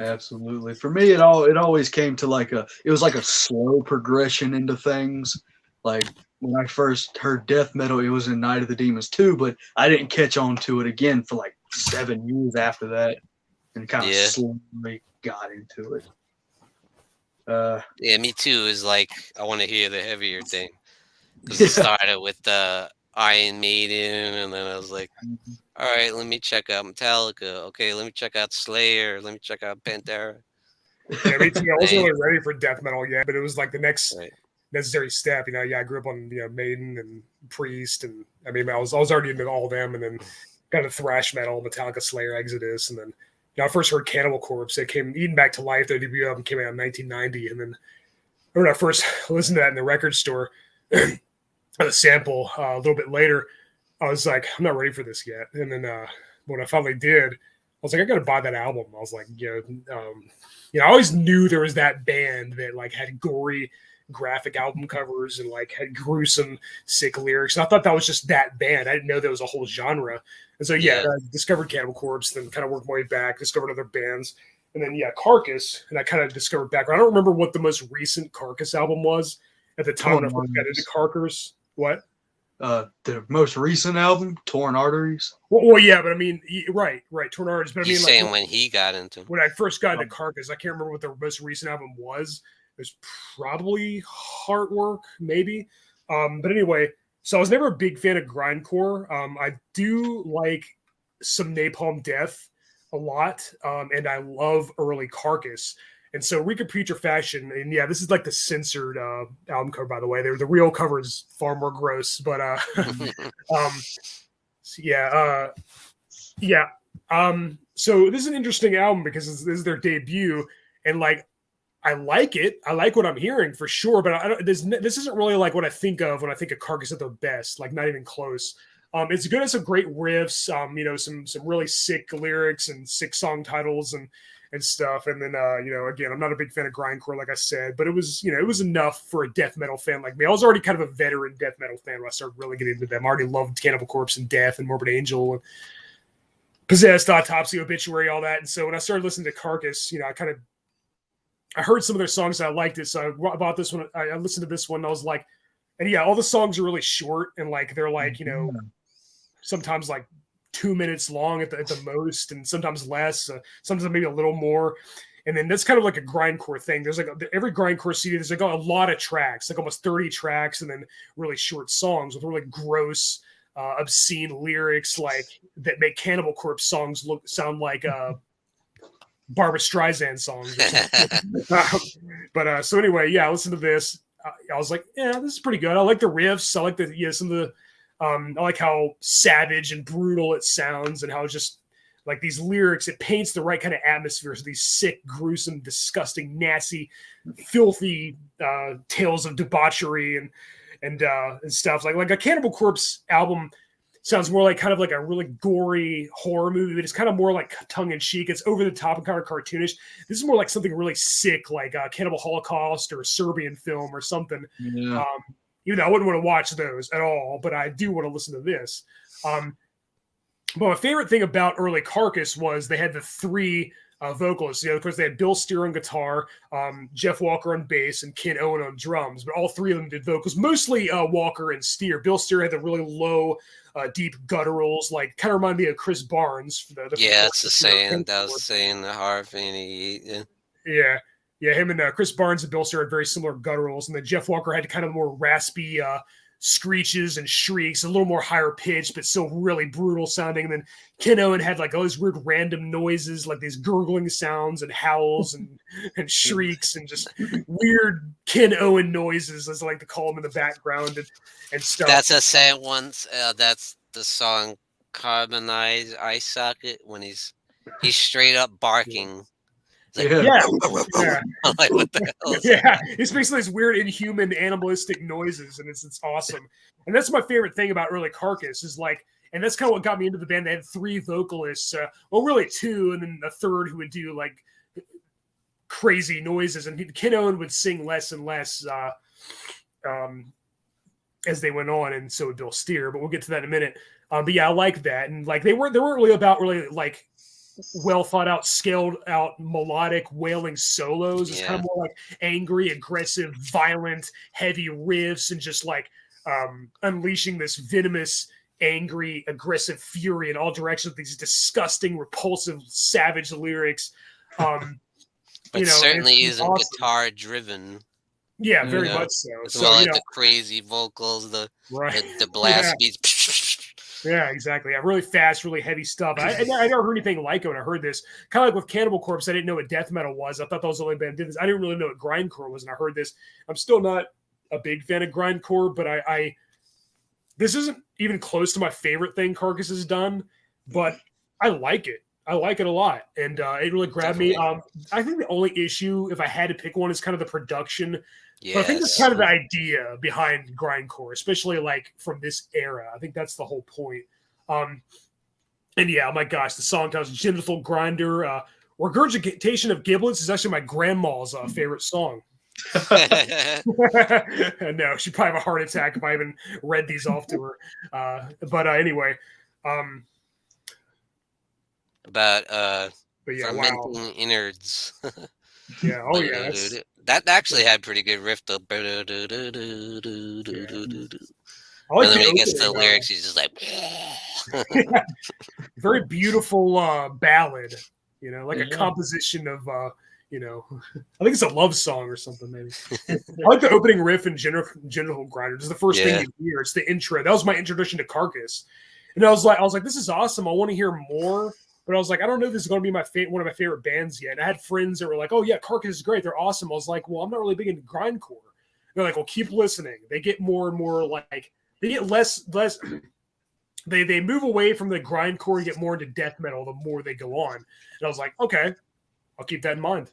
Absolutely. For me, it always came to it was like a slow progression into things. Like when I first heard death metal, it was in Night of the Demons 2, but I didn't catch on to it again for like 7 years after that, and kind of slowly got into it. Yeah, me too. Is like I want to hear the heavier thing because it started with Iron Maiden, and then I was like, all right, let me check out Metallica. Okay, let me check out Slayer. Let me check out Pantera. Yeah, me too. I wasn't really ready for death metal yet, but it was like the next necessary step. You know, I grew up on Maiden and Priest, and I mean, I was already into all of them, and then kind of thrash metal, Metallica, Slayer, Exodus, and then I first heard Cannibal Corpse. It came Eaten Back to Life. Their debut album came out in 1990, and then when I first listened to that in the record store, the sample a little bit later, I was like, I'm not ready for this yet. And then when I finally did, I was like, I got to buy that album. I was like, I always knew there was that band that like had gory graphic album covers and like had gruesome, sick lyrics. And I thought that was just that band. I didn't know there was a whole genre. And so, I discovered Cannibal Corpse, then kind of worked my way back, discovered other bands. And then, Carcass, and I kind of discovered background. I don't remember what the most recent Carcass album was at the time when I first got into Carcass. What? The most recent album, Torn Arteries. Well, yeah, but I mean, right, Torn Arteries. But I mean, saying when he got into when I first got into Carcass, I can't remember what the most recent album was. It was probably Heartwork, maybe. But anyway, so I was never a big fan of grindcore. I do like some Napalm Death a lot, and I love early Carcass. And so Reek Putrefaction, and this is like the censored album cover, by the way. The real cover is far more gross, but so this is an interesting album because this is their debut, and like I like it. I like what I'm hearing for sure, but this isn't really like what I think of when I think of Carcass at their best. Like not even close. It's good at some great riffs. Some really sick lyrics and sick song titles and and stuff. And then, again, I'm not a big fan of grindcore, like I said, but it was, it was enough for a death metal fan like me. I was already kind of a veteran death metal fan when I started really getting into them. I already loved Cannibal Corpse and Death and Morbid Angel and Possessed, Autopsy, Obituary, all that. And so when I started listening to Carcass, I heard some of their songs and I liked it. So I bought this one. I listened to this one and I was like, and yeah, all the songs are really short and like, they're like, sometimes like 2 minutes long at the most, and sometimes less, sometimes maybe a little more. And then that's kind of like a grindcore thing. There's like every grindcore CD, there's like a lot of tracks, like almost 30 tracks, and then really short songs with really gross, obscene lyrics, like that make Cannibal Corpse songs sound like Barbra Streisand songs. So anyway, yeah, I listened to this. I was like, yeah, this is pretty good. I like the riffs. I like some of the. I like how savage and brutal it sounds, and how just like these lyrics, it paints the right kind of atmosphere. So these sick, gruesome, disgusting, nasty, filthy tales of debauchery and stuff. Like a Cannibal Corpse album sounds more like kind of like a really gory horror movie, but it's kind of more like tongue in cheek. It's over the top and kind of cartoonish. This is more like something really sick, like Cannibal Holocaust or a Serbian film or something. Yeah. Even though I wouldn't want to watch those at all, but I do want to listen to this. But my favorite thing about early Carcass was they had the three vocalists. Of course, they had Bill Steer on guitar, Jeff Walker on bass, and Ken Owen on drums. But all three of them did vocals, mostly Walker and Steer. Bill Steer had the really low, deep gutturals, like kind of remind me of Chris Barnes. It's the same. That was saying the Harvey. Yeah. Yeah, him and Chris Barnes and Bill Steer had very similar gutturals, and then Jeff Walker had kind of more raspy screeches and shrieks, a little more higher pitched, but still really brutal sounding. And then Ken Owen had like all these weird random noises, like these gurgling sounds and howls and shrieks and just weird Ken Owen noises, as I like to call them, in the background and stuff. That's a sad one. That's the song "Carbonized Eye Socket" when he's straight up barking. Like, yeah. Like, what the hell? Yeah, it's basically these weird, inhuman, animalistic noises, and it's awesome. And that's my favorite thing about early Carcass is like, and that's kind of what got me into the band. They had three vocalists, well, really two, and then a third who would do like crazy noises. And Ken Owen would sing less and less as they went on, and so would Bill Steer. But we'll get to that in a minute. But yeah, I like that, and like they weren't really about really like well thought out, scaled out, melodic, wailing solos. It's kind of more like angry, aggressive, violent, heavy riffs, and just like unleashing this venomous, angry, aggressive fury in all directions with these disgusting, repulsive, savage lyrics. But certainly isn't awesome. Guitar driven. Yeah, very much so. It's more like the crazy vocals, the blast beats. Yeah, exactly. Yeah, really fast, really heavy stuff. I never heard anything like it when I heard this. Kind of like with Cannibal Corpse, I didn't know what death metal was. I thought that was the only band that did this. I didn't really know what grindcore was, and I heard this. I'm still not a big fan of grindcore, but this isn't even close to my favorite thing Carcass has done, but I like it. I like it a lot, and it really grabbed me. I think the only issue, if I had to pick one, is kind of the production. Yes. But I think that's kind of the idea behind grindcore, especially like from this era. I think that's the whole point. And yeah, oh my gosh, the song titles Genital Grinder, Regurgitation of Giblets is actually my grandma's favorite song. No, she'd probably have a heart attack if I even read these off to her. But anyway. About fermenting innards. Yeah, oh yeah. That actually had pretty good riff though. I like and then when he gets to the lyrics, he's just like very beautiful ballad, like a composition of I think it's a love song or something, maybe. I like the opening riff in Genital Grinder. It's the first thing you hear. It's the intro. That was my introduction to Carcass. And I was like, this is awesome. I want to hear more. But I was like, I don't know if this is going to be one of my favorite bands yet. And I had friends that were like, oh, yeah, Carcass is great. They're awesome. I was like, well, I'm not really big into grindcore. They're like, well, keep listening. They get more and more like, they get less. They move away from the grindcore and get more into death metal the more they go on. And I was like, okay, I'll keep that in mind.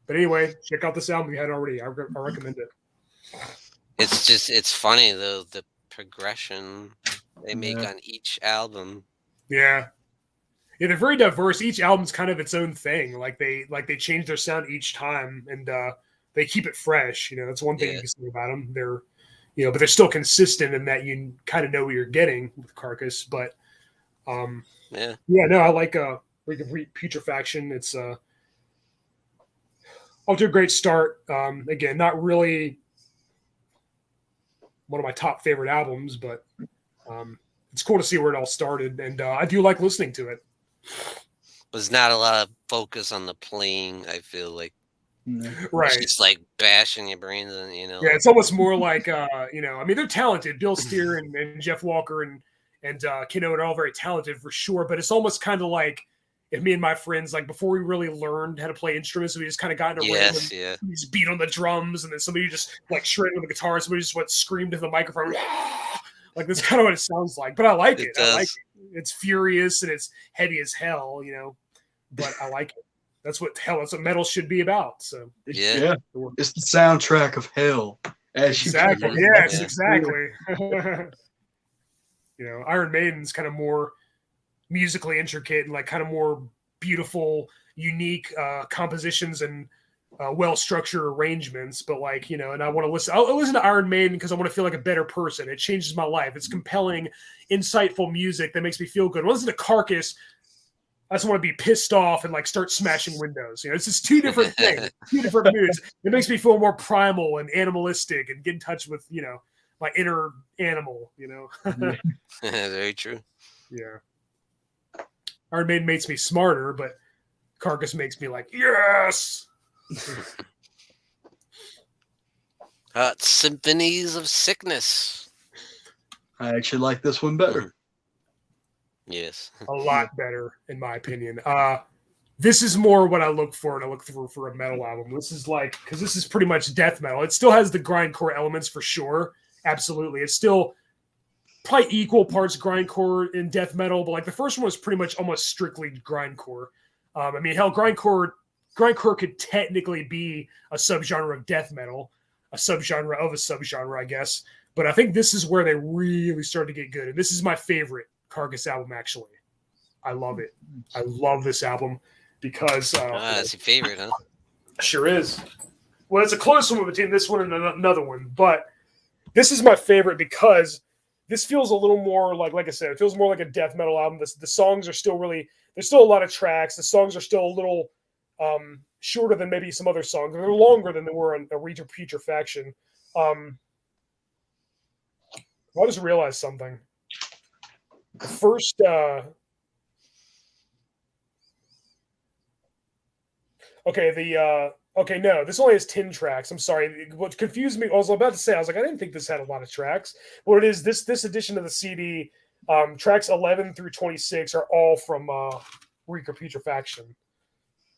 But anyway, check out this album if you hadn't already. I recommend it. It's funny, though, the progression they make on each album. Yeah. Yeah, they're very diverse. Each album's kind of its own thing. Like they change their sound each time, and they keep it fresh. That's one thing you can say about them. They're, but they're still consistent in that you kind of know what you're getting with Carcass. But no, I like Putrefaction. It's off to a great start. Again, not really one of my top favorite albums, but it's cool to see where it all started, and I do like listening to it. There's not a lot of focus on the playing, I feel like. Right. It's just like bashing your brains and Yeah, it's almost more like I mean, they're talented. Bill Steer and Jeff Walker and Kino are all very talented for sure, but it's almost kind of like if me and my friends, like before we really learned how to play instruments, we just kind of got in a rhythm and we just beat on the drums, and then somebody just like shredded on the guitar, and somebody just screamed into the microphone. Like that's kind of what it sounds like, but I like it. I like it. It's furious and it's heavy as hell, but I like it. That's what metal should be about. So yeah. It's the soundtrack of hell. Exactly. Yes, exactly. Iron Maiden's kind of more musically intricate and like kind of more beautiful, unique compositions and well-structured arrangements, but like, and I want to listen. I'll listen to Iron Maiden because I want to feel like a better person. It changes my life. It's compelling, insightful music that makes me feel good. When I listen to Carcass, I just want to be pissed off and like start smashing windows. It's just two different things, two different moods. It makes me feel more primal and animalistic and get in touch with, my inner animal, Very true. Yeah. Iron Maiden makes me smarter, but Carcass makes me like, yes! Symphonies of Sickness. I actually like this one better. Yes. A lot better, in my opinion. This is more what I look for, and I look for a metal album. This is like, because this is pretty much death metal. It still has the grindcore elements for sure. Absolutely. It's still probably equal parts grindcore and death metal, but like the first one was pretty much almost strictly grindcore. I mean, hell, grindcore could technically be a subgenre of death metal, a subgenre of a subgenre, I guess. But I think this is where they really started to get good. And this is my favorite Carcass album, actually. I love it. I love this album because... that's your favorite, huh? Sure is. Well, it's a close one between this one and another one, but this is my favorite because this feels a little more like I said, it feels more like a death metal album. The songs are still really... There's still a lot of tracks. The songs are still a little... shorter than maybe some other songs. They're longer than they were on a Putrefaction. I just realized something. The first no, this only has 10 tracks. I'm sorry. What confused me, I was about to say, I was like, I didn't think this had a lot of tracks. What it is, this edition of the CD, tracks 11 through 26 are all from Putrefaction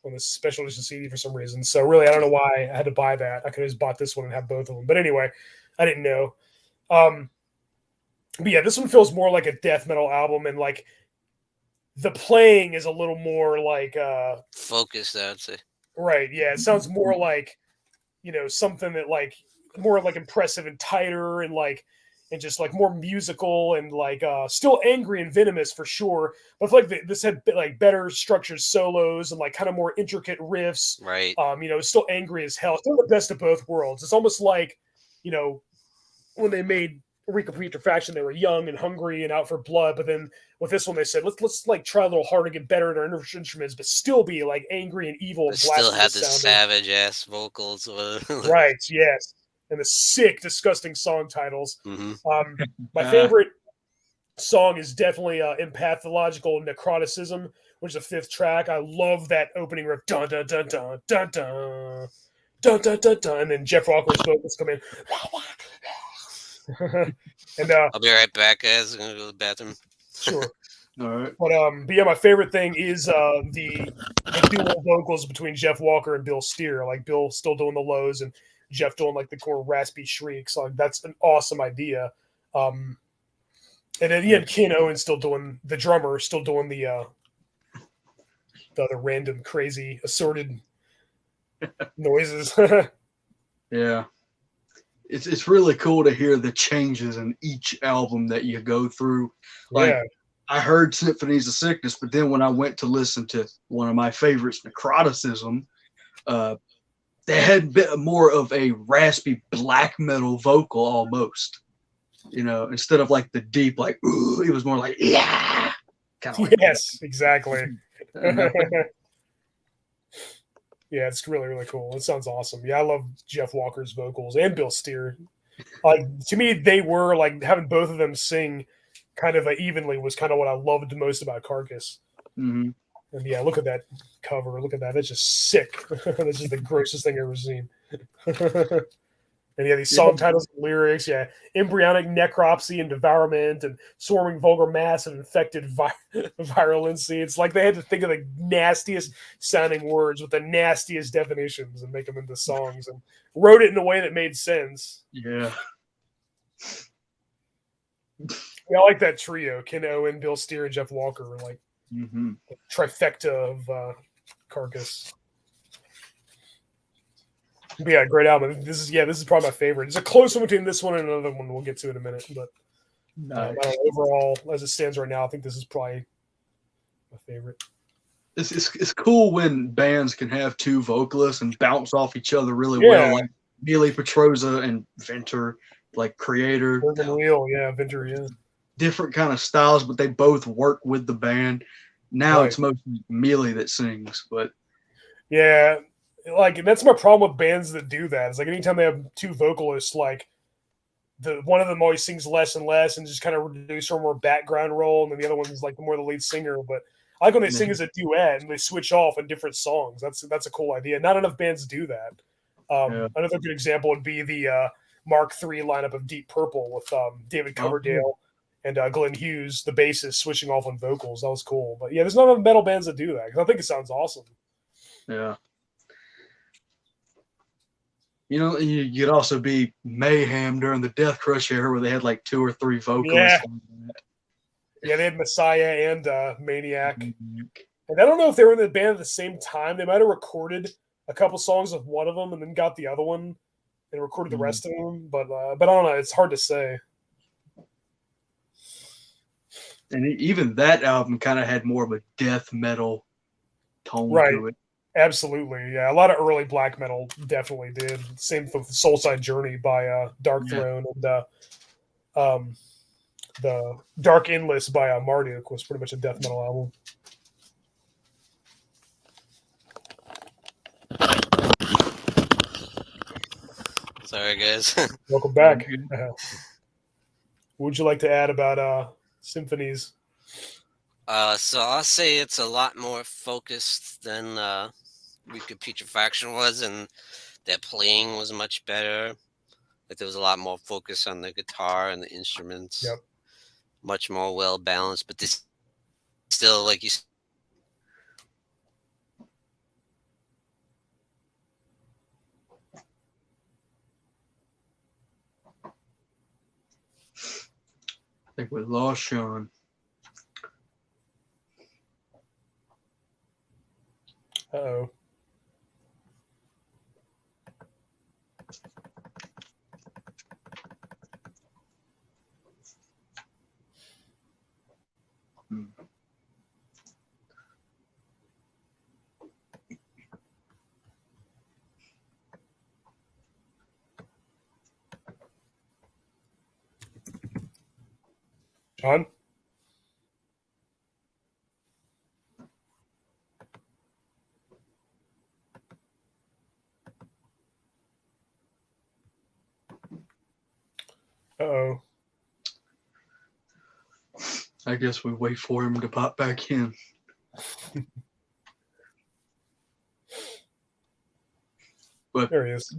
on this special edition CD for some reason. So really, I don't know why I had to buy that. I could have just bought this one and have both of them. But anyway, I didn't know. But yeah, this one feels more like a death metal album, and like the playing is a little more like focused, I'd say. Right, yeah. It sounds more like, something that like more like impressive and tighter and just like more musical and like still angry and venomous for sure. But I feel like this had like better structured solos and like kind of more intricate riffs. Right. It's still angry as hell. It's still the best of both worlds. It's almost like, when they made Putrefaction, they were young and hungry and out for blood. But then with this one, they said, let's like try a little harder, get better at our instruments, but still be like angry and evil. And still have the savage ass vocals. Right. Yes. And the sick, disgusting song titles. Mm-hmm. My favorite song is definitely "In Pathological Necroticism," which is the 5th track. I love that opening riff, dun dun dun dun dun dun dun dun dun dun, and then Jeff Walker's vocals come in. And I'll be right back, guys. I'm gonna go to the bathroom. Sure. All right. But yeah, my favorite thing is the dual vocals between Jeff Walker and Bill Steer. Like Bill still doing the lows and Jeff doing like the core raspy shrieks. Like that's an awesome idea. And at the end, Ken Owen's still doing the drummer, still doing the other random, crazy, assorted noises. Yeah. It's really cool to hear the changes in each album that you go through. Like, yeah. I heard Symphonies of Sickness, but then when I went to listen to one of my favorites, Necroticism, they had a bit more of a raspy black metal vocal almost. Instead of like the deep, like, ooh, it was more like, yeah. Kind of like yes, exactly. that. Yeah, it's really, really cool. It sounds awesome. Yeah, I love Jeff Walker's vocals and Bill Steer. Like, to me, they were like having both of them sing kind of evenly was kind of what I loved most about Carcass. Mm-hmm. And yeah, look at that cover. Look at that. That's just sick. That's just the grossest thing I've ever seen. And yeah, these song titles and lyrics, yeah, embryonic necropsy and devourment and swarming vulgar mass and infected virulency. It's like they had to think of the nastiest sounding words with the nastiest definitions and make them into songs and wrote it in a way that made sense. Yeah. Yeah, I like that trio, Ken Owen, Bill Steer, and Jeff Walker, like Mm-hmm. the trifecta of Carcass. But yeah, great album. This is probably my favorite. It's a close one between this one and another one we'll get to in a minute. But Nice. overall, as it stands right now, I think this is probably my favorite. It's cool when bands can have two vocalists and bounce off each other really well, like Neely Petroza and Venter, like Creator. Real, yeah, Venter, yeah. Different kind of styles, but they both work with the band. Now it's mostly Mealy that sings, but yeah. Like that's my problem with bands that do that. It's like anytime they have two vocalists, like the one of them always sings less and less and just kind of reduce or more background role, and then the other one's like more the lead singer. But I like when they sing as a duet and they switch off in different songs. That's a cool idea. Not enough bands do that. Another good example would be the Mark III lineup of Deep Purple with David Coverdale and Glenn Hughes, the bassist, switching off on vocals. That was cool. But yeah, there's not enough metal bands that do that because I think it sounds awesome. Yeah. You could also be Mayhem during the Death Crush era where they had like 2 or 3 vocalists. Yeah, they had Messiah and Maniac. And I don't know if they were in the band at the same time. They might have recorded a couple songs of one of them and then got the other one and recorded the rest of them. But I don't know. It's hard to say. And even that album kind of had more of a death metal tone to it. Absolutely, yeah. A lot of early black metal definitely did. Same with Soulside Journey by Dark Throne and the Dark Endless by Marduk was pretty much a death metal album. Sorry, guys. Welcome back. What would you like to add about Symphonies? So I'll say it's a lot more focused than Wicked Putrefaction was, and their playing was much better. Like there was a lot more focus on the guitar and the instruments. Yep. Much more well balanced, but this still, like you. I think we lost Sean. Uh-oh. John? Uh-oh. I guess we wait for him to pop back in. But there he is.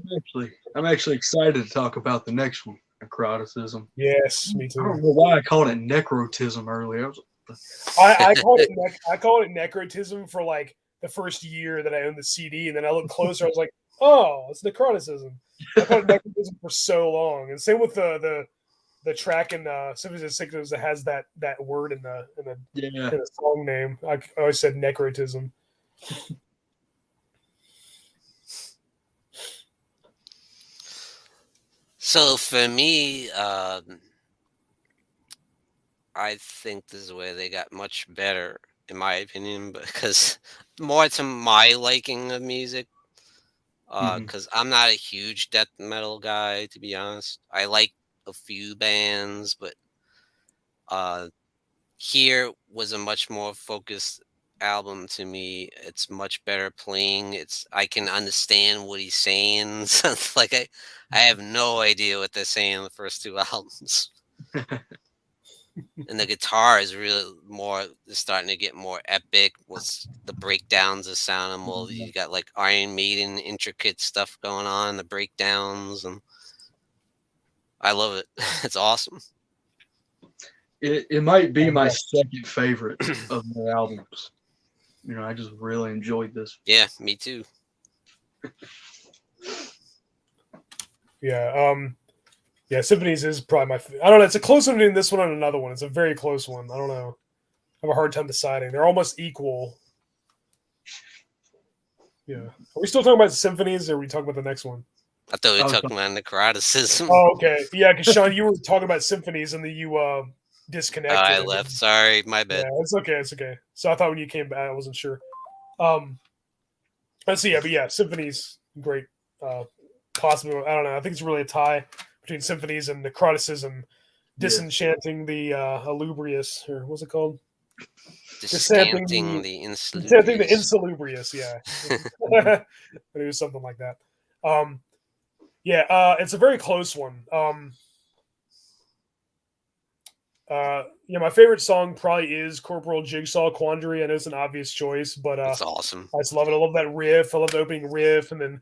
I'm actually excited to talk about the next one, Necroticism. Yes, me too. I don't know why I called it necrotism earlier. I called it necrotism for like the first year that I owned the CD, and then I looked closer. I was like, oh, it's necroticism. I called it necrotism for so long, and same with the track in Symphonies of Sickness that has that word in the song name. I always said necrotism. So for me, I I think this is where they got much better, in my opinion, because more to my liking of music. Because I'm not a huge death metal guy, to be honest. I like a few bands, but here was a much more focused album to me. It's much better playing. I can understand what he's saying. So it's like I have no idea what they're saying in the first two albums. And the guitar is really starting to get more epic. Was the breakdowns are sounding more. You got like Iron Maiden intricate stuff going on, the breakdowns, and I love it. It's awesome. It might be my second favorite of their albums. You know, I just really enjoyed this. Yeah, me too. Yeah, yeah, Symphonies is probably my. I don't know. It's a close one between this one and another one. It's a very close one. I don't know. I have a hard time deciding. They're almost equal. Yeah. Are we still talking about Symphonies, or are we talking about the next one? I thought we were talking about necroticism. Oh, okay. Yeah, because Sean, you were talking about Symphonies, and then you disconnected. I left. Sorry, my bad. Yeah, it's okay. It's okay. So I thought when you came back, I wasn't sure. Let's see. Yeah, but yeah, Symphonies, great. Possibly, I don't know. I think it's really a tie between Symphonies and necroticism, disenchanting the Alubrious, or what's it called? Disenchanting the Insalubrious. Disenchanting the Insalubrious, yeah. But it was something like that. Yeah, it's a very close one. Yeah, my favorite song probably is Corporal Jigsaw Quandary. I know it's an obvious choice, but it's awesome. I just love it. I love that riff. I love the opening riff, and then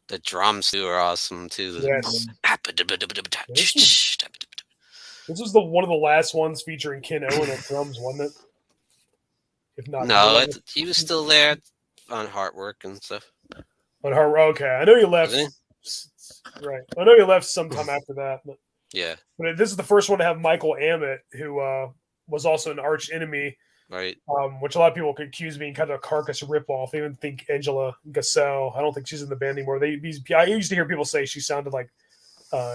the drums too are awesome too. Yes. This was one of the last ones featuring Ken Owen on drums, wasn't it? If not, no, he was still there on Heartwork and stuff. On Heartwork, okay. I know he left. Right, I know he left sometime after that. But yeah, but this is the first one to have Michael Ammett, who was also an arch enemy. Right. Which a lot of people could accuse me kind of a Carcass ripoff. They even think Angela Gassell. I don't think she's in the band anymore. I used to hear people say she sounded like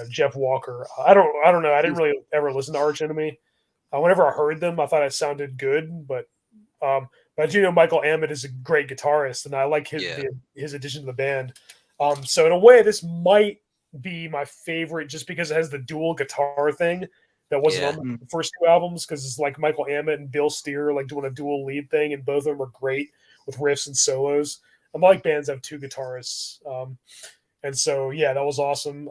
Jeff Walker. I don't know. I didn't really ever listen to Arch Enemy. Whenever I heard them, I thought it sounded good, but I do know Michael Ammett is a great guitarist, and I like his addition to the band. So in a way, this might be my favorite just because it has the dual guitar thing that wasn't on the first two albums, because it's like Michael Ammett and Bill Steer like doing a dual lead thing, and both of them are great with riffs and solos. I like bands that have two guitarists. And so, yeah, that was awesome.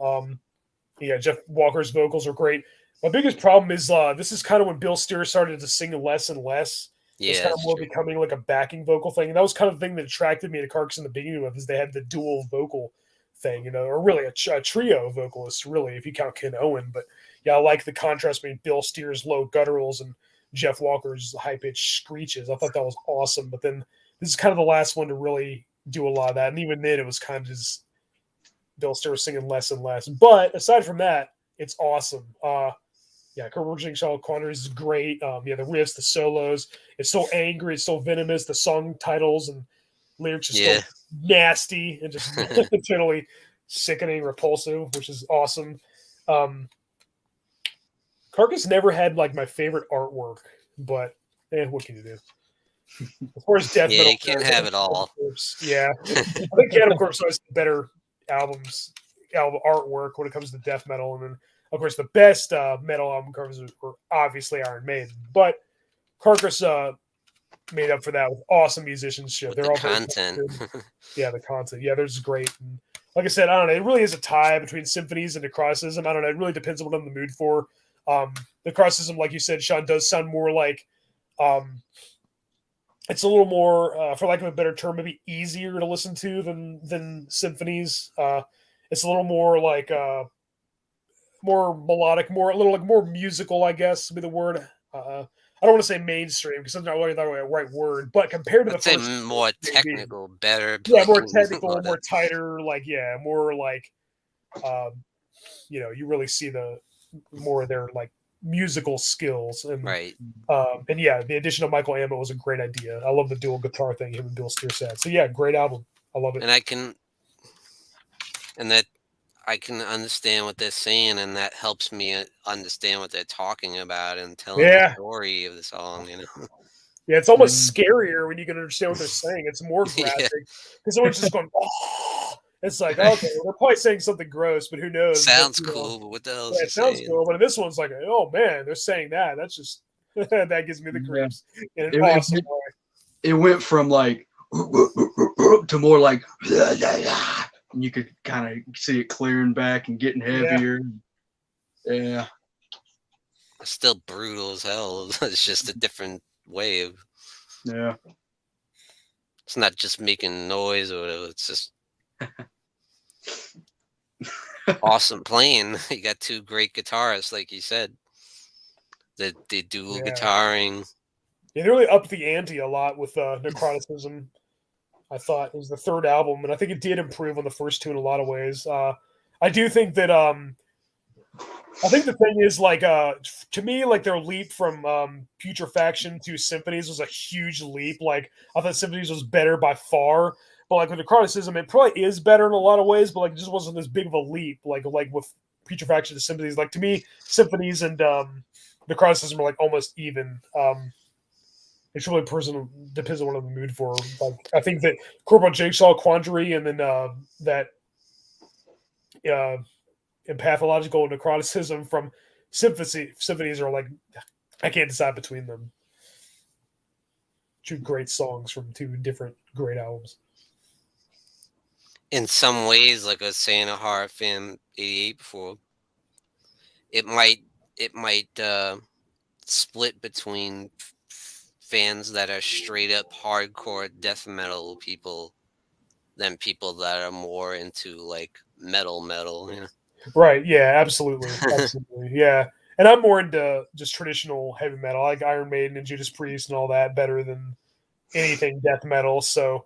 Yeah, Jeff Walker's vocals are great. My biggest problem is this is kind of when Bill Steer started to sing less and less. Yeah, it's kind of more becoming like a backing vocal thing. And that was kind of the thing that attracted me to Carcass in the beginning of, is they had the dual vocal thing, or really a trio of vocalists, really, if you count Ken Owen. But yeah, I like the contrast between Bill Steer's low gutturals and Jeff Walker's high-pitched screeches. I thought that was awesome. But then this is kind of the last one to really do a lot of that. And even then, it was kind of just Bill Steer was singing less and less. But aside from that, it's awesome. Yeah, Corporal Jigsaw Quandary is great. Yeah, the riffs, the solos. It's so angry. It's so venomous. The song titles and lyrics are so nasty and just totally sickening, repulsive, which is awesome. Carcass never had like my favorite artwork, but what can you do? As far as death metal, you can't have it all. Yeah, I think Cannibal Corpse has better album artwork when it comes to death metal, and then of course the best metal album covers were obviously Iron Maiden, but Carcass made up for that with awesome musicianship. They're all content. Yeah, the content. Yeah, there's great. And like I said, I don't know. It really is a tie between Symphonies and necroticism. I don't know. It really depends on what I'm in the mood for. Necroticism, like you said, Sean, does sound more like it's a little more, for lack of a better term, maybe easier to listen to than Symphonies. It's a little more like more melodic, a little like more musical, I guess would be the word. I don't want to say mainstream because I'm not really the right word, but compared to the first, more technical, better. Yeah, more technical, more tighter, more like, you really see the more of their like musical skills, and right. And yeah, the addition of Michael Ammett was a great idea. I love the dual guitar thing him and Bill Steer said. So yeah, great album. I love it. And I can understand what they're saying, and that helps me understand what they're talking about and telling the story of the song. Yeah, it's almost scarier when you can understand what they're saying. It's more graphic because someone's just going. Oh! It's like, okay, well, they're probably saying something gross, but who knows? Sounds cool, but what the hell is it sounds saying? cool, but this one's like, oh man, they're saying that. That's just that gives me the creeps in an awesome way. It went from like to more like, and you could kind of see it clearing back and getting heavier. Yeah. It's still brutal as hell. It's just a different wave. Yeah. It's not just making noise or whatever. It's just awesome playing. You got two great guitarists, like you said. The dual guitaring. Yeah, they really upped the ante a lot with Necroticism. I thought it was the third album, and I think it did improve on the first two in a lot of ways. I do think that I think the thing is, like, to me, like, their leap from Putrefaction to Symphonies was a huge leap. Like, I thought Symphonies was better by far, but like with Necroticism, it probably is better in a lot of ways, but like it just wasn't as big of a leap. Like with Putrefaction to Symphonies, like to me, Symphonies and Necroticism are like almost even. It's really personal, depends on what I'm in the mood for. Like, I think that Corporal Jigsaw Quandary and then that and Pathological Necroticism from Symphonies are like, I can't decide between them. Two great songs from two different great albums. In some ways, like I was saying, a horror fan 88 before, it might split between fans that are straight up hardcore death metal people than people that are more into like metal. Right, yeah, absolutely. Yeah. And I'm more into just traditional heavy metal, like Iron Maiden and Judas Priest and all that, better than anything death metal. So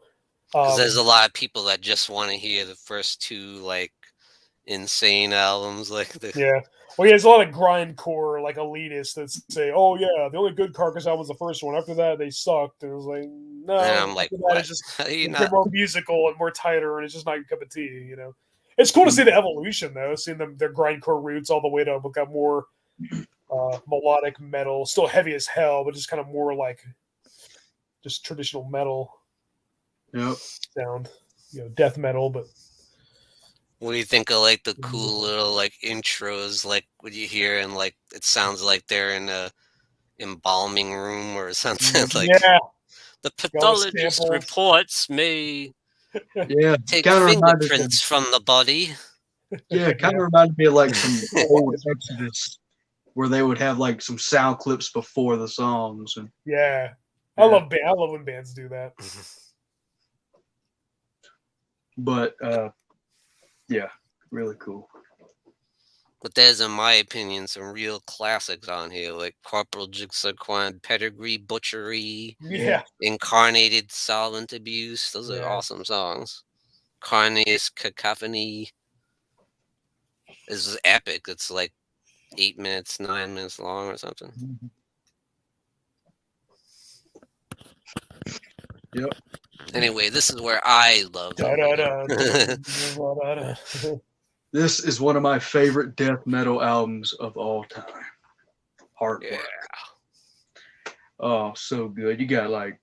because there's a lot of people that just want to hear the first two like insane albums, like yeah. Well, yeah, there's a lot of grindcore, like elitists that say, "Oh yeah, the only good Carcass album was the first one. After that, they sucked." And it was like, no, and I'm like, what? It's just more musical and more tighter, and it's just not your cup of tea. It's cool to see the evolution though, seeing their grindcore roots all the way to become more melodic metal, still heavy as hell, but just kind of more like just traditional metal sound, death metal, but. What do you think of like the cool little like intros, like what you hear and like it sounds like they're in a embalming room or something? Like, the pathologist reports may take fingerprints from the body. Yeah, it kind of reminded me of like some old Exodus where they would have like some sound clips before the songs. And I love when bands do that. But yeah, really cool. But there's, in my opinion, some real classics on here, like Corporal Jigsaw Quand, Pedigree, Butchery, Incarnated Solvent Abuse. Those are awesome songs. Carnius Cacophony is epic. It's like 8 minutes, 9 minutes long or something. Yep. Anyway, this is where I love This is one of my favorite death metal albums of all time. Heartbreak. Yeah. Oh, so good. You got like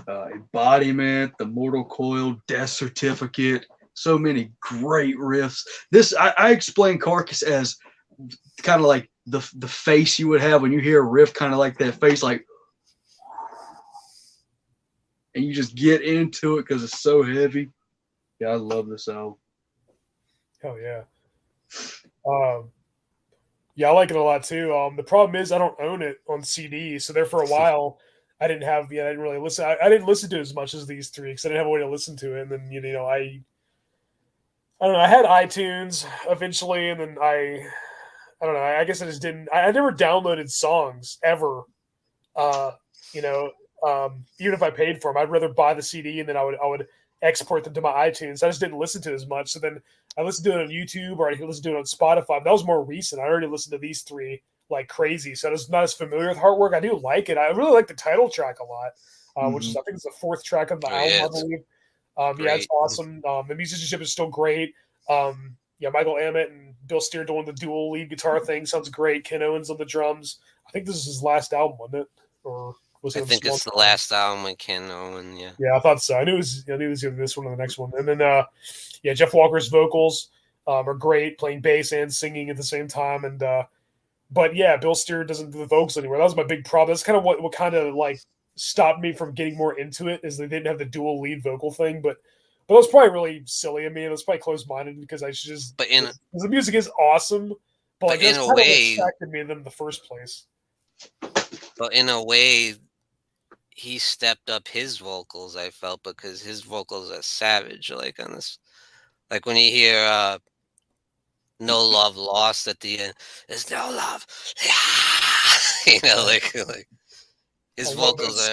Embodiment, The Mortal Coil, Death Certificate. So many great riffs. This I explain Carcass as kind of like the face you would have when you hear a riff, kind of like that face, like, and you just get into it because it's so heavy. Yeah, I love this album. Hell yeah. Yeah, I like it a lot too. The problem is I don't own it on CD, so there for a while I didn't really listen. I didn't listen to it as much as these three because I didn't have a way to listen to it. And then I don't know. I had iTunes eventually, and then I don't know. I guess I just didn't. I never downloaded songs ever. Even if I paid for them, I'd rather buy the CD and then I would export them to my iTunes. I just didn't listen to it as much. So then I listened to it on YouTube or I listened to it on Spotify. That was more recent. I already listened to these three like crazy. So I was not as familiar with Heartwork. I do like it. I really like the title track a lot, which is, I think it's the fourth track of the album, I believe. It's awesome. The musicianship is still great. yeah, Michael Amott and Bill Steer doing the dual lead guitar thing sounds great. Ken Owens on the drums. I think this is his last album, wasn't it? Or was it? I think it's the last album with Ken Owen. Yeah. Yeah, I thought so. I knew it was either this one or the next one. And then, yeah, Jeff Walker's vocals are great, playing bass and singing at the same time. And but yeah, Bill Steer doesn't do the vocals anymore. That was my big problem. That's kind of what kind of like stopped me from getting more into it, is they didn't have the dual lead vocal thing. But it was probably really silly of me. It was probably closed-minded because I should just. But because the music is awesome, but like in that's a kind way, of what attracted me to them in the first place. But in a way, he stepped up his vocals, I felt, because his vocals are savage. Like on this, like when you hear "No Love Lost" at the end, there's no love. You know, like his vocals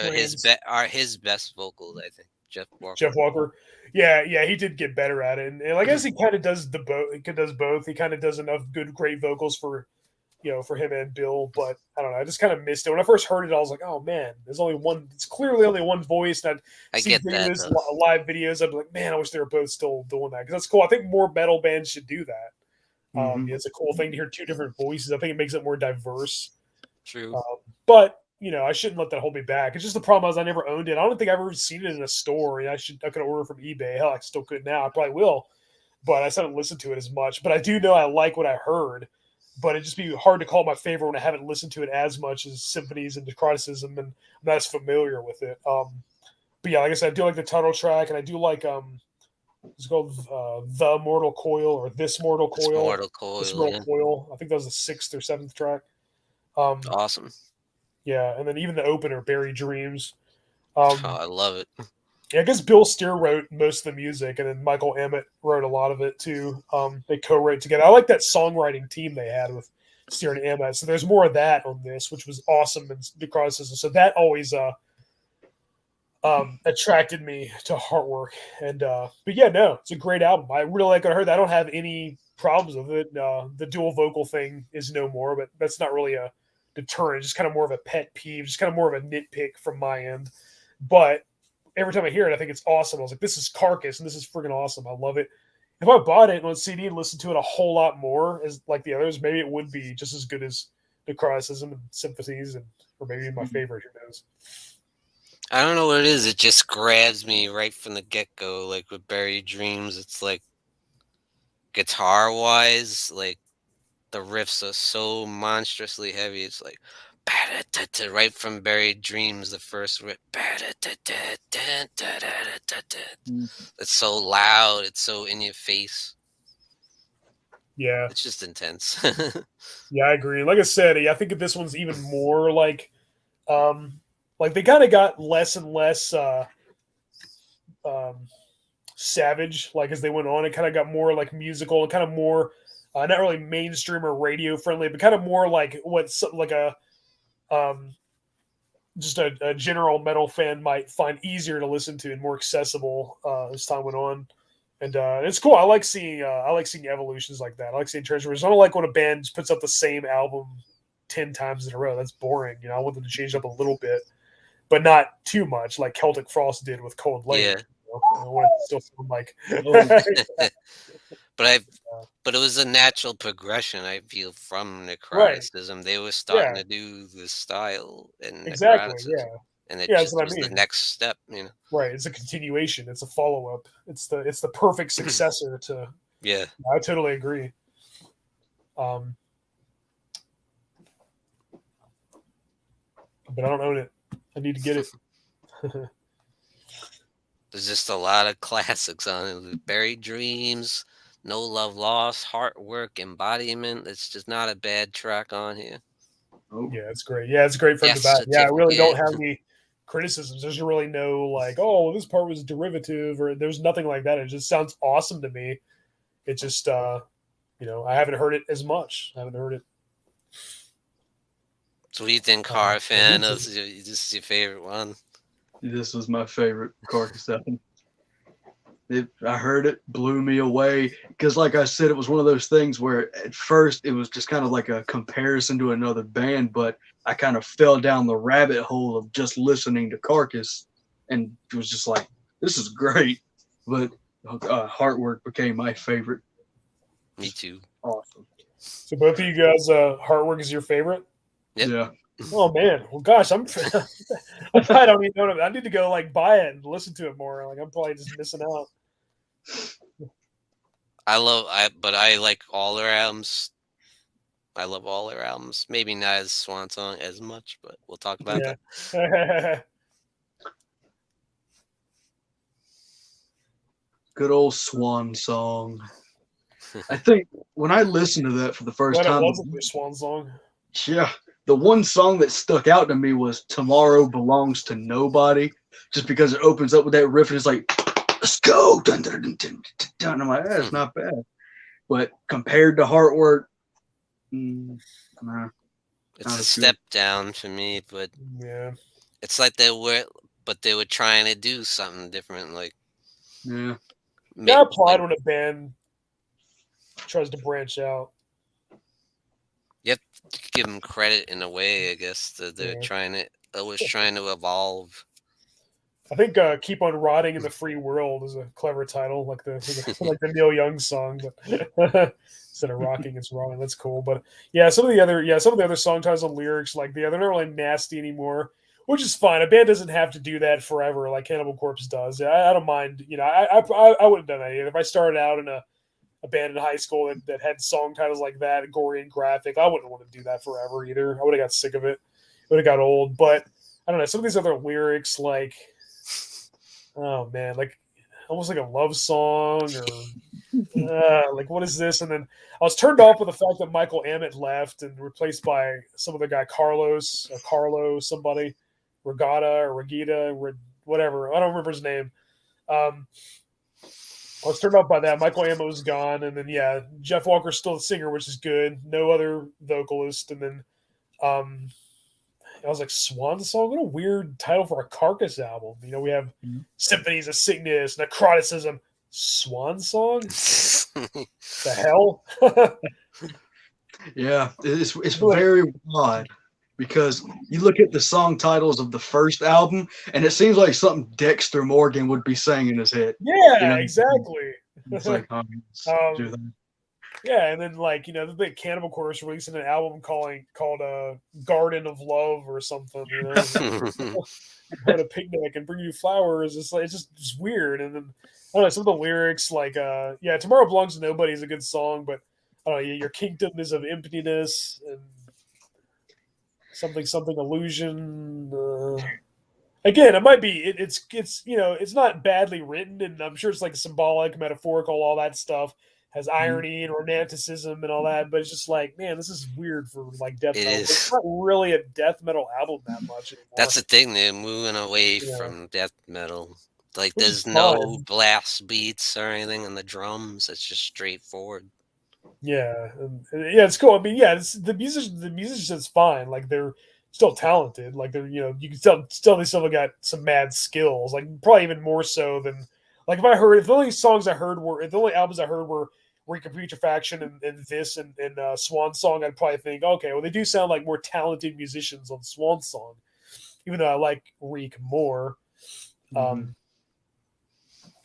are his best vocals, I think. Jeff Walker. Yeah, he did get better at it, and I guess he kind of does both. He does both. He kind of does enough great vocals for him and Bill. But I don't know. I just kind of missed it when I first heard it. I was like, oh man, there's only one. It's clearly only one voice. And I get that. Live videos. I'd be like, man, I wish they were both still doing that, because that's cool. I think more metal bands should do that. It's a cool thing to hear two different voices. I think it makes it more diverse. True. But I shouldn't let that hold me back. It's just the problem is I never owned it. I don't think I've ever seen it in a store. I could order from eBay. Hell, I still could now. I probably will, but I still haven't listened to it as much. But I do know I like what I heard. But it'd just be hard to call my favorite when I haven't listened to it as much as Symphonies and Necroticism, and I'm not as familiar with it. But yeah, like I said, I do like the title track, and I do like it's called The Mortal Coil, or This Mortal Coil. This Mortal Coil. I think that was the 6th or 7th track. Awesome. Yeah, and then even the opener, Buried Dreams. I love it. Yeah, I guess Bill Steer wrote most of the music, and then Michael Amott wrote a lot of it too. They co-wrote together. I like that songwriting team they had with Steer and Amott. So there's more of that on this, which was awesome in Necroticism. So that always attracted me to Heartwork. And but yeah, no, it's a great album. I really like what I heard. I don't have any problems with it. The dual vocal thing is no more, but that's not really a deterrent. Just kind of more of a pet peeve, just kind of more of a nitpick from my end. But every time I hear it, I think it's awesome. I was like, this is Carcass, and this is freaking awesome. I love it. If I bought it on CD and listened to it a whole lot more as like the others, maybe it would be just as good as Necroticism and Sympathies, or maybe my favorite. Who knows? I don't know what it is. It just grabs me right from the get-go. Like with Buried Dreams, it's like guitar-wise, like the riffs are so monstrously heavy. It's like right from Buried Dreams, the first riff. It's so loud. It's so in your face. Yeah, it's just intense. Yeah, I agree. Like I said, I think this one's even more like they kind of got less and less savage. Like as they went on, it kind of got more like musical and kind of more not really mainstream or radio friendly, but kind of more like what's like a just a general metal fan might find easier to listen to and more accessible as time went on. And it's cool. I like seeing evolutions like that. I like seeing transformations. I don't like when a band just puts up the same album 10 times in a row. That's boring. I want them to change up a little bit, but not too much, like Celtic Frost did with Cold Lake. Yeah. I want it to still sound like. But it was a natural progression, I feel, from Necroticism. Right. They were starting to do this style in Necroticism. Yeah. And it just was the next step, Right. It's a continuation. It's a follow-up. It's the perfect successor to. Yeah. I totally agree. But I don't own it. I need to get it. There's just a lot of classics on it. Buried Dreams, No Love Lost, Heartwork, Embodiment. It's just not a bad track on here. Oh. Yeah, it's great. Yeah, it's great from the back. Yeah, I really don't have any criticisms. There's really no like, oh, this part was derivative, or there's nothing like that. It just sounds awesome to me. It just, I haven't heard it as much. I haven't heard it. So what do you think, Car fan? This is your favorite one? This was my favorite Carcass album. I heard it, blew me away. Because like I said, it was one of those things where at first it was just kind of like a comparison to another band, but I kind of fell down the rabbit hole of just listening to Carcass. And it was just like, this is great. But Heartwork became my favorite. Me too. Awesome. So both of you guys, Heartwork is your favorite? Yep. Yeah. Oh man, well gosh, I probably don't even know it. I need to go like buy it and listen to it more. Like I'm probably just missing out. But I like all their albums. I love all their albums. Maybe not as Swan Song as much, but we'll talk about that. Yeah. Good old Swan Song. I think when I listened to that for the first Glad it time, wasn't your swan song. yeah, the one song that stuck out to me was "Tomorrow Belongs to Nobody," just because it opens up with that riff and it's like, "Let's go!" Dun, dun, dun, dun, dun, dun. I'm like, that's not bad. But compared to Heartwork, nah, It's not a as step down for me, but Yeah. it's like they were trying to do something different. Like, good. Yeah, I applaud when a band tries to branch out. you have to give them credit in a way, I guess. That they're always trying to evolve. I think "Keep on Rotting in the Free World" is a clever title, like the like the Neil Young song, but instead of rocking, it's rotting. That's cool. But yeah, some of the other song titles and lyrics, like they're not really nasty anymore, which is fine. A band doesn't have to do that forever, like Cannibal Corpse does. I don't mind. You know, I wouldn't have done that either. If I started out in a band in high school that had song titles like that, gory and graphic, I wouldn't want to do that forever either. I would have got sick of it. Would have got old. But I don't know. Some of these other lyrics, like, oh man, like almost like a love song or like what is this? And then I was turned off with the fact that Michael Ammett left and replaced by some other guy, Carlo, somebody, whatever. I don't remember his name. I was turned off by that. Michael Ammett was gone, and then Jeff Walker's still the singer, which is good. No other vocalist, and then I was like, Swan Song? What a weird title for a Carcass album. You know, we have Symphonies of Sickness, Necroticism, Swan Song? The hell? Yeah, it's very odd because you look at the song titles of the first album and it seems like something Dexter Morgan would be saying in his head. Yeah, exactly. It's like, do that. Yeah, and then like the big Cannibal Corpse releasing an album called Garden of Love or something. You know, go to picnic and bring you flowers. It's just weird. And then I don't know, some of the lyrics like Tomorrow Belongs to Nobody is a good song, but I don't know, your kingdom is of emptiness and something illusion. Again, it might be it's it's not badly written, and I'm sure it's like symbolic, metaphorical, all that stuff. Has irony and romanticism and all that, but it's just like, man, this is weird for like death metal. It's not really a death metal album that much anymore. That's the thing; they're moving away from death metal. Like, there's no blast beats or anything on the drums. It's just straightforward. Yeah, it's cool. I mean, the musician's fine. Like they're still talented. Like they're you can still they still got some mad skills. Like probably even more so than like if the only albums I heard were Reek of Putrefaction and this and Swan Song, I'd probably think, okay, well they do sound like more talented musicians on Swan Song, even though I like Reek more. And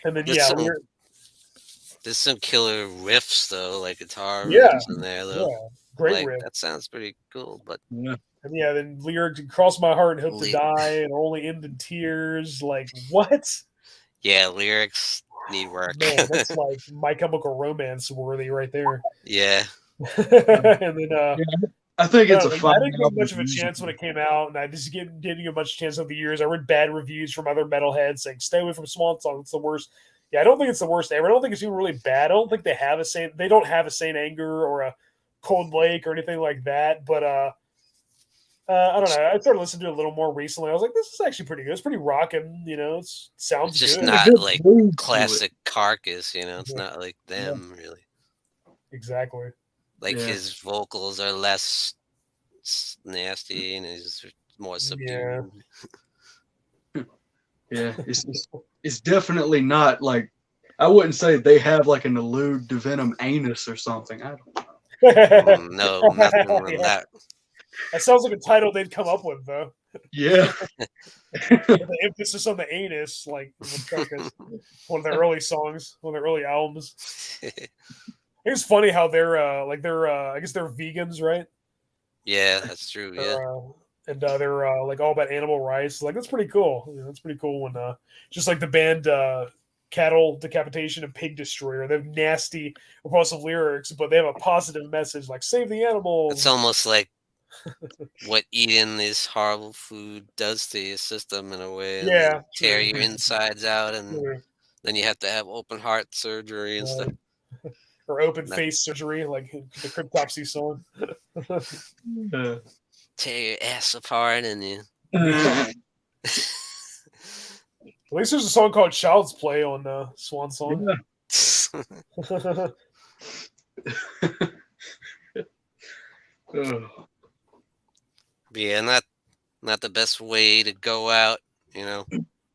then there's some killer riffs though, like guitar riffs in there though. Yeah, great riff. That sounds pretty cool, but then lyrics "Cross my heart and hope to die" and "Only end in tears." Like what? Yeah, lyrics need work. Man, that's like My Chemical Romance worthy right there. Yeah. And then I think it's a fun. I didn't give much of a chance when it came out, and I just didn't give much chance over the years. I read bad reviews from other metalheads saying, "Stay away from Swan Song; it's the worst." Yeah, I don't think it's the worst ever. I don't think it's even really bad. I don't think they don't have a Saint Anger or a Cold Lake or anything like that. But I don't know. I started listening to it a little more recently. I was like, this is actually pretty good. It's pretty rocking. It sounds it's just good. not like classic Carcass. It's not like them really. Exactly. Like his vocals are less nasty and he's more subdued. Yeah, it's definitely not like, I wouldn't say they have like an allude to Venom anus or something. I don't know. No, nothing like that. That sounds like a title they'd come up with, though. Yeah. The emphasis on the anus, like one of their early songs, one of their early albums. It's funny how they're I guess they're vegans, right? Yeah, that's true. Yeah. They're like all about animal rights. Like that's pretty cool. You know, that's pretty cool when just like the band Cattle Decapitation and Pig Destroyer. They have nasty, repulsive lyrics, but they have a positive message like save the animals. It's almost like what eating this horrible food does to your system in a way, and Yeah, tear true. your insides out, and True. then you have to have open heart surgery and stuff. Or open That- face surgery, like the Cryptopsy song. Tear your ass apart, and you. At least there's a song called Child's Play on Swan Song. Yeah. Yeah, not the best way to go out, you know.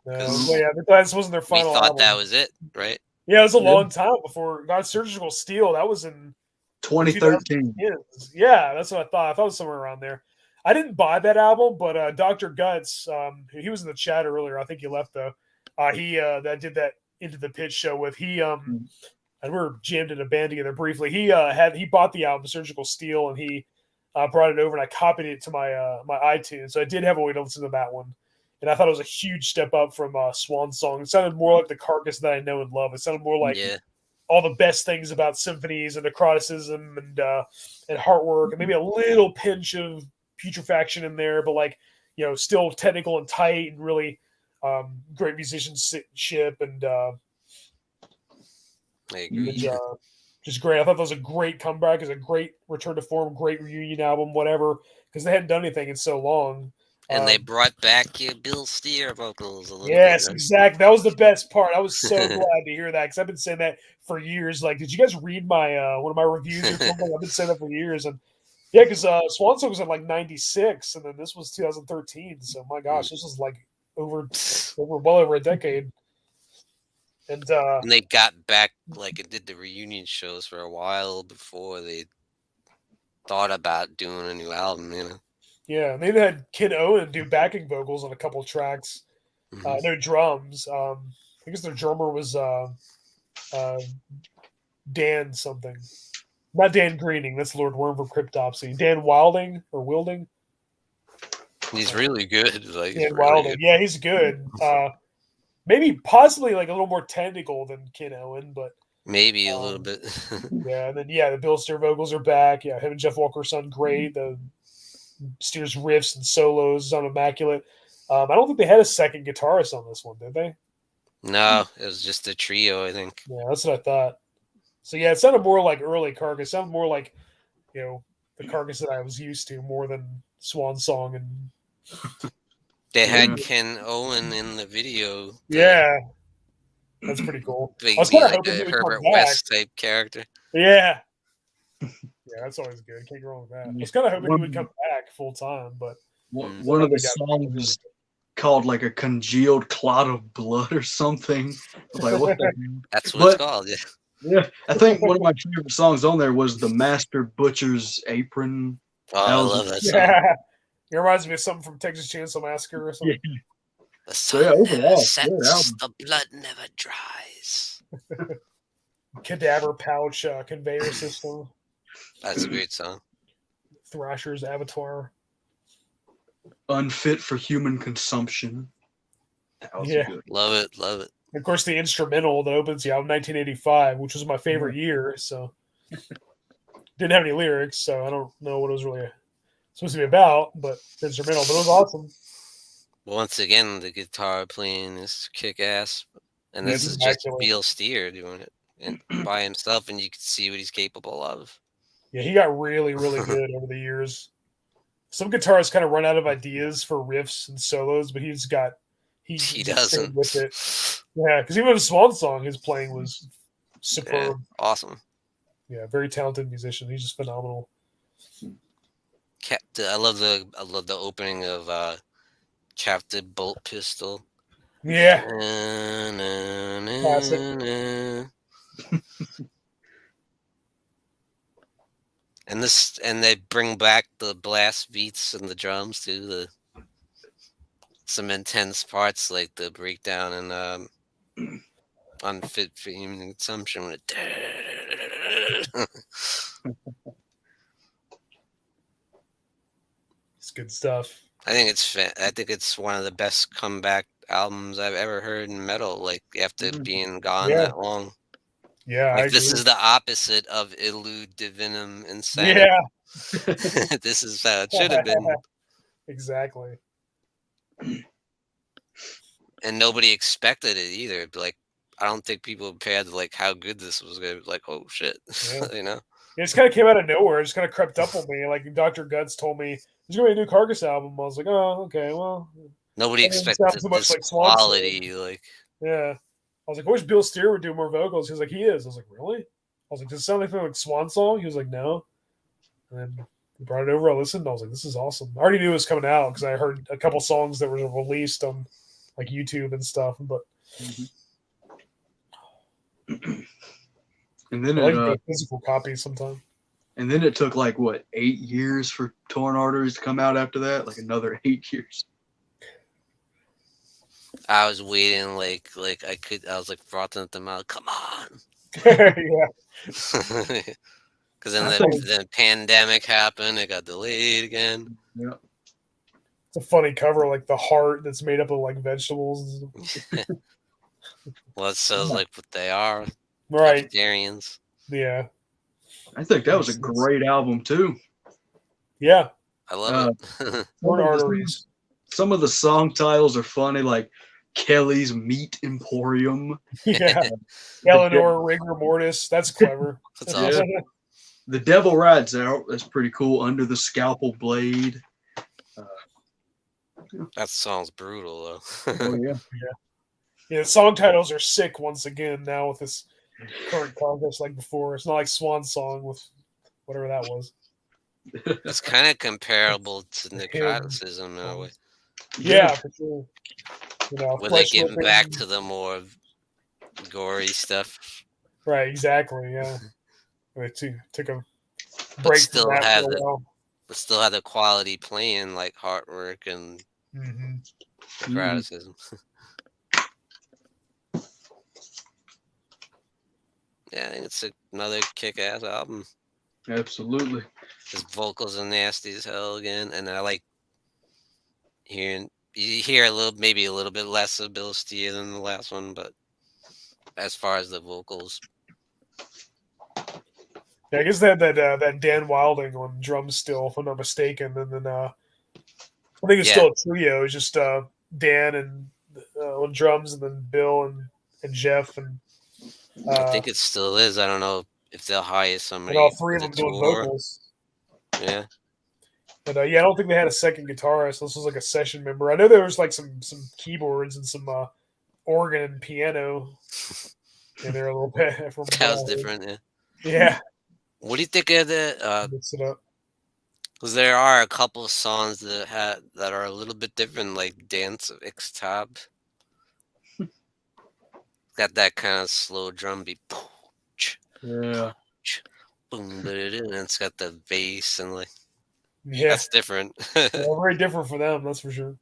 Yeah, this wasn't their We final thought album. that was it, right? Yeah, it was a long time before God Surgical Steel. That was in 2013. Yeah, that's what I thought. I thought it was somewhere around there. I didn't buy that album, but Dr. Guts, he was in the chat earlier. I think he left though. He that did that Into the Pitch show with and we were jammed in a band together briefly. He bought the album Surgical Steel and he brought it over and I copied it to my my iTunes. So I did have a way to listen to that one. And I thought it was a huge step up from Swan Song. It sounded more like the Carcass that I know and love. It sounded more like all the best things about symphonies and necroticism and heartwork, and maybe a little pinch of putrefaction in there, but like still technical and tight and really great musicianship and I agree. just great. I thought that was a great comeback, is a great return to form, great reunion album, whatever, because they hadn't done anything in so long. And they brought back your Bill Steer vocals a little yes, bit. Right? exactly. That was the best part. I was so glad to hear that because I've been saying that for years. Like, did you guys read my one of my reviews or something? I've been saying that for years, and yeah, because Swan Song was at like 96, and then this was 2013. So my gosh, this was like well over a decade. And they got back like and did the reunion shows for a while before they thought about doing a new album. Yeah, and they had Kid Owen do backing vocals on a couple of tracks. No drums. I guess their drummer was Dan something. Not Dan Greening. That's Lord Worm from Cryptopsy. Dan Wilding or Wilding. He's really good. Like Dan Wilding. Good. Yeah, he's good. Maybe possibly like a little more technical than Kid Owen, but maybe a little bit. Yeah, and then the Bill Steer vocals are back. Yeah, him and Jeff Walker sound great. The Steer's riffs and solos sound immaculate. I don't think they had a second guitarist on this one, did they? No, it was just a trio, I think. Yeah, that's what I thought. So yeah, it sounded more like early Carcass. It sounded more like the Carcass that I was used to, more than Swan Song and. They had Ken Owen in the video. Yeah, that's pretty cool. I was kind of hoping he would Herbert West type character. Yeah. Yeah, that's always good. Can't go wrong with that. I was kind of hoping he would come back full time, but one of the songs is called like a congealed clot of blood or something. Like, what the That's what it's called. Yeah. Yeah, I think one of my favorite songs on there was the Master Butcher's Apron. Oh, I love that song. Yeah. It reminds me of something from Texas Chainsaw Massacre or something. Yeah. The sun never sets, the blood never dries. Cadaver Pouch conveyor system. That's a great song. Thrasher's Abattoir. Unfit for human consumption. That was good. Love it, love it. And of course, the instrumental that opens the album, 1985, which was my favorite year. So didn't have any lyrics, so I don't know what it was really supposed to be about, but the instrumental, but it was awesome. Once again, the guitar playing is kick ass, and this is just Bill Steer doing it by himself, and you can see what he's capable of. Yeah, he got really, really good over the years. Some guitarists kind of run out of ideas for riffs and solos, but he doesn't with it. Yeah, because even with Swan Song, his playing was superb. Yeah, awesome. Yeah, very talented musician. He's just phenomenal. I love the opening of Captain Bolt Pistol. Yeah. And they bring back the blast beats and the drums too. Some intense parts like the breakdown and unfit for human consumption. It's good stuff. I think it's one of the best comeback albums I've ever heard in metal. Like after being gone that long. Yeah, like I this agree. is the opposite of Illude Divinum Insanity. Yeah, This is how it should have been. Exactly. And nobody expected it either. Like I don't think people prepared like how good this was gonna be. Like, oh shit. Yeah. You know? It just kind of came out of nowhere. It just kind of crept up on me. Like Dr. Guts told me there's gonna be a new Carcass album. I was like, oh, okay, well. Nobody It didn't sound expected too much this like Swan Song. quality, like Yeah. I was like, I wish Bill Steer would do more vocals. He was like, he is. I was like, really? I was like, does it sound like Swan Song? He was like, no. And then he brought it over. I listened. I was like, this is awesome. I already knew it was coming out because I heard a couple songs that were released on like YouTube and stuff. But and then I like to get physical copies sometime. And then it took like what 8 years for Torn Arteries to come out after that, like another 8 years. I was waiting, like I was like frothing at the mouth. Come on, Yeah. Because then the pandemic happened. It got delayed again. Yeah. It's a funny cover, like the heart that's made up of like vegetables. Well, it sounds like what they are. Right. Vegetarians. Yeah. I think that was a great album too. Yeah. I love it. Torn Arteries. Some of the song titles are funny, like Kelly's Meat Emporium. Yeah. Eleanor Rigor Mortis. That's clever. That's awesome. The Devil Rides Out. That's pretty cool. Under the Scalpel Blade. That song's brutal, though. Oh, yeah. Yeah, the song titles are sick once again now with this current contest like before. It's not like Swan Song with whatever that was. It's kind of comparable to necroticism in a way. Yeah, for sure. You know, where they're getting back to the more gory stuff. Right, exactly, yeah. They took a break but still from that had for a while. But still had the quality playing like Heartwork and necroticism. Yeah, I think it's another kick-ass album. Absolutely. His vocals are nasty as hell again, and I like hearing you hear maybe a little bit less of Bill Steer than the last one, but as far as the vocals, yeah, I guess they had that Dan Wilding on drums still, if I'm not mistaken, and then I think it's still a trio. It's just Dan and on drums, and then Bill and Jeff and. I think it still is. I don't know if they'll hire somebody. And all three of them doing vocals. Yeah. But I don't think they had a second guitarist. This was like a session member. I know there was like some keyboards and some organ and piano in there a little bit. That was different, yeah. Yeah. What do you think of the? Mix it up. Because there are a couple of songs that are a little bit different, like "Dance of Ixtab." Got that kind of slow drum beat. Yeah. Boom, and it's got the bass and like. Yeah. That's different. Yeah, very different for them, that's for sure.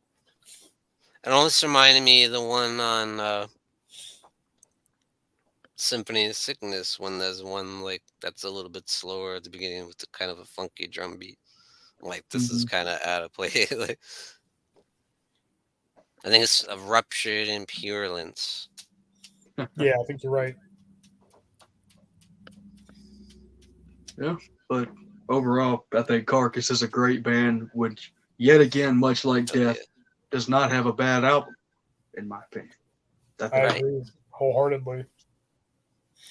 It almost reminded me of the one on Symphony of Sickness when there's one like that's a little bit slower at the beginning with the kind of a funky drum beat. Like this is kind of out of play. Like, I think it's a Ruptured in Purulence. Yeah, I think you're right. Yeah, but overall, I think Carcass is a great band, which, yet again, much like Death, does not have a bad album, in my opinion. I agree wholeheartedly.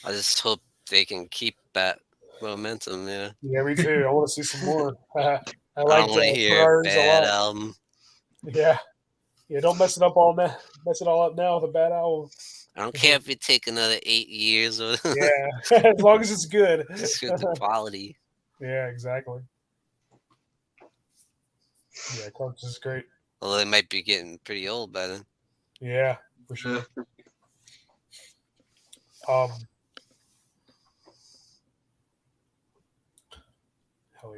I just hope they can keep that momentum. Yeah. Yeah, me too. I want to see some more. I don't want to hear a bad album. Yeah. Yeah, don't mess it up all now. Mess it all up now with a bad album. I don't care if it take another 8 years or yeah, as long as it's good. It's good quality. Yeah, exactly. Yeah, Carcass is great. Although they might be getting pretty old by then. Yeah, for sure. Hell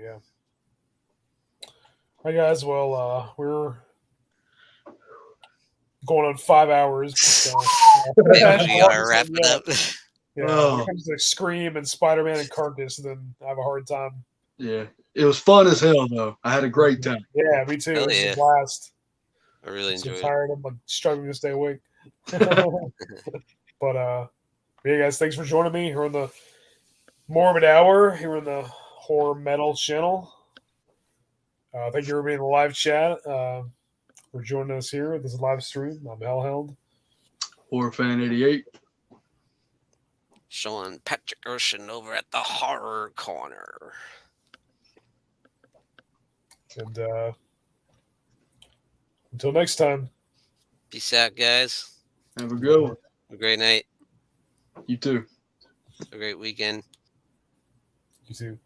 yeah. All right, guys. Well, we're going on 5 hours. So, we gotta wrap it up. Yeah, when it comes to Scream and Spider-Man and Carcass, then I have a hard time. Yeah, it was fun as hell though. I had a great time. Yeah, me too. Hell It was yeah. a blast. I really I'm so enjoyed it. tired. I'm like struggling to stay awake. But yeah, guys, thanks for joining me here on the Morbid Hour here on the Horror Metal channel. Thank you for being in the live chat. For joining us here at this live stream. I'm Hellhound. Horror Fan 88. Showing Patrick Erschen over at the Horror Corner. And until next time. Peace out, guys. Have a good one. Have a great night. You too. A great weekend. You too.